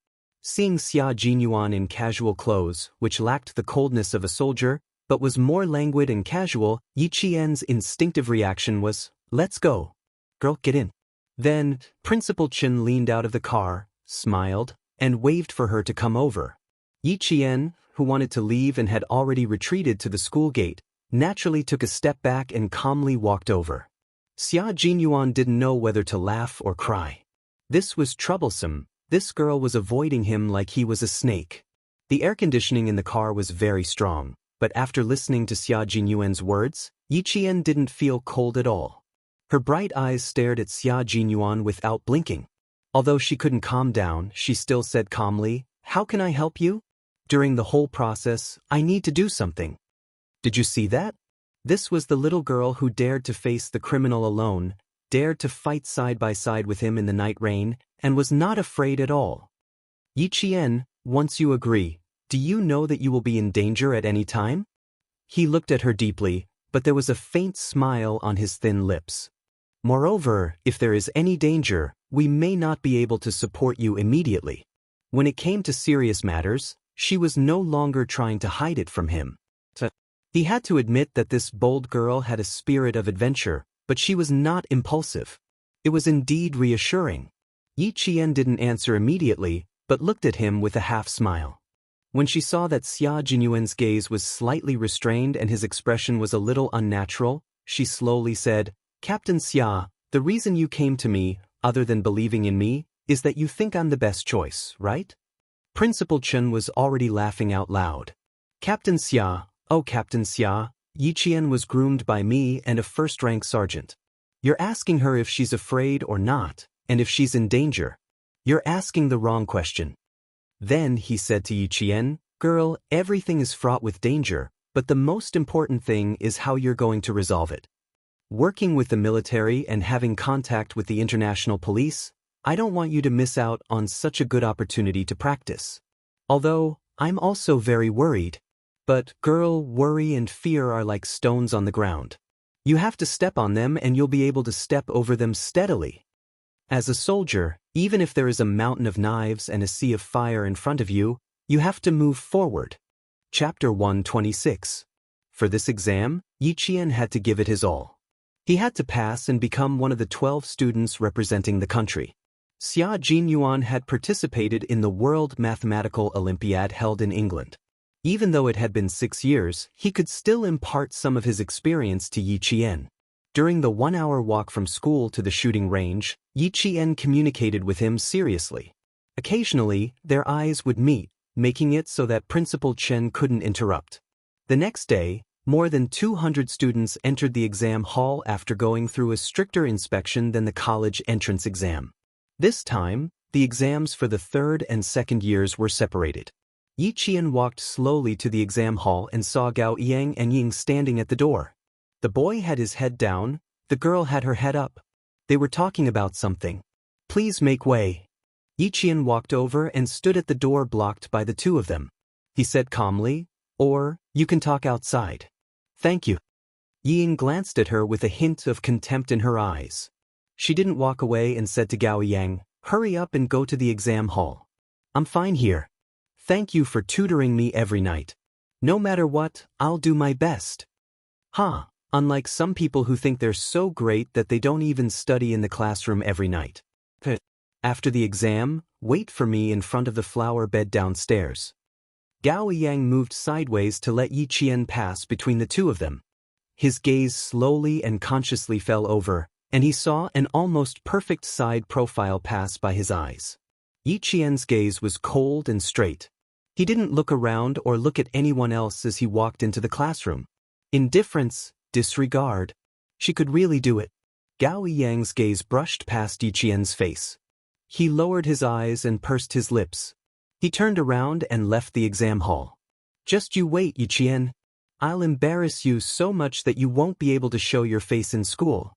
Seeing Xia Jinyuan in casual clothes, which lacked the coldness of a soldier, but was more languid and casual, Yi Qian's instinctive reaction was, "Let's go. Girl, get in." Then, Principal Chen leaned out of the car, smiled, and waved for her to come over. Yi Qian, who wanted to leave and had already retreated to the school gate, naturally took a step back and calmly walked over. Xia Jinyuan didn't know whether to laugh or cry. This was troublesome. This girl was avoiding him like he was a snake. The air conditioning in the car was very strong, but after listening to Xia Jinyuan's words, Yi Qian didn't feel cold at all. Her bright eyes stared at Xia Jinyuan without blinking. Although she couldn't calm down, she still said calmly, "How can I help you? During the whole process, I need to do something." Did you see that? This was the little girl who dared to face the criminal alone, dared to fight side by side with him in the night rain, and was not afraid at all. Yi Qian, once you agree, do you know that you will be in danger at any time? He looked at her deeply, but there was a faint smile on his thin lips. Moreover, if there is any danger, we may not be able to support you immediately. When it came to serious matters, She was no longer trying to hide it from him. He had to admit that this bold girl had a spirit of adventure, but she was not impulsive. It was indeed reassuring. Yi Qian didn't answer immediately, but looked at him with a half-smile. When she saw that Xia Jinyuan's gaze was slightly restrained and his expression was a little unnatural, she slowly said, "Captain Xia, the reason you came to me, other than believing in me, is that you think I'm the best choice, right?" Principal Chen was already laughing out loud. "Captain Xia, oh Captain Xia, Yi Qian was groomed by me and a first-rank sergeant. You're asking her if she's afraid or not, and if she's in danger. You're asking the wrong question." Then he said to Yi Qian, "Girl, everything is fraught with danger, but the most important thing is how you're going to resolve it. Working with the military and having contact with the international police, I don't want you to miss out on such a good opportunity to practice. Although, I'm also very worried. But, girl, worry and fear are like stones on the ground. You have to step on them and you'll be able to step over them steadily. As a soldier, even if there is a mountain of knives and a sea of fire in front of you, you have to move forward." Chapter 126. For this exam, Yi Qian had to give it his all. He had to pass and become one of the 12 students representing the country. Xia Jinyuan had participated in the World Mathematical Olympiad held in England. Even though it had been 6 years, he could still impart some of his experience to Yi Qian. During the 1-hour walk from school to the shooting range, Yi Qian communicated with him seriously. Occasionally, their eyes would meet, making it so that Principal Chen couldn't interrupt. The next day, more than 200 students entered the exam hall after going through a stricter inspection than the college entrance exam. This time, the exams for the 3rd and 2nd years were separated. Yi Qian walked slowly to the exam hall and saw Gao Yang and Ying standing at the door. The boy had his head down, the girl had her head up. They were talking about something. "Please make way." Yi Qian walked over and stood at the door blocked by the two of them. He said calmly, "Or, you can talk outside." "Thank you." Ying glanced at her with a hint of contempt in her eyes. She didn't walk away and said to Gao Yang, "Hurry up and go to the exam hall. I'm fine here. Thank you for tutoring me every night. No matter what, I'll do my best." Unlike some people who think they're so great that they don't even study in the classroom every night. After the exam, wait for me in front of the flower bed downstairs. Gao Yang moved sideways to let Yi Qian pass between the two of them. His gaze slowly and consciously fell over, and he saw an almost perfect side profile pass by his eyes. Yi Qian's gaze was cold and straight. He didn't look around or look at anyone else as he walked into the classroom. Indifference, disregard. She could really do it. Gao Yang's gaze brushed past Yi Qian's face. He lowered his eyes and pursed his lips. He turned around and left the exam hall. "Just you wait, Yi Qian. I'll embarrass you so much that you won't be able to show your face in school."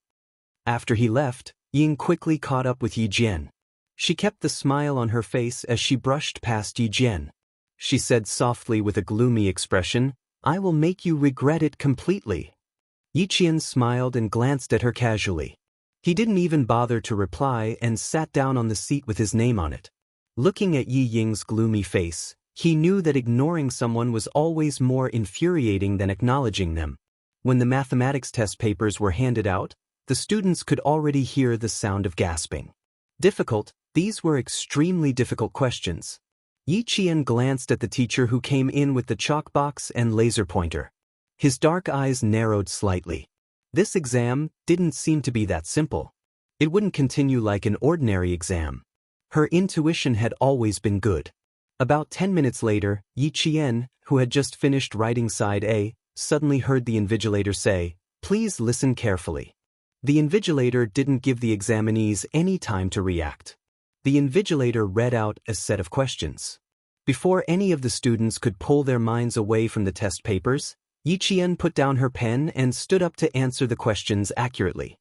After he left, Ying quickly caught up with Yi Jian. She kept the smile on her face as she brushed past Yi Jian. She said softly with a gloomy expression, "I will make you regret it completely." Yi Qian smiled and glanced at her casually. He didn't even bother to reply and sat down on the seat with his name on it. Looking at Yi Ying's gloomy face, he knew that ignoring someone was always more infuriating than acknowledging them. When the mathematics test papers were handed out, the students could already hear the sound of gasping. Difficult, these were extremely difficult questions. Yi Qian glanced at the teacher who came in with the chalk box and laser pointer. His dark eyes narrowed slightly. This exam didn't seem to be that simple. It wouldn't continue like an ordinary exam. Her intuition had always been good. About 10 minutes later, Yi Qian, who had just finished writing side A, suddenly heard the invigilator say, "Please listen carefully." The invigilator didn't give the examinees any time to react. The invigilator read out a set of questions. Before any of the students could pull their minds away from the test papers, Yi Qian put down her pen and stood up to answer the questions accurately.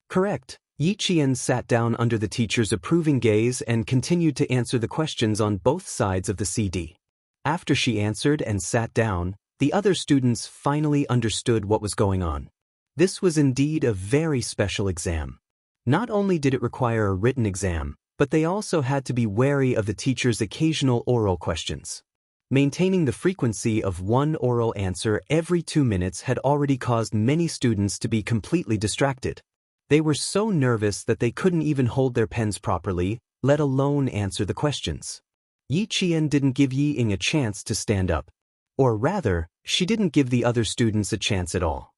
Correct. Yi Qian sat down under the teacher's approving gaze and continued to answer the questions on both sides of the CD. After she answered and sat down, the other students finally understood what was going on. This was indeed a very special exam. Not only did it require a written exam, but they also had to be wary of the teacher's occasional oral questions. Maintaining the frequency of one oral answer every 2 minutes had already caused many students to be completely distracted. They were so nervous that they couldn't even hold their pens properly, let alone answer the questions. Yi Qian didn't give Yi Ying a chance to stand up. Or rather, she didn't give the other students a chance at all.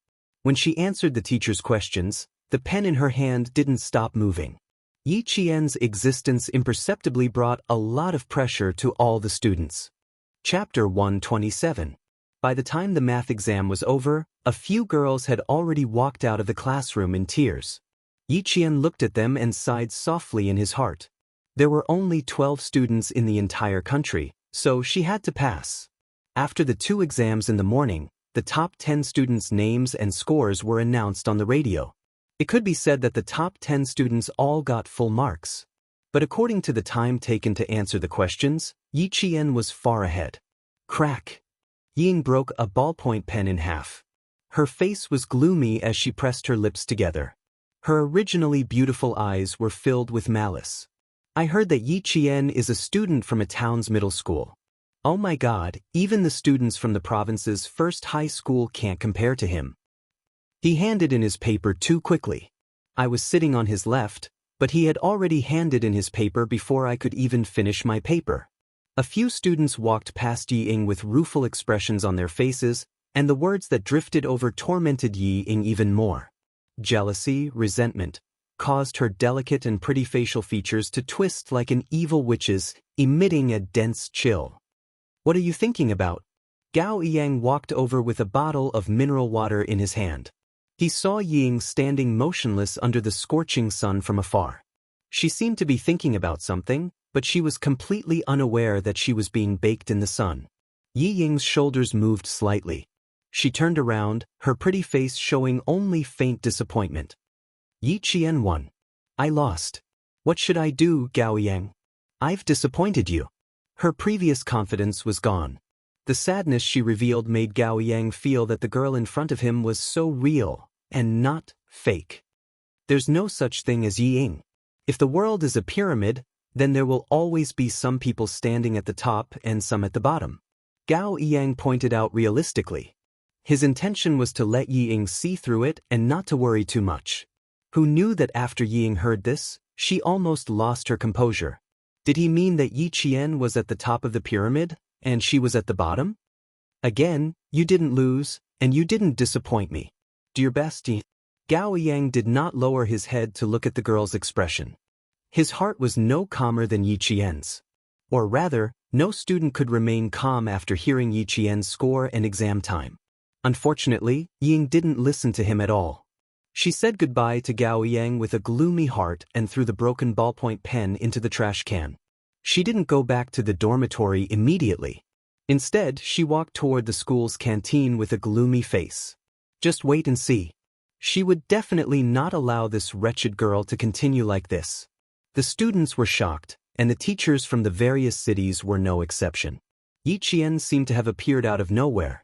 When she answered the teacher's questions, the pen in her hand didn't stop moving. Yi Qian's existence imperceptibly brought a lot of pressure to all the students. Chapter 127. By the time the math exam was over, a few girls had already walked out of the classroom in tears. Yi Qian looked at them and sighed softly in his heart. There were only 12 students in the entire country, so she had to pass. After the 2 exams in the morning, the top 10 students' names and scores were announced on the radio. It could be said that the top 10 students all got full marks. But according to the time taken to answer the questions, Yi Qian was far ahead. Crack! Yi Ying broke a ballpoint pen in half. Her face was gloomy as she pressed her lips together. Her originally beautiful eyes were filled with malice. I heard that Yi Qian is a student from a town's middle school. Oh my God, even the students from the province's first high school can't compare to him. He handed in his paper too quickly. I was sitting on his left, but he had already handed in his paper before I could even finish my paper. A few students walked past Yi Ying with rueful expressions on their faces, and the words that drifted over tormented Yi Ying even more. Jealousy, resentment, caused her delicate and pretty facial features to twist like an evil witch's, emitting a dense chill. What are you thinking about? Gao Yang walked over with a bottle of mineral water in his hand. He saw Yi Ying standing motionless under the scorching sun from afar. She seemed to be thinking about something, but she was completely unaware that she was being baked in the sun. Yi Ying's shoulders moved slightly. She turned around, her pretty face showing only faint disappointment. Yi Qian won. I lost. What should I do, Gao Yang? I've disappointed you. Her previous confidence was gone. The sadness she revealed made Gao Yang feel that the girl in front of him was so real, and not fake. There's no such thing as Yi Ying. If the world is a pyramid, then there will always be some people standing at the top and some at the bottom. Gao Yang pointed out realistically. His intention was to let Yi Ying see through it and not to worry too much. Who knew that after Yi Ying heard this, she almost lost her composure? Did he mean that Yi Qian was at the top of the pyramid, and she was at the bottom? Again, you didn't lose, and you didn't disappoint me. Do your best, Yi. Gao Yang did not lower his head to look at the girl's expression. His heart was no calmer than Yi Qian's. Or rather, no student could remain calm after hearing Yi Qian's score and exam time. Unfortunately, Yi Ying didn't listen to him at all. She said goodbye to Gao Yang with a gloomy heart and threw the broken ballpoint pen into the trash can. She didn't go back to the dormitory immediately. Instead, she walked toward the school's canteen with a gloomy face. Just wait and see. She would definitely not allow this wretched girl to continue like this. The students were shocked, and the teachers from the various cities were no exception. Yi Qian seemed to have appeared out of nowhere.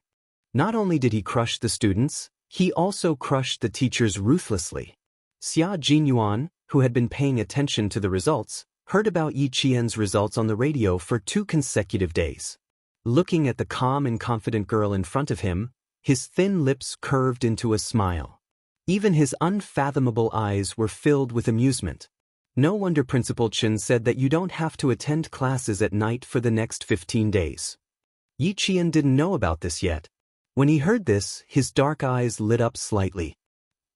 Not only did he crush the students, he also crushed the teachers ruthlessly. Xia Jinyuan, who had been paying attention to the results, heard about Yi Qian's results on the radio for 2 consecutive days. Looking at the calm and confident girl in front of him, his thin lips curved into a smile. Even his unfathomable eyes were filled with amusement. No wonder Principal Chen said that you don't have to attend classes at night for the next 15 days. Yi Qian didn't know about this yet. When he heard this, his dark eyes lit up slightly.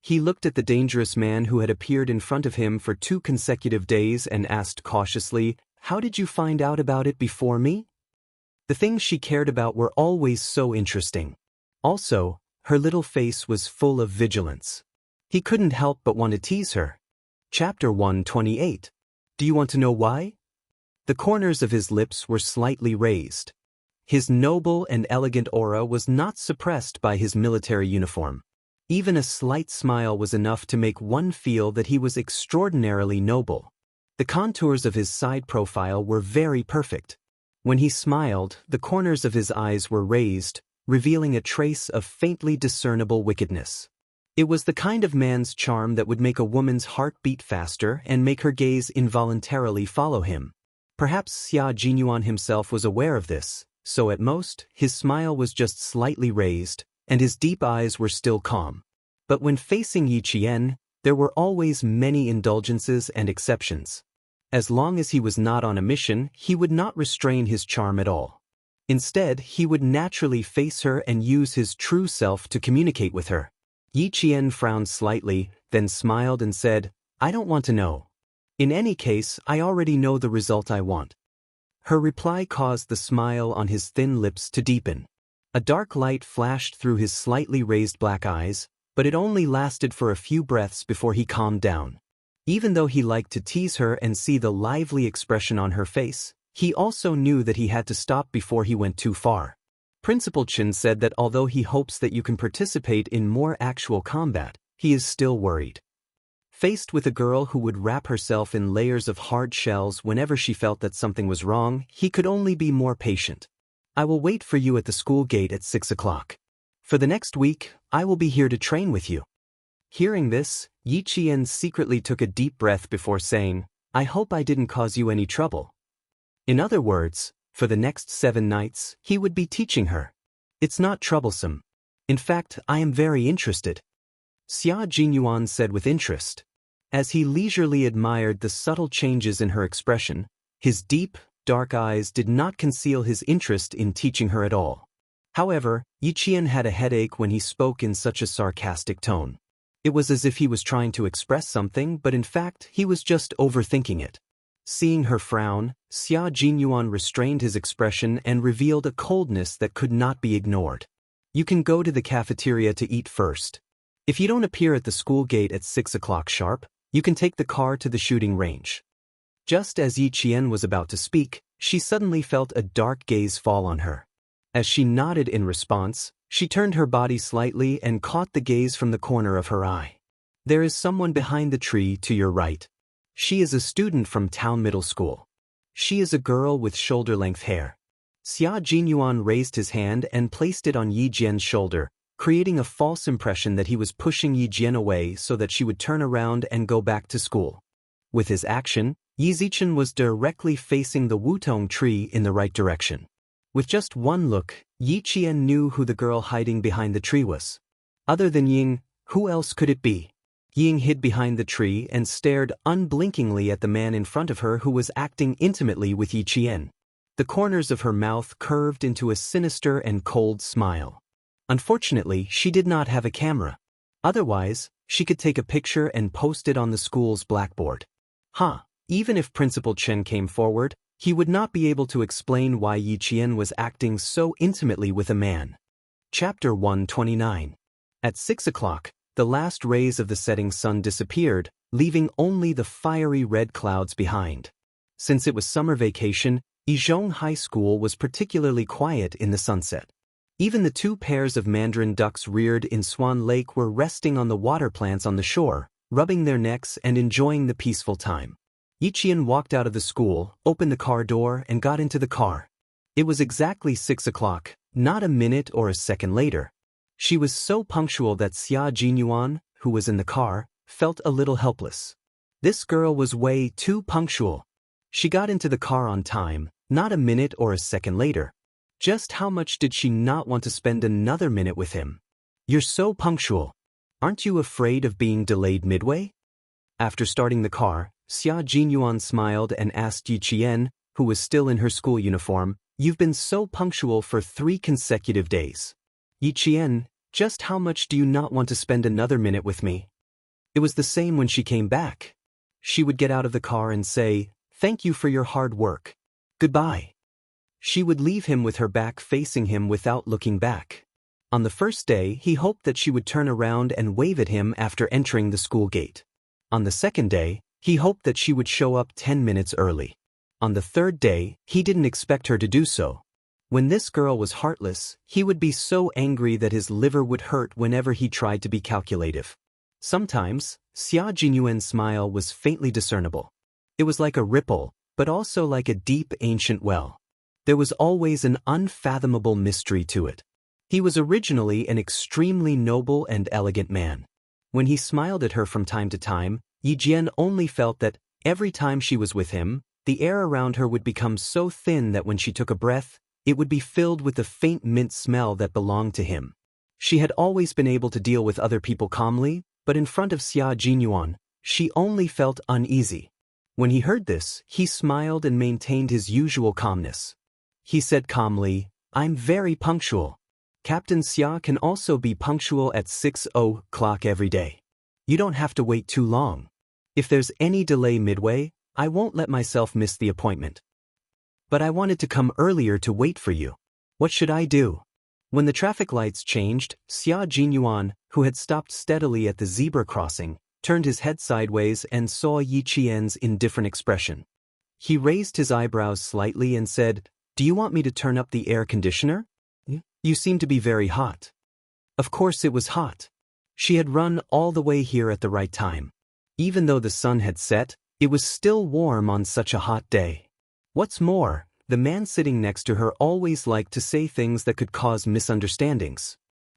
He looked at the dangerous man who had appeared in front of him for 2 consecutive days and asked cautiously, "How did you find out about it before me?" The things she cared about were always so interesting. Also, her little face was full of vigilance. He couldn't help but want to tease her. Chapter 128. Do you want to know why? The corners of his lips were slightly raised. His noble and elegant aura was not suppressed by his military uniform. Even a slight smile was enough to make one feel that he was extraordinarily noble. The contours of his side profile were very perfect. When he smiled, the corners of his eyes were raised, revealing a trace of faintly discernible wickedness. It was the kind of man's charm that would make a woman's heart beat faster and make her gaze involuntarily follow him. Perhaps Xia Jinyuan himself was aware of this, so at most, his smile was just slightly raised, and his deep eyes were still calm. But when facing Yi Qian, there were always many indulgences and exceptions. As long as he was not on a mission, he would not restrain his charm at all. Instead, he would naturally face her and use his true self to communicate with her. Yi Qian frowned slightly, then smiled and said, "I don't want to know. In any case, I already know the result I want." Her reply caused the smile on his thin lips to deepen. A dark light flashed through his slightly raised black eyes, but it only lasted for a few breaths before he calmed down. Even though he liked to tease her and see the lively expression on her face, he also knew that he had to stop before he went too far. Principal Chen said that although he hopes that you can participate in more actual combat, he is still worried. Faced with a girl who would wrap herself in layers of hard shells whenever she felt that something was wrong, he could only be more patient. "I will wait for you at the school gate at 6 o'clock. For the next week, I will be here to train with you." Hearing this, Yi Qian secretly took a deep breath before saying, "I hope I didn't cause you any trouble." In other words, for the next 7 nights, he would be teaching her. "It's not troublesome. In fact, I am very interested," Xia Jinyuan said with interest. As he leisurely admired the subtle changes in her expression, his deep, dark eyes did not conceal his interest in teaching her at all. However, Yi Qian had a headache when he spoke in such a sarcastic tone. It was as if he was trying to express something, but in fact, he was just overthinking it. Seeing her frown, Xia Jinyuan restrained his expression and revealed a coldness that could not be ignored. "You can go to the cafeteria to eat first. If you don't appear at the school gate at 6 o'clock sharp, you can take the car to the shooting range." Just as Yi Qian was about to speak, she suddenly felt a dark gaze fall on her. As she nodded in response, she turned her body slightly and caught the gaze from the corner of her eye. "There is someone behind the tree to your right. She is a student from Town Middle School. She is a girl with shoulder-length hair." Xia Jinyuan raised his hand and placed it on Yi Jian's shoulder, creating a false impression that he was pushing Yi Jian away so that she would turn around and go back to school. With his action, Yi Zichen was directly facing the Wutong tree in the right direction. With just one look, Yi Qian knew who the girl hiding behind the tree was. Other than Ying, who else could it be? Ying hid behind the tree and stared unblinkingly at the man in front of her who was acting intimately with Yi Qian. The corners of her mouth curved into a sinister and cold smile. Unfortunately, she did not have a camera. Otherwise, she could take a picture and post it on the school's blackboard. Even if Principal Chen came forward, he would not be able to explain why Yi Qian was acting so intimately with a man. Chapter 129. At 6 o'clock, the last rays of the setting sun disappeared, leaving only the fiery red clouds behind. Since it was summer vacation, Yizhong High School was particularly quiet in the sunset. Even the 2 pairs of mandarin ducks reared in Swan Lake were resting on the water plants on the shore, rubbing their necks and enjoying the peaceful time. Yi Qian walked out of the school, opened the car door, and got into the car. It was exactly 6 o'clock, not a minute or a second later. She was so punctual that Xia Jinyuan, who was in the car, felt a little helpless. This girl was way too punctual. She got into the car on time, not a minute or a second later. Just how much did she not want to spend another minute with him? "You're so punctual. Aren't you afraid of being delayed midway?" After starting the car, Xia Jinyuan smiled and asked Yi Qian, who was still in her school uniform, "You've been so punctual for 3 consecutive days. Yi Qian, just how much do you not want to spend another minute with me?" It was the same when she came back. She would get out of the car and say, "Thank you for your hard work. Goodbye." She would leave him with her back facing him without looking back. On the first day, he hoped that she would turn around and wave at him after entering the school gate. On the second day, he hoped that she would show up 10 minutes early. On the third day, he didn't expect her to do so. When this girl was heartless, he would be so angry that his liver would hurt whenever he tried to be calculative. Sometimes, Xia Jinyuan's smile was faintly discernible. It was like a ripple, but also like a deep ancient well. There was always an unfathomable mystery to it. He was originally an extremely noble and elegant man. When he smiled at her from time to time, Yi Jian only felt that, every time she was with him, the air around her would become so thin that when she took a breath, it would be filled with the faint mint smell that belonged to him. She had always been able to deal with other people calmly, but in front of Xia Jinyuan, she only felt uneasy. When he heard this, he smiled and maintained his usual calmness. He said calmly, "I'm very punctual. Captain Xia can also be punctual at 6 o'clock every day. You don't have to wait too long. If there's any delay midway, I won't let myself miss the appointment. But I wanted to come earlier to wait for you. What should I do?" When the traffic lights changed, Xia Jinyuan, who had stopped steadily at the zebra crossing, turned his head sideways and saw Yi Qian's indifferent expression. He raised his eyebrows slightly and said, "Do you want me to turn up the air conditioner? You seem to be very hot." Of course it was hot. She had run all the way here at the right time. Even though the sun had set, it was still warm on such a hot day. What's more, the man sitting next to her always liked to say things that could cause misunderstandings.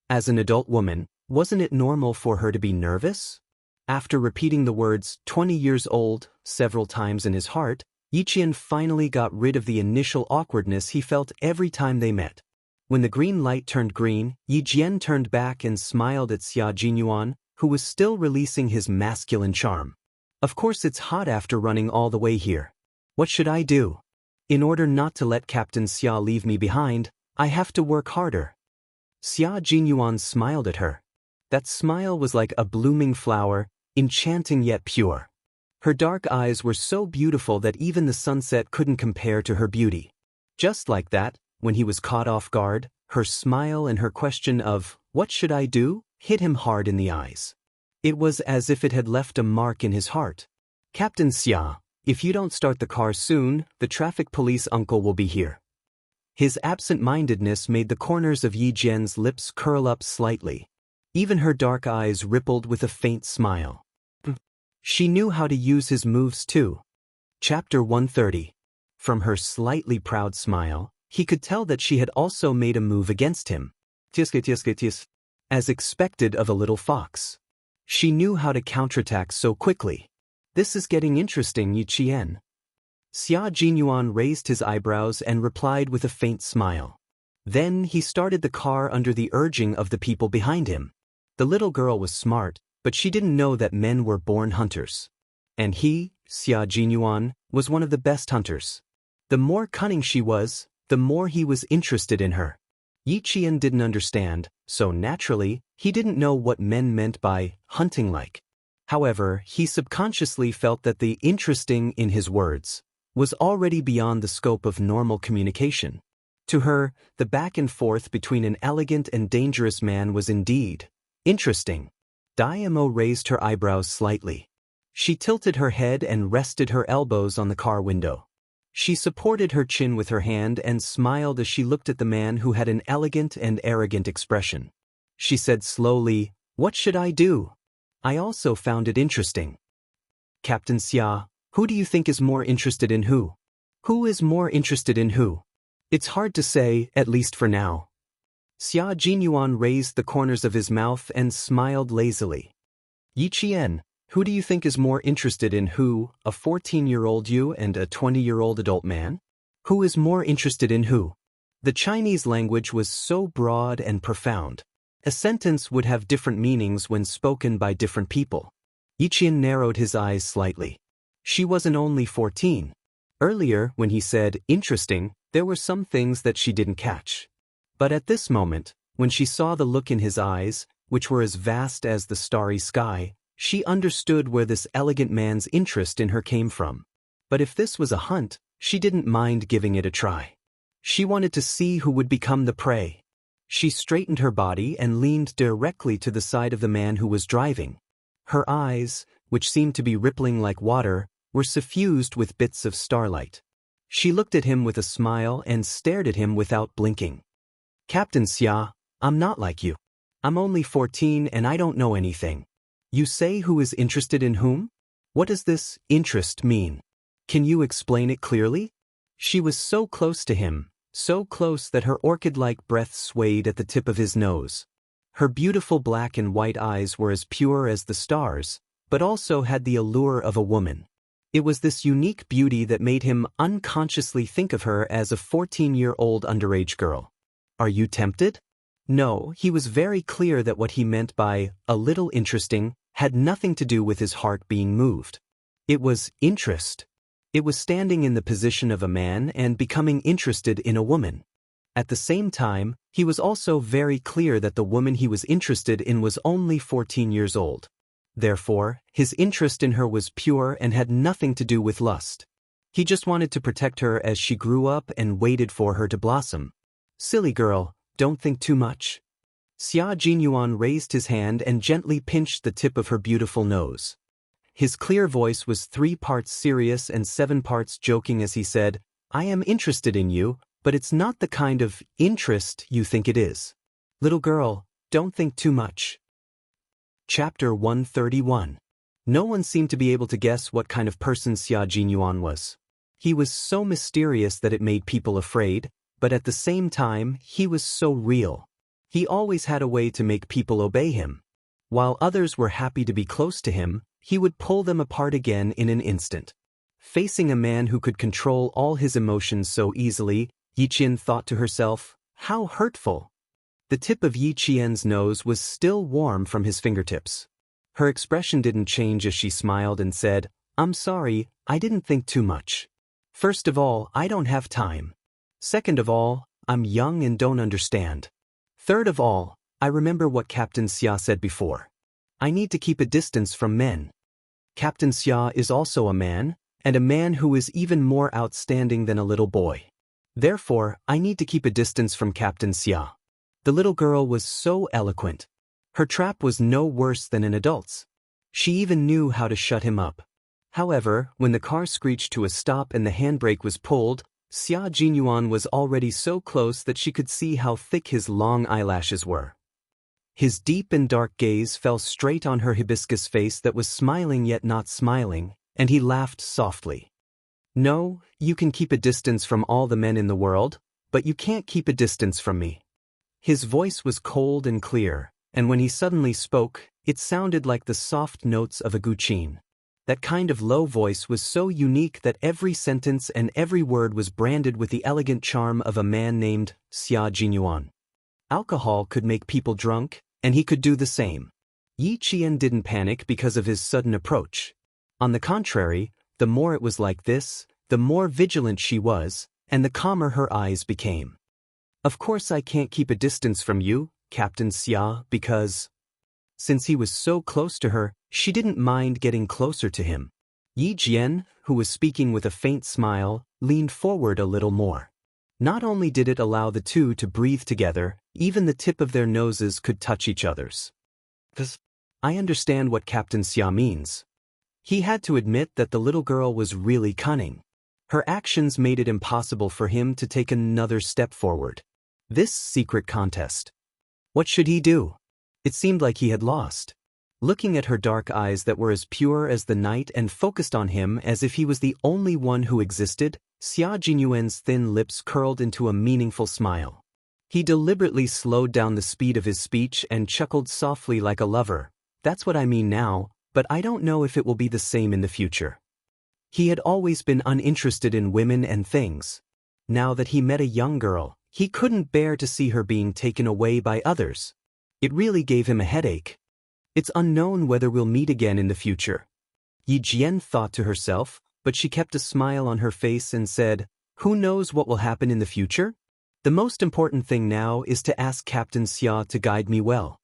As an adult woman, wasn't it normal for her to be nervous? After repeating the words 20 years old several times in his heart, Yi Qian finally got rid of the initial awkwardness he felt every time they met. When the green light turned green, Yi Jian turned back and smiled at Xia Jinyuan, who was still releasing his masculine charm. "Of course it's hot after running all the way here. What should I do? In order not to let Captain Xia leave me behind, I have to work harder." Xia Jinyuan smiled at her. That smile was like a blooming flower, enchanting yet pure. Her dark eyes were so beautiful that even the sunset couldn't compare to her beauty. Just like that, when he was caught off guard, her smile and her question of, "What should I do?" hit him hard in the eyes. It was as if it had left a mark in his heart. "Captain Xia, if you don't start the car soon, the traffic police uncle will be here." His absent-mindedness made the corners of Yi Jian's lips curl up slightly. Even her dark eyes rippled with a faint smile. She knew how to use his moves too. Chapter 130. From her slightly proud smile, he could tell that she had also made a move against him. As expected of a little fox. She knew how to counterattack so quickly. "This is getting interesting, Yi Qian." Xia Jinyuan raised his eyebrows and replied with a faint smile. Then he started the car under the urging of the people behind him. The little girl was smart, but she didn't know that men were born hunters. And he, Xia Jinyuan, was one of the best hunters. The more cunning she was, the more he was interested in her. Yi Qian didn't understand, so naturally, he didn't know what men meant by hunting like. However, he subconsciously felt that the interesting in his words was already beyond the scope of normal communication. To her, the back and forth between an elegant and dangerous man was indeed interesting. Diamo raised her eyebrows slightly. She tilted her head and rested her elbows on the car window. She supported her chin with her hand and smiled as she looked at the man who had an elegant and arrogant expression. She said slowly, "What should I do? I also found it interesting." "Captain Xia, who do you think is more interested in who? Who is more interested in who? It's hard to say, at least for now." Xia Jinyuan raised the corners of his mouth and smiled lazily. "Yi Qian, who do you think is more interested in who, a 14-year-old you and a 20-year-old adult man? Who is more interested in who?" The Chinese language was so broad and profound. A sentence would have different meanings when spoken by different people. Yi Qian narrowed his eyes slightly. She wasn't only 14. Earlier, when he said, "interesting," there were some things that she didn't catch. But at this moment, when she saw the look in his eyes, which were as vast as the starry sky, she understood where this elegant man's interest in her came from. But if this was a hunt, she didn't mind giving it a try. She wanted to see who would become the prey. She straightened her body and leaned directly to the side of the man who was driving. Her eyes, which seemed to be rippling like water, were suffused with bits of starlight. She looked at him with a smile and stared at him without blinking. "Captain Xia, I'm not like you. I'm only 14 and I don't know anything. You say who is interested in whom? What does this interest mean? Can you explain it clearly?" She was so close to him, so close that her orchid-like breath swayed at the tip of his nose. Her beautiful black and white eyes were as pure as the stars, but also had the allure of a woman. It was this unique beauty that made him unconsciously think of her as a 14-year-old underage girl. Are you tempted? No, he was very clear that what he meant by a little interesting had nothing to do with his heart being moved. It was interest. It was standing in the position of a man and becoming interested in a woman. At the same time, he was also very clear that the woman he was interested in was only 14 years old. Therefore, his interest in her was pure and had nothing to do with lust. He just wanted to protect her as she grew up and waited for her to blossom. Silly girl, don't think too much. Xia Jinyuan raised his hand and gently pinched the tip of her beautiful nose. His clear voice was 3 parts serious and 7 parts joking as he said, I am interested in you, but it's not the kind of interest you think it is. Little girl, don't think too much. Chapter 131. No one seemed to be able to guess what kind of person Xia Jinyuan was. He was so mysterious that it made people afraid, but at the same time, he was so real. He always had a way to make people obey him. While others were happy to be close to him, he would pull them apart again in an instant. Facing a man who could control all his emotions so easily, Yi Qian thought to herself, how hurtful. The tip of Yi Qian's nose was still warm from his fingertips. Her expression didn't change as she smiled and said, I'm sorry, I didn't think too much. First of all, I don't have time. Second of all, I'm young and don't understand. Third of all, I remember what Captain Xia said before. I need to keep a distance from men. Captain Xia is also a man, and a man who is even more outstanding than a little boy. Therefore, I need to keep a distance from Captain Xia. The little girl was so eloquent. Her trap was no worse than an adult's. She even knew how to shut him up. However, when the car screeched to a stop and the handbrake was pulled, Xia Jinyuan was already so close that she could see how thick his long eyelashes were. His deep and dark gaze fell straight on her hibiscus face that was smiling yet not smiling, and he laughed softly. No, you can keep a distance from all the men in the world, but you can't keep a distance from me. His voice was cold and clear, and when he suddenly spoke, it sounded like the soft notes of a guqin. That kind of low voice was so unique that every sentence and every word was branded with the elegant charm of a man named Xia Jinyuan. Alcohol could make people drunk, and he could do the same. Yi Qian didn't panic because of his sudden approach. On the contrary, the more it was like this, the more vigilant she was, and the calmer her eyes became. Of course I can't keep a distance from you, Captain Xia, because... Since he was so close to her, she didn't mind getting closer to him. Yi Jian, who was speaking with a faint smile, leaned forward a little more. Not only did it allow the two to breathe together, even the tip of their noses could touch each other's. I understand what Captain Xia means. He had to admit that the little girl was really cunning. Her actions made it impossible for him to take another step forward. This secret contest. What should he do? It seemed like he had lost. Looking at her dark eyes that were as pure as the night and focused on him as if he was the only one who existed, Xia Jinyuan's thin lips curled into a meaningful smile. He deliberately slowed down the speed of his speech and chuckled softly like a lover. That's what I mean now, but I don't know if it will be the same in the future. He had always been uninterested in women and things. Now that he met a young girl, he couldn't bear to see her being taken away by others. It really gave him a headache. It's unknown whether we'll meet again in the future. Yi Jian thought to herself, but she kept a smile on her face and said, who knows what will happen in the future? The most important thing now is to ask Captain Xia to guide me well.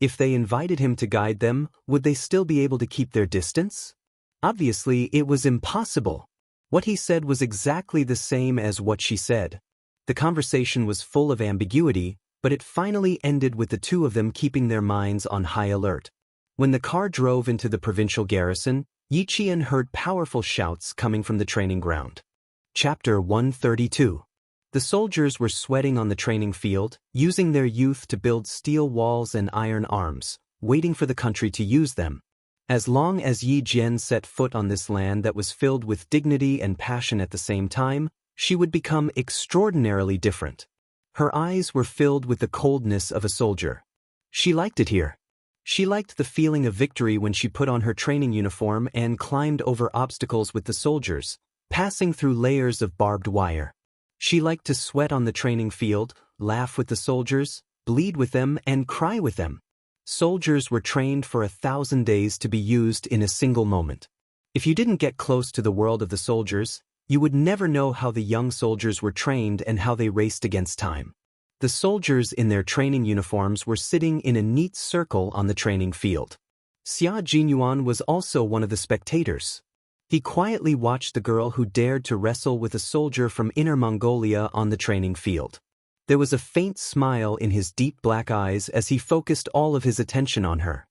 If they invited him to guide them, would they still be able to keep their distance? Obviously, it was impossible. What he said was exactly the same as what she said. The conversation was full of ambiguity, but it finally ended with the two of them keeping their minds on high alert. When the car drove into the provincial garrison, Yi Qian heard powerful shouts coming from the training ground. Chapter 132. The soldiers were sweating on the training field, using their youth to build steel walls and iron arms, waiting for the country to use them. As long as Yi Jian set foot on this land that was filled with dignity and passion at the same time, she would become extraordinarily different. Her eyes were filled with the coldness of a soldier. She liked it here. She liked the feeling of victory when she put on her training uniform and climbed over obstacles with the soldiers, passing through layers of barbed wire. She liked to sweat on the training field, laugh with the soldiers, bleed with them, and cry with them. Soldiers were trained for 1,000 days to be used in a single moment. If you didn't get close to the world of the soldiers, you would never know how the young soldiers were trained and how they raced against time. The soldiers in their training uniforms were sitting in a neat circle on the training field. Xia Jinyuan was also one of the spectators. He quietly watched the girl who dared to wrestle with a soldier from Inner Mongolia on the training field. There was a faint smile in his deep black eyes as he focused all of his attention on her.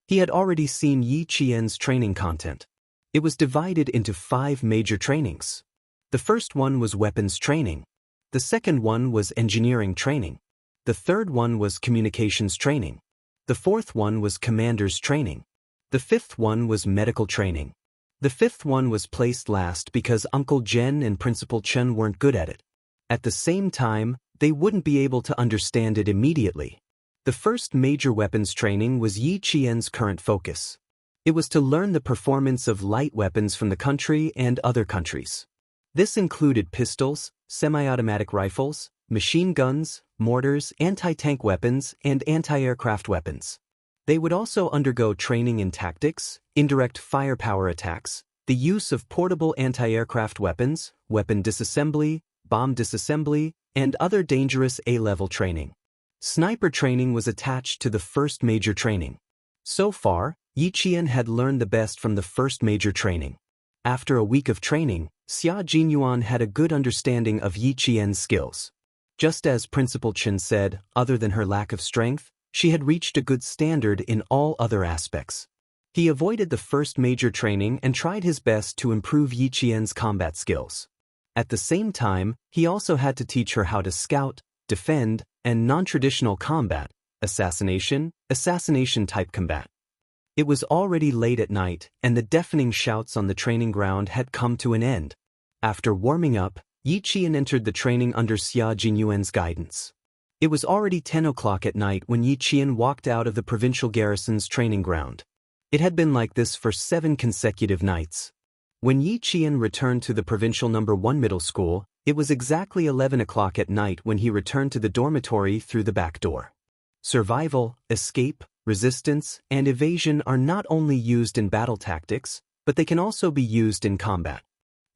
He had already seen Yi Qian's training content. It was divided into 5 major trainings. The first one was weapons training. The second one was engineering training. The third one was communications training. The fourth one was commander's training. The fifth one was medical training. The fifth one was placed last because Uncle Jen and Principal Chen weren't good at it. At the same time, they wouldn't be able to understand it immediately. The first major weapons training was Yi Qian's current focus. It was to learn the performance of light weapons from the country and other countries. This included pistols, semi-automatic rifles, machine guns, mortars, anti-tank weapons, and anti-aircraft weapons. They would also undergo training in tactics, indirect firepower attacks, the use of portable anti-aircraft weapons, weapon disassembly, bomb disassembly, and other dangerous A-level training. Sniper training was attached to the first major training. So far, Yi Qian had learned the best from the first major training. After a week of training, Xia Jinyuan had a good understanding of Yi Qian's skills. Just as Principal Chen said, other than her lack of strength, she had reached a good standard in all other aspects. He avoided the first major training and tried his best to improve Yi Qian's combat skills. At the same time, he also had to teach her how to scout, defend, and non-traditional combat, assassination-type combat. It was already late at night, and the deafening shouts on the training ground had come to an end. After warming up, Yi Qian entered the training under Xia Jinyuan's guidance. It was already 10 o'clock at night when Yi Qian walked out of the provincial garrison's training ground. It had been like this for 7 consecutive nights. When Yi Qian returned to the provincial No. 1 middle school, it was exactly 11 o'clock at night when he returned to the dormitory through the back door. Survival, escape, resistance, and evasion are not only used in battle tactics, but they can also be used in combat.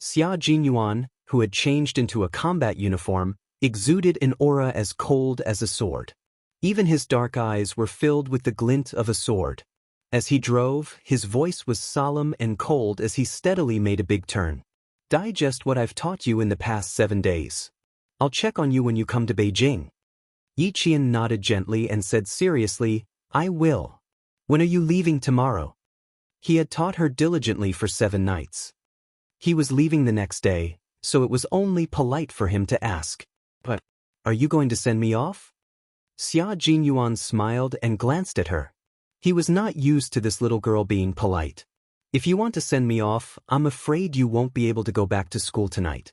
Xia Jinyuan, who had changed into a combat uniform, exuded an aura as cold as a sword. Even his dark eyes were filled with the glint of a sword. As he drove, his voice was solemn and cold as he steadily made a big turn. Digest what I've taught you in the past 7 days. I'll check on you when you come to Beijing. Yi Qian nodded gently and said seriously, I will. When are you leaving tomorrow? He had taught her diligently for 7 nights. He was leaving the next day, so it was only polite for him to ask. But, are you going to send me off? Xia Jinyuan smiled and glanced at her. He was not used to this little girl being polite. If you want to send me off, I'm afraid you won't be able to go back to school tonight.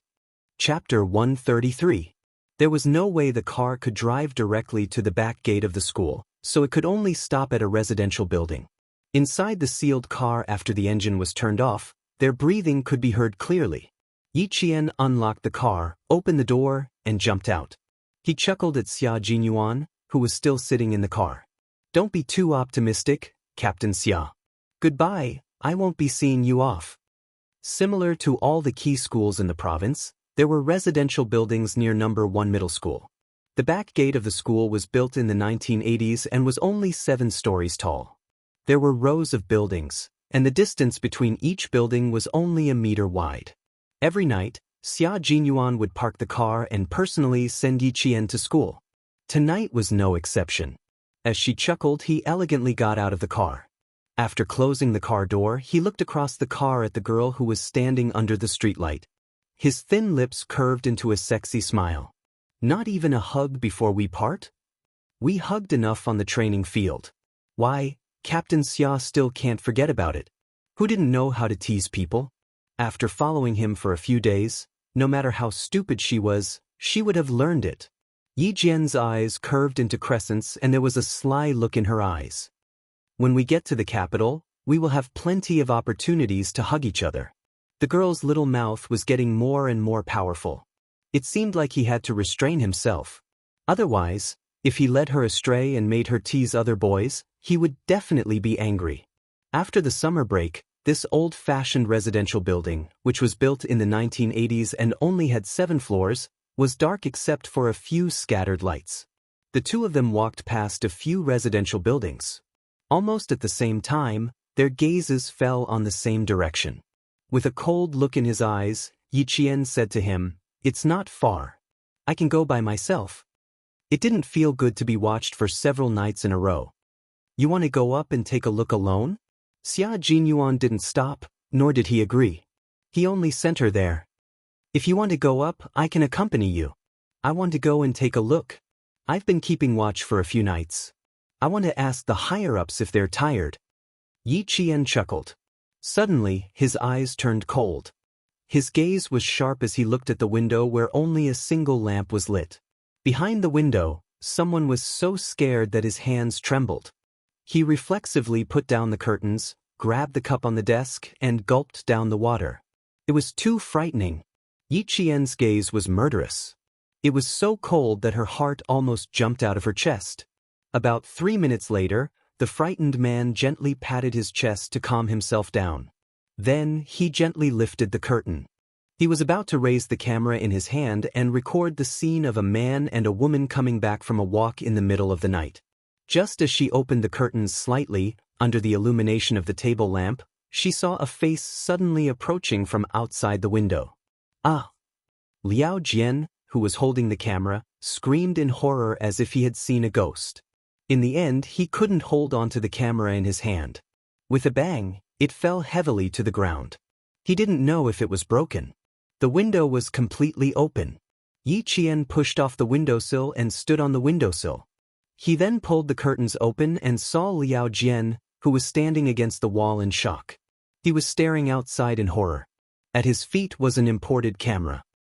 Chapter 133. There was no way the car could drive directly to the back gate of the school, so it could only stop at a residential building. Inside the sealed car after the engine was turned off, their breathing could be heard clearly. Yi Qian unlocked the car, opened the door, and jumped out. He chuckled at Xia Jinyuan, who was still sitting in the car. Don't be too optimistic, Captain Xia. Goodbye, I won't be seeing you off. Similar to all the key schools in the province, there were residential buildings near No. 1 middle school. The back gate of the school was built in the 1980s and was only 7 stories tall. There were rows of buildings, and the distance between each building was only a meter wide. Every night, Xia Jinyuan would park the car and personally send Yi Qian to school. Tonight was no exception. As she chuckled, he elegantly got out of the car. After closing the car door, he looked across the car at the girl who was standing under the streetlight. His thin lips curved into a sexy smile. Not even a hug before we part? We hugged enough on the training field. Why, Captain Xia still can't forget about it. Who didn't know how to tease people? After following him for a few days, no matter how stupid she was, she would have learned it. Yi Jian's eyes curved into crescents and there was a sly look in her eyes. When we get to the capital, we will have plenty of opportunities to hug each other. The girl's little mouth was getting more and more powerful. It seemed like he had to restrain himself. Otherwise, if he led her astray and made her tease other boys, he would definitely be angry. After the summer break, this old-fashioned residential building, which was built in the 1980s and only had 7 floors, was dark except for a few scattered lights. The two of them walked past a few residential buildings. Almost at the same time, their gazes fell on the same direction. With a cold look in his eyes, Yiqian said to him, "It's not far. I can go by myself." It didn't feel good to be watched for several nights in a row. "You want to go up and take a look alone?" Xia Jinyuan didn't stop, nor did he agree. He only sent her there. "If you want to go up, I can accompany you. I want to go and take a look. I've been keeping watch for a few nights. I want to ask the higher-ups if they're tired." Yi Qian chuckled. Suddenly, his eyes turned cold. His gaze was sharp as he looked at the window where only a single lamp was lit. Behind the window, someone was so scared that his hands trembled. He reflexively put down the curtains, grabbed the cup on the desk, and gulped down the water. It was too frightening. Yi Qian's gaze was murderous. It was so cold that her heart almost jumped out of her chest. About 3 minutes later, the frightened man gently patted his chest to calm himself down. Then, he gently lifted the curtain. He was about to raise the camera in his hand and record the scene of a man and a woman coming back from a walk in the middle of the night. Just as she opened the curtains slightly, under the illumination of the table lamp, she saw a face suddenly approaching from outside the window. "Ah!" Liao Jian, who was holding the camera, screamed in horror as if he had seen a ghost. In the end, he couldn't hold onto the camera in his hand. With a bang, it fell heavily to the ground. He didn't know if it was broken. The window was completely open. Yi Qian pushed off the windowsill and stood on the windowsill. He then pulled the curtains open and saw Liao Jian, who was standing against the wall in shock. He was staring outside in horror. At his feet was an imported camera.